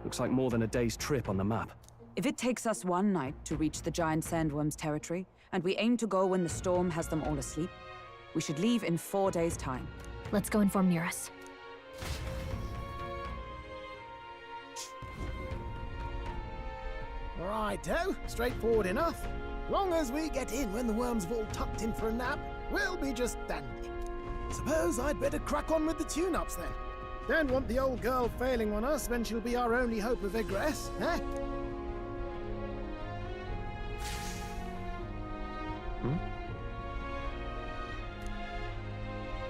Looks like more than a day's trip on the map. If it takes us one night to reach the giant sandworm's territory, and we aim to go when the storm has them all asleep, we should leave in 4 days' time. Let's go inform Nearest. Righto, straightforward enough. Long as we get in when the worms have all tucked in for a nap, we'll be just dandy. Suppose I'd better crack on with the tune-ups then. Don't want the old girl failing on us when she'll be our only hope of egress, eh?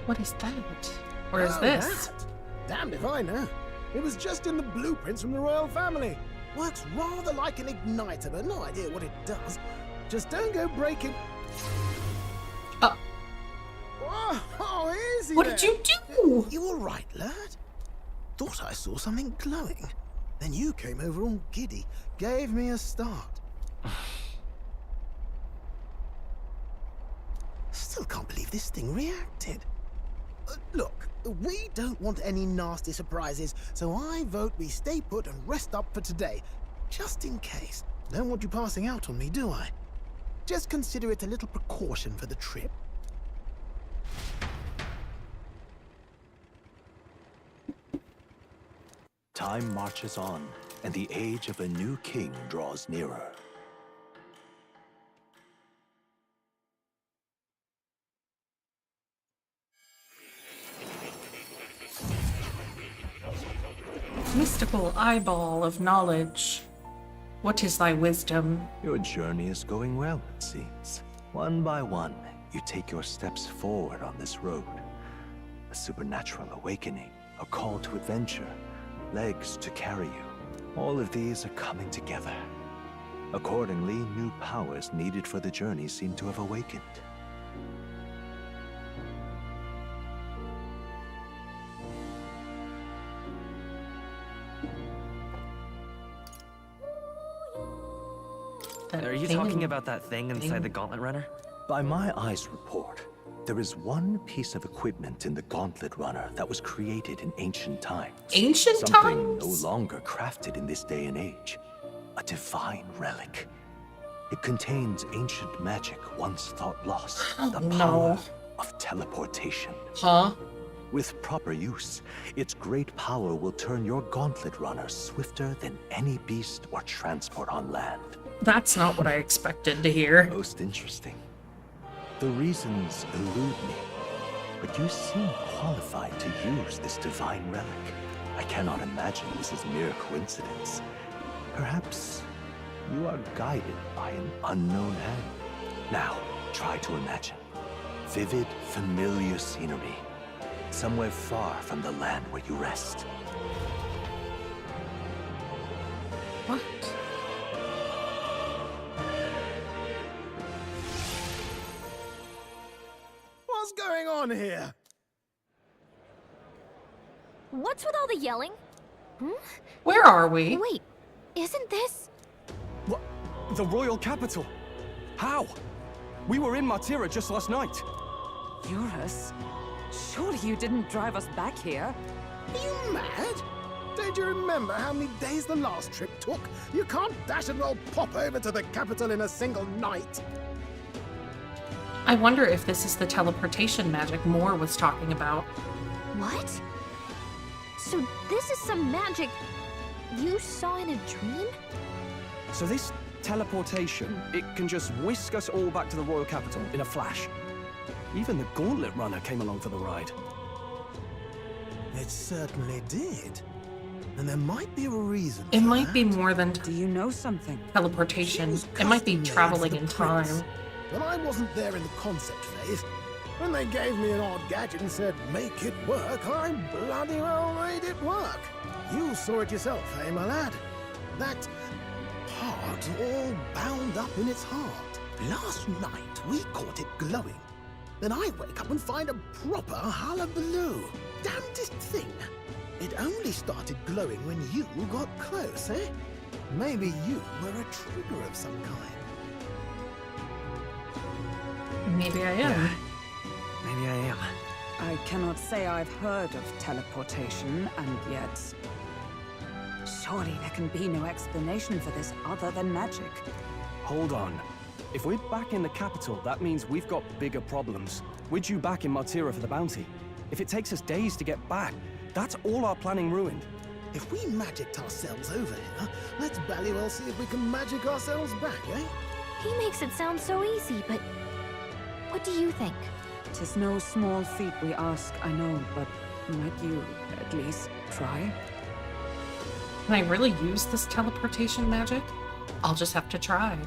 What is that? Or is this? That? Damned if I know. It was just in the blueprints from the royal family. Works rather like an igniter, but no idea what it does. Just don't go breaking... Oh, easy What did you do? You all right, lad? Thought I saw something glowing. Then you came over all giddy, gave me a start. Still can't believe this thing reacted. Look, we don't want any nasty surprises, so I vote we stay put and rest up for today. Just in case. Don't want you passing out on me, do I? Just consider it a little precaution for the trip. Time marches on, and the age of a new king draws nearer. Mystical eyeball of knowledge. What is thy wisdom? Your journey is going well, it seems. One by one, you take your steps forward on this road. A supernatural awakening, a call to adventure, legs to carry you. All of these are coming together. Accordingly, new powers needed for the journey seem to have awakened. Are you talking about that thing inside the Gauntlet Runner? By my eyes report, there is one piece of equipment in the Gauntlet Runner that was created in ancient times. Ancient Something times? no longer crafted in this day and age. A divine relic. It contains ancient magic once thought lost. The power of teleportation. Huh? With proper use, its great power will turn your Gauntlet Runner swifter than any beast or transport on land. That's not what I expected to hear. Most interesting. The reasons elude me, but you seem qualified to use this divine relic. I cannot imagine this is mere coincidence. Perhaps you are guided by an unknown hand. Now, try to imagine. Vivid, familiar scenery. Somewhere far from the land where you rest. What? What's going on here? What's with all the yelling? Where are we? Wait, isn't this... What? The royal capital? How? We were in Martira just last night. Eurus? Surely you didn't drive us back here? Are you mad? Don't you remember how many days the last trip took? You can't dash and roll pop over to the capital in a single night. I wonder if this is the teleportation magic Moore was talking about. What? So this is some magic you saw in a dream? So this teleportation, it can just whisk us all back to the royal capital in a flash. Even the Gauntlet Runner came along for the ride. It certainly did. And there might be a reason. It might be more than Do you know something? teleportation. It might be traveling in time. but I wasn't there in the concept phase. When they gave me an odd gadget and said, make it work, I bloody well made it work. You saw it yourself, eh, my lad? That part all bound up in its heart. Last night, we caught it glowing. Then I wake up and find a proper hullabaloo. Damnedest thing. It only started glowing when you got close, eh? Maybe you were a trigger of some kind. Maybe I am. Yeah. Maybe I am. I cannot say I've heard of teleportation, and yet... surely there can be no explanation for this other than magic. Hold on. If we're back in the capital, that means we've got bigger problems. We're due back in Martira for the bounty. If it takes us days to get back, that's all our planning ruined. If we magicked ourselves over here, let's bally well see if we can magic ourselves back, eh? He makes it sound so easy, but what do you think? 'Tis no small feat we ask, I know, but might you at least try? Can I really use this teleportation magic? I'll just have to try.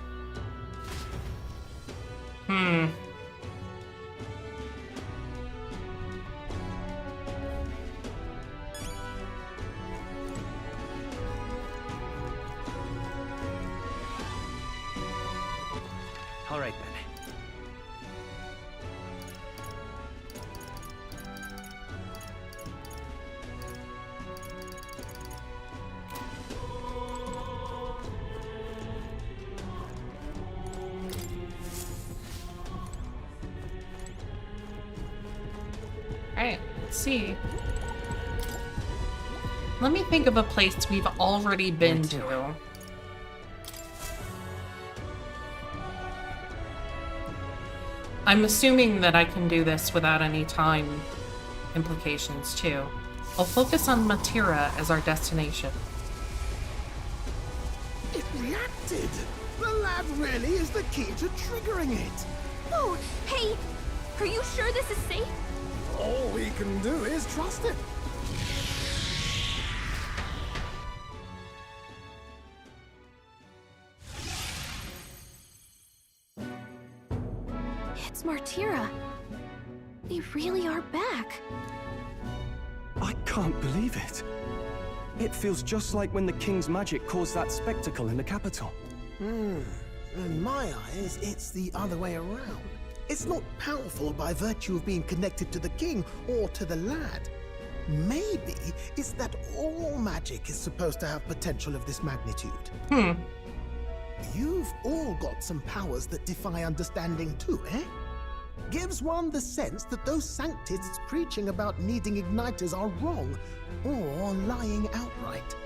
All right, then. Alright, let's see. Let me think of a place we've already been to. I'm assuming that I can do this without any time implications, too. I'll focus on Martira as our destination. It reacted! The lad really is the key to triggering it! Oh, hey! Are you sure this is safe? All we can do is trust it. It's Martira. They really are back. I can't believe it. It feels just like when the king's magic caused that spectacle in the capital. In my eyes, it's the other way around. It's not powerful by virtue of being connected to the king or to the lad. Maybe it's that all magic is supposed to have potential of this magnitude. You've all got some powers that defy understanding too, eh? Gives one the sense that those sanctists preaching about needing igniters are wrong, or lying outright.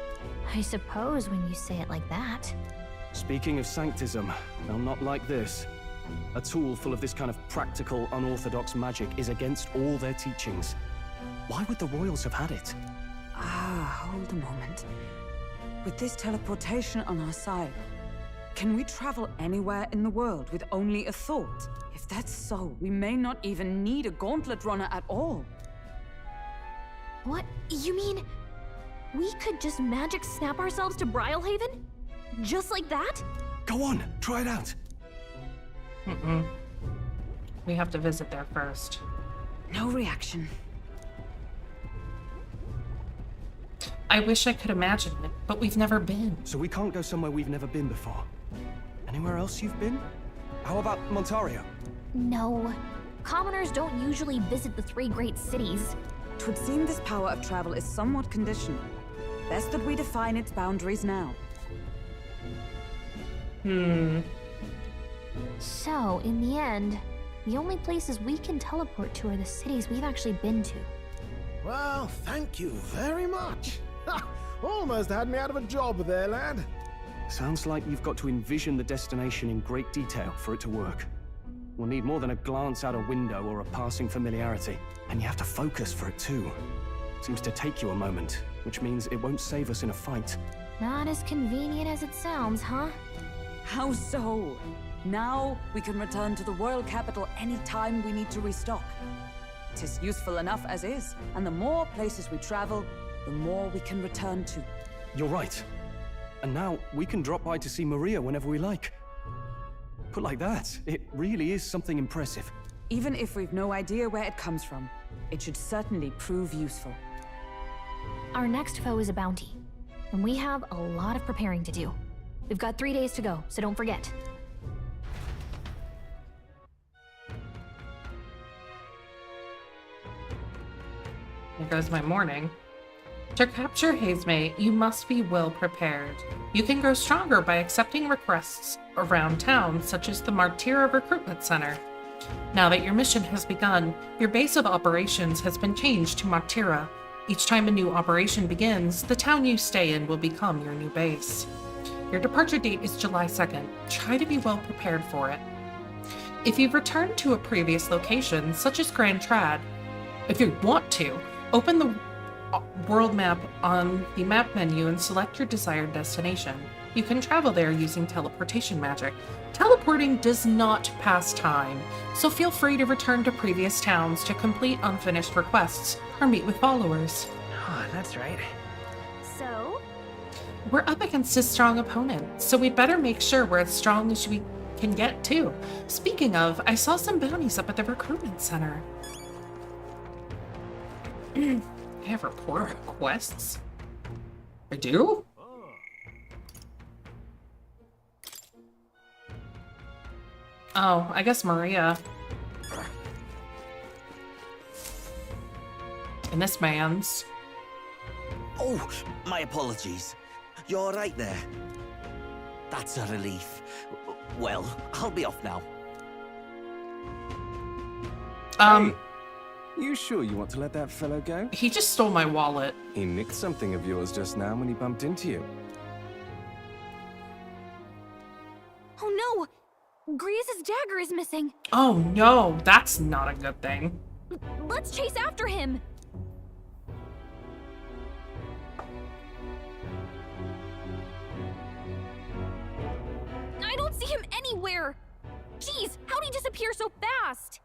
I suppose when you say it like that. Speaking of sanctism, well, not like this. A tool full of this kind of practical, unorthodox magic is against all their teachings. Why would the royals have had it? Hold a moment. With this teleportation on our side, can we travel anywhere in the world with only a thought? If that's so, we may not even need a gauntlet runner at all. What? You mean we could just magic snap ourselves to Brylehaven? Just like that? Go on, try it out. We have to visit there first. No reaction. I wish I could imagine it, but we've never been. So we can't go somewhere we've never been before. Anywhere else you've been? How about Montario? No. Commoners don't usually visit the three great cities. 'Twould seem this power of travel is somewhat conditional. Best that we define its boundaries now. So, in the end, the only places we can teleport to are the cities we've actually been to. Well, thank you very much. Ha! Almost had me out of a job there, lad. Sounds like you've got to envision the destination in great detail for it to work. We'll need more than a glance out a window or a passing familiarity. And you have to focus for it too. Seems to take you a moment, which means it won't save us in a fight. Not as convenient as it sounds, huh? How so? Now we can return to the royal capital any time we need to restock. 'Tis useful enough as is, and the more places we travel, the more we can return to. You're right. And now we can drop by to see Maria whenever we like. Put like that, it really is something impressive. Even if we've no idea where it comes from, it should certainly prove useful. Our next foe is a bounty, and we have a lot of preparing to do. We've got 3 days to go, so don't forget. Here goes my morning. To capture Hazemate, you must be well prepared. You can grow stronger by accepting requests around town, such as the Martira Recruitment Center. Now that your mission has begun, your base of operations has been changed to Martira. Each time a new operation begins, the town you stay in will become your new base. Your departure date is July 2nd. Try to be well prepared for it. If you've returned to a previous location, such as Grand Trad, if you want to, open the world map on the map menu and select your desired destination. You can travel there using teleportation magic. Teleporting does not pass time, so feel free to return to previous towns to complete unfinished requests or meet with followers. Oh, that's right. So? We're up against a strong opponent, so we'd better make sure we're as strong as we can get too. Speaking of, I saw some bounties up at the recruitment center. I have report requests. I do? Oh, I guess Maria. And this man's. Oh, my apologies. You're right there. That's a relief. Well, I'll be off now. Hey, you sure you want to let that fellow go? He just stole my wallet. He nicked something of yours just now when he bumped into you. Oh no! Griez's dagger is missing. Oh no, that's not a good thing. Let's chase after him. I don't see him anywhere. Jeez, how'd he disappear so fast?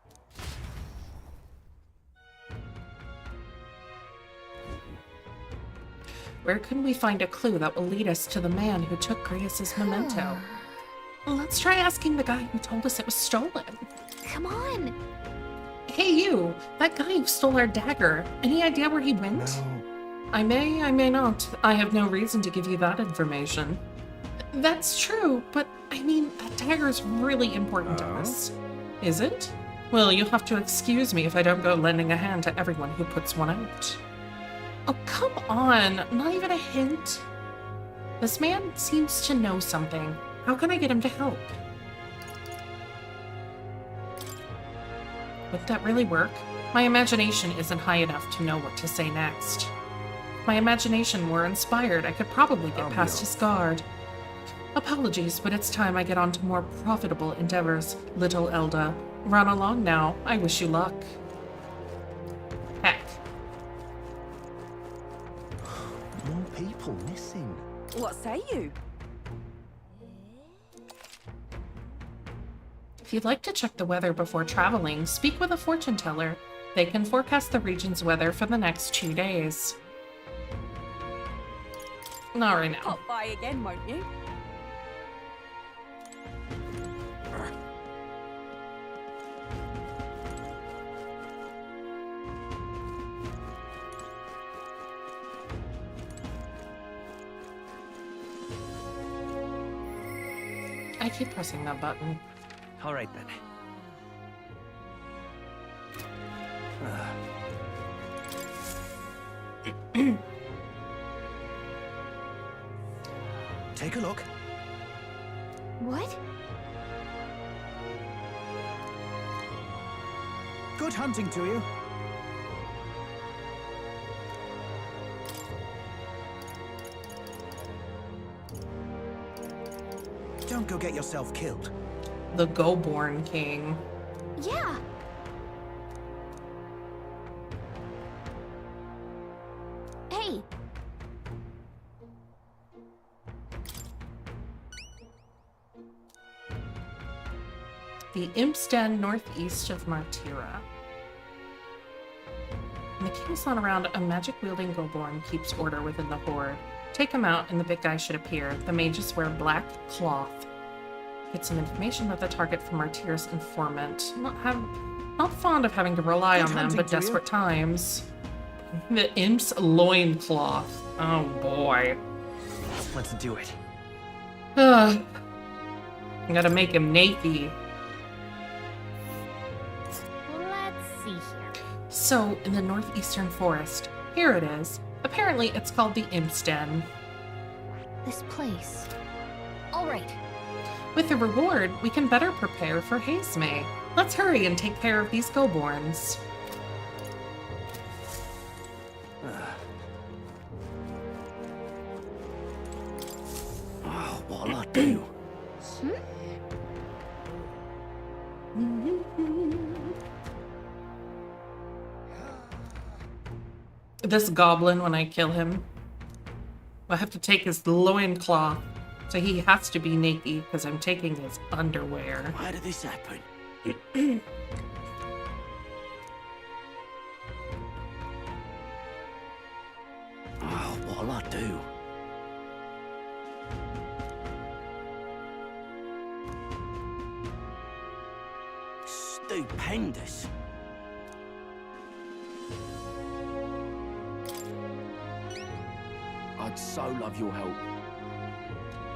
Where can we find a clue that will lead us to the man who took Griez's memento? Let's try asking the guy who told us it was stolen. Come on. Hey you, that guy who stole our dagger. Any idea where he went? No. I may not. I have no reason to give you that information. That's true, but I mean, that dagger is really important to us. Is it? Well, you'll have to excuse me if I don't go lending a hand to everyone who puts one out. Oh, come on! Not even a hint? This man seems to know something. How can I get him to help? Would that really work? My imagination isn't high enough to know what to say next. If my imagination were inspired, I could probably get past his guard. Apologies, but it's time I get on to more profitable endeavors, little Elda. Run along now. I wish you luck. Heck. More people missing. What say you? If you'd like to check the weather before traveling, speak with a fortune teller. They can forecast the region's weather for the next 2 days. Not right now. Pop by again, won't you? I keep pressing that button. All right then. Take a look. What? Good hunting to you. Don't go get yourself killed. The Go-Born King. Yeah. Hey. The Imp's Den northeast of Martira. When the king's not around, a magic-wielding Go-Born keeps order within the horde. Take him out and the big guy should appear. The mages wear black cloth. Get some information about the target from our Tyrus informant. Not fond of having to rely on them, but desperate times. The imp's loincloth. Oh boy. Let's do it. I gotta make him naked. Let's see here. So, in the northeastern forest, here it is. Apparently, it's called the Imp's Den. This place. All right. With the reward, we can better prepare for Hazemay. Let's hurry and take care of these Goborns. Oh, what'll I do? This goblin, when I kill him, I have to take his loincloth. So he has to be naked because I'm taking his underwear. Why did this happen? Oh, what'll I do? Stupendous. I'd so love your help.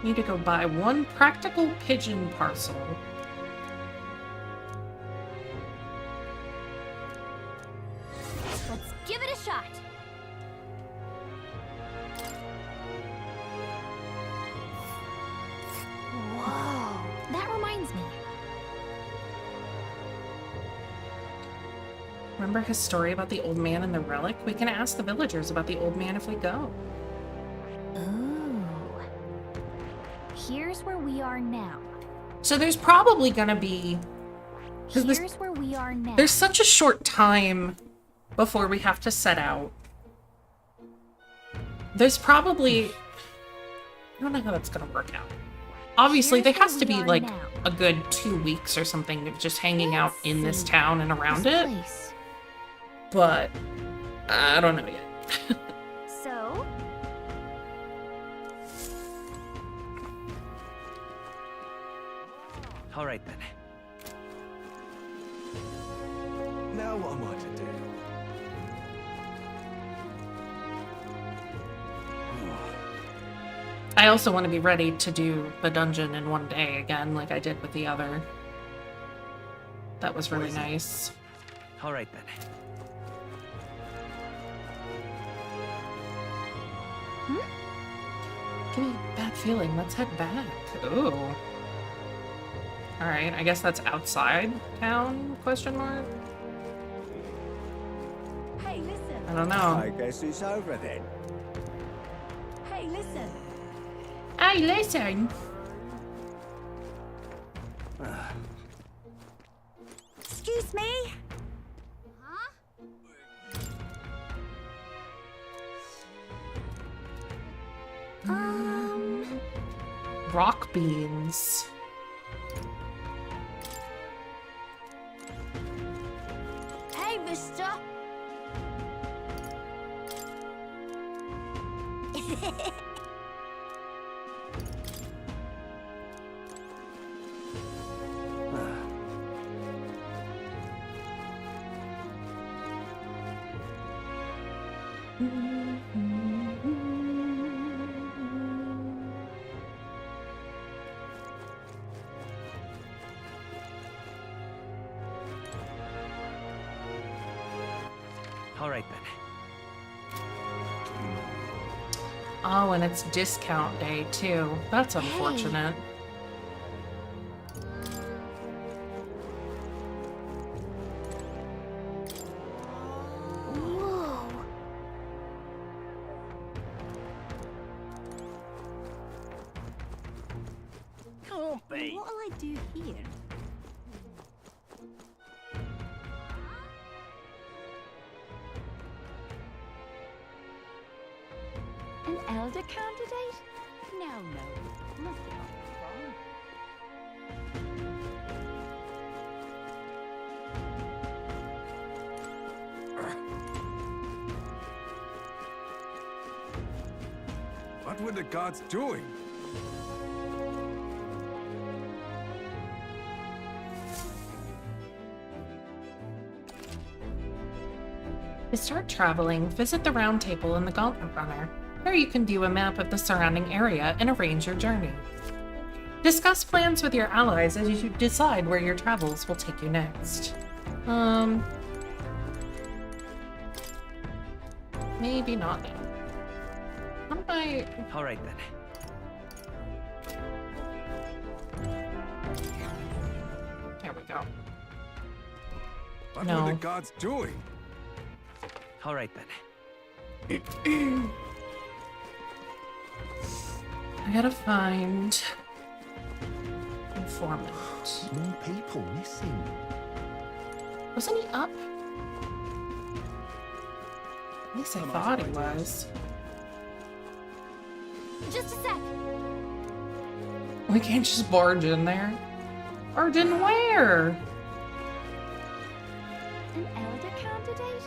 Need to go buy one practical pigeon parcel. Let's give it a shot. Whoa, that reminds me. Remember his story about the old man and the relic? We can ask the villagers about the old man if we go. Ooh. Here's where we are now. So there's probably gonna be... Here's where we are now. There's such a short time before we have to set out. There's probably... I don't know how that's gonna work out. Obviously, there has to be like a good 2 weeks or something of just hanging out in this town and around it. But I don't know yet. So? All right then. Now what am I to do? I also want to be ready to do the dungeon in one day again, like I did with the other. That was really nice. All right then. Give me a bad feeling. Let's head back. Ooh. Alright, I guess that's outside town, question mark? Hey, listen. I don't know. I guess it's over then. Hey, listen. Hey, listen! Excuse me? Rock beans. Hey, mister. All right then. Oh, and it's discount day too. That's unfortunate. Whoa. Can't be. What'll I do here? An elder candidate? No. Must be wrong. What were the gods doing? To start traveling, visit the Round Table and the Gauntlet Runner. There you can view a map of the surrounding area and arrange your journey. Discuss plans with your allies as you decide where your travels will take you next. Maybe not now. How do I... Alright then. There we go. What No. were the gods doing? Alright then. I gotta find... informant. More people missing. Wasn't he up? At least I thought he was. Just a sec. We can't just barge in there. Barge in where? An elder candidate?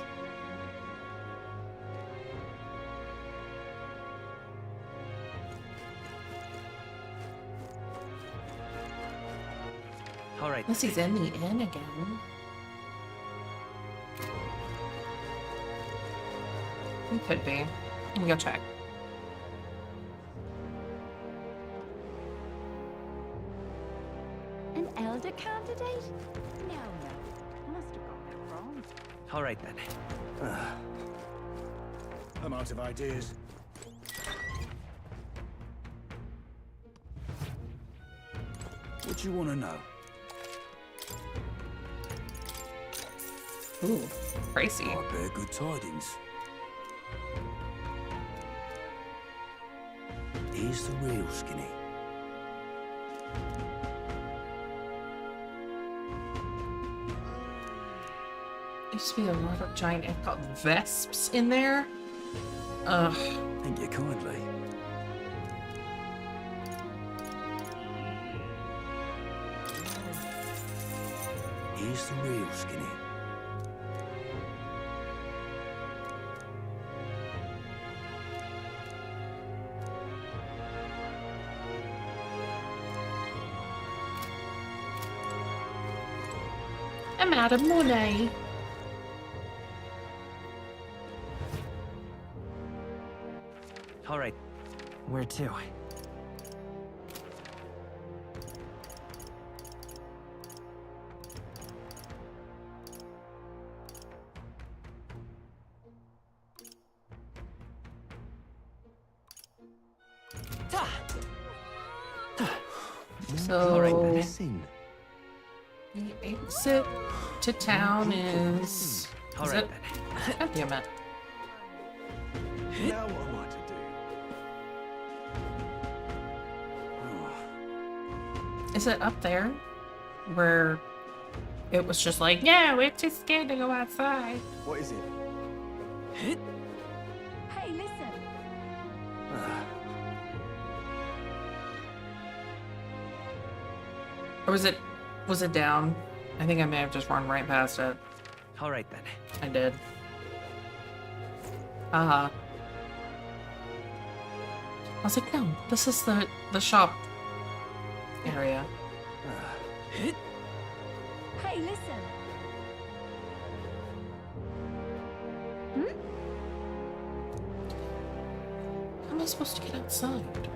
Alright. Unless he's in the inn again. He could be. Let me go check. An elder candidate? No. Must have got that wrong. Alright then. I'm out of ideas. What do you want to know? Ooh, pricey. I bear good tidings. Here's the real skinny. Used to be a lot of giant called vesps in there. Ugh. Thank you kindly. Here's the real skinny. I'm out of money. Alright. Where to? So Missing. the exit to town is. All Is right it? God damn it. Now what am I to do? Is it up there? Where it was just like, yeah, we're too scared to go outside. What is it? Hey, listen. Or was it down? I think I may have just run right past it. Alright then. I did. I was like, no, this is the shop area. Hey, listen. How am I supposed to get outside?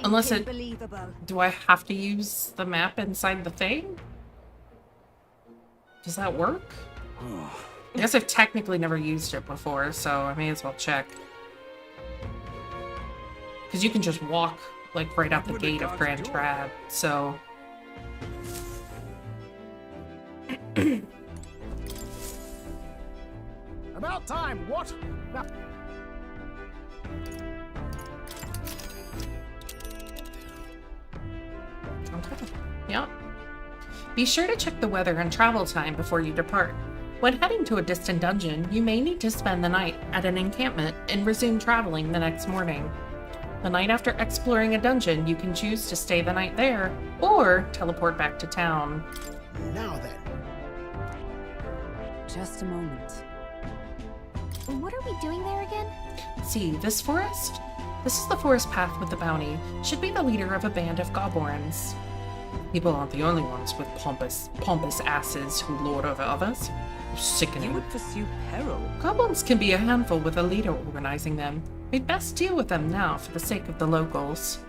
Unless it... Unbelievable. Do I have to use the map inside the thing? Does that work? I guess I've technically never used it before, so I may as well check. Because you can just walk, like, right out the gate of Grand Trab, so... About time, what? Now Okay. Yep. Be sure to check the weather and travel time before you depart. When heading to a distant dungeon, you may need to spend the night at an encampment and resume traveling the next morning. The night after exploring a dungeon, you can choose to stay the night there or teleport back to town. Now then. Just a moment. What are we doing there again? See, this forest? This is the forest path with the bounty. Should be the leader of a band of Goblins. People aren't the only ones with pompous asses who lord over others. Sickening. You would pursue peril. Goblins can be a handful with a leader organizing them. We'd best deal with them now for the sake of the locals.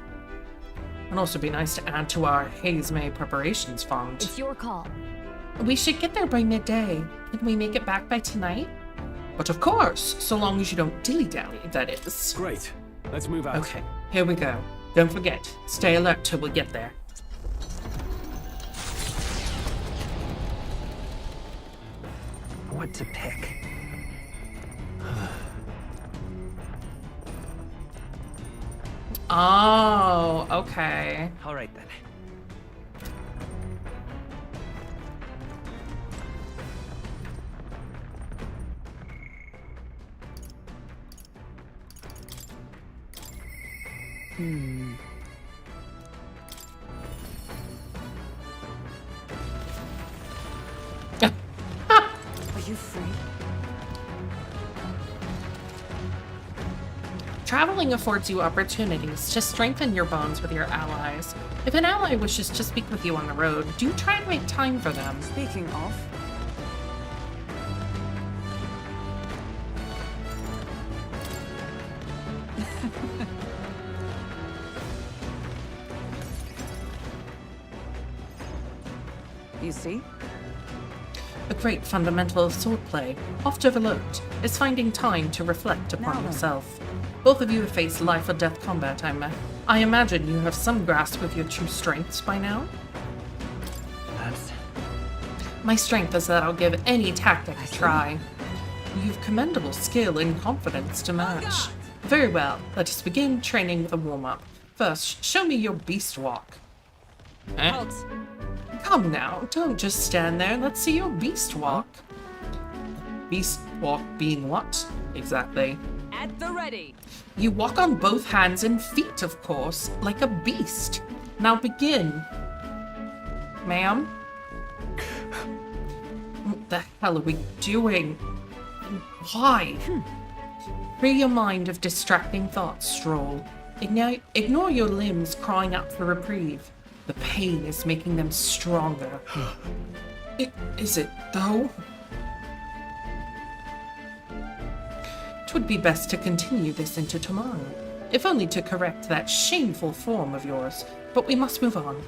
It'd also be nice to add to our Haze May preparations fund. It's your call. We should get there by midday. Can we make it back by tonight? But of course, so long as you don't dilly-dally, that is. Great. Let's move out. Okay, here we go. Don't forget, stay alert till we get there. What to pick? Oh, okay. All right then. Are you free? Traveling affords you opportunities to strengthen your bonds with your allies. If an ally wishes to speak with you on the road, do try to make time for them. Speaking of, you see? A great fundamental of swordplay, oft overlooked, is finding time to reflect upon Now then. yourself. Both of you have faced life or death combat, I imagine you have some grasp of your true strengths by now? Perhaps. My strength is that I'll give any tactic a try. You've commendable skill and confidence to match. Very well, let us begin training with a warm-up. First, show me your beast walk. Eh? Halt. Come now, don't just stand there. Let's see your beast walk. Beast walk being what, exactly? At the ready. You walk on both hands and feet, of course, like a beast. Now begin. Ma'am? What the hell are we doing? Why? Free your mind of distracting thoughts, Stroll. Ignore your limbs crying out for reprieve. The pain is making them stronger. Is it, though? It would be best to continue this into tomorrow, if only to correct that shameful form of yours. But we must move on.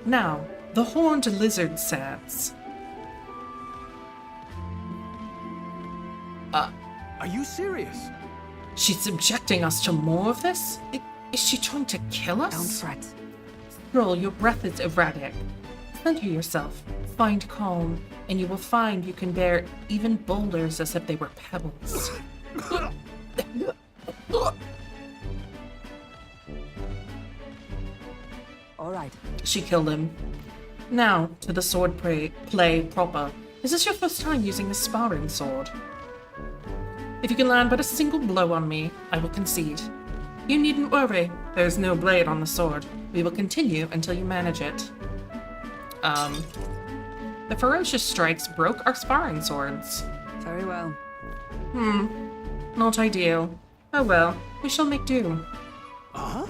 Now, the horned lizard sands. Are you serious? She's subjecting us to more of this? Is she trying to kill us? Don't fret. Stroll, your breath is erratic. Center yourself, find calm, and you will find you can bear even boulders as if they were pebbles. All right. She killed him. Now, to the sword play proper. Is this your first time using a sparring sword? If you can land but a single blow on me, I will concede. You needn't worry. There's no blade on the sword. We will continue until you manage it. The ferocious strikes broke our sparring swords. Very well. Not ideal. Oh well, we shall make do. Huh?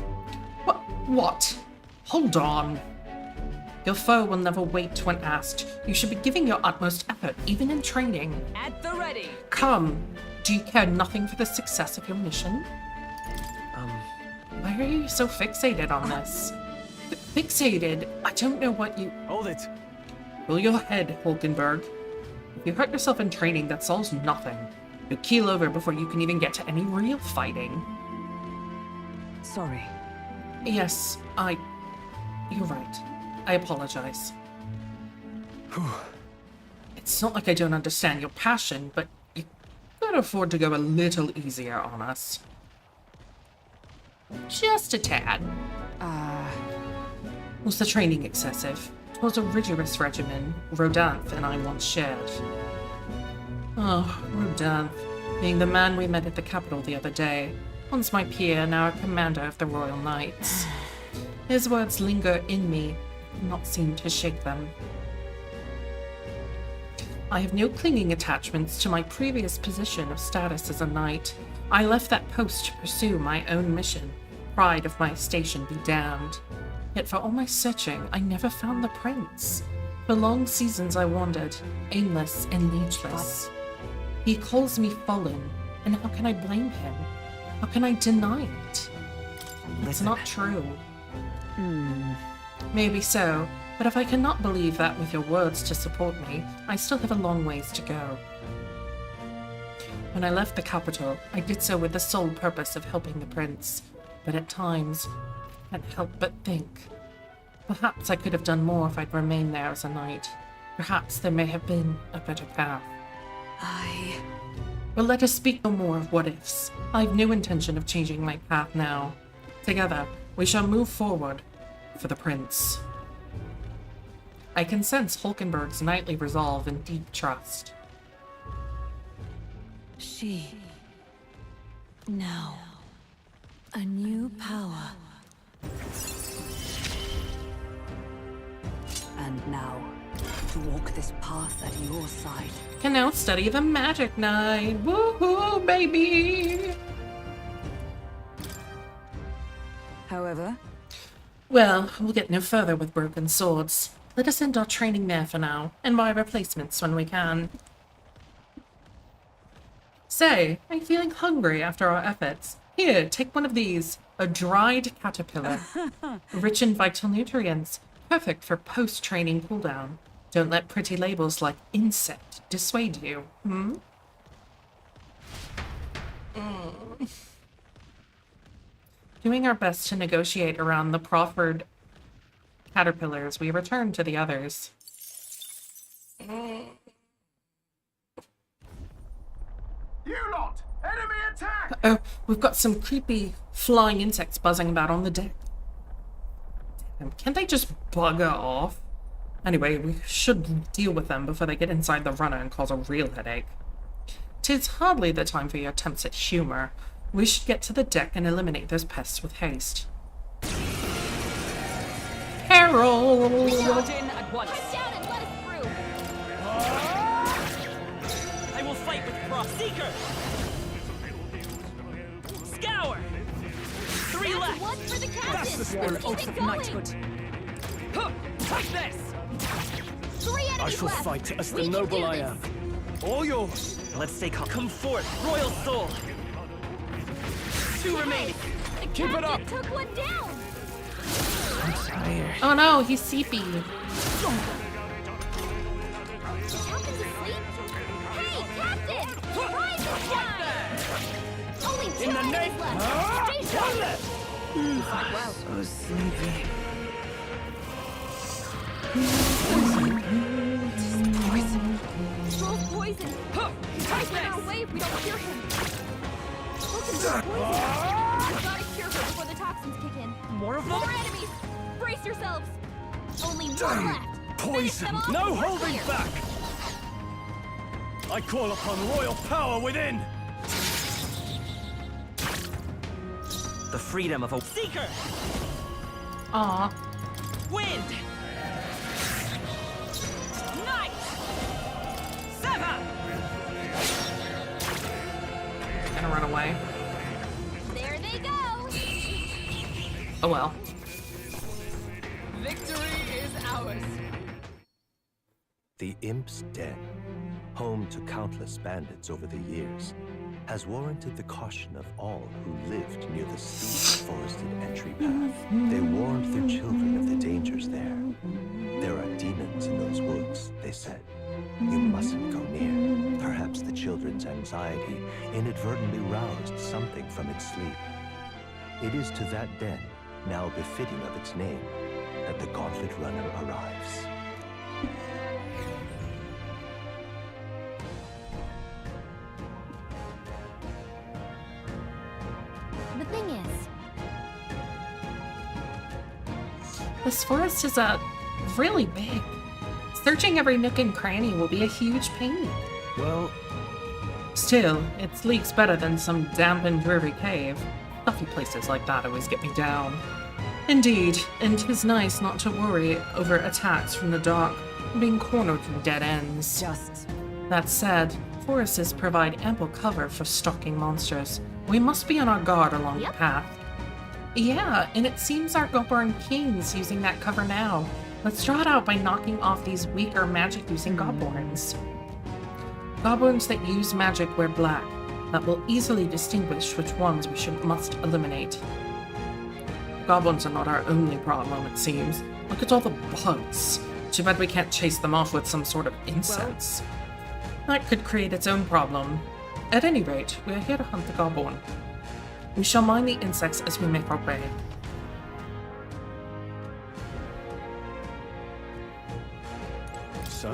What? Hold on. Your foe will never wait when asked. You should be giving your utmost effort, even in training. At the ready. Come. Do you care nothing for the success of your mission? Why are you so fixated on this? Fixated? I don't know what you... Hold it. Cool your head, Hulkenberg. If you hurt yourself in training, that solves nothing. You'll keel over before you can even get to any real fighting. Sorry. Yes, You're right. I apologize. It's not like I don't understand your passion, but you gotta afford to go a little easier on us. Just a tad. Was the training excessive? It was a rigorous regimen Rodanthe and I once shared. Oh, Rodanthe, being the man we met at the capital the other day. Once my peer, now a commander of the Royal Knights. His words linger in me, not seem to shake them. I have no clinging attachments to my previous position of status as a knight. I left that post to pursue my own mission. Pride of my station be damned. Yet for all my searching, I never found the prince. For long seasons I wandered, aimless and needless. He calls me fallen, and how can I blame him? How can I deny it? It's not true. Maybe so, but if I cannot believe that with your words to support me, I still have a long ways to go. When I left the capital, I did so with the sole purpose of helping the prince, but at times, I can't help but think. Perhaps I could have done more if I'd remained there as a knight. Perhaps there may have been a better path. But let us speak no more of what-ifs. I have no intention of changing my path now. Together, we shall move forward for the prince. I can sense Hulkenberg's knightly resolve and deep trust. She... Now... A new power. And now, to walk this path at your side. Can now study the Magic Knight. Woohoo, baby! However... Well, we'll get no further with broken swords. Let us end our training there for now, and buy replacements when we can. Say, I'm feeling hungry after our efforts. Here, take one of these. A dried caterpillar. Rich in vital nutrients. Perfect for post-training cooldown. Don't let pretty labels like insect dissuade you, Doing our best to negotiate around the proffered caterpillars, we return to the others. You lot! Enemy attack! Oh, we've got some creepy flying insects buzzing about on the deck. Damn, can't they just bugger off? Anyway, we should deal with them before they get inside the runner and cause a real headache. 'Tis hardly the time for your attempts at humor. We should get to the deck and eliminate those pests with haste. Harold! Charge in at once. Come down and let us through. I will fight with Frost Seeker. Scour. 3 left. One for the captain. That's the spirit of knighthood. Take this. 3 enemies I shall left. fight as the We can noble do I this. am. All yours. Let's stay calm. Come forth, Royal Soul. 2 remaining. The Keep it up. Took one down. I'm tired. Oh no, he's seepy. Captain's asleep? Hey, Captain! Rise and shine! Only 2 enemies left. Stay sharp. You fought well. So sleepy. Troll's poison. He's in our way if we don't cure him. Hulkenberg's poison. We've got to cure her before the toxins kick in. More of them? More enemies! Brace yourselves! Only one Damn left! poison! No holding back! I call upon royal power within! The freedom of a Seeker! Aw. Wind! Night! Sever! Gonna run away. There they go! Oh well. Victory is ours! The Imp's Den, home to countless bandits over the years, has warranted the caution of all who lived near the steep forested entry path. They warned their children of the dangers there. There are demons in those woods, they said. You mustn't go near. Perhaps the children's anxiety inadvertently roused something from its sleep. It is to that den, now befitting of its name, that the Gauntlet Runner arrives. The thing is, This forest is really big. Searching every nook and cranny will be a huge pain. Well, still, it's leagues better than some damp and dreary cave. Stuffy places like that always get me down. Indeed, and 'tis nice not to worry over attacks from the dark, being cornered in dead ends. That said, forests provide ample cover for stalking monsters. We must be on our guard along the path. Yeah, and it seems our Goblin King's using that cover now. Let's draw it out by knocking off these weaker magic-using goblins. Goblins that use magic wear black. That will easily distinguish which ones we must eliminate. Goblins are not our only problem, it seems. Look at all the bugs. Too bad we can't chase them off with some sort of incense. That could create its own problem. At any rate, we are here to hunt the goblin. We shall mind the insects as we make our way. So?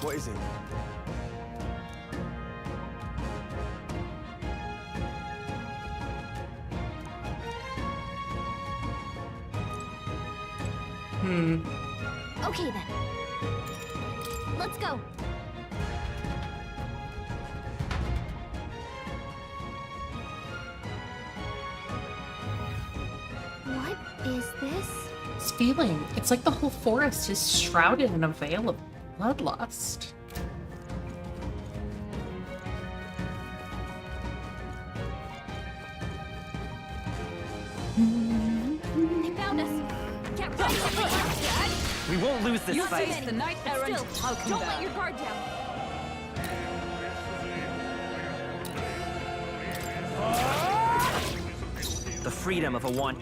What is it? Okay then. Let's go. What is this? This feeling, it's like the whole forest is shrouded in a veil of bloodlust. They found us. Get ready, everyone. We won't lose this You fight. face the knight errant. Still, don't let your guard down. The freedom of a wand.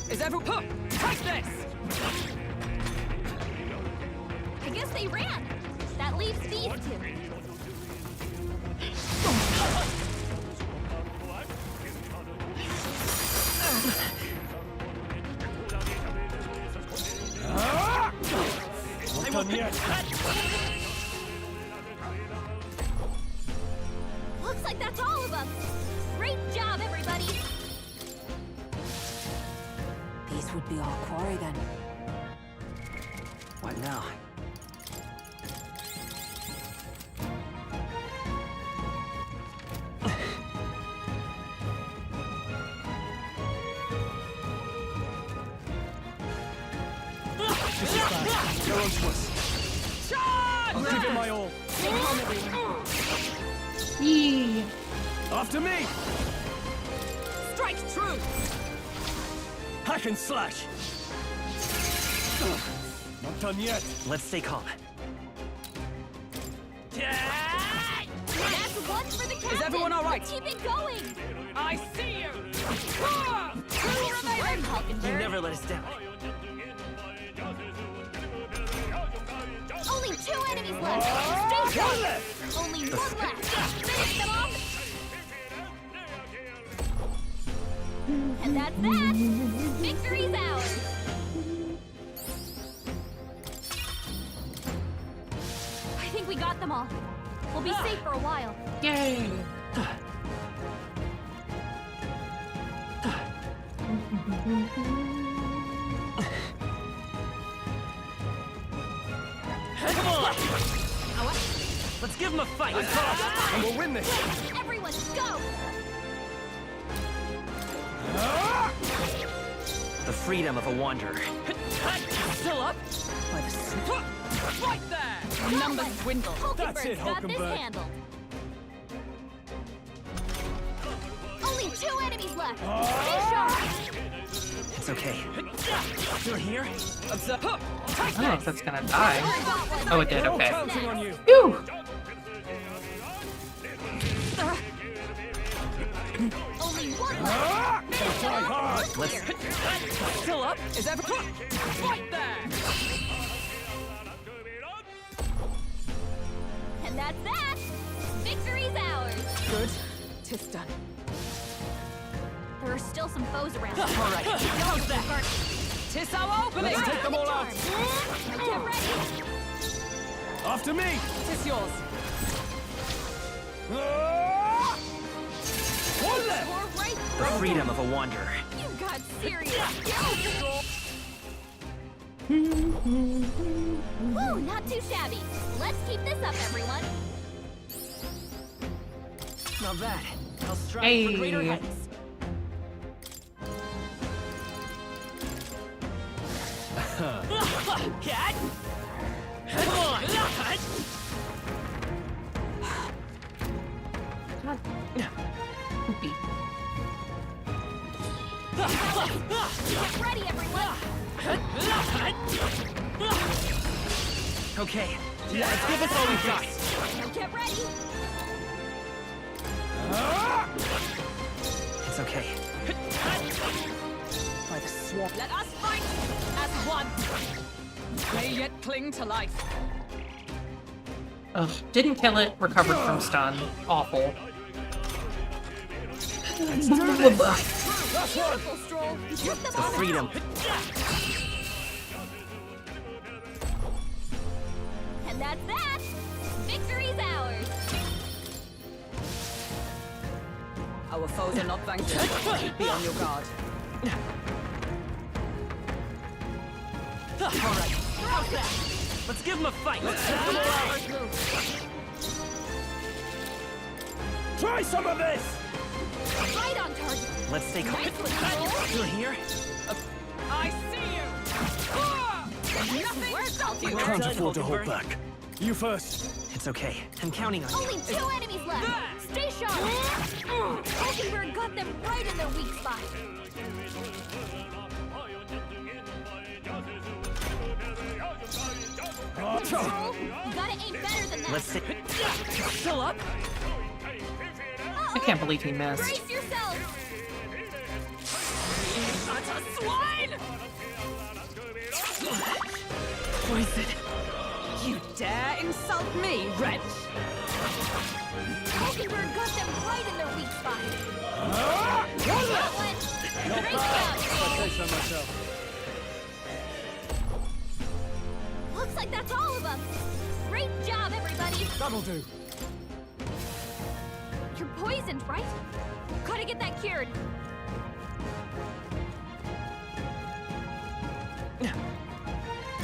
Is everyone... Take this! I guess they ran. That leaves these two. Not done yet. Looks like that's all of us. Great job, everybody. These would be our quarry then. What now? This is bad. They're onto us. I'll give it my all. Yee. After me! Strike true! Hack and slash! Not done yet. Let's stay calm. That's one for the captain. Is everyone all right? Let's keep it going. I see you! Two remaining! You never let us down. Only 2 enemies left. Stay safe. Only one left. Finish them off. And that's that. Victory's ours. I think we got them all. We'll be safe for a while. Yay! Come on! Let's give him a fight! And we'll win this! Everyone, go! The freedom of a wanderer. Still up? By the suit. Right there! Numbers dwindle. That's it, got this Hulkenberg. handled. Only 2 enemies left. Stay sharp. It's okay. You're here? Observe. I don't know if that's gonna die. Oh, it did, We're all okay. counting on you. Phew! Only one left. They die hard! Let's... Still up? Is everyone... Right there! And that's that. Victory's ours. Good. 'Tis done. There are still some foes around. All right. How's that? 'Tis our opening! Let's take them all out! Get ready. After me! 'Tis yours. One left! We're right The freedom of a wanderer. You got serious. Woo, not too shabby. Let's keep this up, everyone. Not bad. I'll strive Hey. for greater heights. Cat! Come on! God. Poopy. Get ready, everyone! Okay, let's give us all we've got. Now get ready! It's okay. By the swamp. Let us fight as one. May yet cling to life. Ugh, didn't kill it, recovered from stun. Awful. Beautiful, Stroll! You took them The all freedom. out. And that's that! Victory's ours! Our foes are not vanquished. Be on your guard. Alright, how's that? Let's give them a fight. Try some of this! Right on target! Let's stay calm. Nice one, Stroll. You're here? I see you! Nothing stops I you! can't afford to hold back. You first. It's okay. I'm counting on you. Only 2 enemies left! Stay sharp! Hulkenberg got them right in their weak spot! Stroll, you gotta aim better than that! Let's see. Still up? I can't believe he missed. Brace yourself! Such a swine! Poison. You dare insult me, wretch! Hulkenberg got them right in their weak spot! Great job! Say so myself. Looks like that's all of them! Great job, everybody! That'll do. You're poisoned, right? Gotta get that cured!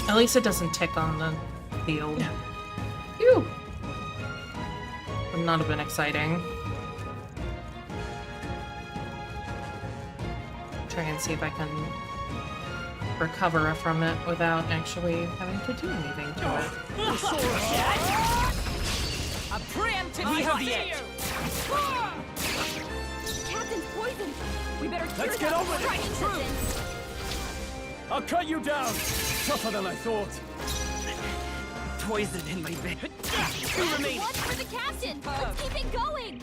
At least it doesn't tick on the field. Phew! Would not have been exciting. Try and see if I can recover from it without actually having to do anything to it. A preemptive We have the fight. edge. Captain's poisoned! We better cure Let's get that on with it. before Triton sets in. I'll cut you down. Tougher than I thought. Poison in my veins. Two One remaining. for the captain! Let's keep it going!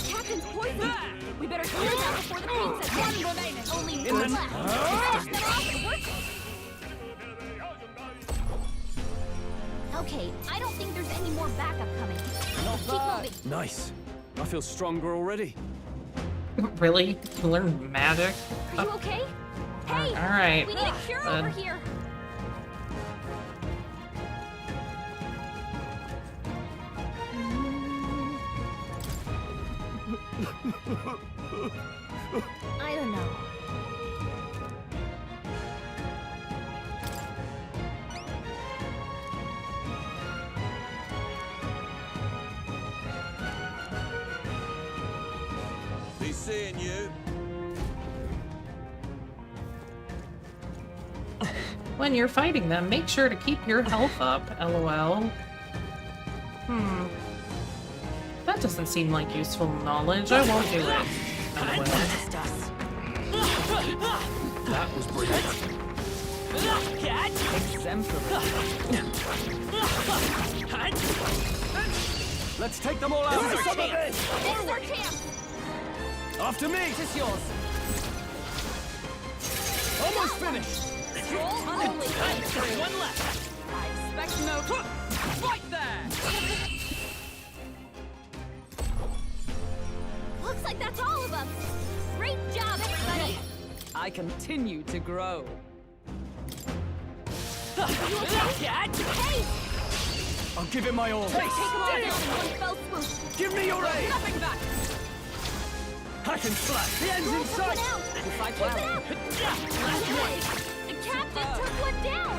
Captain's poisoned! We better clear that before the pain sets in. One remaining. Only one left. Finish them off and work. Okay, I don't think there's any more backup coming. Keep moving. Nice. I feel stronger already. Really? You learn magic? Are you okay? Hey! Alright. We need a cure over here! I don't know. Be seeing you. When you're fighting them, make sure to keep your health up, lol. That doesn't seem like useful knowledge. I won't do it. LOL. That was brilliant. Let's take them all out. This is our chance! After me. It's yours. Almost finished. Roll only! One left. I expect no... Right there! Looks like that's all of them! Great job, everybody! I continue to grow. Are you okay? Hey! I'll give it my all. Take them all down in one fell swoop! Give me your aid. Nothing back. Hack and slash. The end's in Roll sight. someone out! You fight Keep well. it up! Last one! The captain took one down!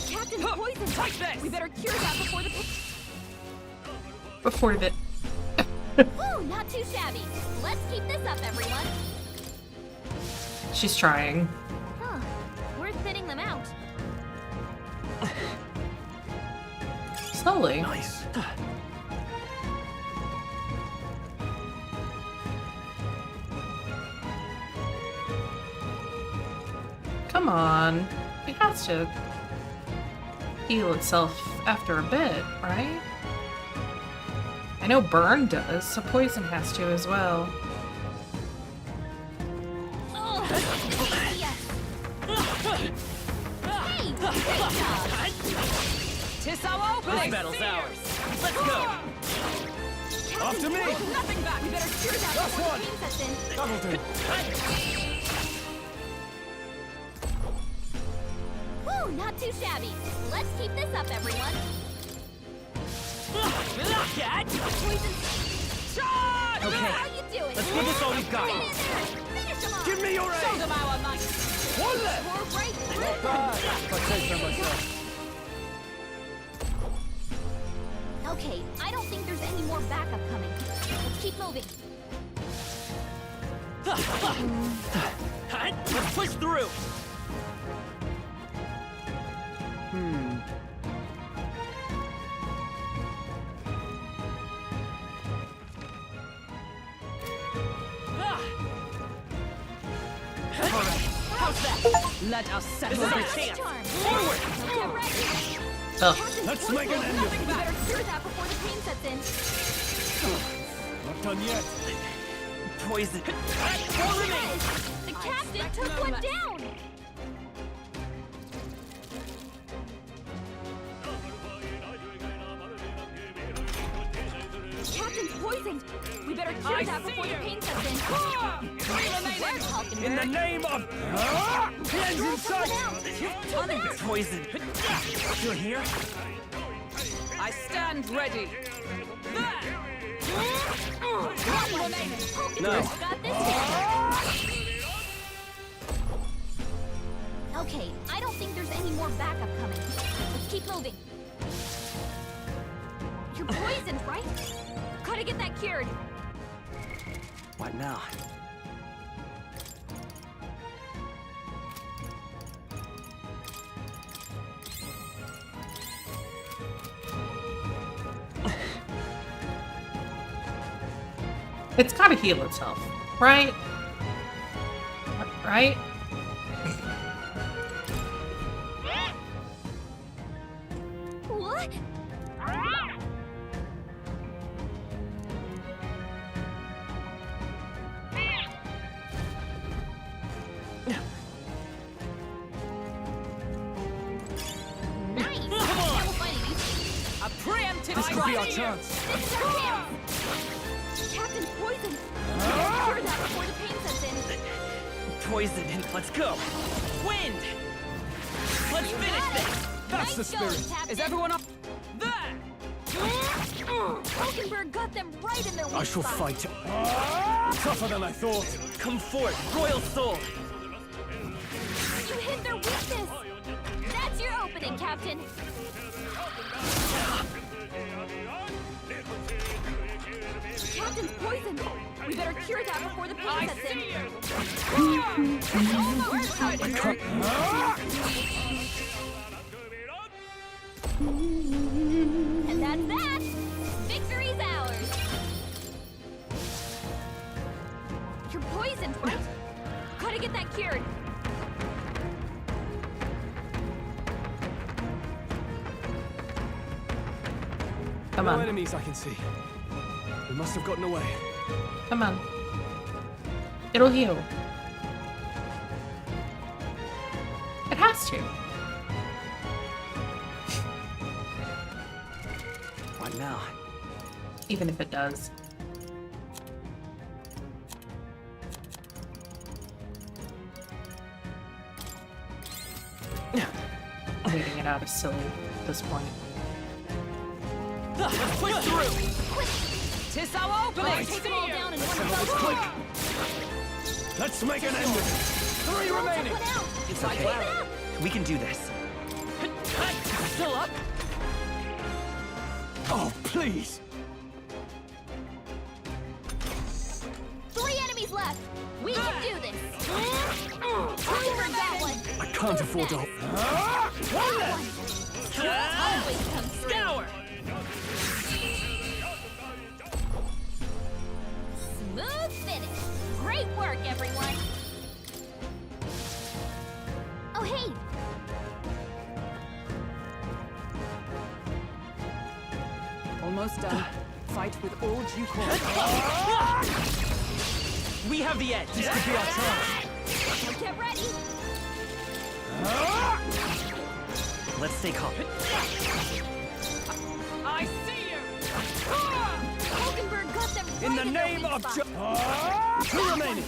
Captain's poisoned! Take this. We better cure that before the... Before the... Ooh, not too shabby. Let's keep this up, everyone. She's trying. Huh. We're thinning them out. Slowly. Nice. Come on. It has to heal itself after a bit, right? I know burn does, so poison has to as well. Tis our opening! This battle's ours. Let's go! After me! Nothing back! We better cure that Last before one. the pain sets in. That'll do. Woo, not too shabby. Let's keep this up, everyone. Poison. Okay, How you doing? let's give this all we've got. Get in there. Finish them off. Give me your Show aim! them our might! One left! We're right through Not bad, if I say so myself. Okay, I don't think there's any more backup coming. Let's keep moving. Let's push through! Let us settle This is this. our chance! Charm. Forward! Get ready. Oh. Let's make an end of We it! better cure that before the pain sets in. Not done yet. Poison. The captain took one down. Captain's poisoned. We better cure that before the pain sets in. We're talking In the bird. name of... The end's in sight! Poison. You're here? I stand ready. One remaining. No. Got this. Okay, I don't think there's any more backup coming. Let's keep moving. You're poisoned, right? Gotta get that cured. What now? It's gotta heal itself, right? Right? What? Nice! Come on! A preemptive This could be our strike. chance. This is our chance! Captain's poisoned. We gotta cure that before the pain sets in. Poison. Let's go. Wind. Let's finish this. That's the Nice going, spirit. Captain. Is everyone up? There! Hulkenberg got them right in their weak I shall spot. fight. Tougher than I thought. Come forth, Royal Soul. You hit their weakness. That's your opening, Captain. Captain's poisoned. We better cure that before the pain sets in. Almost and that's that. Victory's ours. You're poisoned, right? Gotta get that cured. Come No on. enemies I can see. We must have gotten away. Come on. It'll heal. It has to. What now? Even if it does. Waiting it out is silly at this point. Let's push through. Tis our opening. Take them all down in one Let's fell click. swoop. Let's make an end of it. 3 remaining. One out. It's okay. We can do this. Still up? Oh, please. 3 enemies left. We can do this. can't afford to... Always comes through. Scour! Smooth finish. Great work, everyone. Oh, hey. Almost done. Fight with all due caution. We have the edge. This could be our chance. Get ready. Let's stay calm. I see you! Hulkenberg got them right In the their name weak of spot. Two remaining.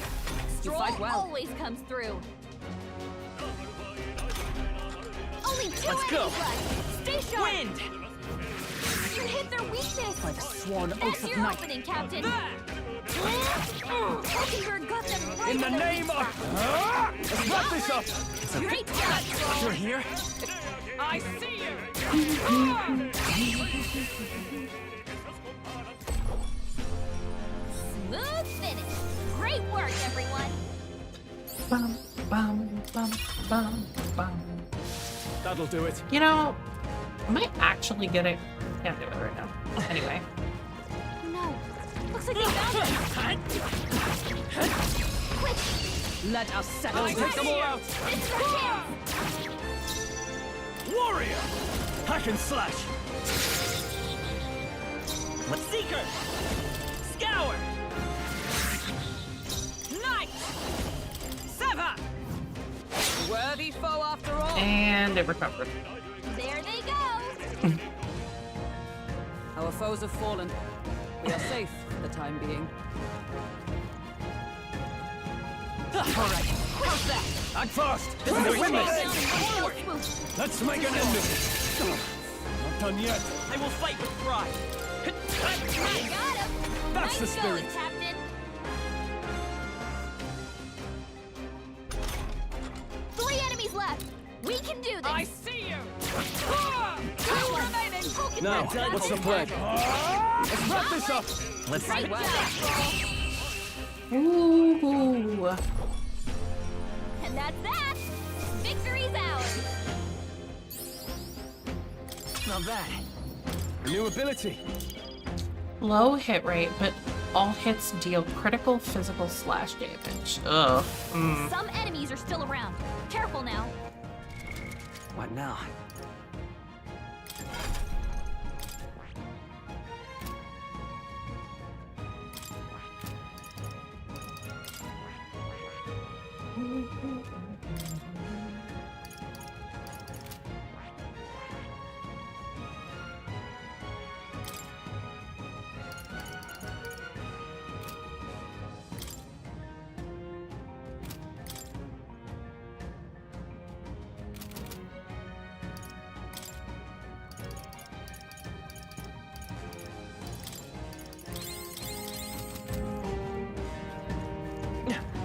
Stroll fight well. always comes through. Only 2 Let's enemies go. left. Stay sharp. Wind! You hit their weakness. By the sworn oath That's of your night. opening, Captain. Hulkenberg got them right In the their name weak of... spot. Let's wrap this up. Great job, Stroll. You're here? I see you! Smooth finish. Great work, everyone. Bum, bum, bum, bum, bum. That'll do it. You know, I might actually get it. Can't do it right now. Anyway. Oh no. Looks like they found it. Quick. Let us settle I'll take them all out. This is our chance. Warrior! Hack and slash! Let's Seeker! Scour! Knight! Sever! Worthy foe after all. And it recovered. There they go. Our foes have fallen. We are safe for the time being. Alright, how's that? Act fast! This is the win this! Let's make an end of it! Not done yet. I will fight with pride! I got him. That's Nice the spirit. going, Captain. 3 enemies left. We can do this. I see you! Two remaining. Now, Hulkenberg what's got the plan? Let's wrap this up! Let's Great job, Stroll. Ooh. And that's that. Victory's ours. Not bad. A new ability. Low hit rate, but all hits deal critical physical slash damage. Ugh. Some enemies are still around. Careful now. What now?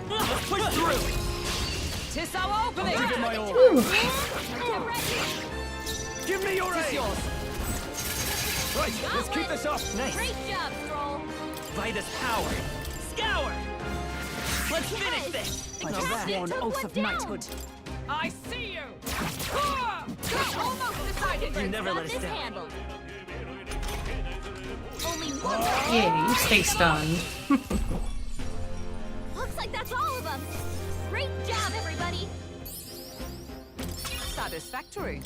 Let's push through! Tis our opening! Give it my all. Get ready. Give me your Tis aid! yours. Right, let's keep this up. Nice. Great job, Stroll. Vitus power! Scour! Let's finish Yes. this! The By the captain sworn took oath one of down. knighthood. I see you! Almost decided. You never Got let us this down. handled. Only one more. Yeah, you stay stunned. Looks like that's all of them. Great job, everybody. Satisfactory.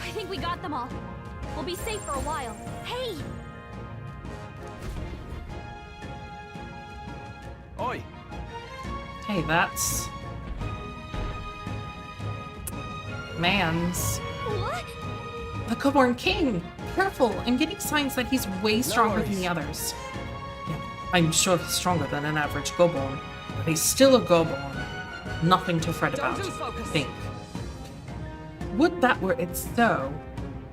I think we got them all. We'll be safe for a while. Hey! Oi! Hey, that's... Mans. What? The Coborn King! Careful, I'm getting signs that he's way stronger than the others. Yeah, I'm sure he's stronger than an average Goborn, but he's still a Goborn. Nothing to fret about, Don't lose focus. I think. Would that were it so.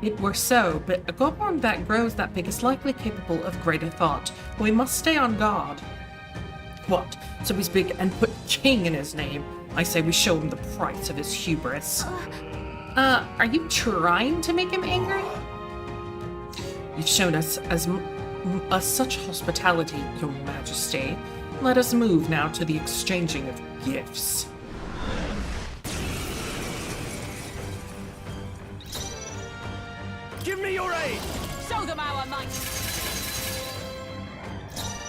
It were so, but a Goborn that grows that big is likely capable of greater thought. We must stay on guard. What? So he's big and put King in his name? I say we show him the price of his hubris. Are you trying to make him angry? You've shown us such hospitality, Your Majesty. Let us move now to the exchanging of gifts. blade! Show them our might!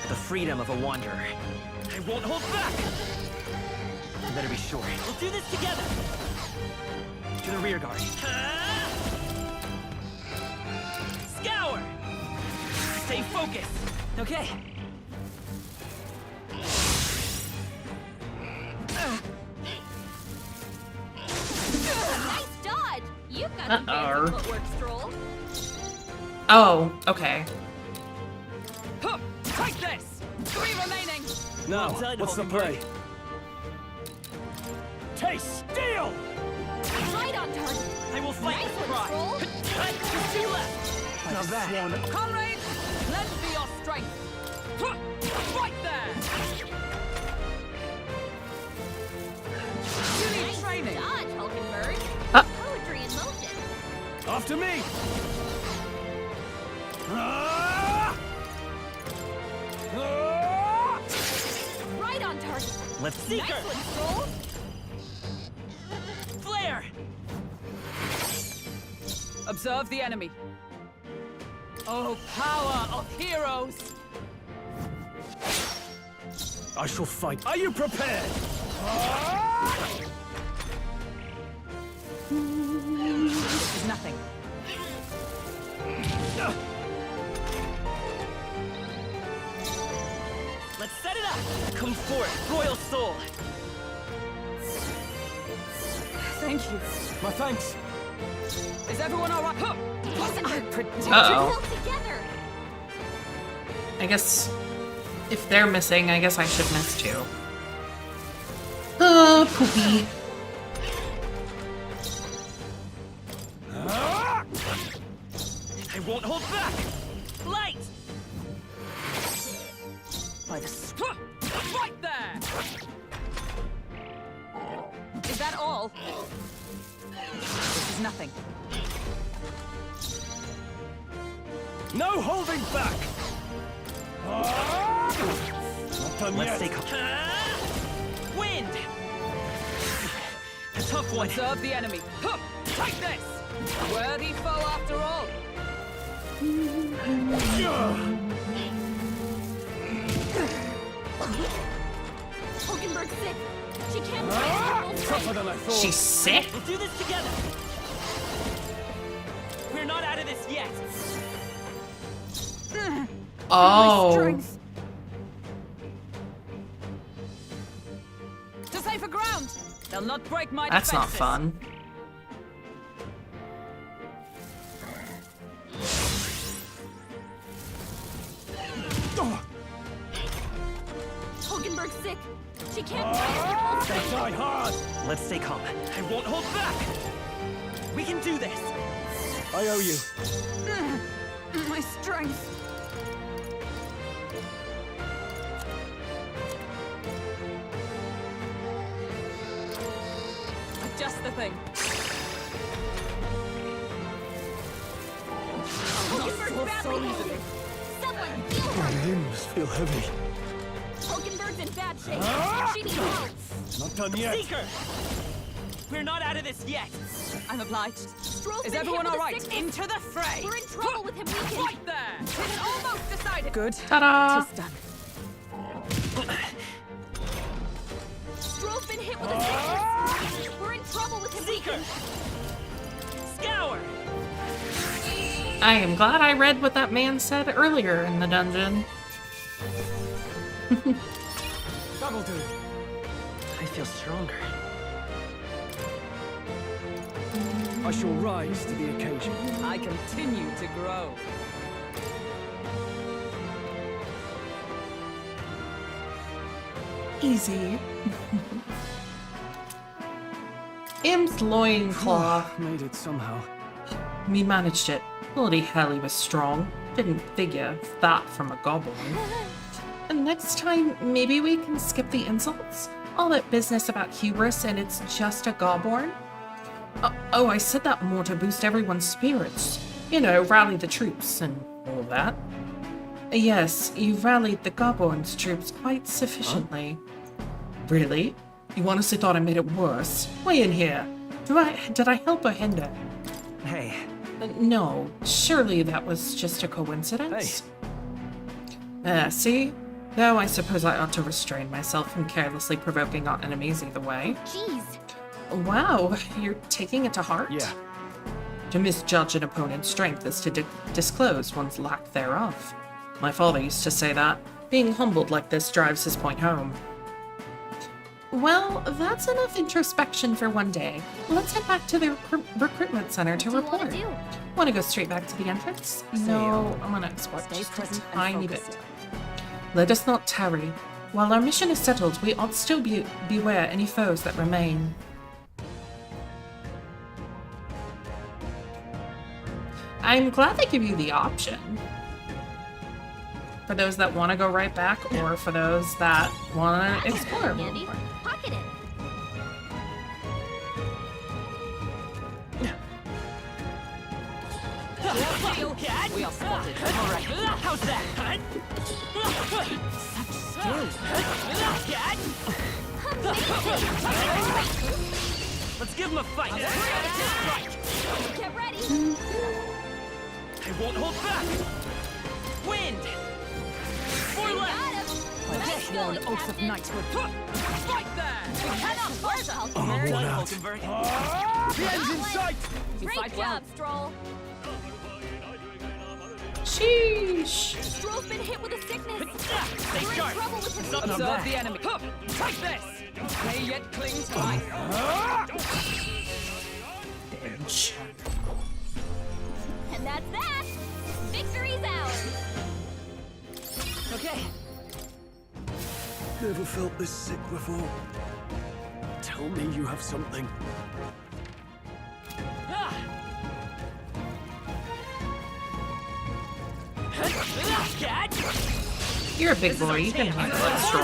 The freedom of a wanderer. I won't hold back! You better be sure. We'll do this together! To the rear guard. Scour! Stay focused! Okay. Nice dodge! You've got some fancy footwork, Stroll. Oh, okay. Huh, take this! 3 remaining! Now, what's the play? Taste steel! Right on target. I will fight Nice with one, pride. Stroll. 2 left! Now that. Comrades, lend me your strength! Huh, right there! You need Nice training! dodge, Hulkenberg. Poetry in motion. After me! Right on target. Let's seek Nice her! one, Stroll. Flare! Observe the enemy. Oh, power of heroes! I shall fight. Are you prepared? This is nothing. Let's set it up! Come forth, royal soul! Thank you. My thanks. Is everyone alright? Huh! Wasn't I predictable? Uh-oh. Together. I guess if they're missing, I guess I should miss too. Oh, poopy. I won't hold back! Light! By the right there! Is that all? This is nothing. No holding back! Not done Let's yet. take wind! A tough one. Observe the enemy. Huh, take this! Worthy foe after all. Hulkenberg's sick. She can't fight her full Tougher strength. than I thought. She's sick? We'll do this together! We're not out of this yet! Oh. To safer ground! They'll not break my That's not defenses. fun. Hulkenberg's sick. She can't fight her full strength. Die hard! Let's stay calm. I won't hold back! We can do this! I owe you. My strength. Just the thing. Hulkenberg's badly wounded. Someone heal My her. limbs feel heavy. Hulkenberg's in bad shape. She needs help. Not done yet. Seeker! We're not out of this yet! I'm obliged. Stroll's Is been everyone hit with a alright? sickness. Into the fray! We're in trouble with him weakened. Right there! It's almost decided. Good. Ta-da! Tis done. Stroll's been hit with a sickness. We're in trouble with him Seeker! weakened. Scour! I am glad I read what that man said earlier in the dungeon. That'll do. I feel stronger. I shall rise to the occasion. I continue to grow. Easy. Im's loincloth. Made it somehow. We managed it. Bloody hell, he was strong. Didn't figure that from a goblin. And next time, maybe we can skip the insults? All that business about hubris and it's just a goblin? Oh, I said that more to boost everyone's spirits. You know, rally the troops and all that. Yes, you rallied the goblins' troops quite sufficiently. Huh? Really? You honestly thought I made it worse? Way in here. Did I help or hinder? Hey, No, surely that was just a coincidence. See? Though I suppose I ought to restrain myself from carelessly provoking our enemies either way. Jeez. Wow, you're taking it to heart? Yeah. To misjudge an opponent's strength is to disclose one's lack thereof. My father used to say that. Being humbled like this drives his point home. Well, that's enough introspection for one day. Let's head back to the recruitment center to report. Want to go straight back to the entrance? No, I'm gonna explore just a tiny bit. Let us not tarry. While our mission is settled, we ought still beware any foes that remain. I'm glad they give you the option. For those that want to go right back, or for those that want to explore a little more. Pocket it. We are spotted. Alright, how's that? Let's give him a fight. Get ready. I won't hold back. Wind. For left. Nice Sworn going, oaths of Captain. knighthood. Fight there. We cannot force Hulkenberg. The end's in sight! You Great fight job, well. Stroll. Sheesh. Stroll's been hit with a sickness. Stay We're in sharp. trouble with his Observe weakness. the enemy. Take this. May yet cling to life. And that's that. Victory's ours. Okay. Never felt this sick before. Tell me you have something. You're a big boy. You can handle it, Stroll.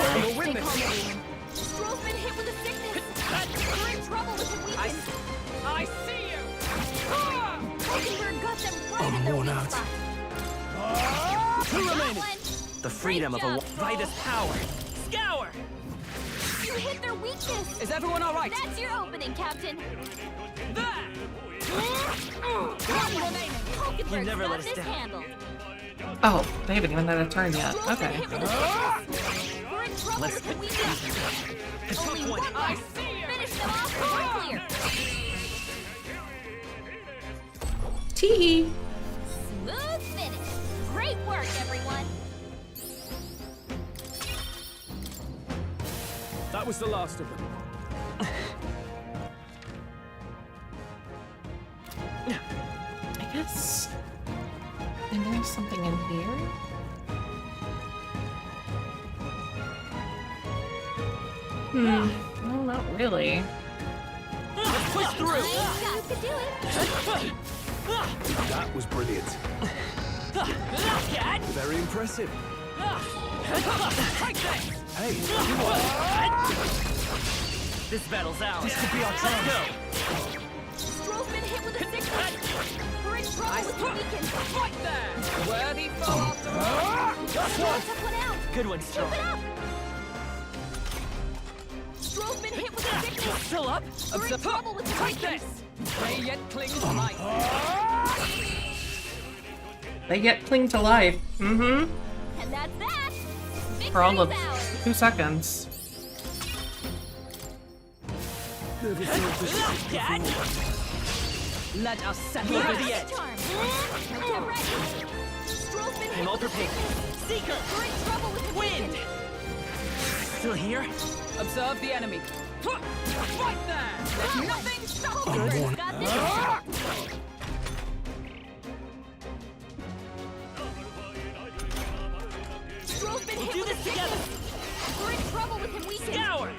Stroll's been hit with a sickness. We're in trouble with his weakness. I see you. Hulkenberg got them right in their worn weak out. spot. Two Got remaining. one. The freedom of a Great job, by this power. Scour. You hit their weakness. Is everyone all right? That's your opening, Captain. There. One remaining. Hulkenberg's You never got let us this down. handled. Oh, they haven't even had a turn yet. Stroll's been Okay. hit with a sickness. We're in trouble Let's with the weakness. Only one I left. see you. Finish them off. We're clear. Tee. Smooth finish. Great work, everyone. That was the last of them. I guess maybe there's something in here. No, not really. Push through. You could do it. That was brilliant. Very impressive. Take this. Hey, This battle's ours. This could be our chance. Let's go. Stroll's been hit with a sickness. We're in trouble with the weakness. Fight there. Worthy foe after all. Stroll took one out. Good one, Keep Stroll. it up. Stroll's been hit with a sickness. Still up. We're in trouble with the Take weakness. this. May yet cling to life. They get cling to life. Mm-hmm. And that's that. For all of Victory's ours. 2 seconds. never felt this sick before. Let us settle Over this. the edge. Charm. Now get ready. Stroll's been I'm hit all with a prepared. sickness. Seeker. We're in trouble with the Wind. weakness. Still here? Observe the enemy. Fight there. Let nothing stop Hulkenberg's got this. Stroll's been hit do with a this together. sickness. We're in trouble with him weakened. Scour.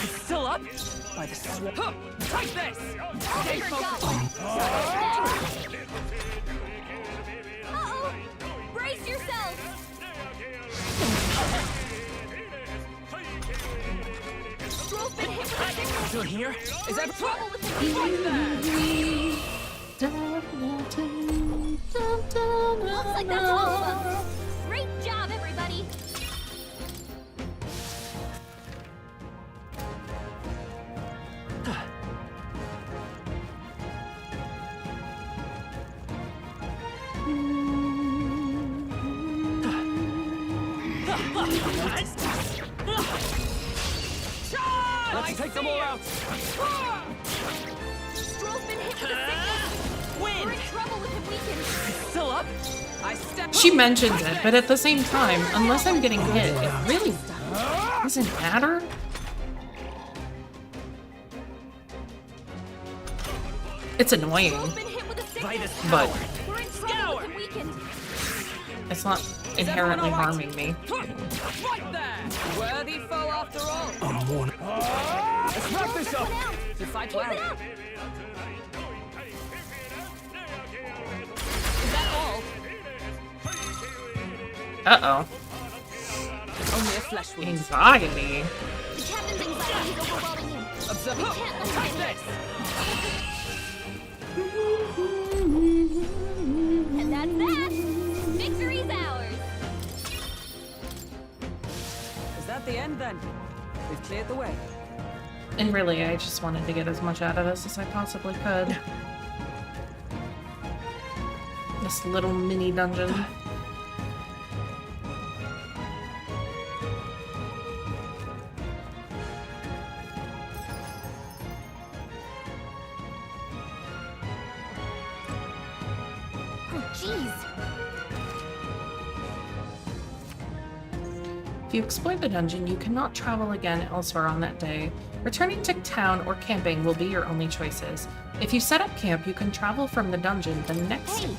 It's still up? by the sword. Take this. Stay Hulkenberg got focused. one. Uh-oh. Brace yourselves. Stroll's been hit with a sickness. Still here? Is that Trouble with him. Looks like that's all of them. Great job, everybody. Let's take them all out. Stroll's been hit with a sickness. We're in trouble with him weakened. Still up? I step She mentions it, but at the same time, unless I'm getting hit, it really doesn't matter. It's annoying, but We're in trouble with him weakened. it's not inherently harming me. Right there! Worthy foe after all. I'm worn. Let's wrap this up. You fight well. Is that all? Uh-oh. Only a flesh wound. Anxiety. The captain's anxiety is overwhelming him. Observe. We can't let him get this. And that's that. Victory's ours. Is that the end then? We've cleared the way. And really, I just wanted to get as much out of this as I possibly could. This little mini dungeon. If you explore the dungeon, you cannot travel again elsewhere on that day. Returning to town or camping will be your only choices. If you set up camp, you can travel from the dungeon the next day.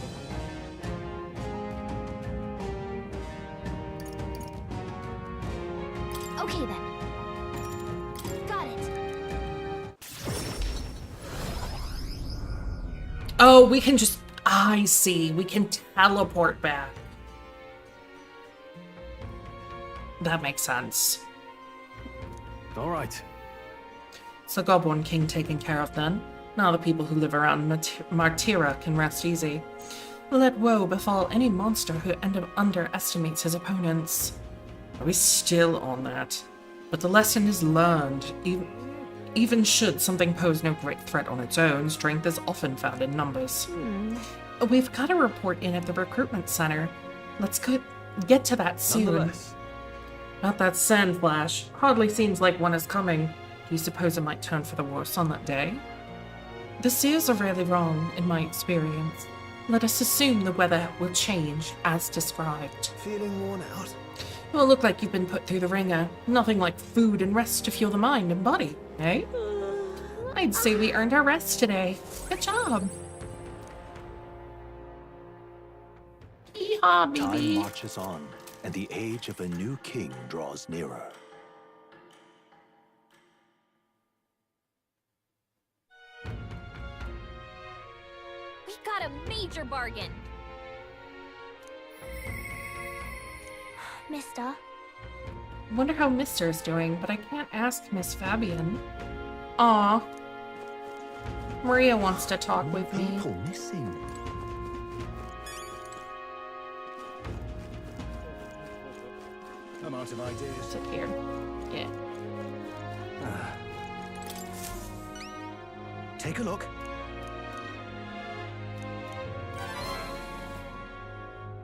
Okay then. Got it. Oh, we can just... I see. We can teleport back. That makes sense. All right. So Goblin King taken care of then. Now the people who live around Martira can rest easy. Let woe befall any monster who underestimates his opponents. Are we still on that? But the lesson is learned. Even should something pose no great threat on its own, strength is often found in numbers. We've got a report in at the recruitment center. Let's get to that soon. Nonetheless. Not that sand flash. Hardly seems like one is coming. Do you suppose it might turn for the worse on that day? The seers are rarely wrong, in my experience. Let us assume the weather will change, as described. Feeling worn out? It will look like you've been put through the ringer. Nothing like food and rest to fuel the mind and body, eh? I'd say we earned our rest today. Good job. Yeehaw, baby. Time marches on, and the age of a new king draws nearer. We got a major bargain. Mister. Wonder how Mister's doing, but I can't ask Miss Fabian. Aw. Maria wants to talk with me. People missing. I'm out of ideas. Sit here. Yeah. Take a look.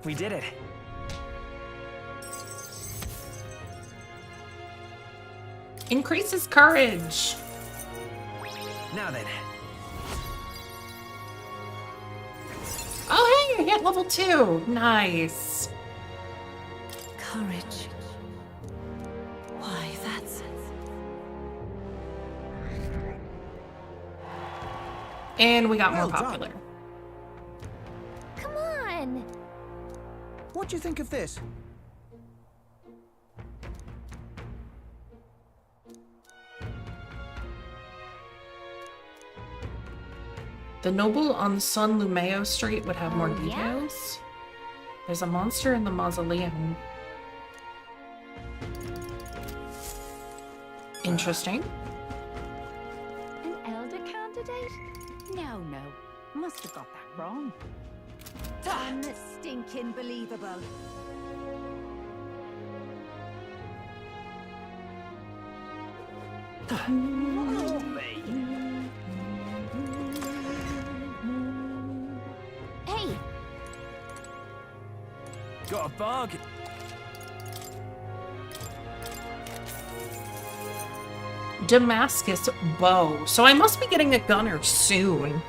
We did it. Increases courage. Now then. Oh, hey, you hit level 2. Nice. Courage. Why, that's... And we got more Well done. popular. Come on. What do you think of this? The noble on San Lumeo Street would have more Oh, yeah? details. There's a monster in the mausoleum. Interesting. An elder candidate? No. Must have got that wrong. Unstinking believable. Hey, Got a bargain. Damascus bow. So I must be getting a gunner soon.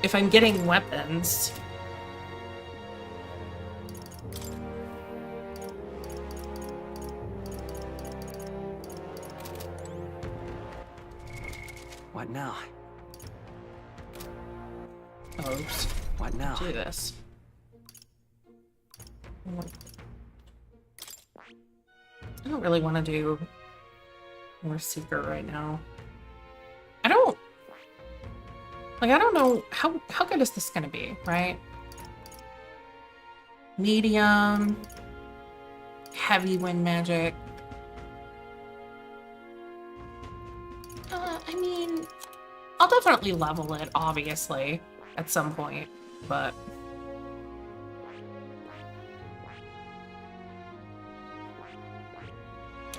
If I'm getting weapons. What now? Oops. What now? Do this. I don't really want to do more Seeker right now. I don't know how good is this gonna be, right? Medium, heavy wind magic. I mean, I'll definitely level it, obviously, at some point, but...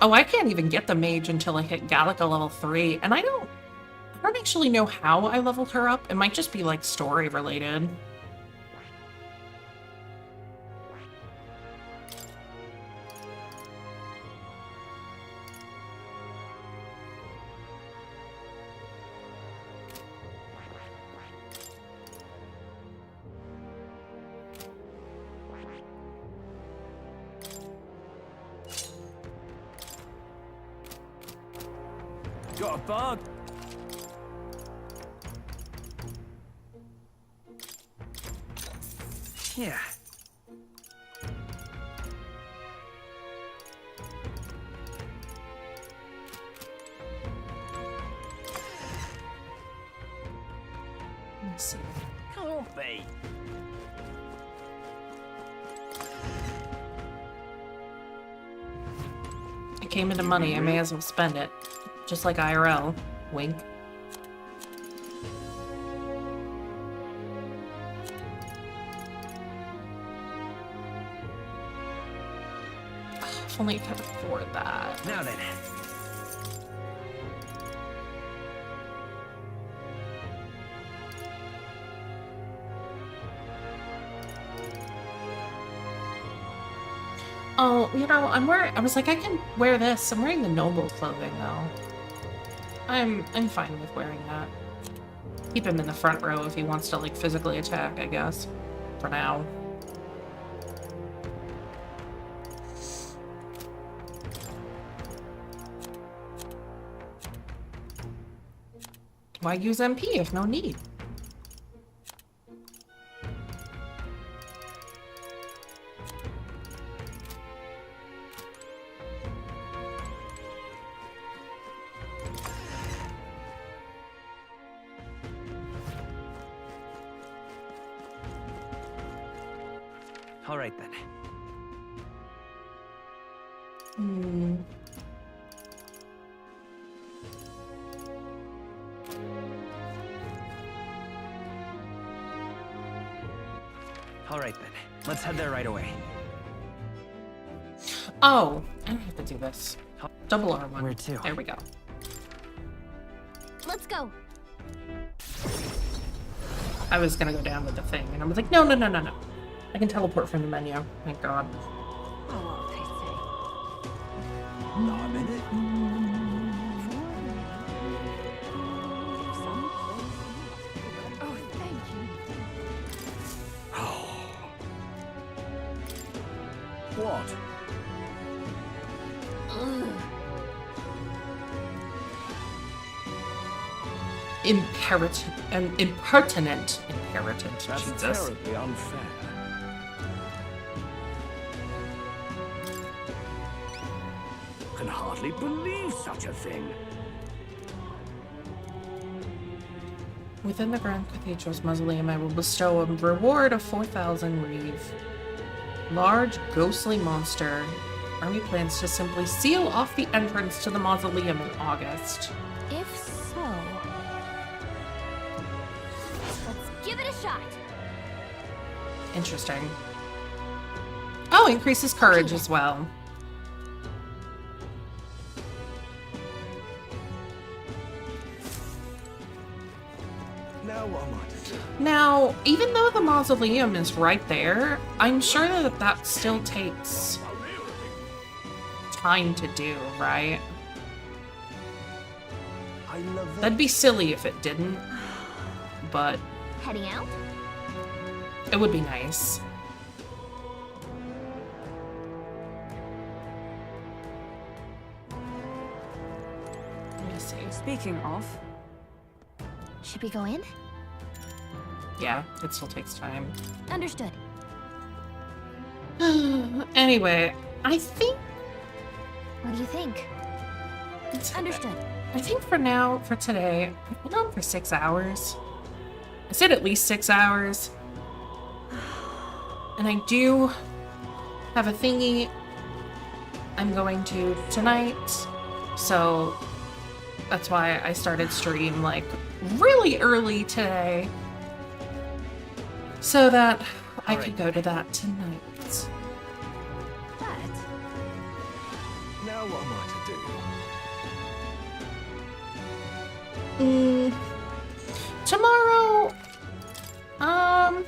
Oh, I can't even get the mage until I hit Gallica level 3, and I don't actually know how I leveled her up. It might just be, like, story related. Got a bug? Yeah. Let's see. Coffee. I came into money, I may as well spend it. Just like IRL. Wink. If only I could afford that. Now then. Oh, you know, I was like, I can wear this. I'm wearing the noble clothing though. I'm fine with wearing that. Keep him in the front row if he wants to like physically attack, I guess. For now. Why use MP if no need? All right then. All right then. Let's head there right away. Oh, I don't have to do this. Double R1. Where to? There we go. Let's go. I was gonna go down with the thing, and I was like, no. I can teleport from the menu. Thank God. Oh, thank you. What? Impertinent. That's Jesus. terribly unfair. Can hardly believe such a thing. Within the Grand Cathedral's mausoleum, I will bestow a reward of 4,000 reeve. Large, ghostly monster. Army plans to simply seal off the entrance to the mausoleum in August. If so, let's give it a shot. Interesting. Oh, increases courage as well. Now what am I to do? Now, even though the mausoleum is right there, I'm sure that still takes time to do, right? I love it. That'd be silly if it didn't, but Heading out? it would be nice. Let me see. Speaking of, Should we go in? Yeah, it still takes time. Understood. Anyway, I think... What do you think? Understood. I think for now, for today, I've been on for 6 hours. I said at least 6 hours. And I do have a thingy I'm going to tonight. So that's why I started stream like really early today. So that I could go to that tonight. Now what am I to do? Tomorrow, I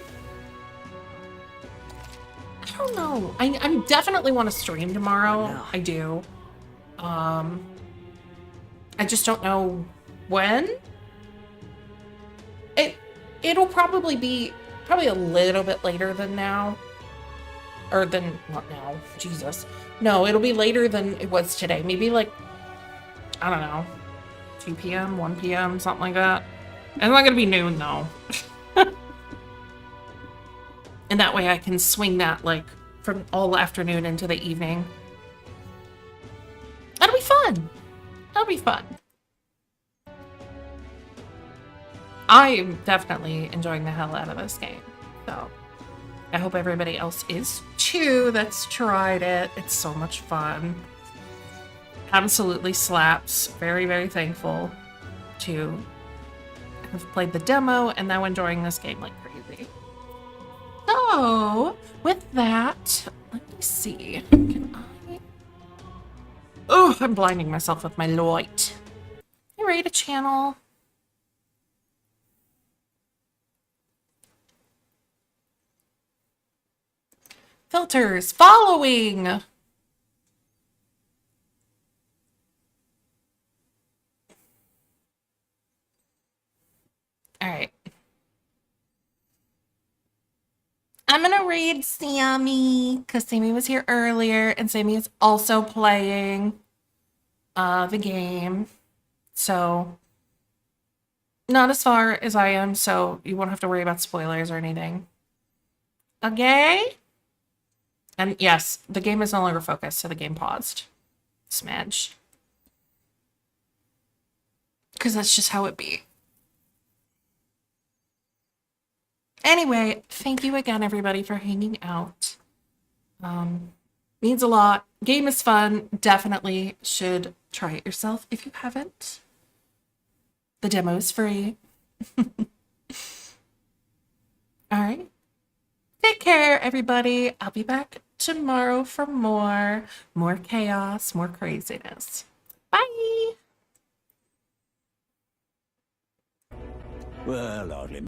don't know. I definitely want to stream tomorrow. I do. I just don't know when. It'll probably be a little bit later than now. Or than, not now, Jesus. No, it'll be later than it was today. Maybe like, I don't know, 2 p.m., 1 p.m., something like that. It's not gonna be noon though. And that way I can swing that like from all afternoon into the evening. That'll be fun. That'll be fun. I am definitely enjoying the hell out of this game. So I hope everybody else is too that's tried it. It's so much fun. Absolutely slaps. Very, very thankful to have played the demo and now enjoying this game like crazy. So, with that, let me see. Can I... Oh, I'm blinding myself with my light. You ready to channel? Filters, following. All right. I'm gonna raid Sammy because Sammy was here earlier and Sammy is also playing the game. So not as far as I am, so you won't have to worry about spoilers or anything. Okay? And yes, the game is no longer focused, so the game paused. Smedge. Because that's just how it be. Anyway, thank you again, everybody, for hanging out. Means a lot. Game is fun. Definitely should try it yourself if you haven't. The demo is free. All right. Take care, everybody. I'll be back tomorrow for more chaos, more craziness. Bye. Well, hardly.